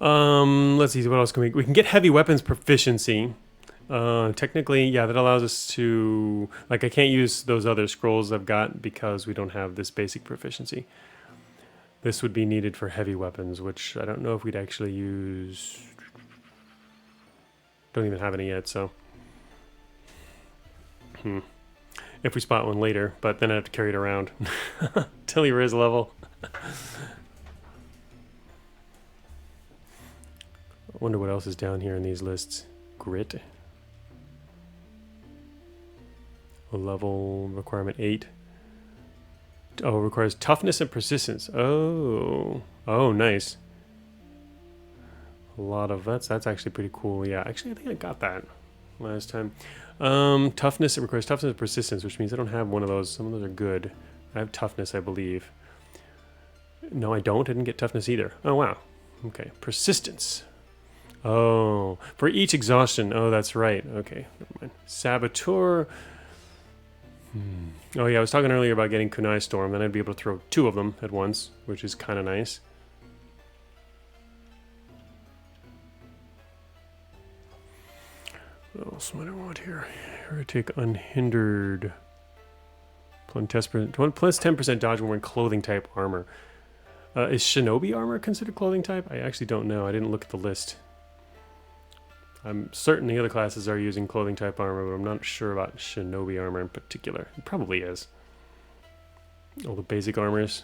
Speaker 1: Let's see, what else can we can get heavy weapons proficiency. Technically, yeah, that allows us to, like, I can't use those other scrolls I've got because we don't have this basic proficiency. This would be needed for heavy weapons, which I don't know if we'd actually use. Don't even have any yet, so. If we spot one later, but then I have to carry it around till he raise level. I wonder what else is down here in these lists. Grit. Level requirement 8. Oh, requires toughness and persistence. Oh, nice. A lot of that's actually pretty cool. Yeah, actually, I think I got that last time. Toughness, it requires toughness and persistence, which means I don't have one of those. Some of those are good. I have toughness, I believe. No, I don't. I didn't get toughness either. Oh, wow. Okay, persistence. Oh, for each exhaustion. Oh, that's right. Okay, never mind. Saboteur. Oh yeah, I was talking earlier about getting Kunai Storm, then I'd be able to throw 2 of them at once, which is kind of nice. What else might I want here? Heretic Unhindered. Plus 10% dodge when wearing clothing type armor. Is Shinobi armor considered clothing type? I actually don't know. I didn't look at the list. I'm certain the other classes are using clothing type armor, but I'm not sure about Shinobi armor in particular. It probably is. All the basic armors.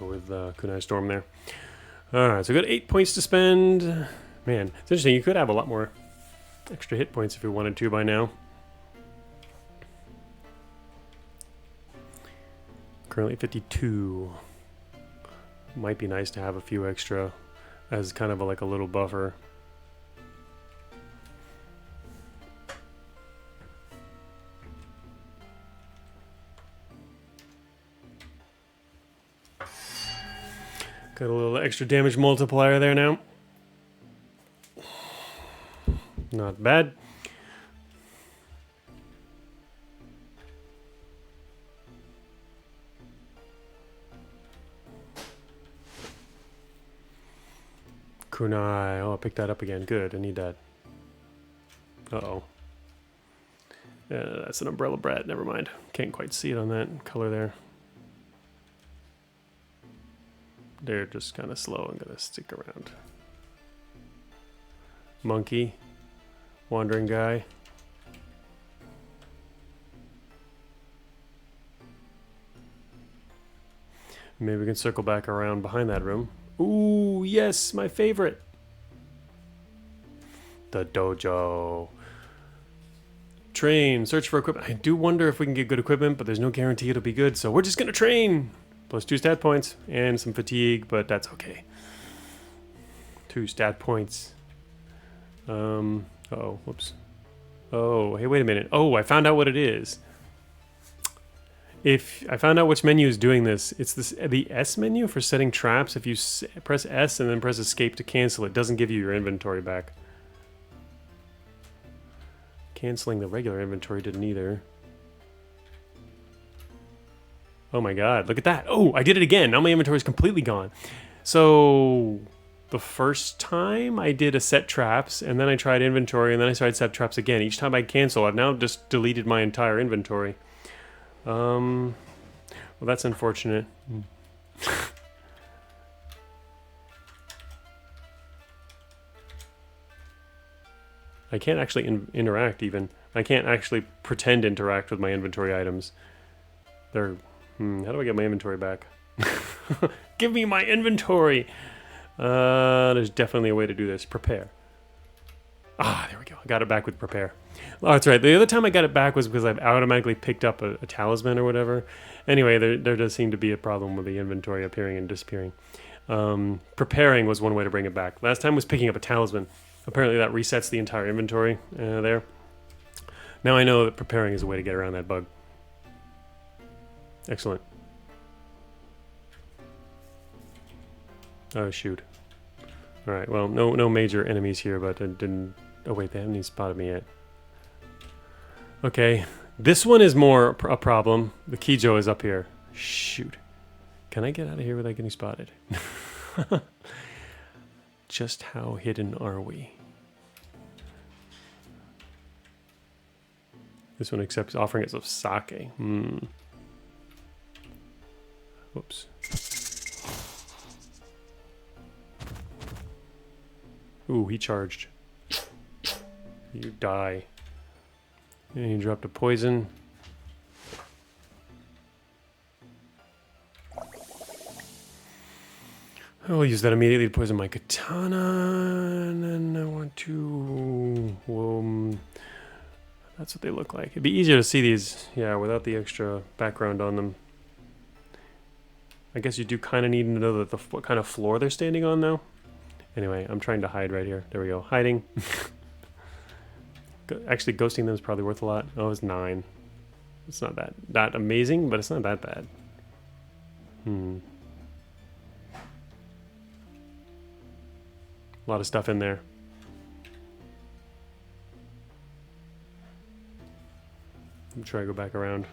Speaker 1: Go with Kunai Storm there. Alright, so we got 8 points to spend. Man, it's interesting. You could have a lot more extra hit points if you wanted to by now. Currently 52. Might be nice to have a few extra as kind of like a little buffer. Got a little extra damage multiplier there now. Not bad. Kunai. Oh, I picked that up again. Good. I need that. Uh-oh. That's an umbrella brat. Never mind. Can't quite see it on that color there. They're just kind of slow. I'm going to stick around. Monkey. Wandering guy. Maybe we can circle back around behind that room. Ooh, yes, my favorite. The dojo. Train. Search for equipment. I do wonder if we can get good equipment, but there's no guarantee it'll be good, so we're just going to train. Plus 2 stat points and some fatigue, but that's okay. 2 stat points. Uh-oh, whoops. Oh, hey, wait a minute. Oh, I found out what it is. If I found out which menu is doing this, it's the S menu for setting traps. If you press S and then press escape to cancel, it doesn't give you your inventory back. Canceling the regular inventory didn't either. Oh my god, look at that. Oh, I did it again. Now my inventory is completely gone. So the first time I did a set traps, and then I tried inventory, and then I tried set traps again. Each time I cancel, I've now just deleted my entire inventory. Well, that's unfortunate. I can't actually interact even. I can't actually pretend to interact with my inventory items. They're... how do I get my inventory back? Give me my inventory! There's definitely a way to do this. Prepare. Ah, there we go. I got it back with prepare. Oh, that's right. The other time I got it back was because I've automatically picked up a talisman or whatever. Anyway, there does seem to be a problem with the inventory appearing and disappearing. Preparing was one way to bring it back. Last time was picking up a talisman. Apparently that resets the entire inventory there. Now I know that preparing is a way to get around that bug. Excellent. Oh, shoot. Alright, well, no major enemies here, but I didn't... Oh, wait, they haven't even spotted me yet. Okay, this one is more a problem. The Kijo is up here. Shoot. Can I get out of here without getting spotted? Just how hidden are we? This one accepts offering us of sake. Whoops. Ooh, he charged. You die. And he dropped a poison. I will use that immediately to poison my katana. And then I want to... that's what they look like. It'd be easier to see these, yeah, without the extra background on them. I guess you do kind of need to know that what kind of floor they're standing on, though. Anyway, I'm trying to hide right here. There we go. Hiding. Actually, ghosting them is probably worth a lot. Oh, it's 9. It's not that amazing, but it's not that bad. A lot of stuff in there. I'm try to go back around.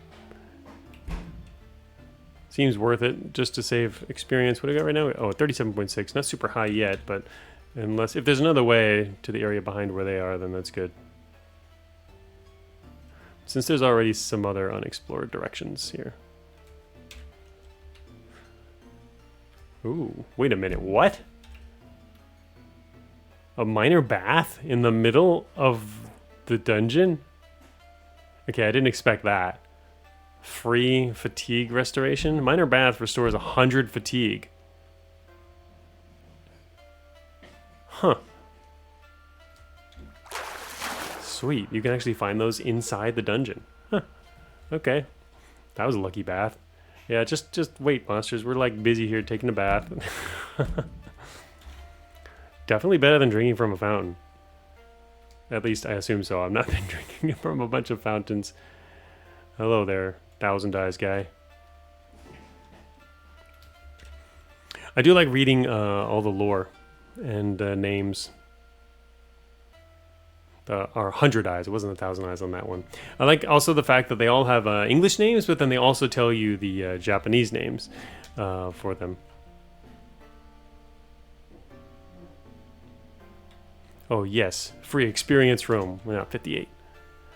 Speaker 1: Seems worth it just to save experience. What do we got right now? Oh, 37.6. Not super high yet, but if there's another way to the area behind where they are, then that's good. Since there's already some other unexplored directions here. Ooh, wait a minute. What? A minor bath in the middle of the dungeon? Okay, I didn't expect that. Free fatigue restoration. Minor bath restores 100 fatigue. Huh. Sweet. You can actually find those inside the dungeon. Huh. Okay. That was a lucky bath. Yeah, just wait, monsters. We're like busy here taking a bath. Definitely better than drinking from a fountain. At least I assume so. I've not been drinking from a bunch of fountains. Hello there, 1,000 Eyes guy. I do like reading all the lore and names. Or 100 Eyes. It wasn't 1,000 Eyes on that one. I like also the fact that they all have English names, but then they also tell you the Japanese names for them. Oh yes, free experience room. We're not 58.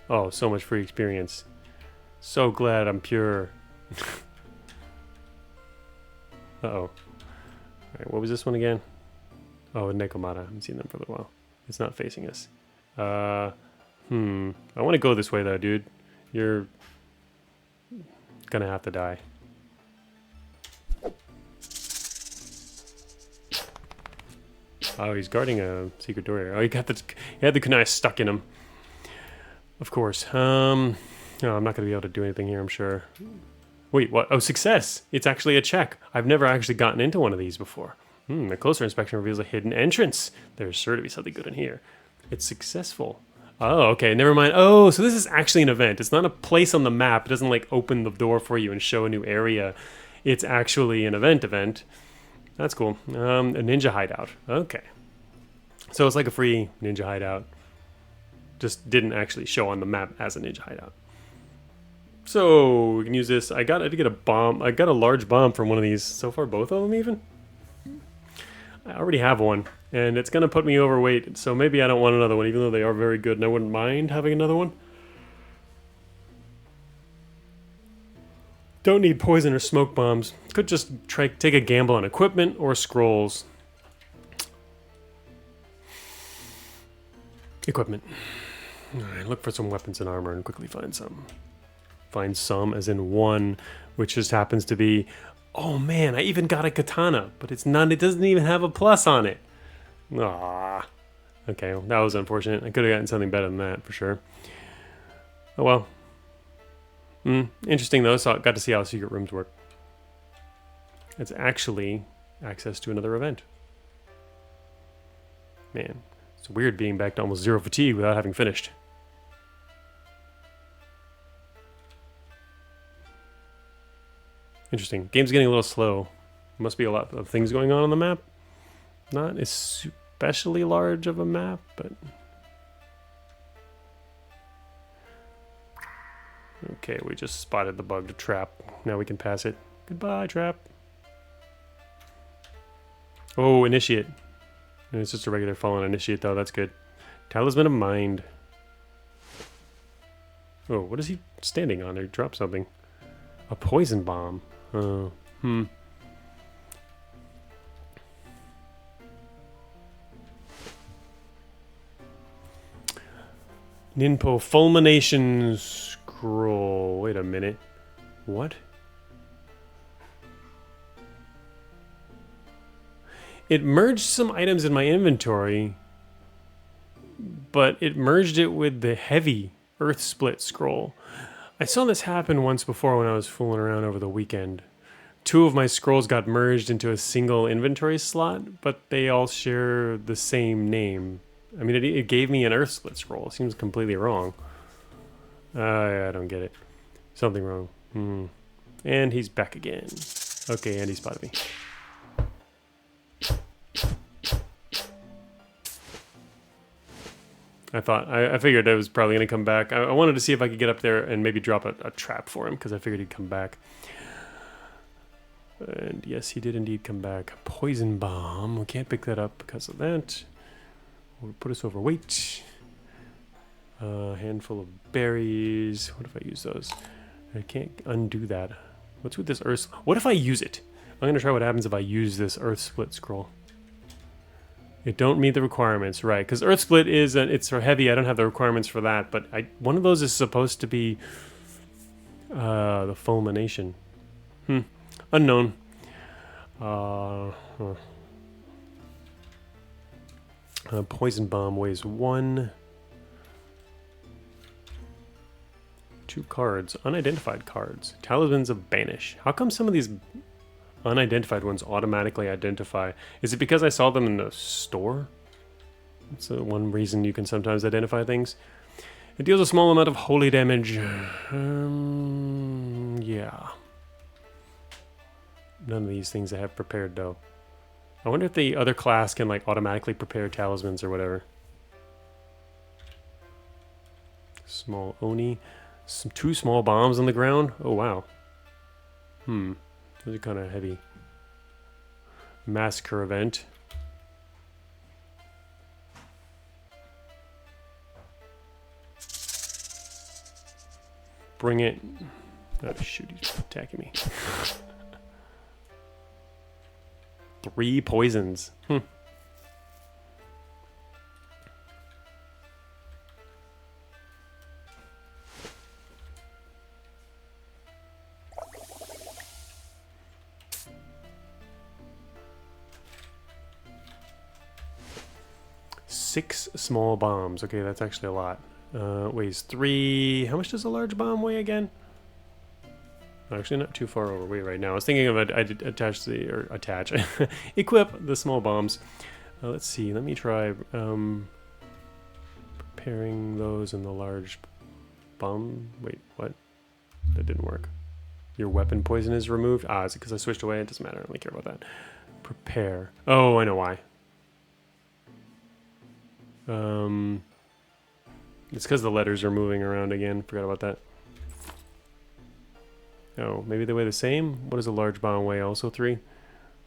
Speaker 1: Oh, so much free experience. So glad I'm pure. Uh-oh. Alright, what was this one again? Oh, Nekomata. I haven't seen them for a little while. It's not facing us. I want to go this way though, dude. You're gonna have to die. Oh, he's guarding a secret door here. Oh, he had the kunai stuck in him. Of course. No, I'm not gonna be able to do anything here, I'm sure. Wait, what? Oh, success! It's actually a check. I've never actually gotten into one of these before. A closer inspection reveals a hidden entrance. There's sure to be something good in here. It's successful. Oh, okay, never mind. Oh, so this is actually an event. It's not a place on the map. It doesn't like open the door for you and show a new area. It's actually an event. That's cool. A ninja hideout. Okay. So it's like a free ninja hideout. Just didn't actually show on the map as a ninja hideout. So we can use this. I did get a bomb. I got a large bomb from one of these. So far, both of them even? I already have one. And it's going to put me overweight. So maybe I don't want another one, even though they are very good. And I wouldn't mind having another one. Don't need poison or smoke bombs. Could just take a gamble on equipment or scrolls. Equipment. Alright, look for some weapons and armor and quickly find some. Find some as in one, which just happens to be... Oh man, I even got a katana, but it's not. It doesn't even have a plus on it. Ah. Okay, well, that was unfortunate. I could have gotten something better than that, for sure. Oh well. Interesting though, so I got to see how secret rooms work. It's actually access to another event. Man, it's weird being back to almost 0 fatigue without having finished. Interesting. Game's getting a little slow. Must be a lot of things going on the map. Not especially large of a map, but... Okay, we just spotted the bugged trap. Now we can pass it. Goodbye, trap. Oh, initiate. It's just a regular fallen initiate, though. That's good. Talisman of Mind. Oh, what is he standing on? There, drop something. A poison bomb. Oh, Ninpo Fulmination Scroll. Wait a minute. What? It merged some items in my inventory, but it merged it with the heavy Earth Split scroll. I saw this happen once before when I was fooling around over the weekend. two of my scrolls got merged into a single inventory slot, but they all share the same name. I mean, it gave me an Earth Split scroll. It seems completely wrong. I don't get it. Something wrong. And he's back again. Okay, and he spotted me. I figured I was probably going to come back. I wanted to see if I could get up there and maybe drop a trap for him, because I figured he'd come back. And yes, he did indeed come back. Poison bomb. We can't pick that up because of that. Will put us overweight. A handful of berries. What if I use those? I can't undo that. What's with this earth? What if I use it? I'm gonna try what happens if I use this Earth Split scroll. It don't meet the requirements, right? Because Earth Split is it's for heavy. I don't have the requirements for that, but one of those is supposed to be the fulmination. Unknown. Poison bomb weighs 1. 2 cards. Unidentified cards. Talismans of Banish. How come some of these unidentified ones automatically identify? Is it because I saw them in the store? That's one reason you can sometimes identify things. It deals a small amount of holy damage. Yeah. None of these things I have prepared, though. I wonder if the other class can, like, automatically prepare talismans or whatever. Small Oni. 2 small bombs on the ground. Oh, wow. Those are kind of heavy. Massacre event. Bring it. Oh, shoot, he's attacking me. 3 poisons. 6 small bombs. Okay, that's actually a lot. Weighs 3. How much does a large bomb weigh again? Actually, not too far overweight right now. I was thinking of equip the small bombs. Let's see. Let me try preparing those in the large bomb. Wait, what? That didn't work. Your weapon poison is removed. Is it because I switched away? It doesn't matter. I don't really care about that. Prepare. Oh, I know why. It's because the letters are moving around again. Forgot about that. Oh, maybe they weigh the same? What does a large bomb weigh? Also 3?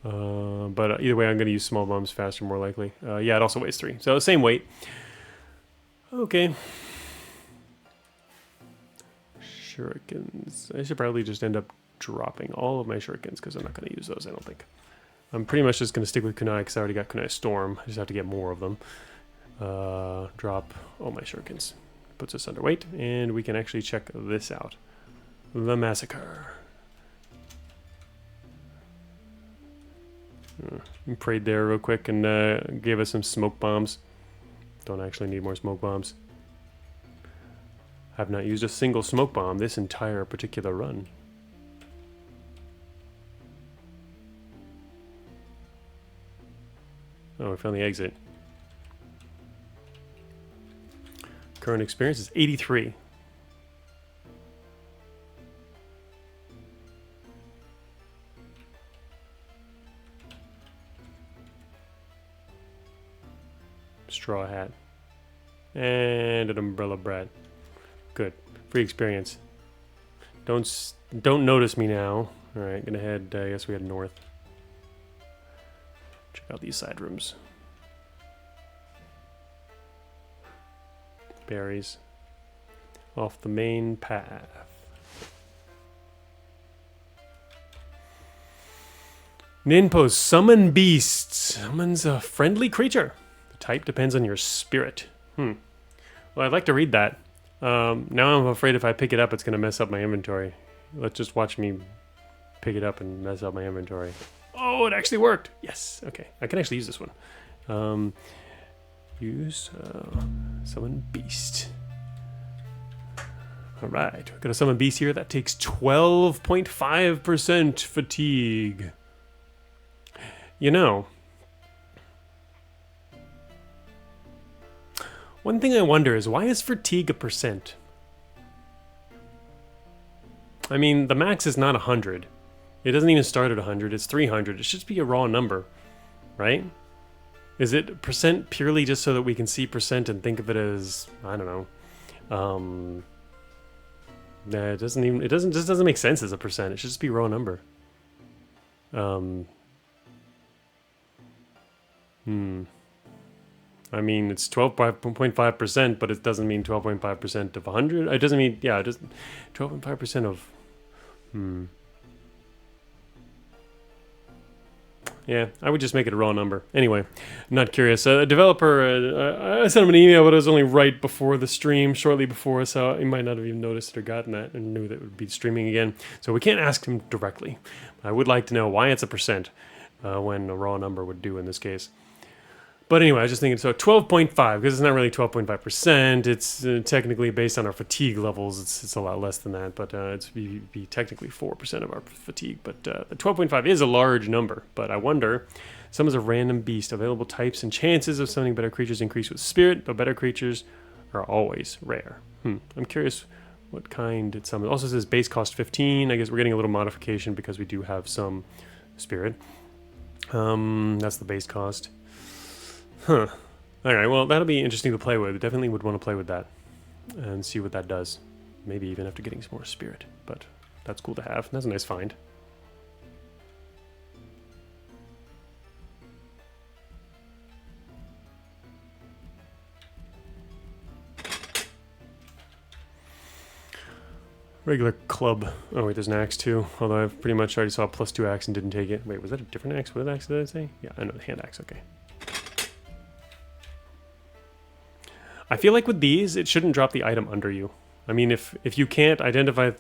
Speaker 1: But either way, I'm going to use small bombs faster, more likely. Yeah, it also weighs 3. So same weight. Okay. Shurikens. I should probably just end up dropping all of my shurikens because I'm not going to use those, I don't think. I'm pretty much just going to stick with kunai because I already got kunai storm. I just have to get more of them. Drop all my shurikens. Puts us underweight, and we can actually check this out. The massacre. We prayed there real quick and gave us some smoke bombs. Don't actually need more smoke bombs. Have not used a single smoke bomb this entire particular run. Oh, we found the exit. Current experience is 83. Straw hat. And an umbrella brat. Good. Free experience. Don't notice me now. Alright, gonna head, I guess we head north. Check out these side rooms. Berries. Off the main path. Ninpo, summon beasts. Summons a friendly creature. The type depends on your spirit. Well, I'd like to read that. Now I'm afraid if I pick it up, it's going to mess up my inventory. Let's just watch me pick it up and mess up my inventory. Oh, it actually worked. Yes. Okay. I can actually use this one. Use summon beast. All right, we're gonna summon beast here. That takes 12.5% fatigue. You know, one thing I wonder is why is fatigue a percent? I mean, the max is not 100. It doesn't even start at 100, it's 300. It should be a raw number, right? Is it percent purely just so that we can see percent and think of it as, I don't know. Nah, it just doesn't make sense as a percent. It should just be a raw number. I mean, it's 12.5%, but it doesn't mean 12.5% of 100. It doesn't mean, yeah, just 12.5% of, Yeah, I would just make it a raw number. Anyway, I'm not curious. A developer, I sent him an email, but it was only right before the stream, shortly before, so he might not have even noticed it or gotten that and knew that it would be streaming again. So we can't ask him directly. I would like to know why it's a percent when a raw number would do in this case. But anyway, I was just thinking, so 12.5, because it's not really 12.5%. It's technically based on our fatigue levels. It's a lot less than that, but it's be technically 4% of our fatigue. But the 12.5 is a large number. But I wonder, summons a random beast. Available types and chances of summoning better creatures increase with spirit, but better creatures are always rare. I'm curious what kind it summons. Also says base cost 15. I guess we're getting a little modification because we do have some spirit. That's the base cost. Huh. Alright, well, that'll be interesting to play with. Definitely would want to play with that and see what that does. Maybe even after getting some more spirit, but that's cool to have. That's a nice find. Regular club. Oh wait, there's an axe too. Although I've pretty much already saw a +2 axe and didn't take it. Wait, was that a different axe? What axe did I say? Yeah, I know, the hand axe, okay. I feel like with these, it shouldn't drop the item under you. I mean, if you can't identify...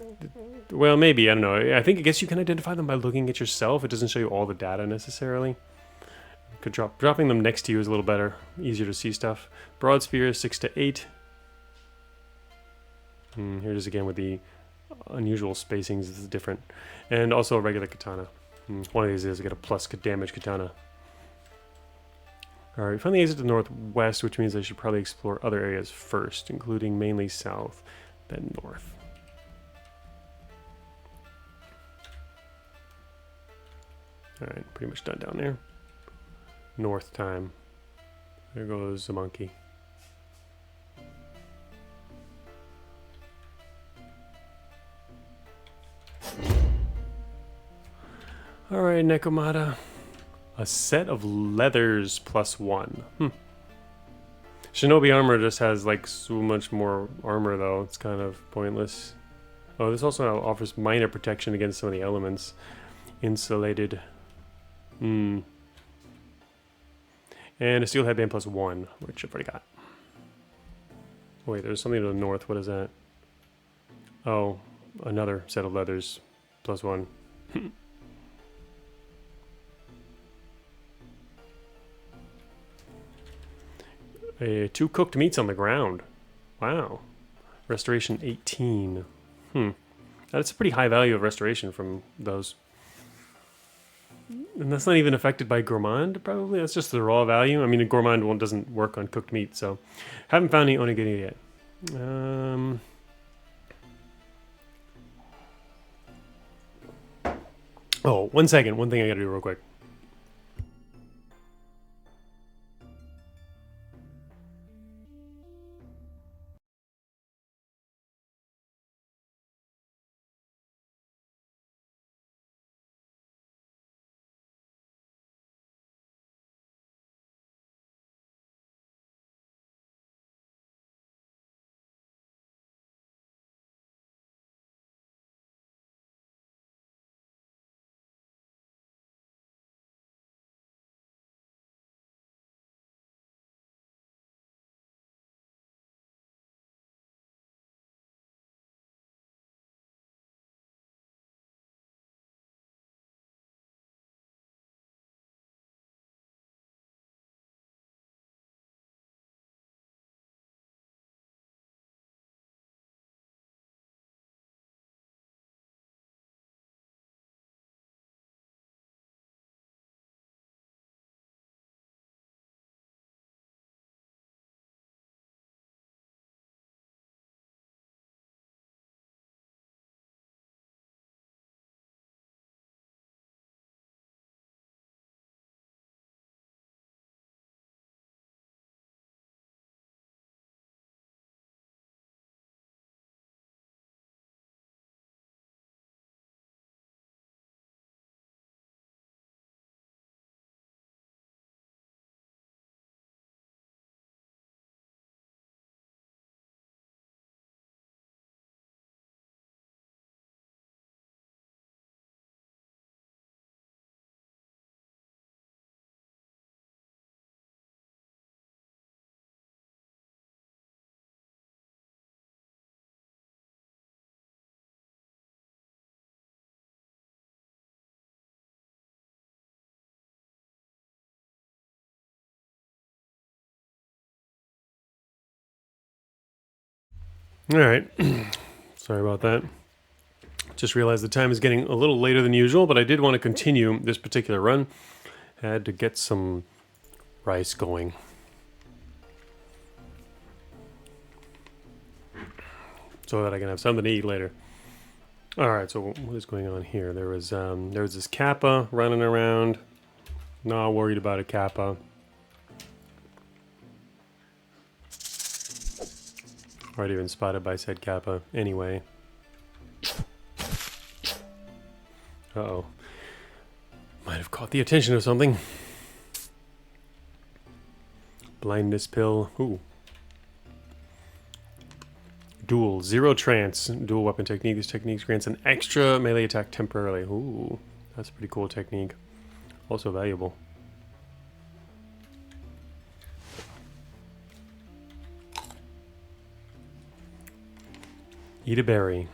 Speaker 1: Well, maybe, I don't know. I guess you can identify them by looking at yourself. It doesn't show you all the data necessarily. Could dropping them next to you is a little better. Easier to see stuff. Broad spear, 6 to 8. Here it is again with the unusual spacings. This is different. And also a regular katana. One of these is get a plus damage katana. Alright, we found the exit to the northwest, which means I should probably explore other areas first, including mainly south, then north. Alright, pretty much done down there. North time. There goes the monkey. Alright, Nekomata. A set of leathers +1. Shinobi armor just has like so much more armor though. It's kind of pointless. Oh, this also offers minor protection against some of the elements. Insulated. And a steel headband +1, which I've already got. Oh, wait, there's something to the north. What is that? Oh, another set of leathers +1. Two cooked meats on the ground. Wow. Restoration 18. That's a pretty high value of restoration from those. And that's not even affected by gourmand, probably. That's just the raw value. I mean, a gourmand one doesn't work on cooked meat, so haven't found any onigiri yet. Oh, 1 second. One thing I gotta do real quick. All right. Sorry about that. Just realized the time is getting a little later than usual, but I did want to continue this particular run. I had to get some rice going. So that I can have something to eat later. All right, so what is going on here? There was this Kappa running around. Not worried about a Kappa. Already been spotted by said Kappa. Anyway. Uh-oh. Might have caught the attention of something. Blindness pill. Ooh. Dual. Zero trance. Dual weapon technique. This technique grants an extra melee attack temporarily. Ooh. That's a pretty cool technique. Also valuable. Eat a berry.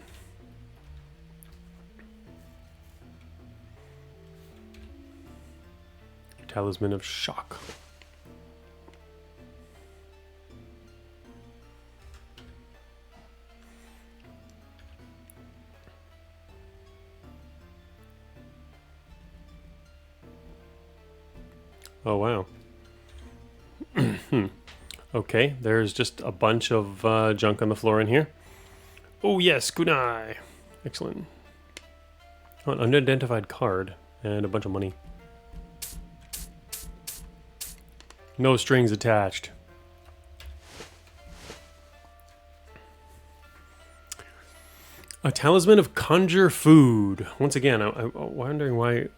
Speaker 1: Talisman of Shock. Oh, wow. Okay, there's just a bunch of junk on the floor in here. Oh, yes, kunai. Excellent. Oh, an unidentified card and a bunch of money. No strings attached. A talisman of conjure food. Once again, I'm wondering why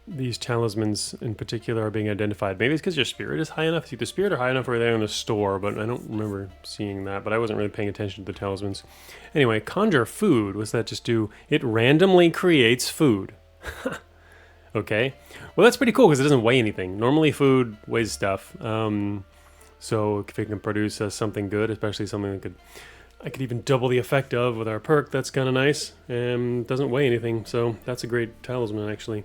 Speaker 1: these talismans in particular are being identified. Maybe it's because your spirit is high enough. It's either spirit or high enough over there in the store, but I don't remember seeing that. But I wasn't really paying attention to the talismans. Anyway, conjure food. What's that just do? It randomly creates food. Okay. Well, that's pretty cool because it doesn't weigh anything. Normally food weighs stuff. So if it can produce something good, especially something that I could even double the effect of with our perk, that's kind of nice. And doesn't weigh anything, so that's a great talisman actually.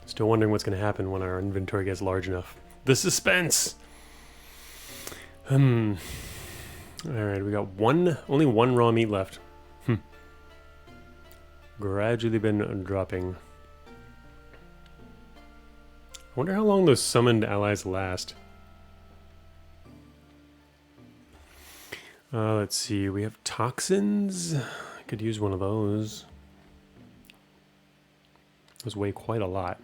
Speaker 1: Still wondering what's going to happen when our inventory gets large enough. The suspense! Alright, we got only one raw meat left. Gradually been dropping. I wonder how long those summoned allies last. Let's see, we have toxins. I could use one of those. Those weigh quite a lot.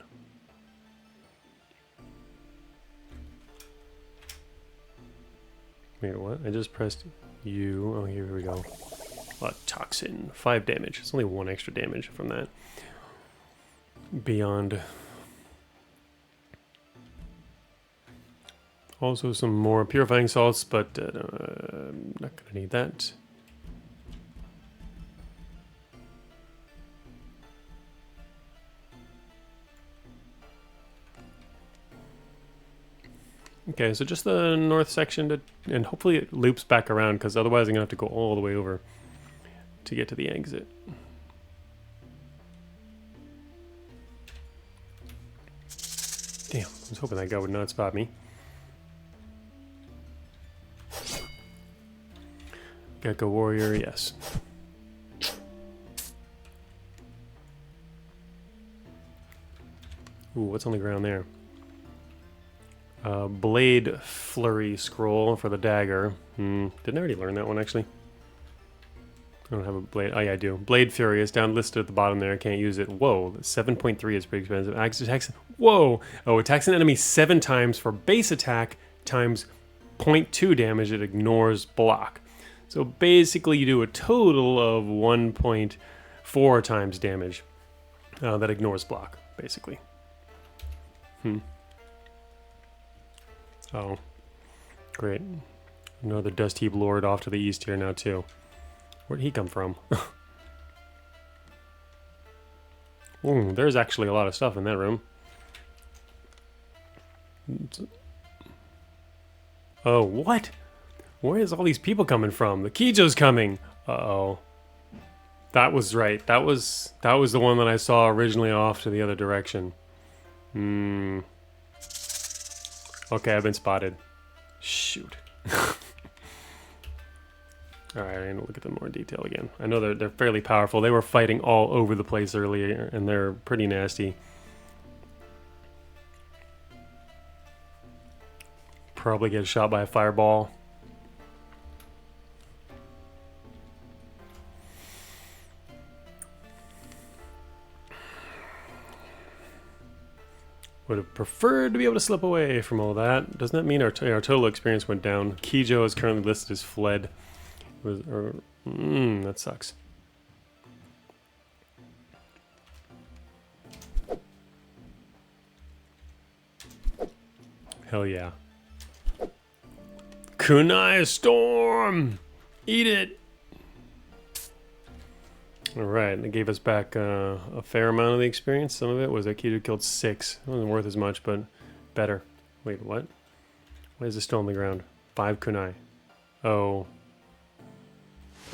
Speaker 1: Wait, what? I just pressed U. Oh, here we go. Toxin. 5 damage. It's only 1 extra damage from that. Beyond. Also some more purifying salts, but I'm not going to need that. Okay, so just the north section, and hopefully it loops back around, because otherwise I'm going to have to go all the way over to get to the exit. Damn, I was hoping that guy would not spot me. Gecko Warrior, yes. Ooh, what's on the ground there? Blade Flurry scroll for the dagger. Didn't I already learn that one, actually? I don't have a blade. Oh, yeah, I do. Blade Fury is down listed at the bottom there. I can't use it. Whoa, 7.3 is pretty expensive. Attacks. Whoa! Oh, attacks an enemy 7 times for base attack times 0.2 damage. It ignores block. So basically, you do a total of 1.4 times damage that ignores block, basically. Oh, great. Another Dust Heap Lord off to the east here now, too. Where'd he come from? Ooh, there's actually a lot of stuff in that room. Oh, what? Where is all these people coming from? The Kijo's coming! Uh-oh. That was right. That was the one that I saw originally off to the other direction. Okay, I've been spotted. Shoot. Alright, I'm gonna look at them more in detail again. I know they're fairly powerful. They were fighting all over the place earlier, and they're pretty nasty. Probably get shot by a fireball. Would have preferred to be able to slip away from all that. Doesn't that mean our total experience went down? Kijo is currently listed as fled. That sucks. Hell yeah. Kunai Storm! Eat it! Alright, they gave us back a fair amount of the experience. Some of it was that Kijo killed 6. It wasn't worth as much, but better. Wait, what? Why is it still on the ground? 5 kunai. Oh.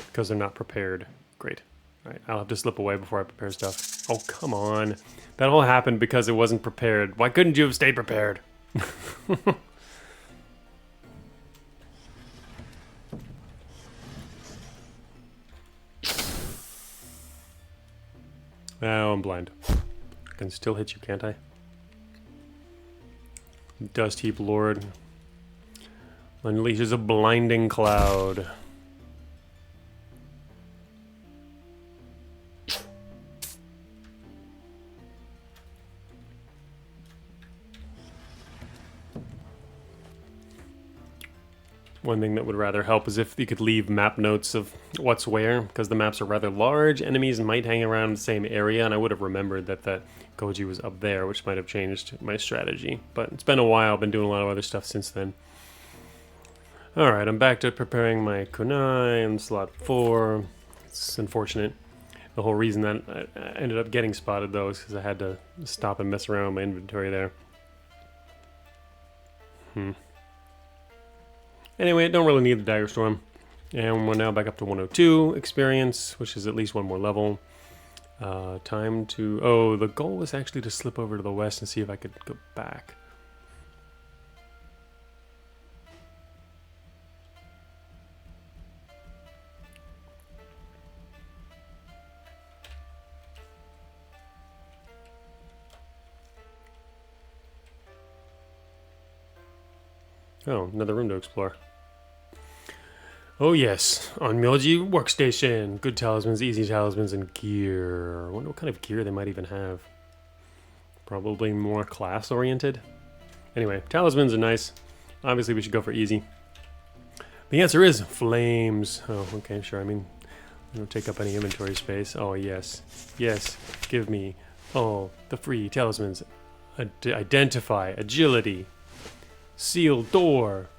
Speaker 1: Because they're not prepared. Great. Alright, I'll have to slip away before I prepare stuff. Oh, come on. That all happened because it wasn't prepared. Why couldn't you have stayed prepared? Oh, I'm blind. I can still hit you, can't I? Dust Heap Lord unleashes a blinding cloud. One thing that would rather help is if you could leave map notes of what's where, because the maps are rather large. Enemies might hang around the same area, and I would have remembered that Koji was up there, which might have changed my strategy. But it's been a while. I've been doing a lot of other stuff since then. Alright, I'm back to preparing my kunai in slot 4. It's unfortunate. The whole reason that I ended up getting spotted, though, is because I had to stop and mess around with my inventory there. Anyway, don't really need the Dagger Storm. And we're now back up to 102 experience, which is at least one more level. Time to... Oh, the goal was actually to slip over to the west and see if I could go back. Oh, another room to explore. Oh yes, on Myoji Workstation. Good talismans, easy talismans, and gear. I wonder what kind of gear they might even have. Probably more class-oriented. Anyway, talismans are nice. Obviously we should go for easy. The answer is flames. Oh, okay, sure. I mean, I don't take up any inventory space. Oh yes, yes, give me all the free talismans. Identify, agility, sealed door,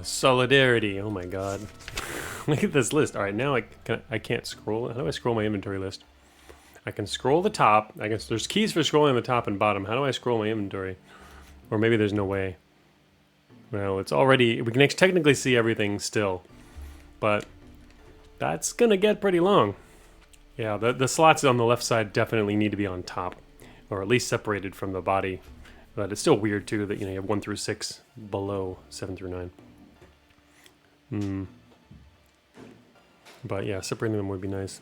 Speaker 1: solidarity. Oh my god. Look at this list. Alright, now I can't scroll. How do I scroll my inventory list? I can scroll the top. I guess there's keys for scrolling the top and bottom. How do I scroll my inventory? Or maybe there's no way. Well, it's already... We can technically see everything still. But that's gonna get pretty long. Yeah, the slots on the left side definitely need to be on top. Or at least separated from the body. But it's still weird, too, that you have 1 through 6 below 7 through 9. But yeah, separating them would be nice.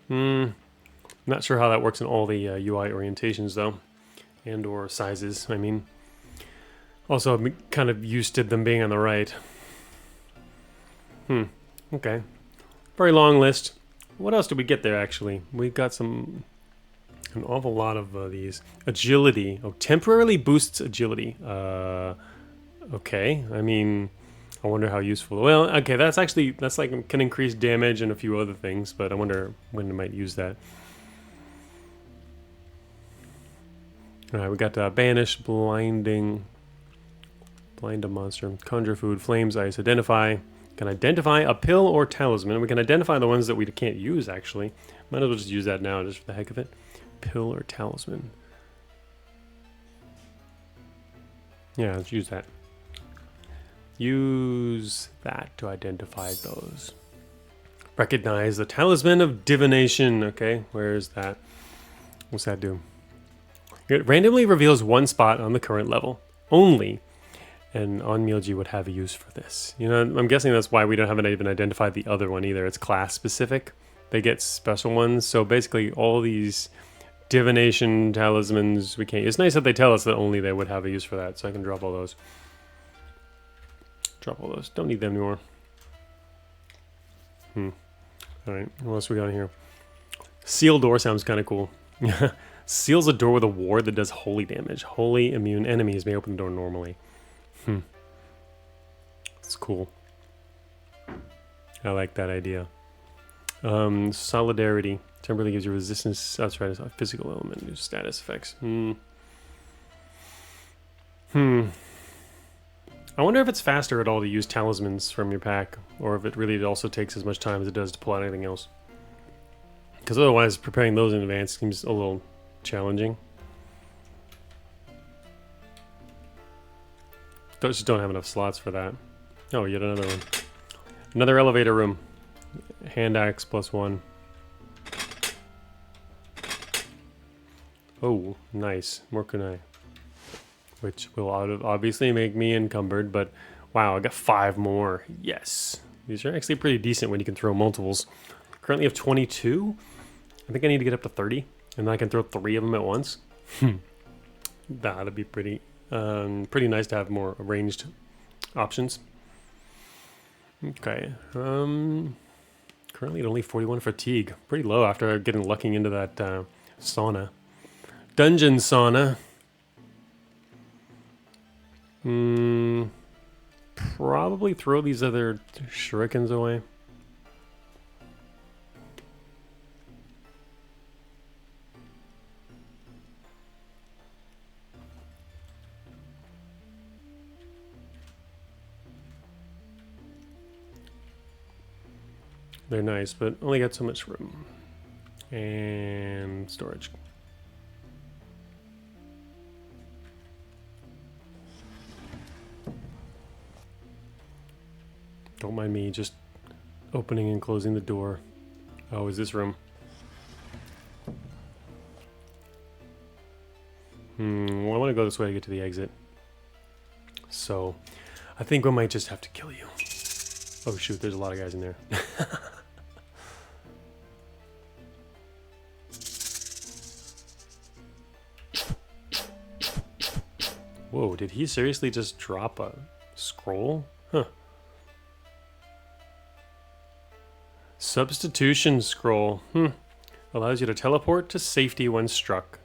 Speaker 1: Not sure how that works in all the UI orientations, though. And or sizes, I mean. Also, I'm kind of used to them being on the right. Okay. Very long list. What else did we get there, actually? We got an awful lot of these. Agility. Oh, temporarily boosts agility. Okay. I mean, I wonder how useful. Well, okay, that's like can increase damage and a few other things, but I wonder when I might use that. Alright, we got banish, blinding, blind a monster, conjure food, flames, ice, identify. Can identify a pill or talisman. We can identify the ones that we can't use, actually. Might as well just use that now, just for the heck of it. Pill or talisman. Yeah, let's use that. Use that to identify those. Recognize the talisman of divination. Okay, where is that? What's that do? It randomly reveals one spot on the current level only, And Onmyoji would have a use for this. You know, I'm guessing that's why we haven't even identified the other one either. It's class specific. They get special ones. So basically all these divination talismans we can't use. It's nice that they tell us that only they would have a use for that. So I can drop all those. Drop all those. Don't need them anymore. Alright, what else we got in here? Seal door sounds kind of cool. Seals a door with a ward that does holy damage. Holy immune enemies may open the door normally. It's cool. I like that idea. Solidarity. Temporarily gives you resistance. That's right, it's a physical element. New status effects. I wonder if it's faster at all to use talismans from your pack, or if it really also takes as much time as it does to pull out anything else. Because otherwise, preparing those in advance seems a little challenging. Just don't have enough slots for that. Oh, yet another one. Another elevator room. Hand axe +1. Oh, nice. More kunai. Which will obviously make me encumbered, but wow, I got 5 more. Yes. These are actually pretty decent when you can throw multiples. Currently have 22. I think I need to get up to 30, and then I can throw 3 of them at once. That'd be pretty nice to have more ranged options. Okay. Currently at only 41 fatigue. Pretty low after getting lucking into that sauna. Dungeon sauna. Probably throw these other shurikens away. They're nice, but only got so much room. And storage. Don't mind me just opening and closing the door. Oh, is this room? Well, I want to go this way to get to the exit. So, I think we might just have to kill you. Oh shoot, there's a lot of guys in there. Whoa, did he seriously just drop a scroll? Huh. Substitution scroll. Allows you to teleport to safety when struck.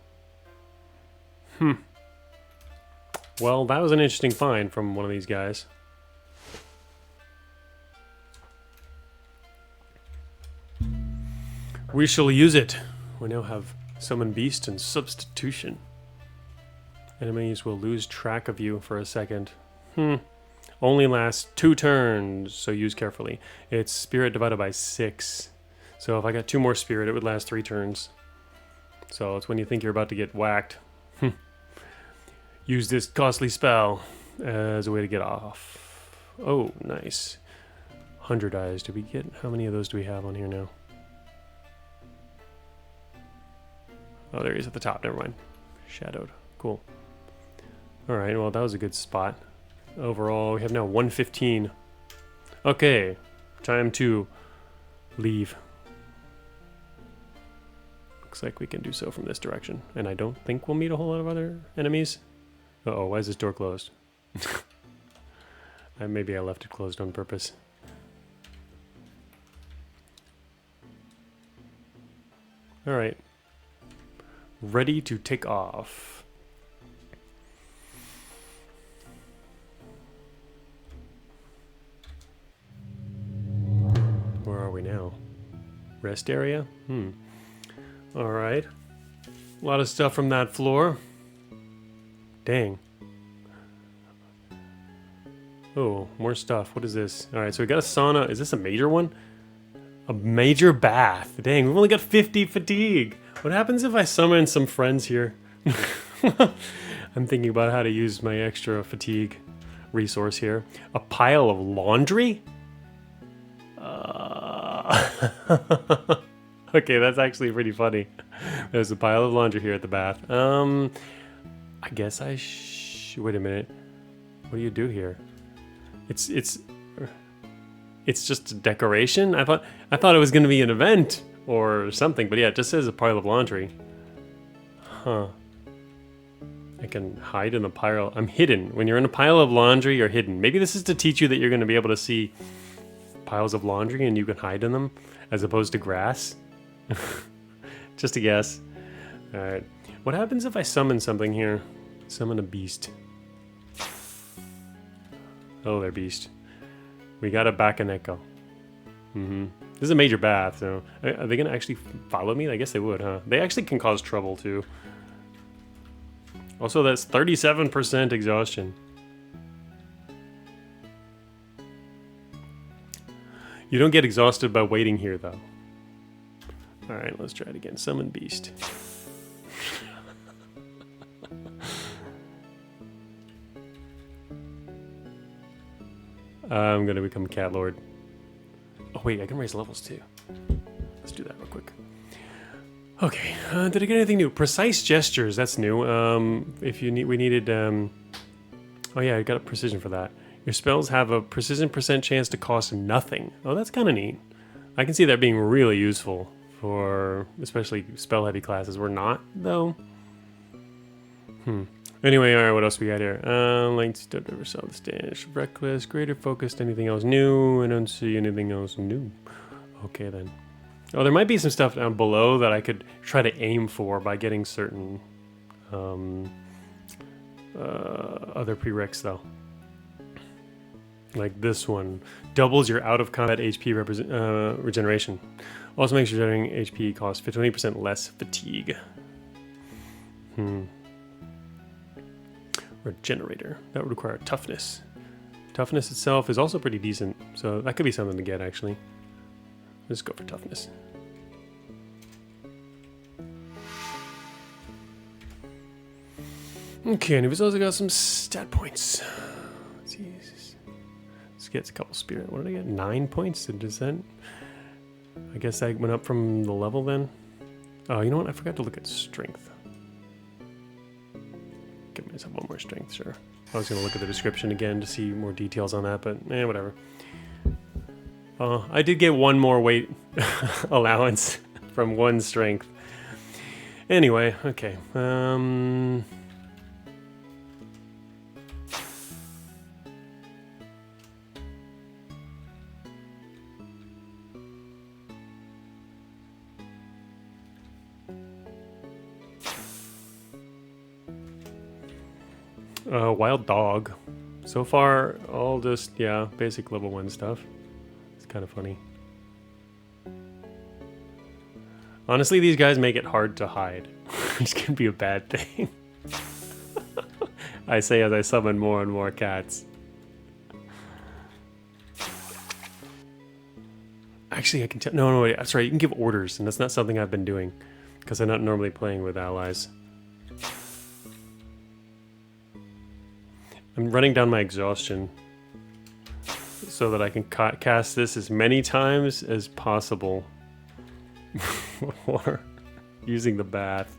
Speaker 1: Well, that was an interesting find from one of these guys. We shall use it. We now have Summon Beast and Substitution. Enemies will lose track of you for a second. Only lasts 2 turns, so use carefully. It's spirit divided by 6. So if I got 2 more spirit, it would last 3 turns. So it's when you think you're about to get whacked. Use this costly spell as a way to get off. Oh, nice. 100 eyes. Did we get... How many of those do we have on here now? Oh, there he is at the top. Never mind. Shadowed. Cool. Alright, well, that was a good spot. Overall, we have now 115. Okay, time to leave. Looks like we can do so from this direction. And I don't think we'll meet a whole lot of other enemies. Uh-oh, why is this door closed? Maybe I left it closed on purpose. Alright. Ready to take off. Where are we now? Rest area? Alright. A lot of stuff from that floor. Dang. Oh, more stuff. What is this? Alright, so we got a sauna. Is this a major one? A major bath. Dang, we've only got 50 fatigue. What happens if I summon some friends here? I'm thinking about how to use my extra fatigue resource here. A pile of laundry? Okay, that's actually pretty funny. There's a pile of laundry here at the bath. I guess I wait a minute. What do you do here? It's just a decoration? I thought it was gonna be an event or something, but yeah, it just says a pile of laundry. Huh. I can hide in a pile. I'm hidden. When you're in a pile of laundry, you're hidden. Maybe this is to teach you that you're gonna be able to see piles of laundry and you can hide in them as opposed to grass. Just a guess. Alright. What happens if I summon something here? Summon a beast. Oh, they're beast. We got a Bakaneko. This is a major bath, so... Are they gonna actually follow me? I guess they would, huh? They actually can cause trouble, too. Also, that's 37% exhaustion. You don't get exhausted by waiting here, though. Alright, let's try it again. Summon beast. I'm gonna become Cat Lord. Oh wait, I can raise levels too. Let's do that real quick. Okay, did I get anything new? Precise gestures, that's new. If you need, we needed. Oh yeah, I got a precision for that. Your spells have a precision % chance to cost nothing. Oh, that's kind of neat. I can see that being really useful for especially spell-heavy classes. We're not though. Anyway, alright, what else we got here? Length, don't ever sell the stage. Reckless, greater focused, anything else new? I don't see anything else new. Okay then. Oh, there might be some stuff down below that I could try to aim for by getting certain other prereqs though. Like this one. Doubles your out-of-combat HP regeneration. Also makes your generating HP cost 20% less fatigue. Regenerator. That would require toughness. Toughness itself is also pretty decent, so that could be something to get actually. Let's go for toughness. Okay, and we've also got some stat points. Let's see. Let's get a couple spirit. What did I get? 9 points to descent. I guess that went up from the level then. Oh, you know what? I forgot to look at strength. Give myself one more strength, sure. I was going to look at the description again to see more details on that, but whatever. I did get one more weight allowance from 1 strength. Anyway, okay. Wild dog. So far, all just, yeah, basic level 1 stuff. It's kind of funny. Honestly, these guys make it hard to hide. Which can be a bad thing. I say as I summon more and more cats. Actually, I can tell. No, wait. That's right. You can give orders, and that's not something I've been doing. Because I'm not normally playing with allies. I'm running down my exhaustion so that I can cast this as many times as possible before using the bath.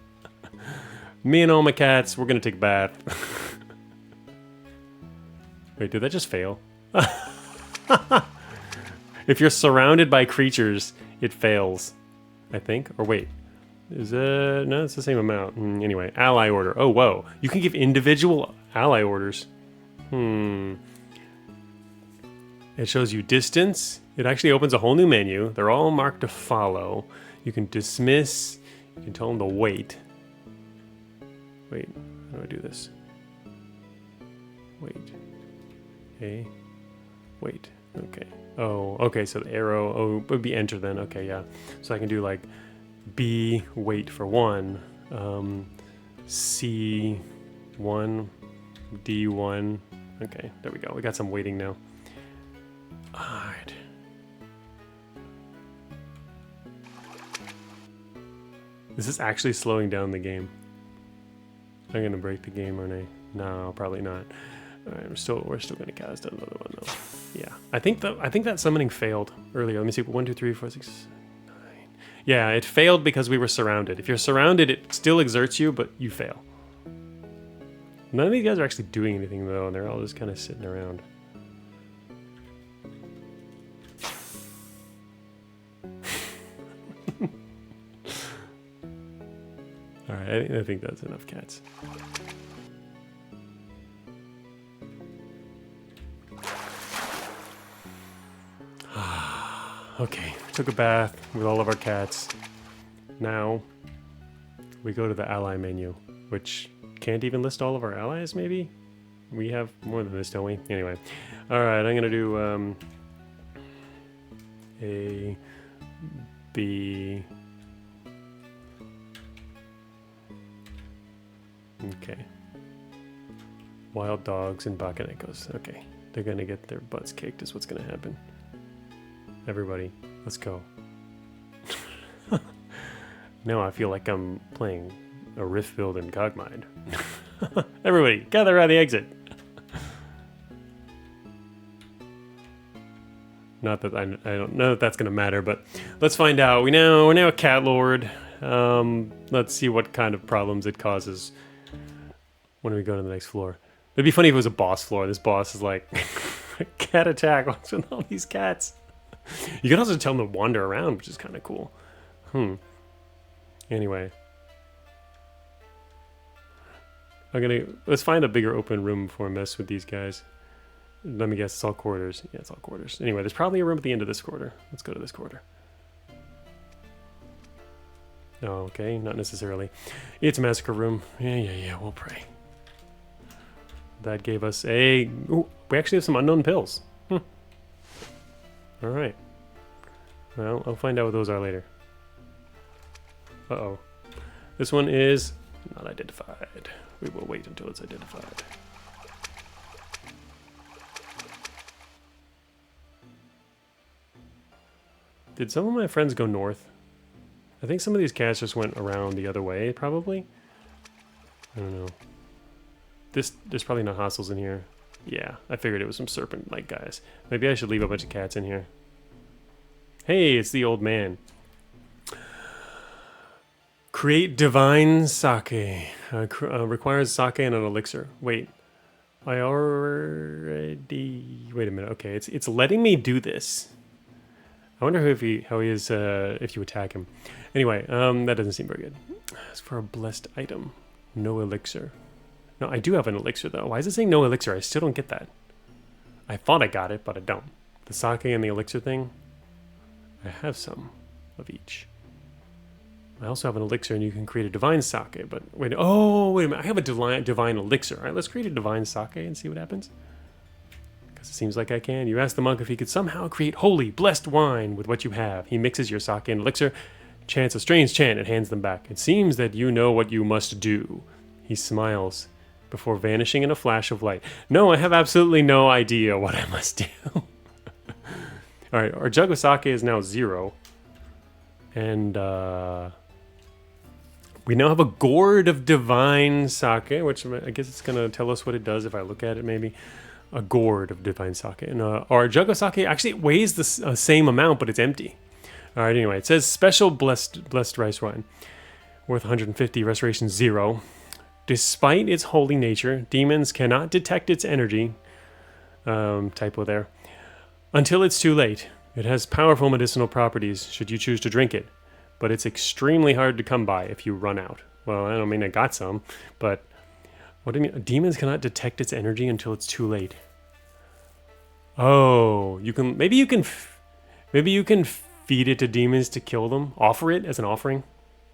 Speaker 1: Me and all my cats, we're gonna take a bath. Wait, did that just fail? If you're surrounded by creatures, it fails, I think. Or wait, is it? No, it's the same amount. Anyway, ally order. Oh, whoa. You can give individual ally orders. It shows you distance. It actually opens a whole new menu. They're all marked to follow. You can dismiss. You can tell them to wait. Wait, how do I do this? Wait. A. Wait. Okay. Oh, okay, so the arrow. Oh, it would be enter then. Okay, yeah. So I can do like B, wait for 1. C, 1. D, 1. Okay, there we go. We got some waiting now. Alright. This is actually slowing down the game. I'm gonna break the game, aren't I? No, probably not. Alright, we're still gonna cast another one though. Yeah. I think that summoning failed earlier. Let me see. 1, 2, 3, 4, 6, 9. Yeah, it failed because we were surrounded. If you're surrounded, it still exerts you, but you fail. None of these guys are actually doing anything though, and they're all just kind of sitting around. Alright, I think that's enough cats. Okay, took a bath with all of our cats. Now, we go to the ally menu, which can't even list all of our allies, maybe? We have more than this, don't we? Anyway. Alright, I'm gonna do, A, B... Okay. Wild dogs and Bakanekos. Okay. They're gonna get their butts kicked is what's gonna happen. Everybody, let's go. Now I feel like I'm playing a rift build in Cogmind. Everybody, gather around the exit. Not that I don't know that that's gonna matter, but let's find out. We're now a cat lord. Let's see what kind of problems it causes when we go to the next floor. It'd be funny if it was a boss floor. This boss is like cat attack. What's with all these cats? You can also tell them to wander around, which is kind of cool. Anyway. Let's find a bigger open room before I mess with these guys. Let me guess, it's all quarters. Yeah, it's all quarters. Anyway, there's probably a room at the end of this quarter. Let's go to this quarter. Oh, okay, not necessarily. It's a massacre room. Yeah, we'll pray. That gave us a... Ooh, we actually have some unknown pills. Alright. Well, I'll find out what those are later. Uh-oh. This one is not identified. We will wait until it's identified. Did some of my friends go north? I think some of these cats just went around the other way, probably. I don't know. There's probably no hostiles in here. Yeah, I figured it was some serpent-like guys. Maybe I should leave a bunch of cats in here. Hey, it's the old man. Create divine sake. Requires sake and an elixir. Wait. I already... Wait a minute. Okay, it's letting me do this. I wonder how he is if you attack him. Anyway, that doesn't seem very good. As for a blessed item, no elixir. No, I do have an elixir though. Why is it saying no elixir? I still don't get that. I thought I got it, but I don't. The sake and the elixir thing, I have some of each. I also have an elixir, and you can create a divine sake. But wait, oh wait a minute, I have a divine elixir. All right, let's create a divine sake and see what happens. Because it seems like I can. You ask the monk if he could somehow create holy, blessed wine with what you have. He mixes your sake and elixir, chants a strange chant, and hands them back. It seems that you know what you must do. He smiles before vanishing in a flash of light. No, I have absolutely no idea what I must do. Alright, our jug of sake is now 0. And we now have a gourd of divine sake, which I guess it's going to tell us what it does if I look at it maybe. A gourd of divine sake. And our jug of sake, actually it weighs the same amount, but it's empty. Alright, anyway, it says special blessed rice wine. Worth 150, restoration 0. Despite its holy nature, demons cannot detect its energy. Typo there. Until it's too late. It has powerful medicinal properties should you choose to drink it. But it's extremely hard to come by if you run out. Well, I don't mean I got some, but... What do you mean? Demons cannot detect its energy until it's too late. Oh, you can... Maybe you can feed it to demons to kill them. Offer it as an offering.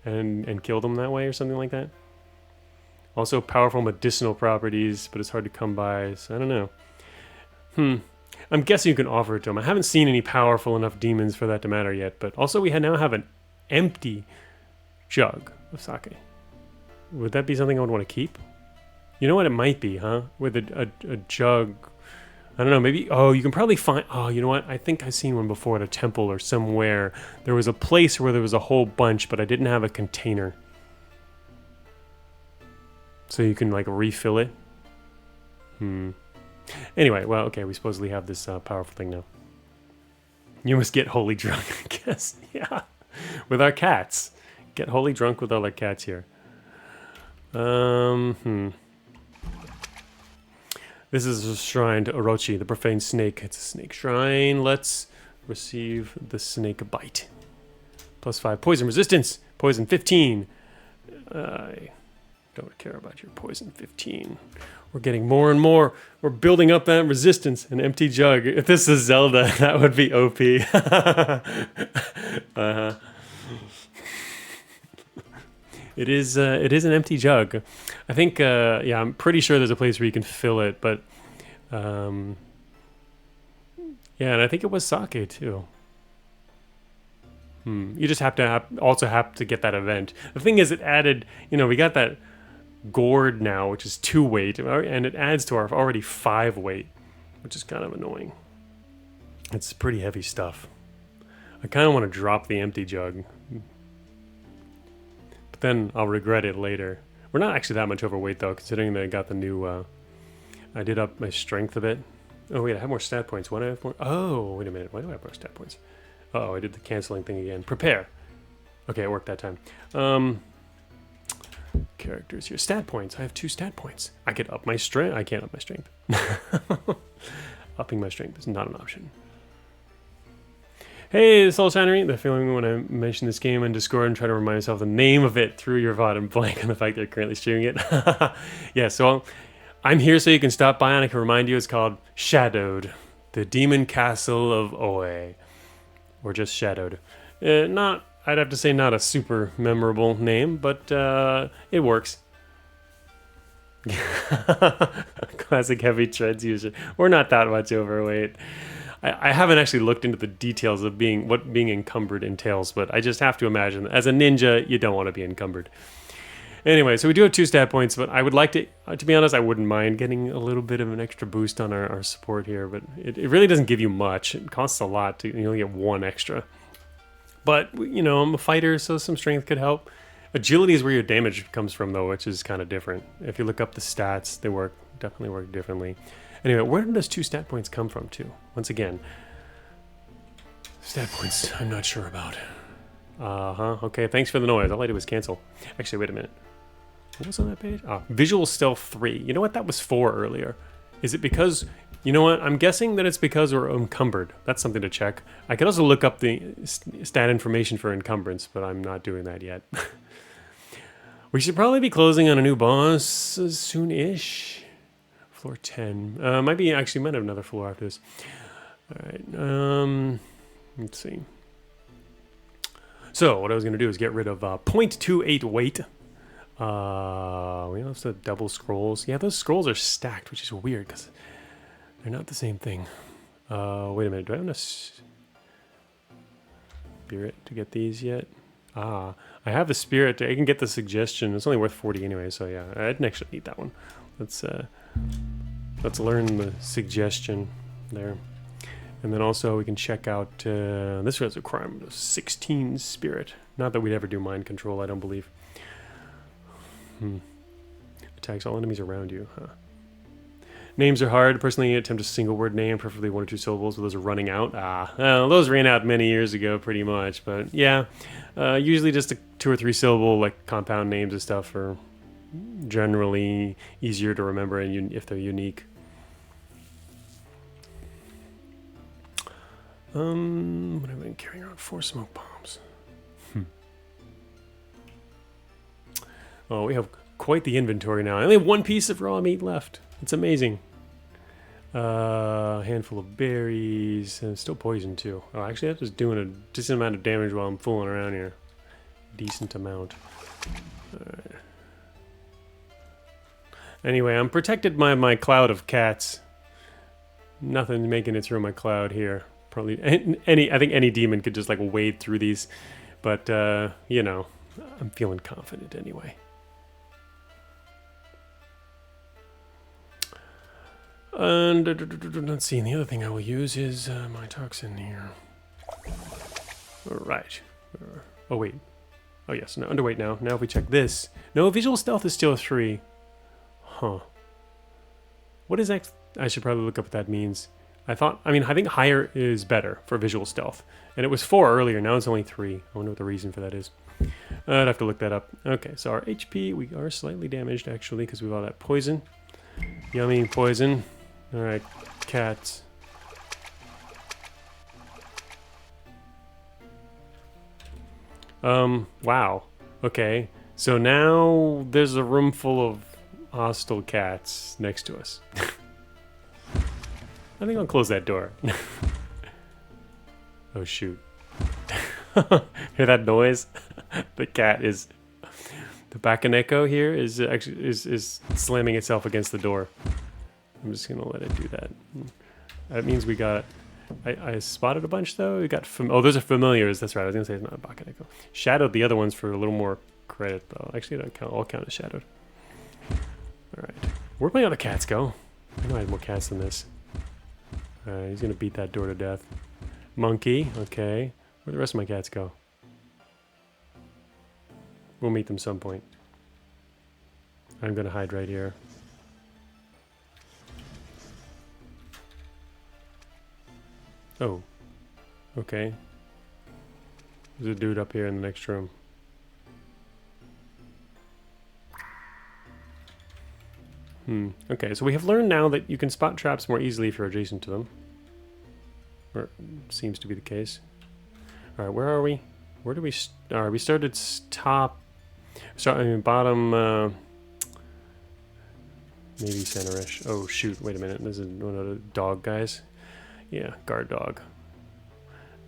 Speaker 1: And kill them that way or something like that. Also powerful medicinal properties, but it's hard to come by, so I don't know. I'm guessing you can offer it to them. I haven't seen any powerful enough demons for that to matter yet, but also we now have an empty jug of sake. Would that be something I would want to keep? You know what it might be, huh? With a jug... I don't know, maybe... Oh, you can probably find... Oh, you know what? I think I've seen one before at a temple or somewhere. There was a place where there was a whole bunch, but I didn't have a container. So you can, like, refill it? Anyway, well, okay, we supposedly have this powerful thing now. You must get holy drunk, I guess. Yeah. With our cats. Get holy drunk with all our cats here. This is a shrine to Orochi, the profane snake. It's a snake shrine. Let's receive the snake bite. +5 poison resistance. Poison 15. I don't care about your poison 15. We're getting more and more. We're building up that resistance. An empty jug. If this is Zelda, that would be OP. It is an empty jug. I think, yeah, I'm pretty sure there's a place where you can fill it, but, yeah, and I think it was sake too. You just have to also have to get that event. The thing is, it added, we got that gourd now, which is 2 weight, and it adds to our already 5 weight, which is kind of annoying. It's pretty heavy stuff. I kind of want to drop the empty jug. Then I'll regret it later. We're not actually that much overweight though, considering that I got the new, I did up my strength a bit. Oh wait, I have more stat points. Why do I have more? Oh, wait a minute. Why do I have more stat points? Uh-oh, I did the canceling thing again. Prepare. Okay, it worked that time. Characters here. Stat points. I have 2 stat points. I could up my strength. I can't up my strength. Upping my strength is not an option. Hey, Soul Shinery. The feeling when I mention this game in Discord and try to remind myself the name of it through your VOD and blank on the fact that you're currently streaming it. Yeah, so I'm here so you can stop by and I can remind you it's called Shadowed, the Demon Castle of Oe. Or just Shadowed. I'd have to say not a super memorable name, but it works. Classic heavy treads user. We're not that much overweight. I haven't actually looked into the details of what being encumbered entails, but I just have to imagine that as a ninja, you don't want to be encumbered. Anyway, so we do have 2 stat points, but I would like to be honest, I wouldn't mind getting a little bit of an extra boost on our support here, but it really doesn't give you much. It costs a lot you only get 1 extra. But, I'm a fighter, so some strength could help. Agility is where your damage comes from, though, which is kind of different. If you look up the stats, they definitely work differently. Anyway, where did those 2 stat points come from, too? Once again, stat points I'm not sure about. Okay, thanks for the noise. All I did was cancel. Actually, wait a minute. What was on that page? Visual Stealth 3. You know what? That was 4 earlier. Is it because... You know what? I'm guessing that it's because we're encumbered. That's something to check. I could also look up the stat information for encumbrance, but I'm not doing that yet. We should probably be closing on a new boss soon-ish. Floor 10. Might have another floor after this. Alright, let's see. So, what I was going to do is get rid of 0.28 weight. We also have double scrolls. Yeah, those scrolls are stacked, which is weird, because they're not the same thing. Wait a minute, do I have enough spirit to get these yet? I have the spirit. I can get the suggestion. It's only worth 40 anyway, so yeah, I didn't actually need that one. Let's learn the suggestion there. And then also we can check out, this was a crime, 16 spirit. Not that we'd ever do mind control, I don't believe. Attacks all enemies around you, huh? Names are hard. Personally, attempt a single word name, preferably 1 or 2 syllables, but those are running out. Well, those ran out many years ago, pretty much. But yeah, usually just a 2 or 3 syllable, like compound names and stuff are generally easier to remember and if they're unique. What have I been carrying around? 4 smoke bombs. Oh, we have quite the inventory now. I only have 1 piece of raw meat left. It's amazing. A handful of berries, and still poison too. Oh, actually, I'm just doing a decent amount of damage while I'm fooling around here. Decent amount. Alright. Anyway, I'm protected by my cloud of cats. Nothing making it through my cloud here. Probably I think any demon could just like wade through these, but I'm feeling confident anyway. And let's see, and the other thing I will use is my toxin here. Alright. Oh wait. Oh yes, no, underweight now. Now if we check this. No, visual stealth is still 3. Huh. What is X? I should probably look up what that means. I think higher is better for visual stealth. And it was 4 earlier, now it's only 3. I wonder what the reason for that is. I'd have to look that up. Okay, so our HP, we are slightly damaged actually because we have all that poison. Yummy poison. Alright, cats. Wow. Okay. So now there's a room full of hostile cats next to us. I think I'll close that door. Oh shoot. Hear that noise? The cat is... The Bakaneko here is actually is slamming itself against the door. I'm just gonna let it do that. That means we got... I spotted a bunch though. We got oh, those are familiars. That's right. I was gonna say it's not a Bakaneko. Shadowed the other ones for a little more credit though. Actually, I don't count. All count as shadowed. All right. Where'd my other cats go? I know I had more cats than this. He's gonna beat that door to death. Monkey. Okay. Where'd the rest of my cats go? We'll meet them some point. I'm gonna hide right here. Oh. Okay. There's a dude up here in the next room. Okay, so we have learned now that you can spot traps more easily if you're adjacent to them. Or seems to be the case. Alright, where are we? Where do we Alright, we started top... bottom... maybe center-ish. Oh shoot, wait a minute. This is one of the dog guys. Yeah, guard dog.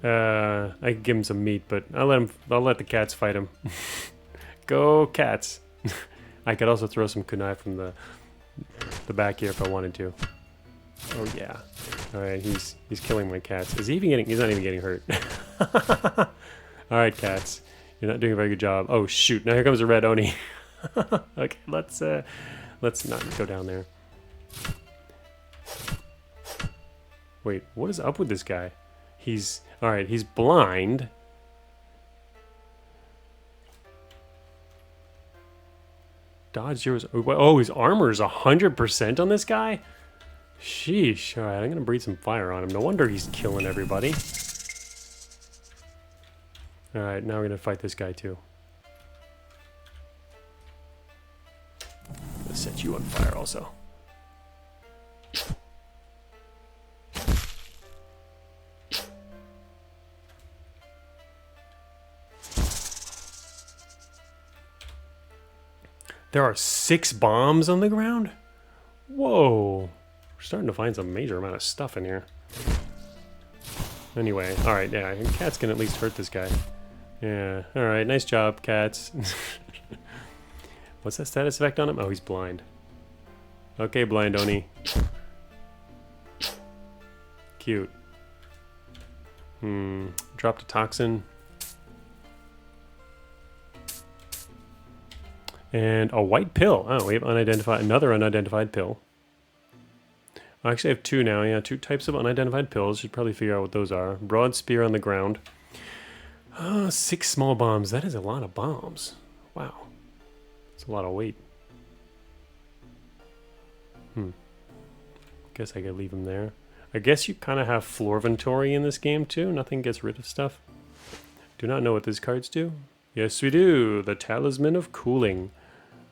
Speaker 1: I could give him some meat, but I'll let the cats fight him. Go cats! I could also throw some kunai from the back here if I wanted to. Oh yeah. Alright, he's killing my cats. Is he even getting... He's not even getting hurt. Alright, cats. You're not doing a very good job. Oh shoot, now here comes a red Oni. Okay, let's not go down there. Wait, what is up with this guy? He's... Alright, he's blind. Dodge zeros... Oh, his armor is 100% on this guy? Sheesh. Alright, I'm gonna breathe some fire on him. No wonder he's killing everybody. Alright, now we're gonna fight this guy too. Let's set you on fire also. There are 6 bombs on the ground? Whoa. We're starting to find some major amount of stuff in here. Anyway, alright, yeah, cats can at least hurt this guy. Yeah, alright, nice job, cats. What's that status effect on him? Oh, he's blind. Okay, blind Oni. Cute. Dropped a toxin. And a white pill. Oh, we have another unidentified pill. I actually have 2 now. Yeah, 2 types of unidentified pills. Should probably figure out what those are. Broad spear on the ground. 6 small bombs. That is a lot of bombs. Wow. That's a lot of weight. Guess I could leave them there. I guess you kind of have floor inventory in this game too. Nothing gets rid of stuff. Do not know what these cards do. Yes, we do. The Talisman of Cooling.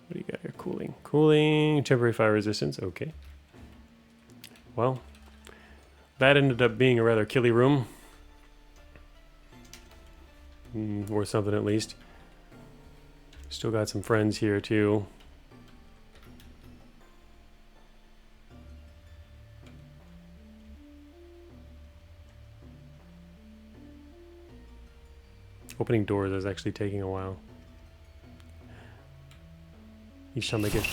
Speaker 1: What do you got here? Cooling. Cooling. Temporary fire resistance. Okay. Well, that ended up being a rather killy room. Or something at least. Still got some friends here too. Opening doors is actually taking a while. Each time I get...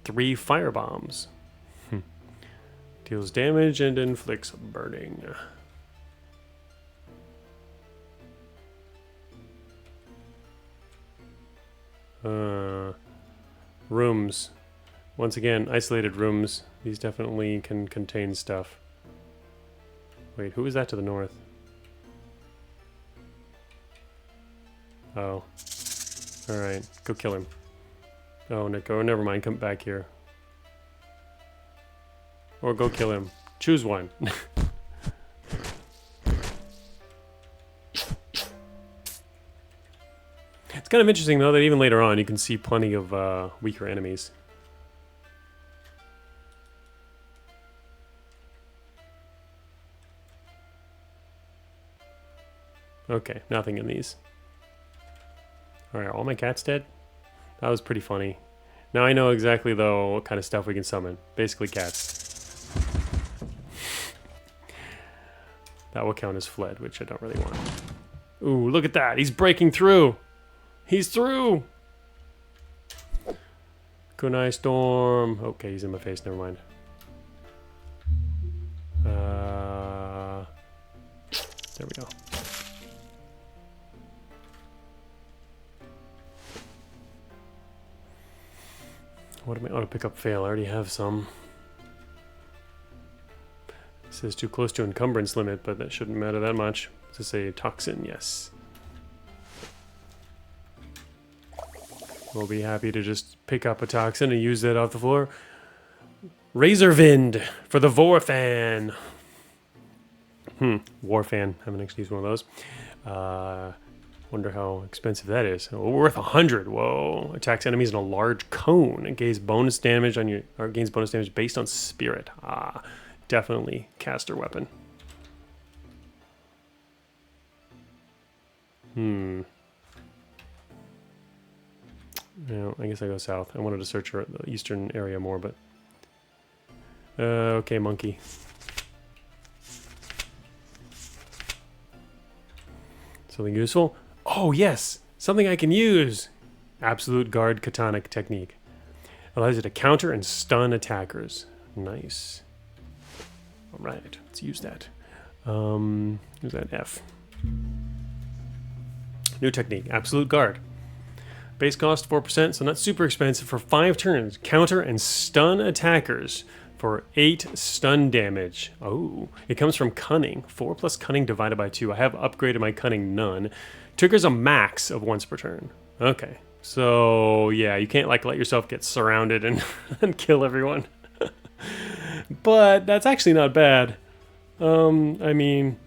Speaker 1: Three fire bombs. Deals damage and inflicts burning. Rooms. Once again, isolated rooms. These definitely can contain stuff. Wait, who is that to the north? Oh. Alright, go kill him. Oh, Nico, never mind, come back here. Or go kill him. Choose one. It's kind of interesting, though, that even later on you can see plenty of weaker enemies. Okay, nothing in these. Alright, all my cats dead? That was pretty funny. Now I know exactly, though, what kind of stuff we can summon. Basically cats. That will count as fled, which I don't really want. Ooh, look at that! He's breaking through! He's through! Kunai Storm. Okay, he's in my face, never mind. There we go. What am I? Auto pick up fail. I already have some. It says too close to encumbrance limit, but that shouldn't matter that much. Does it say toxin? Yes. We'll be happy to just pick up a toxin and use that off the floor. Razorvind for the Vorfan. Warfan. Haven't actually used one of those. Wonder how expensive that is. Oh, worth 100. Whoa! Attacks enemies in a large cone. It gains bonus damage on your, or gains bonus damage based on spirit. Ah, definitely caster weapon. No, I guess I go south. I wanted to search the eastern area more, but okay, monkey. Something useful? Oh, yes! Something I can use! Absolute Guard Katana technique. Allows you to counter and stun attackers. Nice. Alright, let's use that. Use that F. New technique. Absolute Guard. Base cost 4%, so not super expensive. For 5 turns, counter and stun attackers for 8 stun damage. Oh, it comes from Cunning. 4 plus Cunning divided by 2. I have upgraded my Cunning none. Triggers a max of once per turn. Okay, so yeah, you can't like let yourself get surrounded and, and kill everyone. But that's actually not bad. I mean,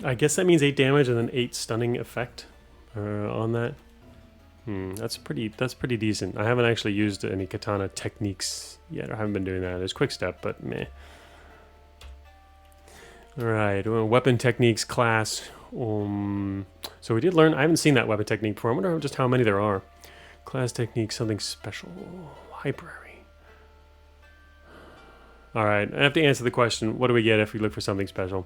Speaker 1: I guess that means 8 damage and then 8 stunning effect on that. That's pretty decent. I haven't actually used any katana techniques yet. I haven't been doing that. There's quick step, but meh. Alright, weapon techniques class. So we did learn, I haven't seen that weapon technique before. I wonder just how many there are. Class technique, something special. Library. Alright, I have to answer the question, what do we get if we look for something special?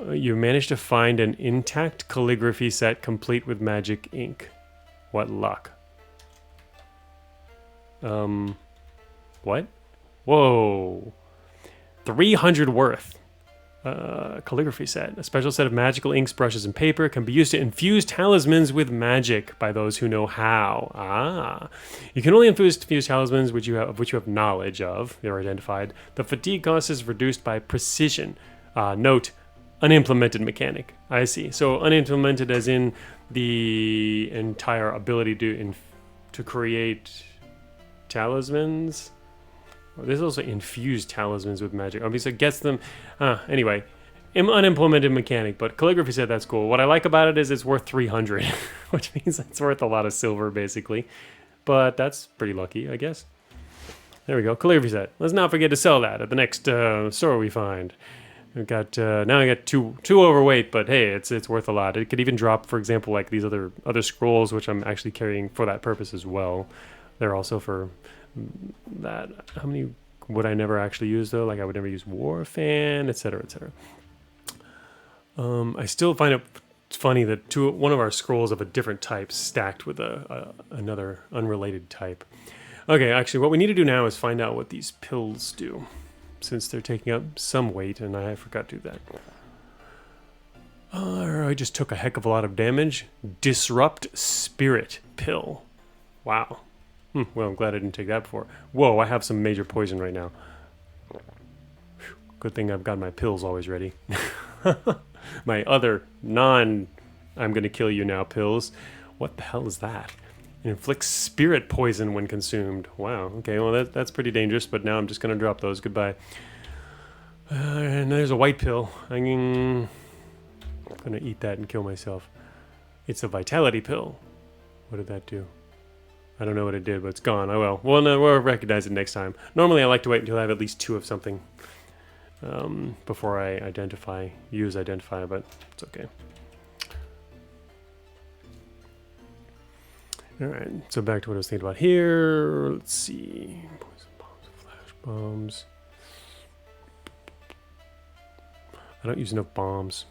Speaker 1: You managed to find an intact calligraphy set complete with magic ink. What luck. What? Whoa. 300 worth. Calligraphy set. A special set of magical inks, brushes, and paper can be used to infuse talismans with magic by those who know how. Ah. You can only infuse talismans of which you have knowledge of. They're identified. The fatigue cost is reduced by precision. Note, unimplemented mechanic. I see. So unimplemented as in the entire ability to create talismans. There's also infused talismans with magic. Obviously, it gets them. Anyway, unimplemented mechanic, but calligraphy said that's cool. What I like about it is it's worth 300, which means it's worth a lot of silver, basically. But that's pretty lucky, I guess. There we go, calligraphy set. Let's not forget to sell that at the next store we find. We've got now I got two overweight, but hey, it's worth a lot. It could even drop, for example, like these other scrolls, which I'm actually carrying for that purpose as well. They're also for that. How many would I never actually use though? Like I would never use Warfan, etc., etc. I still find it funny that one of our scrolls of a different type stacked with another unrelated type. Okay, actually, what we need to do now is find out what these pills do, since they're taking up some weight, and I forgot to do that. I just took a heck of a lot of damage. Disrupt Spirit Pill. Wow. Well, I'm glad I didn't take that before. Whoa, I have some major poison right now. Good thing I've got my pills always ready. My other I'm gonna kill you now pills. What the hell is that? It inflicts spirit poison when consumed. Wow, okay, well that's pretty dangerous, but now I'm just gonna drop those. Goodbye. And there's a white pill. I'm gonna eat that and kill myself. It's a vitality pill. What did that do? I don't know what it did, but it's gone. Oh well. Well, no, we'll recognize it next time. Normally I like to wait until I have at least 2 of something before I use identify, but it's okay. Alright, so back to what I was thinking about here. Let's see. Poison bombs, flash bombs. I don't use enough bombs.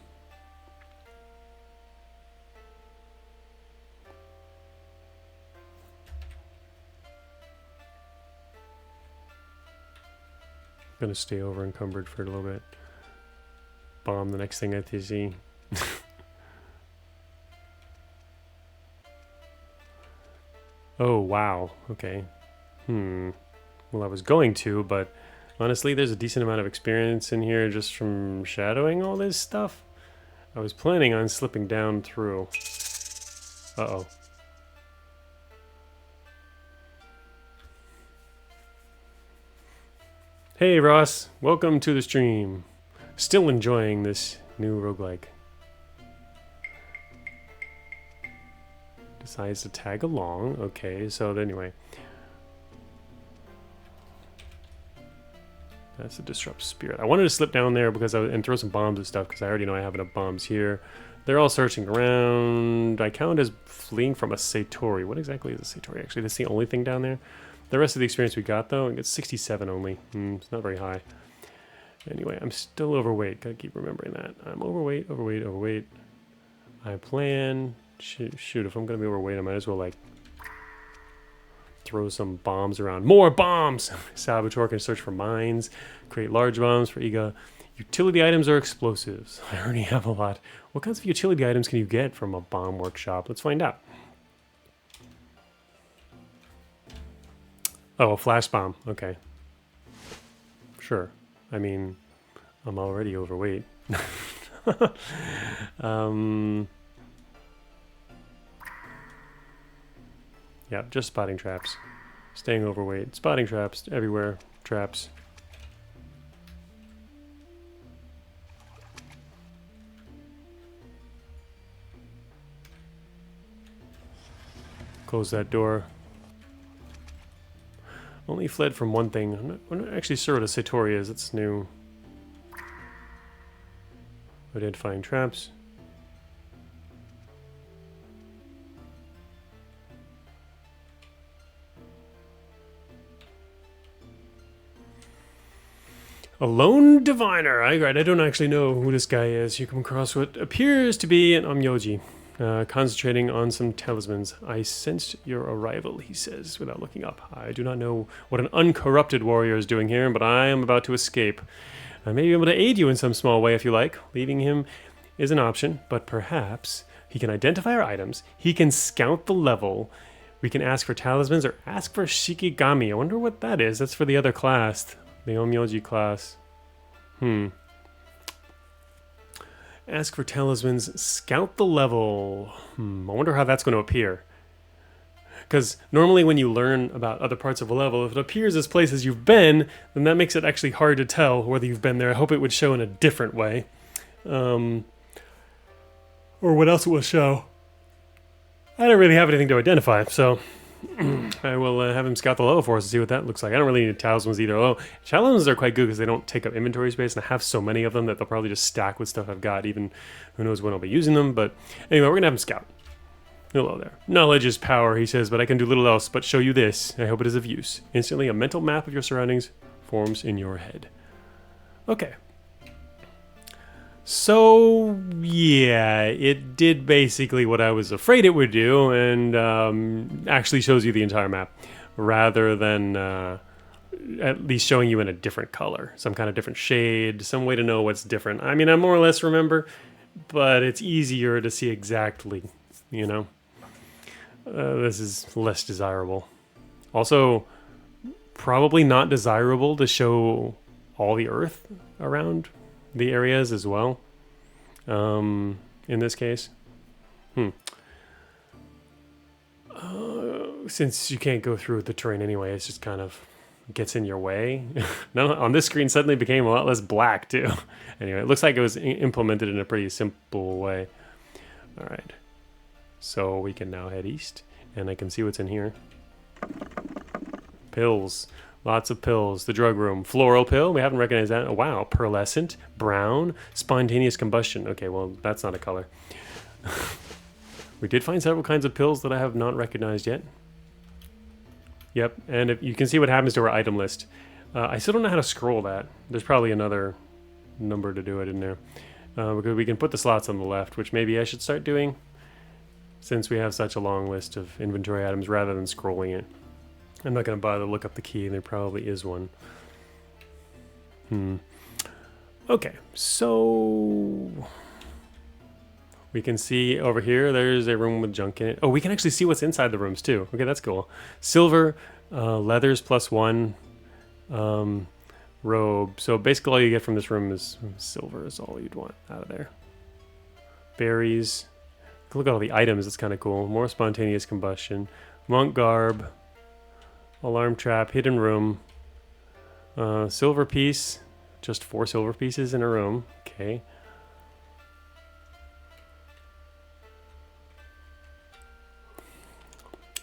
Speaker 1: I'm gonna stay over encumbered for a little bit. Bomb the next thing I see. Oh, wow. Okay. Well, I was going to, but honestly, there's a decent amount of experience in here just from shadowing all this stuff. I was planning on slipping down through. Uh-oh. Hey, Ross. Welcome to the stream. Still enjoying this new roguelike. Decides to tag along. Okay, so anyway. That's a disrupt spirit. I wanted to slip down there because and throw some bombs and stuff because I already know I have enough bombs here. They're all searching around. I count as fleeing from a Satori. What exactly is a Satori? Actually, that's the only thing down there. The rest of the experience we got, though, it's 67 only. It's not very high. Anyway, I'm still overweight. Gotta keep remembering that. I'm overweight. I plan... Shoot, if I'm gonna be overweight, I might as well, like, throw some bombs around. More bombs! Saboteur can search for mines, create large bombs for Iga. Utility items are explosives. I already have a lot. What kinds of utility items can you get from a bomb workshop? Let's find out. Oh, a flash bomb. Okay. Sure. I mean, I'm already overweight. Yeah, just spotting traps. Staying overweight. Spotting traps everywhere. Traps. Close that door. Only fled from one thing. I'm not actually sure what a Satori is. It's new. Identifying traps. A lone diviner. I don't actually know who this guy is. You come across what appears to be an Onmyoji, concentrating on some talismans. I sensed your arrival, he says, without looking up. I do not know what an uncorrupted warrior is doing here, but I am about to escape. I may be able to aid you in some small way if you like. Leaving him is an option, but perhaps he can identify our items. He can scout the level. We can ask for talismans or ask for Shikigami. I wonder what that is. That's for the other class. The Onmyoji class. Ask for talismans. Scout the level. I wonder how that's going to appear. Because normally when you learn about other parts of a level, if it appears as places you've been, then that makes it actually hard to tell whether you've been there. I hope it would show in a different way. Or what else it will show. I don't really have anything to identify, so... I will have him scout the level for us and see what that looks like. I don't really need talismans either. Oh, talismans are quite good because they don't take up inventory space, and I have so many of them that they'll probably just stack with stuff I've got, even who knows when I'll be using them. But anyway, we're going to have him scout. Hello there. Knowledge is power, he says, but I can do little else but show you this. I hope it is of use. Instantly, a mental map of your surroundings forms in your head. Okay. So, yeah, it did basically what I was afraid it would do, and actually shows you the entire map, rather than at least showing you in a different color, some kind of different shade, some way to know what's different. I mean, I more or less remember, but it's easier to see exactly, you know? This is less desirable. Also, probably not desirable to show all the earth around the areas as well, in this case. Since you can't go through the terrain anyway, it's just kind of gets in your way. No, on this screen suddenly became a lot less black too. Anyway, it looks like it was implemented in a pretty simple way. All right, so we can now head east, and I can see what's in here. Pills. Lots of pills. The drug room. Floral pill. We haven't recognized that. Oh, wow. Pearlescent. Brown. Spontaneous combustion. Okay, well, that's not a color. We did find several kinds of pills that I have not recognized yet. Yep, and if you can see what happens to our item list. I still don't know how to scroll that. There's probably another number to do it in there. Because we can put the slots on the left, which maybe I should start doing, since we have such a long list of inventory items rather than scrolling it. I'm not going to bother to look up the key, and there probably is one. Okay, so we can see over here, there's a room with junk in it. Oh, we can actually see what's inside the rooms too. Okay, that's cool. Silver, leathers +1, robe. So basically all you get from this room is silver is all you'd want out of there. Berries. Look at all the items, that's kind of cool. More spontaneous combustion. Monk garb. Alarm trap, hidden room, silver piece, just 4 silver pieces in a room. Okay.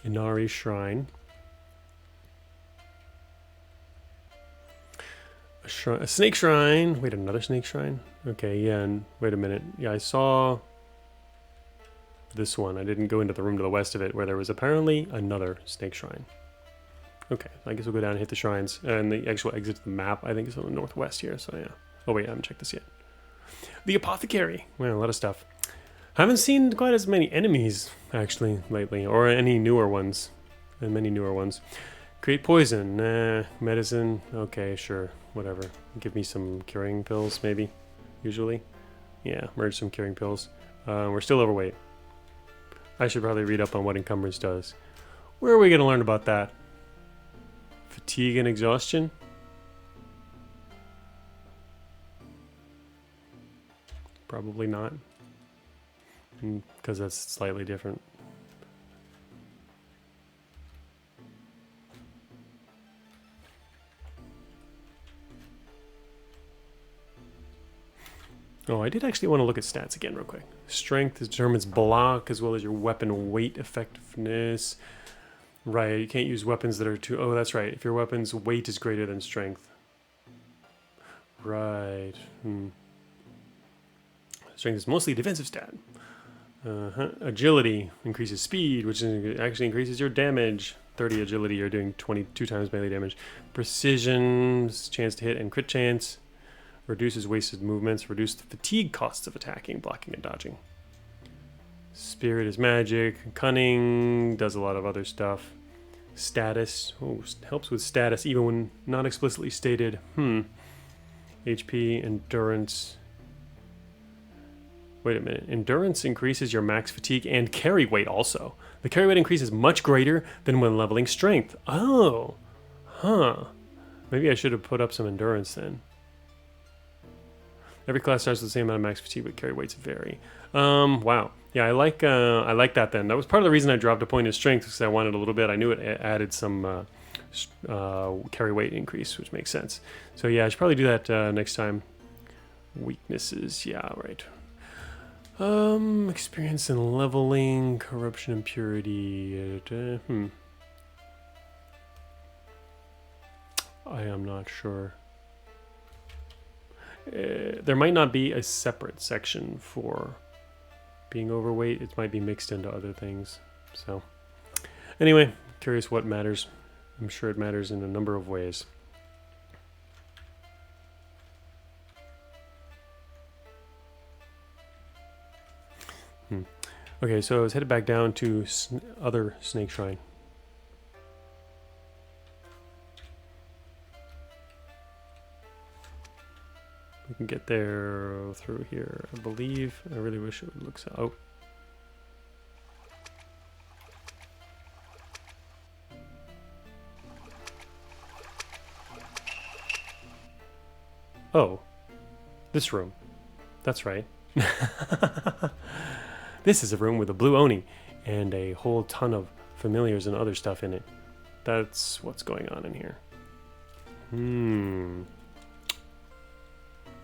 Speaker 1: Inari shrine. A snake shrine. Wait, another snake shrine? Okay, yeah, and wait a minute. Yeah, I saw this one. I didn't go into the room to the west of it where there was apparently another snake shrine. Okay, I guess we'll go down and hit the shrines. And the actual exit to the map, I think, is on the northwest here, so yeah. Oh wait, I haven't checked this yet. The apothecary. Well, a lot of stuff. I haven't seen quite as many enemies, actually, lately. Or any newer ones. And many newer ones. Create poison. Medicine. Okay, sure. Whatever. Give me some curing pills, maybe. Usually. Yeah, merge some curing pills. We're still overweight. I should probably read up on what encumbrance does. Where are we going to learn about that? Fatigue and exhaustion? Probably not. Because that's slightly different. Oh, I did actually want to look at stats again real quick. Strength determines block as well as your weapon weight effectiveness. Right, you can't use weapons that are too... Oh, that's right. If your weapon's weight is greater than strength. Right. Strength is mostly a defensive stat. Agility increases speed, which actually increases your damage. 30 agility, you're doing 22 times melee damage. Precision, chance to hit and crit chance. Reduces wasted movements. Reduce the fatigue costs of attacking, blocking, and dodging. Spirit is magic. Cunning does a lot of other stuff. Status. Oh, helps with status even when not explicitly stated. HP, endurance. Wait a minute. Endurance increases your max fatigue and carry weight also. The carry weight increase is much greater than when leveling strength. Oh. Huh. Maybe I should have put up some endurance then. Every class starts with the same amount of max fatigue, but carry weights vary. Wow. Yeah, I like that then. That was part of the reason I dropped a point in strength, because I wanted a little bit. I knew it added some carry weight increase, which makes sense. So yeah, I should probably do that next time. Weaknesses, yeah, right. Experience and leveling, corruption and purity. I am not sure. There might not be a separate section for being overweight. It might be mixed into other things. So anyway, curious what matters. I'm sure it matters in a number of ways. Okay, so I was headed back down to other snake shrine. We can get there through here, I believe. I really wish it would look so. Oh. Oh. This room. That's right. This is a room with a blue Oni and a whole ton of familiars and other stuff in it. That's what's going on in here.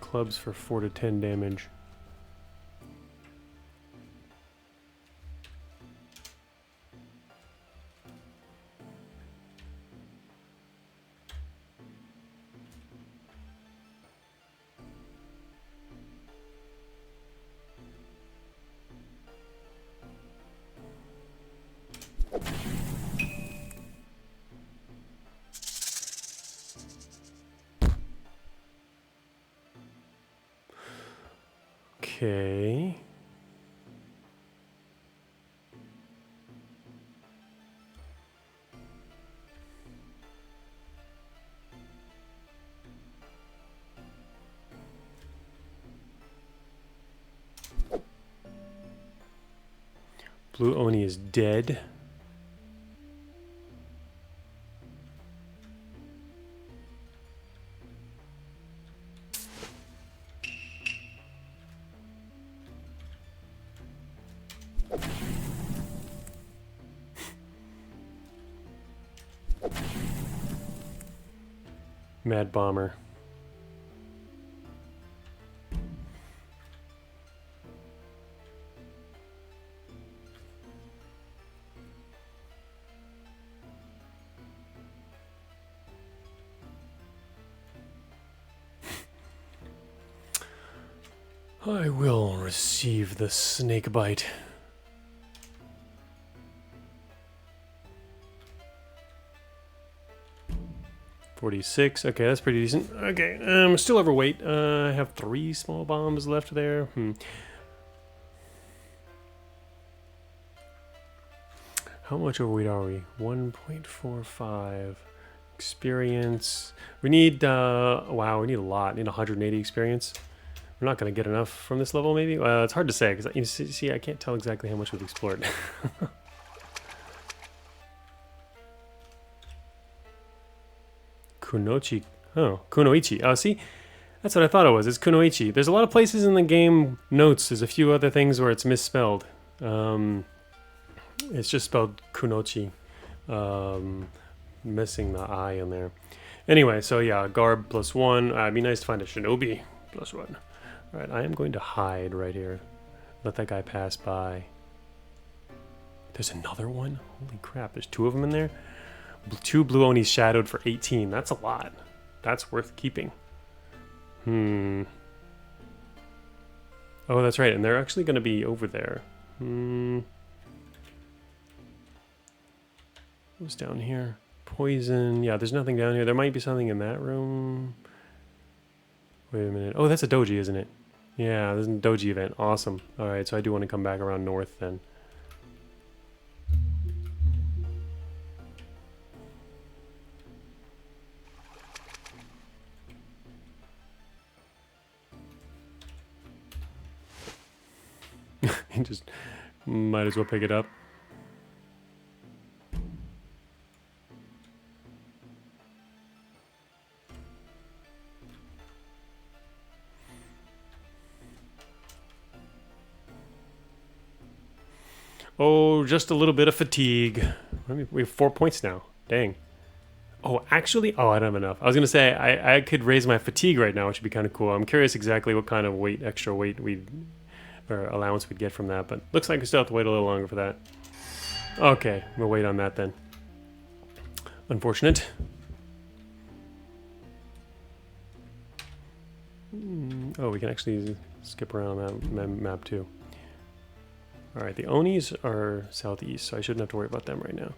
Speaker 1: Clubs for 4 to 10 damage. Okay. Blue Oni is dead. Mad Bomber. I will receive the snake bite. $46. Okay, that's pretty decent. Okay, I'm still overweight. I have 3 small bombs left there. How much overweight are we? 1.45 experience. We need wow, we need a lot. We need 180 experience. We're not going to get enough from this level, maybe. It's hard to say because you see, I can't tell exactly how much we've explored. Kunoichi. Oh, Kunoichi. Oh, see? That's what I thought it was. It's Kunoichi. There's a lot of places in the game notes. There's a few other things where it's misspelled. It's just spelled Kunoichi. Missing the I in there. Anyway, so yeah, Garb +1. It'd be nice to find a Shinobi +1. Alright, I am going to hide right here. Let that guy pass by. There's another one? Holy crap, there's 2 of them in there? 2 Blue Onis shadowed for 18. That's a lot. That's worth keeping. Oh, that's right. And they're actually going to be over there. What's down here? Poison. Yeah, there's nothing down here. There might be something in that room. Wait a minute. Oh, that's a doji, isn't it? Yeah, there's a doji event. Awesome. All right, so I do want to come back around north then. You just might as well pick it up. Oh, just a little bit of fatigue. We have 4 points now. Dang. Oh, actually, oh, I don't have enough. I was going to say, I could raise my fatigue right now, which would be kind of cool. I'm curious exactly what kind of weight, extra weight or allowance we'd get from that, but looks like we still have to wait a little longer for that. Okay, we'll wait on that then. Unfortunate. Oh, we can actually skip around that map too. Alright, the Onis are southeast, so I shouldn't have to worry about them right now.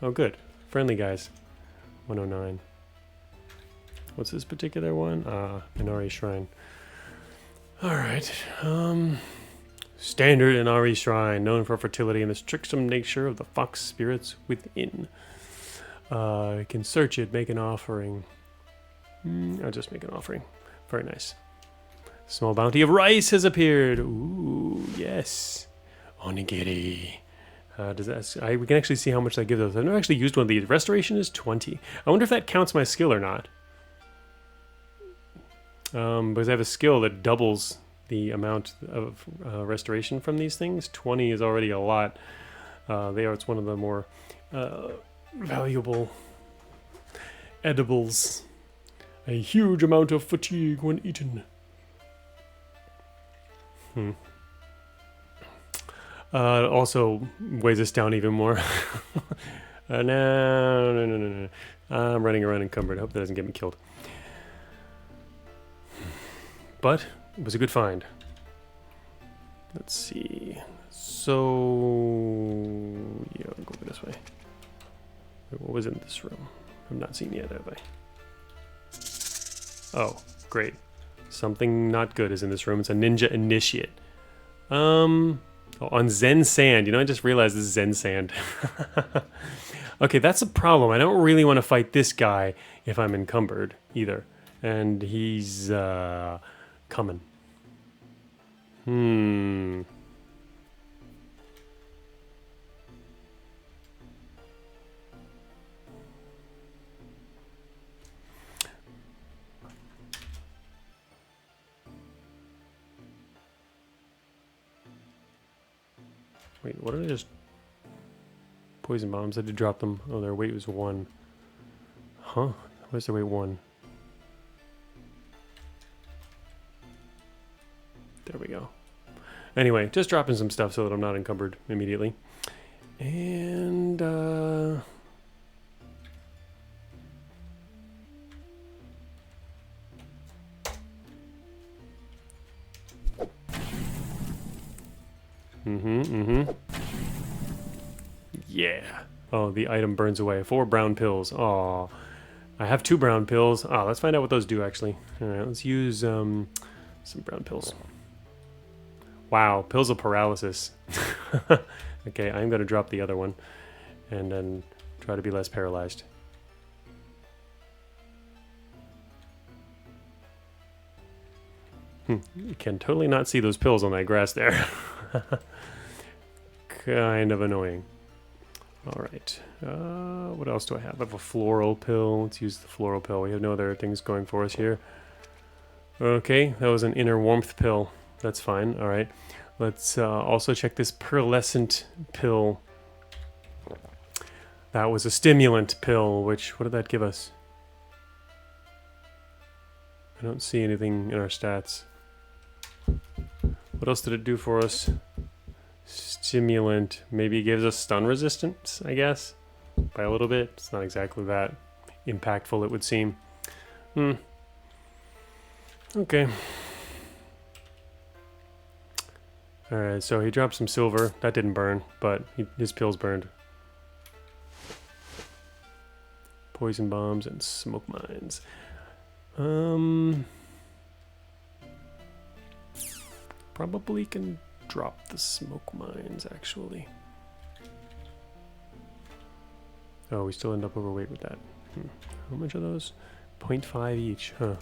Speaker 1: Oh, good. Friendly guys. 109. What's this particular one? Inari Shrine. Alright. Standard Inari Shrine, known for fertility and the tricksome nature of the fox spirits within. You can search it, make an offering. I'll just make an offering. Very nice. Small bounty of rice has appeared. Ooh, yes. Onigiri. We can actually see how much that gives us. I've never actually used one of these. Restoration is 20. I wonder if that counts my skill or not. Because I have a skill that doubles the amount of restoration from these things. 20 is already a lot. It's one of the more valuable edibles. A huge amount of fatigue when eaten. Also weighs us down even more. No. I'm running around encumbered. I hope that doesn't get me killed. But it was a good find. Let's see. So yeah, I'll go this way. What was in this room? I've not seen yet, have I? Oh, great. Something not good is in this room. It's a ninja initiate. Oh, on Zen Sand. You know, I just realized this is Zen Sand. Okay, that's a problem. I don't really want to fight this guy if I'm encumbered either. And he's coming. Wait, what did I just... Poison bombs, I did drop them. Oh, their weight was 1. Huh? Where's their weight 1? There we go. Anyway, just dropping some stuff so that I'm not encumbered immediately. And, Yeah. Oh, the item burns away. 4 brown pills. Oh, I have 2 brown pills. Oh, let's find out what those do, actually. All right, let's use some brown pills. Wow, pills of paralysis. Okay, I'm going to drop the other one and then try to be less paralyzed. You can totally not see those pills on that grass there. Kind of annoying. All right. What else do I have? I have a floral pill. Let's use the floral pill. We have no other things going for us here. Okay, that was an inner warmth pill. That's fine. All right. Let's also check this pearlescent pill. That was a stimulant pill, which, what did that give us? I don't see anything in our stats. What else did it do for us? Stimulant. Maybe it gives us stun resistance, I guess. By a little bit. It's not exactly that impactful, it would seem. Okay. Alright, so he dropped some silver. That didn't burn, but his pills burned. Poison bombs and smoke mines. Probably can drop the smoke mines, actually. Oh, we still end up overweight with that. How much are those? 0.5 each, huh?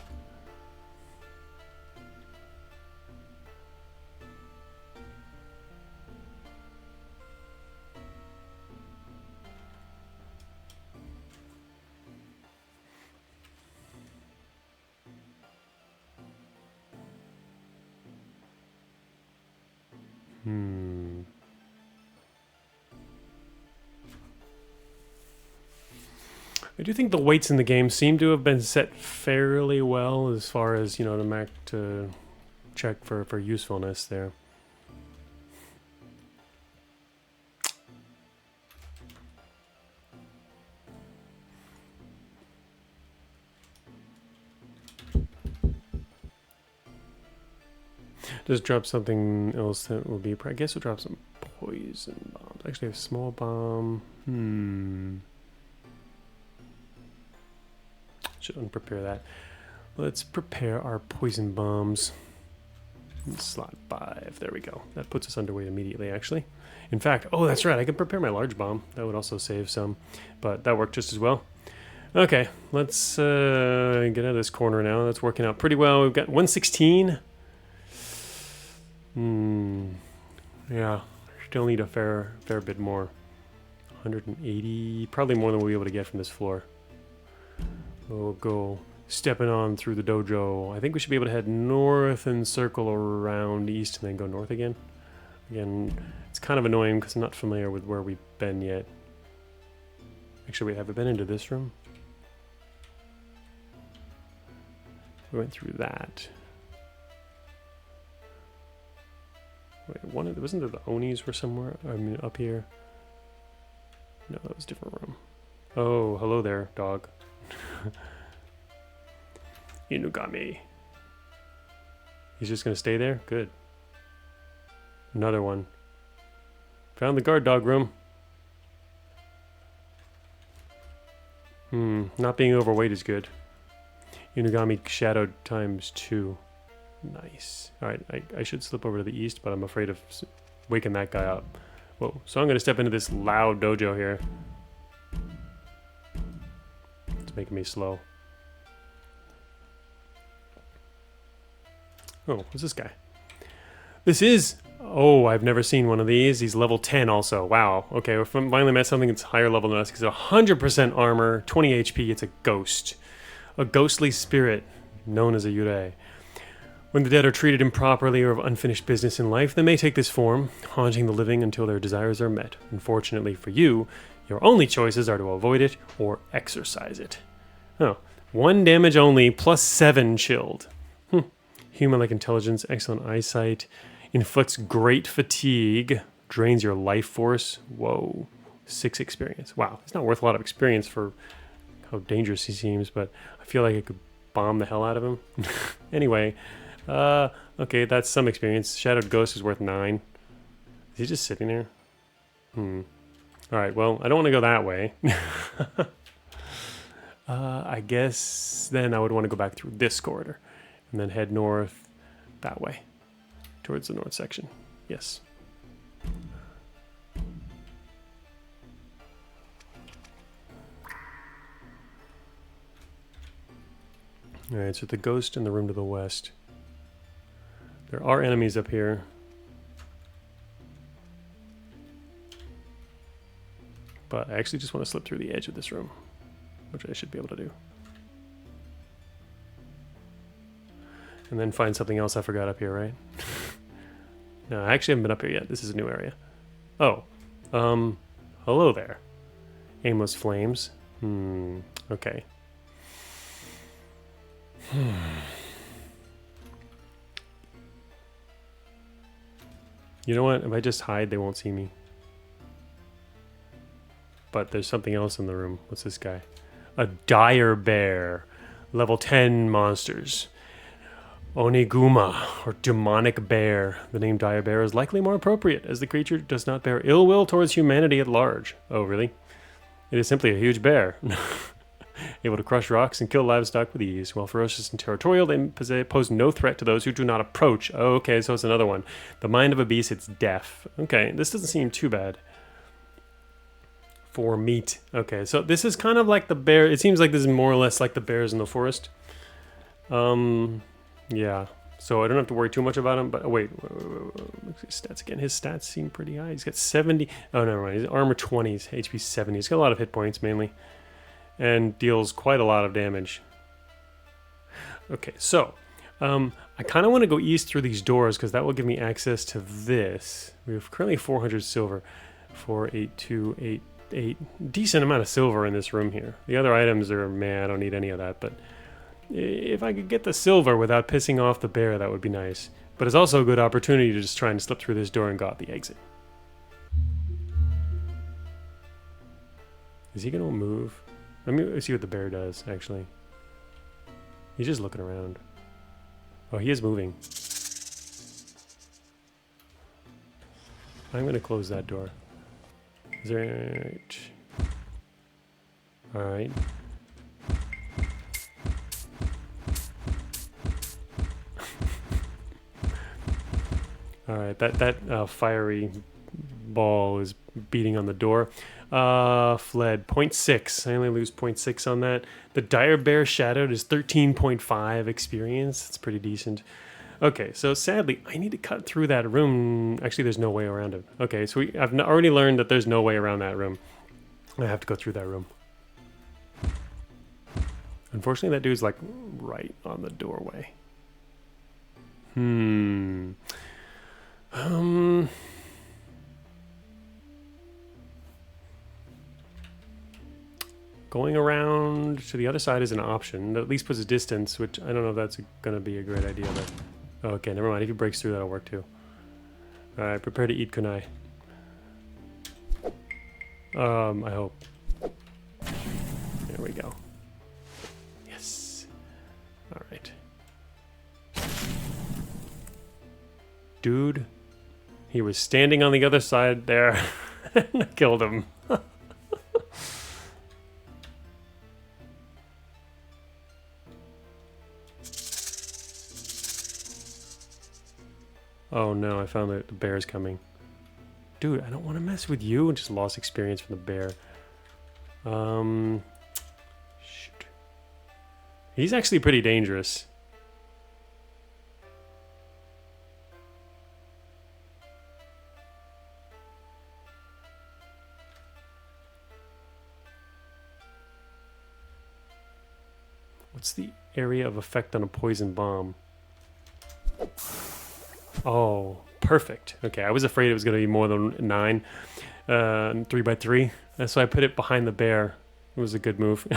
Speaker 1: I do think the weights in the game seem to have been set fairly well as far as, you know, to check for usefulness there. Just drop something else that will be... I guess we'll drop some poison bombs. Actually, a small bomb. Shouldn't prepare that. Let's prepare our poison bombs. Slot 5. There we go. That puts us underweight immediately, actually. In fact, oh, that's right. I can prepare my large bomb. That would also save some. But that worked just as well. Okay, let's get out of this corner now. That's working out pretty well. We've got 116. Yeah, still need a fair bit more. 180, probably more than we'll be able to get from this floor. We'll go stepping on through the dojo. I think we should be able to head north and circle around east and then go north again. Again, it's kind of annoying because I'm not familiar with where we've been yet. Actually, wait, have I been into this room? We went through that. Wait, wasn't there the Onis were somewhere? I mean, up here? No, that was a different room. Oh, hello there, dog. Inugami. He's just gonna stay there? Good. Another one. Found the guard dog room. Not being overweight is good. Inugami shadowed ×2. Nice. Alright, I should slip over to the east, but I'm afraid of waking that guy up. Whoa, so I'm gonna step into this loud dojo here. It's making me slow. Oh, what's this guy? This is... Oh, I've never seen one of these. He's level 10 also. Wow. Okay, we finally met something that's higher level than us. He's 100% armor, 20 HP. It's a ghost. A ghostly spirit known as a yurei. When the dead are treated improperly or have unfinished business in life, they may take this form, haunting the living until their desires are met. Unfortunately for you, your only choices are to avoid it or exorcise it. Oh, 1 damage only, plus 7 chilled. Human-like intelligence, excellent eyesight, inflicts great fatigue, drains your life force. Whoa, 6 experience. Wow, it's not worth a lot of experience for how dangerous he seems, but I feel like I could bomb the hell out of him. Anyway, okay, that's some experience. Shadowed Ghost is worth 9. Is he just sitting there? Alright, well, I don't want to go that way. I guess then I would want to go back through this corridor. And then head north that way. Towards the north section. Yes. Alright, so the ghost in the room to the west. There are enemies up here. But I actually just want to slip through the edge of this room, which I should be able to do. And then find something else I forgot up here, right? No, I actually haven't been up here yet. This is a new area. Oh. Hello there. Aimless flames. Okay. You know what? If I just hide, they won't see me. But there's something else in the room. What's this guy? A dire bear. Level 10 monsters. Oniguma, or demonic bear. The name dire bear is likely more appropriate, as the creature does not bear ill will towards humanity at large. Oh, really? It is simply a huge bear. Able to crush rocks and kill livestock with ease. While ferocious and territorial, they pose no threat to those who do not approach. Oh, okay, so it's another one. The mind of a beast, it's deaf. Okay, this doesn't seem too bad. For meat. Okay, so this is kind of like the bear. It seems like this is more or less like the bears in the forest. Yeah, so I don't have to worry too much about him, but wait, look at his stats again. His stats seem pretty high. He's got 70. Oh, never mind. His armor 20, his HP 70. He's got a lot of hit points mainly, and deals quite a lot of damage. Okay, so I kind of want to go east through these doors because that will give me access to this. We have currently 400 silver. 4, 8, 2, 8, 8. Decent amount of silver in this room here. The other items are, man, I don't need any of that, but if I could get the silver without pissing off the bear, that would be nice. But it's also a good opportunity to just try and slip through this door and go out the exit. Is he going to move? Let me see what the bear does, actually. He's just looking around. Oh, he is moving. I'm going to close that door. Is there... Alright. Alright, that fiery ball is beating on the door. Fled. 0.6. I only lose 0.6 on that. The dire bear shadowed is 13.5 experience. That's pretty decent. Okay, so sadly, I need to cut through that room. Actually, there's no way around it. Okay, so I've already learned that there's no way around that room. I have to go through that room. Unfortunately, that dude's like right on the doorway. Going around to the other side is an option. That at least puts a distance, which I don't know if that's going to be a great idea. But okay, never mind. If he breaks through, that'll work too. All right, prepare to eat kunai. I hope. There we go. Yes. All right. Dude, he was standing on the other side there. And I killed him. Oh no, I found that the bear's coming. Dude, I don't want to mess with you. And just lost experience from the bear. Shoot. He's actually pretty dangerous. What's the area of effect on a poison bomb? Oh, perfect. Okay, I was afraid it was going to be more than 9. 3x3. So I put it behind the bear. It was a good move.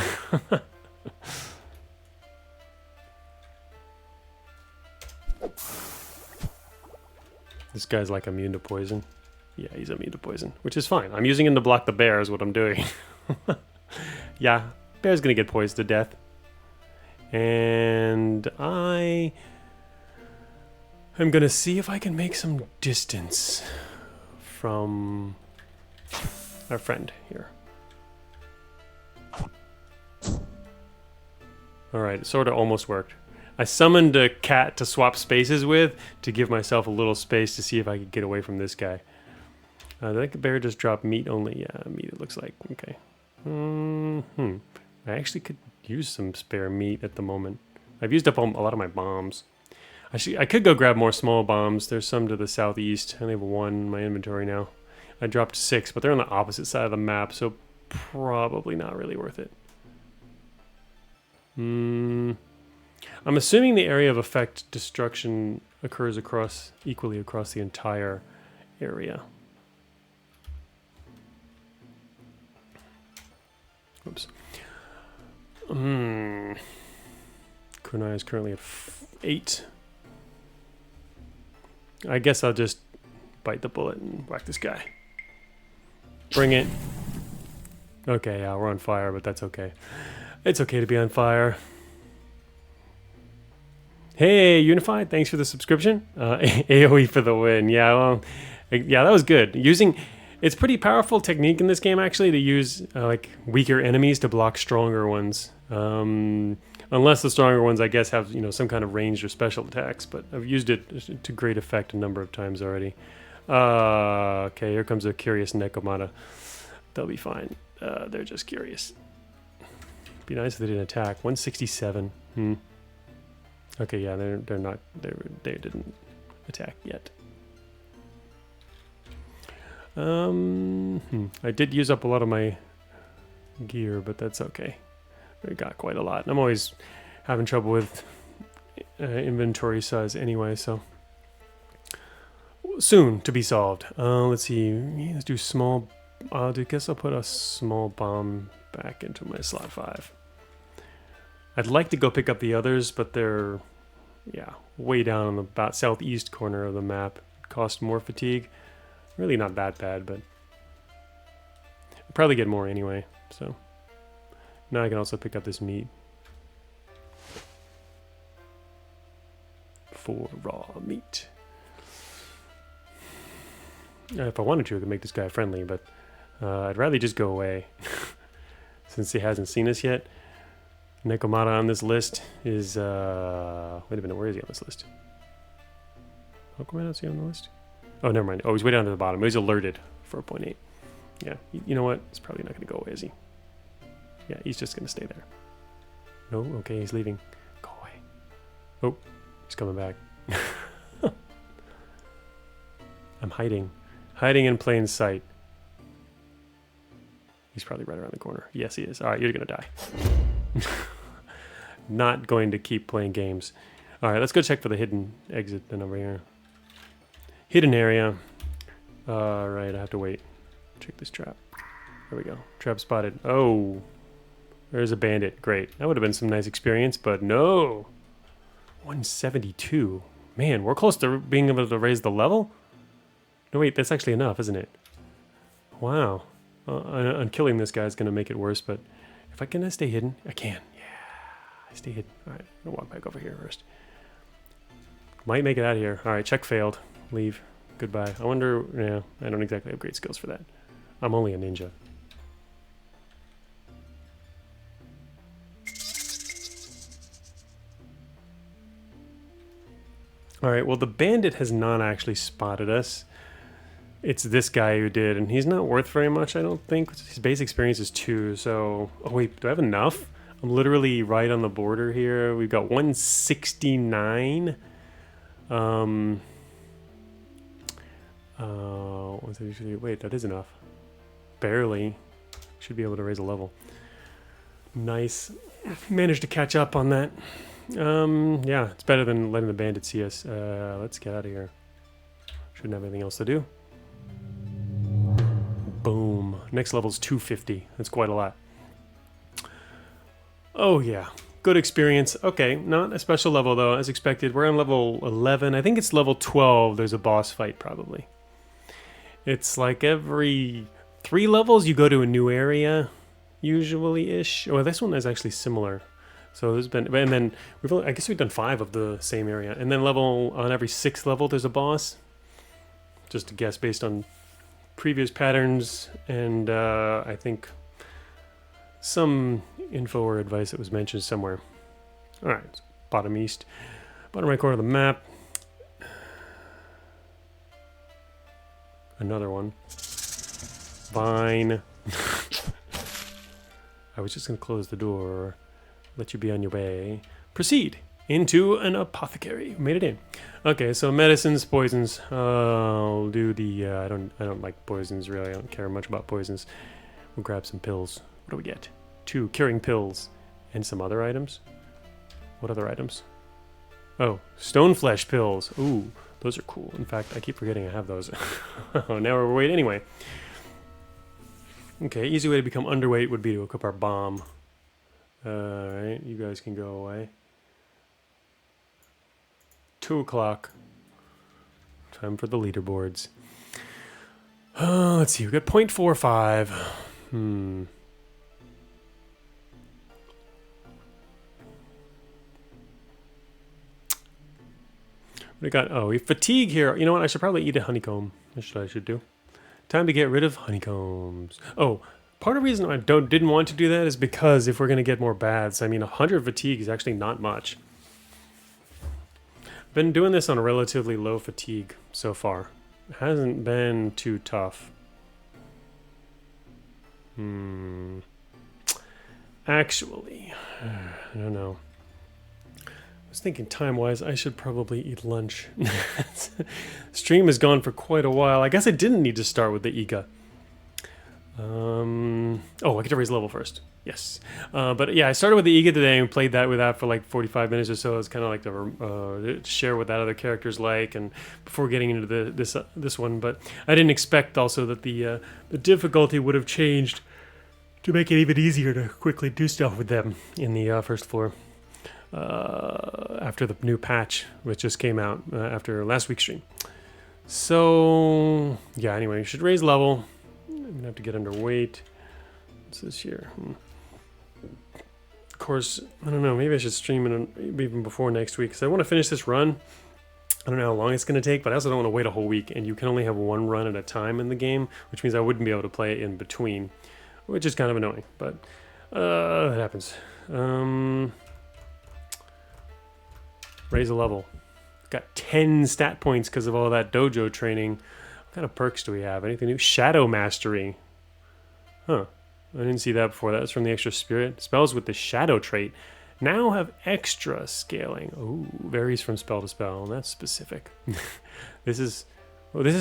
Speaker 1: This guy's like immune to poison. Yeah, he's immune to poison, which is fine. I'm using him to block the bear is what I'm doing. Yeah, bear's going to get poisoned to death. And I'm going to see if I can make some distance from our friend here. Alright, it sort of almost worked. I summoned a cat to swap spaces with to give myself a little space to see if I could get away from this guy. I think the bear just dropped meat only. Yeah, meat it looks like. Okay. I actually could use some spare meat at the moment. I've used up a lot of my bombs. Actually, I could go grab more small bombs. There's some to the southeast. I only have 1 in my inventory now. I dropped 6, but they're on the opposite side of the map, so probably not really worth it. I'm assuming the area of effect destruction occurs equally across the entire area. Oops. Kunai is currently at 8. I guess I'll just bite the bullet and whack this guy. Bring it. Okay, yeah, we're on fire, but that's okay. It's okay to be on fire. Hey, Unified, thanks for the subscription. AoE for the win. Yeah, well, yeah, that was good. It's pretty powerful technique in this game, actually, to use like weaker enemies to block stronger ones. Unless the stronger ones, I guess, have some kind of ranged or special attacks. But I've used it to great effect a number of times already. Okay, here comes a curious Nekomata. They'll be fine. They're just curious. Be nice if they didn't attack. 167. Okay, yeah, they're not. They didn't attack yet. I did use up a lot of my gear, but that's okay. I got quite a lot. I'm always having trouble with inventory size anyway, so soon to be solved. Let's see. Let's do small. I guess I'll put a small bomb back into my slot 5. I'd like to go pick up the others, but they're way down on the about southeast corner of the map. Cost more fatigue. Really not that bad, but I'll probably get more anyway. So now I can also pick up this meat for raw meat. If I wanted to, I could make this guy friendly, but I'd rather just go away since he hasn't seen us yet. Nekomata on this list is wait a minute, where is he on this list? How come I don't see him on the list? Oh, never mind. Oh, he's way down to the bottom. He's alerted for 0.8. Yeah, you know what? It's probably not going to go away, is he? Yeah, he's just going to stay there. No? Okay, he's leaving. Go away. Oh, he's coming back. I'm hiding. Hiding in plain sight. He's probably right around the corner. Yes, he is. All right, you're going to die. Not going to keep playing games. All right, let's go check for the hidden exit then over here. Hidden area. All right, I have to wait. Check this trap. There we go. Trap spotted. Oh. There's a bandit. Great. That would have been some nice experience, but no. 172. Man, we're close to being able to raise the level? No, wait, that's actually enough, isn't it? Wow. And killing this guy is going to make it worse, but if I can stay hidden, I can. Yeah, I stay hidden. All right, I'm going to walk back over here first. Might make it out of here. All right, check failed. Leave. Goodbye. I wonder, yeah, I don't exactly have great skills for that. I'm only a ninja. All right, well, the bandit has not actually spotted us. It's this guy who did, and he's not worth very much, I don't think. His base experience is 2, so... Oh, wait, do I have enough? I'm literally right on the border here. We've got 169. Wait, that is enough. Barely. Should be able to raise a level. Nice. Managed to catch up on that. Yeah, it's better than letting the bandit see us. Let's get out of here. Shouldn't have anything else to do. Boom. Next level's 250. That's quite a lot. Oh, yeah. Good experience. Okay, not a special level, though, as expected. We're on level 11. I think it's level 12. There's a boss fight, probably. It's like every 3 levels, you go to a new area, usually-ish. Well, this one is actually similar. So there's been... And then, I guess we've done 5 of the same area. And then on every 6th level, there's a boss. Just a guess based on previous patterns and I think some info or advice that was mentioned somewhere. All right, bottom east, bottom right corner of the map. Another one. Fine. I was just gonna close the door, let you be on your way. Proceed into an apothecary. Made it in. Okay, so medicines, poisons. I'll do the. I don't like poisons really. I don't care much about poisons. We'll grab some pills. What do we get? 2 curing pills and some other items. What other items? Oh, stone flesh pills. Ooh, those are cool. In fact, I keep forgetting I have those. Oh, now we're overweight anyway. Okay, easy way to become underweight would be to equip our bomb. Alright, you guys can go away. 2 o'clock. Time for the leaderboards. Let's see, we got 0.45. We got, we fatigue here. You know what, I should probably eat a honeycomb. That's what I should do. Time to get rid of honeycombs. Oh, part of the reason I didn't want to do that is because if we're going to get more baths, I mean, 100 fatigue is actually not much. I've been doing this on a relatively low fatigue so far. It hasn't been too tough. Actually, I don't know. I was thinking time-wise, I should probably eat lunch. Stream has gone for quite a while. I guess I didn't need to start with the Iga. Oh, I get to raise level first. Yes. But yeah, I started with the Iga today and played that with that for like 45 minutes or so. It's kind of like to share what that other character's like, and before getting into this one. But I didn't expect also that the difficulty would have changed to make it even easier to quickly do stuff with them in the first floor. After the new patch, which just came out after last week's stream. So, yeah, anyway, you should raise level. I'm going to have to get underweight. What's this here? Of course, I don't know, maybe I should stream it even before next week, because I want to finish this run. I don't know how long it's going to take, but I also don't want to wait a whole week, and you can only have 1 run at a time in the game, which means I wouldn't be able to play it in between, which is kind of annoying, but that happens. Raise a level. Got 10 stat points because of all that dojo training. What kind of perks do we have? Anything new? Shadow Mastery. Huh. I didn't see that before. That was from the extra spirit. Spells with the shadow trait now have extra scaling. Ooh, varies from spell to spell. That's specific. This is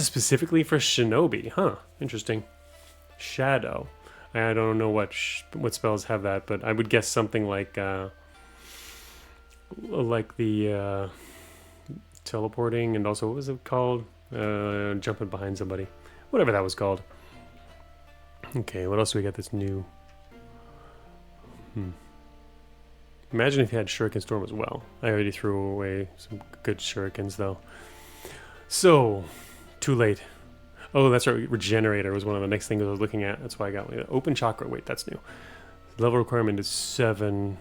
Speaker 1: specifically for Shinobi. Huh. Interesting. Shadow. I don't know what spells have that, but I would guess something like the teleporting, and also what was it called? Jumping behind somebody. Whatever that was called. Okay, what else do we got that's new? Imagine if you had Shuriken Storm as well. I already threw away some good Shurikens, though. So, too late. Oh, that's right. Regenerator was one of the next things I was looking at. That's why I got one. Open Chakra. Wait, that's new. Level requirement is 7.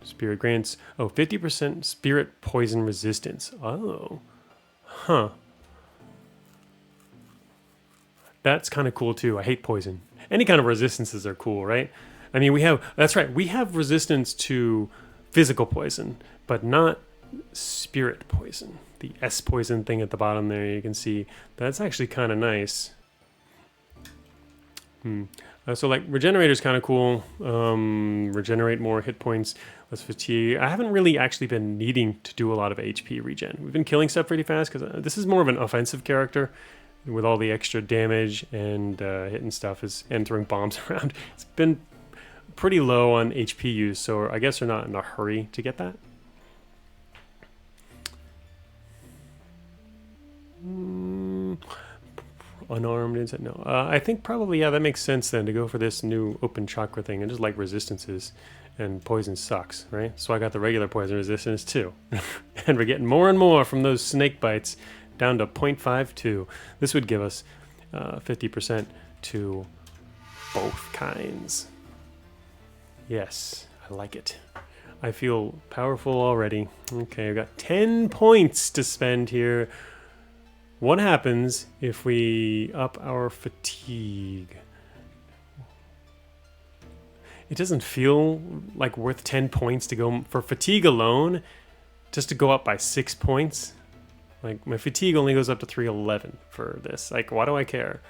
Speaker 1: Spirit grants, 50% spirit poison resistance. Oh. Huh. That's kind of cool, too. I hate poison. Any kind of resistances are cool, right? I mean, that's right. We have resistance to physical poison, but not spirit poison. The S poison thing at the bottom there, you can see. That's actually kind of nice. So like regenerator is kind of cool. Regenerate more hit points, less fatigue. I haven't really actually been needing to do a lot of HP regen. We've been killing stuff pretty fast because this is more of an offensive character with all the extra damage and hitting stuff and throwing bombs around. It's been pretty low on HP use, so I guess we're not in a hurry to get that. Unarmed insect? No. I think probably, yeah, that makes sense then to go for this new open chakra thing and just like resistances. And poison sucks, right? So I got the regular poison resistance too. And we're getting more and more from those snake bites down to 0.52. This would give us 50% to both kinds. Yes, I like it. I feel powerful already. Okay, I've got 10 points to spend here. What happens if we up our fatigue? It doesn't feel like worth 10 points to go for fatigue alone, just to go up by 6 points. Like my fatigue only goes up to 311 for this. Like, why do I care?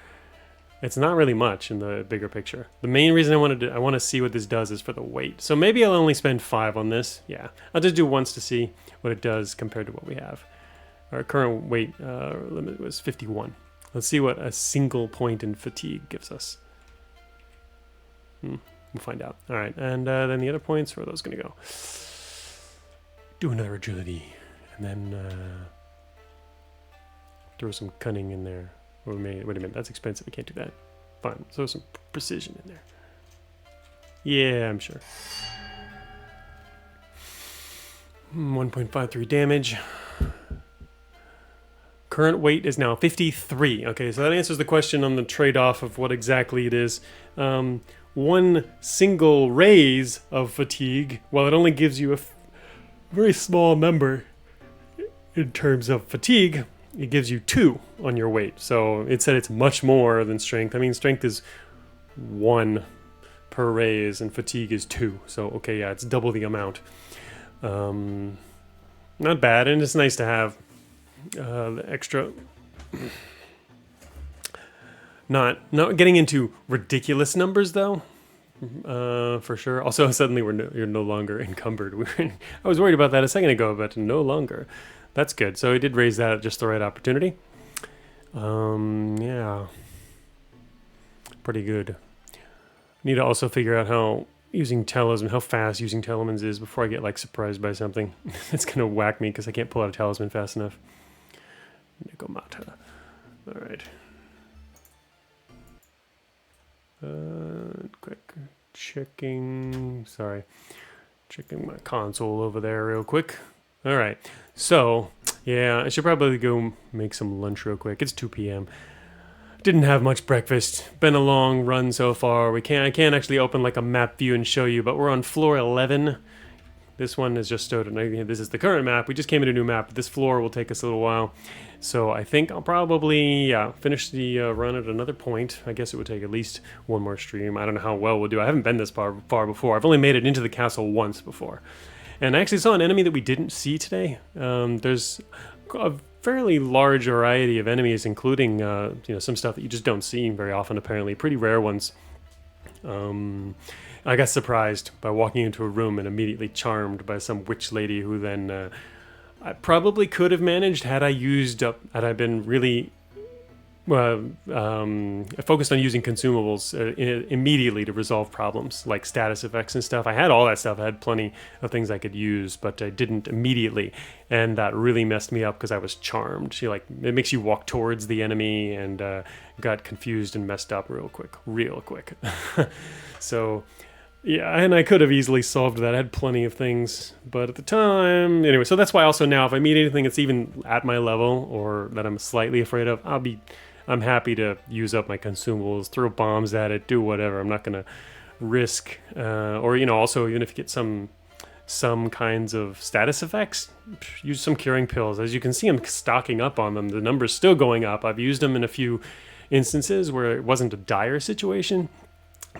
Speaker 1: It's not really much in the bigger picture. The main reason I want to see what this does is for the weight. So maybe I'll only spend 5 on this. Yeah, I'll just do once to see what it does compared to what we have. Our current weight limit was 51. Let's see what a single point in fatigue gives us. We'll find out. All right, and then the other points, where are those going to go? Do another agility, and then throw some cunning in there. Wait a minute, that's expensive. I can't do that. Fine, throw some precision in there. Yeah, I'm sure. 1.53 damage. Current weight is now 53. Okay, so that answers the question on the trade-off of what exactly it is. One single raise of fatigue, while it only gives you a very small number in terms of fatigue, it gives you 2 on your weight. So it said it's much more than strength. I mean, strength is 1 per raise and fatigue is 2. So, okay, yeah, it's double the amount. Not bad, and it's nice to have the extra... Not getting into ridiculous numbers, though, for sure. Also, suddenly you're no longer encumbered. I was worried about that a second ago, but no longer. That's good. So he did raise that at just the right opportunity. Yeah. Pretty good. Need to also figure out how fast using talismans is before I get like surprised by something. It's gonna whack me because I can't pull out a talisman fast enough. Nikomata. All right. Quick checking my console over there real quick. All right, so yeah, I should probably go make some lunch real quick. It's 2 p.m. Didn't have much breakfast. Been a long run so far. I can't actually open like a map view and show you, but we're on floor 11. This one is just started. This is the current map. We just came into a new map. This floor will take us a little while. So I think I'll probably finish the run at another point. I guess it would take at least one more stream. I don't know how well we'll do. I haven't been this far before. I've only made it into the castle once before. And I actually saw an enemy that we didn't see today. There's a fairly large variety of enemies, including some stuff that you just don't see very often, apparently. Pretty rare ones. I got surprised by walking into a room and immediately charmed by some witch lady who then I probably could have managed had I been really focused on using consumables immediately to resolve problems like status effects and stuff. I had all that stuff. I had plenty of things I could use, but I didn't immediately, and that really messed me up because I was charmed. It makes you walk towards the enemy, and got confused and messed up real quick. So Yeah, and I could have easily solved that. I had plenty of things, but at the time, anyway. So that's why also now, if I meet anything that's even at my level or that I'm slightly afraid of, I'm happy to use up my consumables, throw bombs at it, do whatever. I'm not gonna risk, or also even if you get some kinds of status effects, use some curing pills. As you can see, I'm stocking up on them. The number's still going up. I've used them in a few instances where it wasn't a dire situation,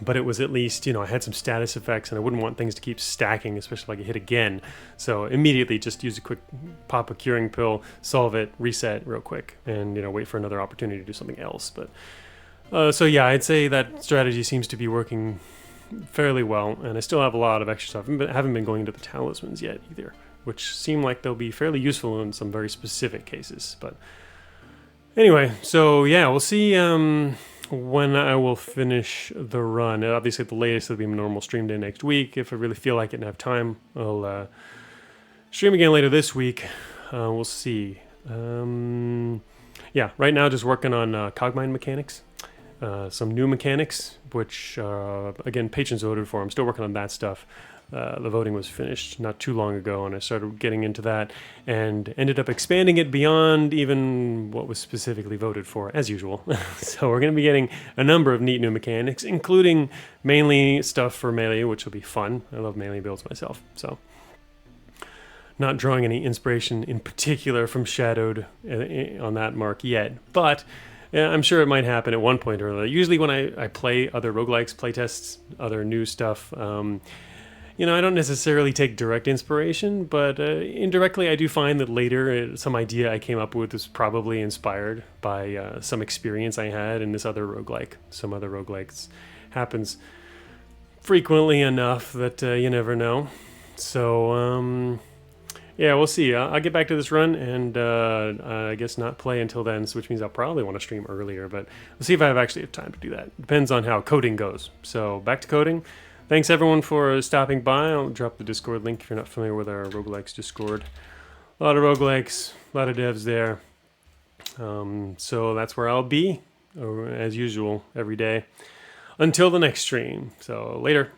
Speaker 1: but it was at least, I had some status effects and I wouldn't want things to keep stacking, especially if I get hit again. So immediately just use a quick pop a curing pill, solve it, reset real quick, and, wait for another opportunity to do something else. But so yeah, I'd say that strategy seems to be working fairly well, and I still have a lot of extra stuff. I haven't been going into the talismans yet either, which seem like they'll be fairly useful in some very specific cases. But anyway, so yeah, we'll see when I will finish the run. Obviously, at the latest, it'll be a normal stream day next week. If I really feel like it and have time, I'll stream again later this week. We'll see. Yeah, right now just working on Cogmind mechanics. Some new mechanics, which, again, patrons voted for. I'm still working on that stuff. The voting was finished not too long ago, and I started getting into that and ended up expanding it beyond even what was specifically voted for, as usual. So we're going to be getting a number of neat new mechanics, including mainly stuff for melee, which will be fun. I love melee builds myself, so not drawing any inspiration in particular from Shadowed on that mark yet, but yeah, I'm sure it might happen at one point or another. Usually when I play other roguelikes, playtests, other new stuff, I don't necessarily take direct inspiration, but indirectly I do find that later some idea I came up with was probably inspired by some experience I had in this other roguelike. Some other roguelikes happens frequently enough that you never know. So, yeah, we'll see. I'll get back to this run and I guess not play until then, which means I'll probably want to stream earlier, but we'll see if I actually have time to do that. Depends on how coding goes. So back to coding. Thanks everyone for stopping by. I'll drop the Discord link if you're not familiar with our roguelikes Discord. A lot of roguelikes, a lot of devs there. So that's where I'll be, as usual, every day until the next stream. So later.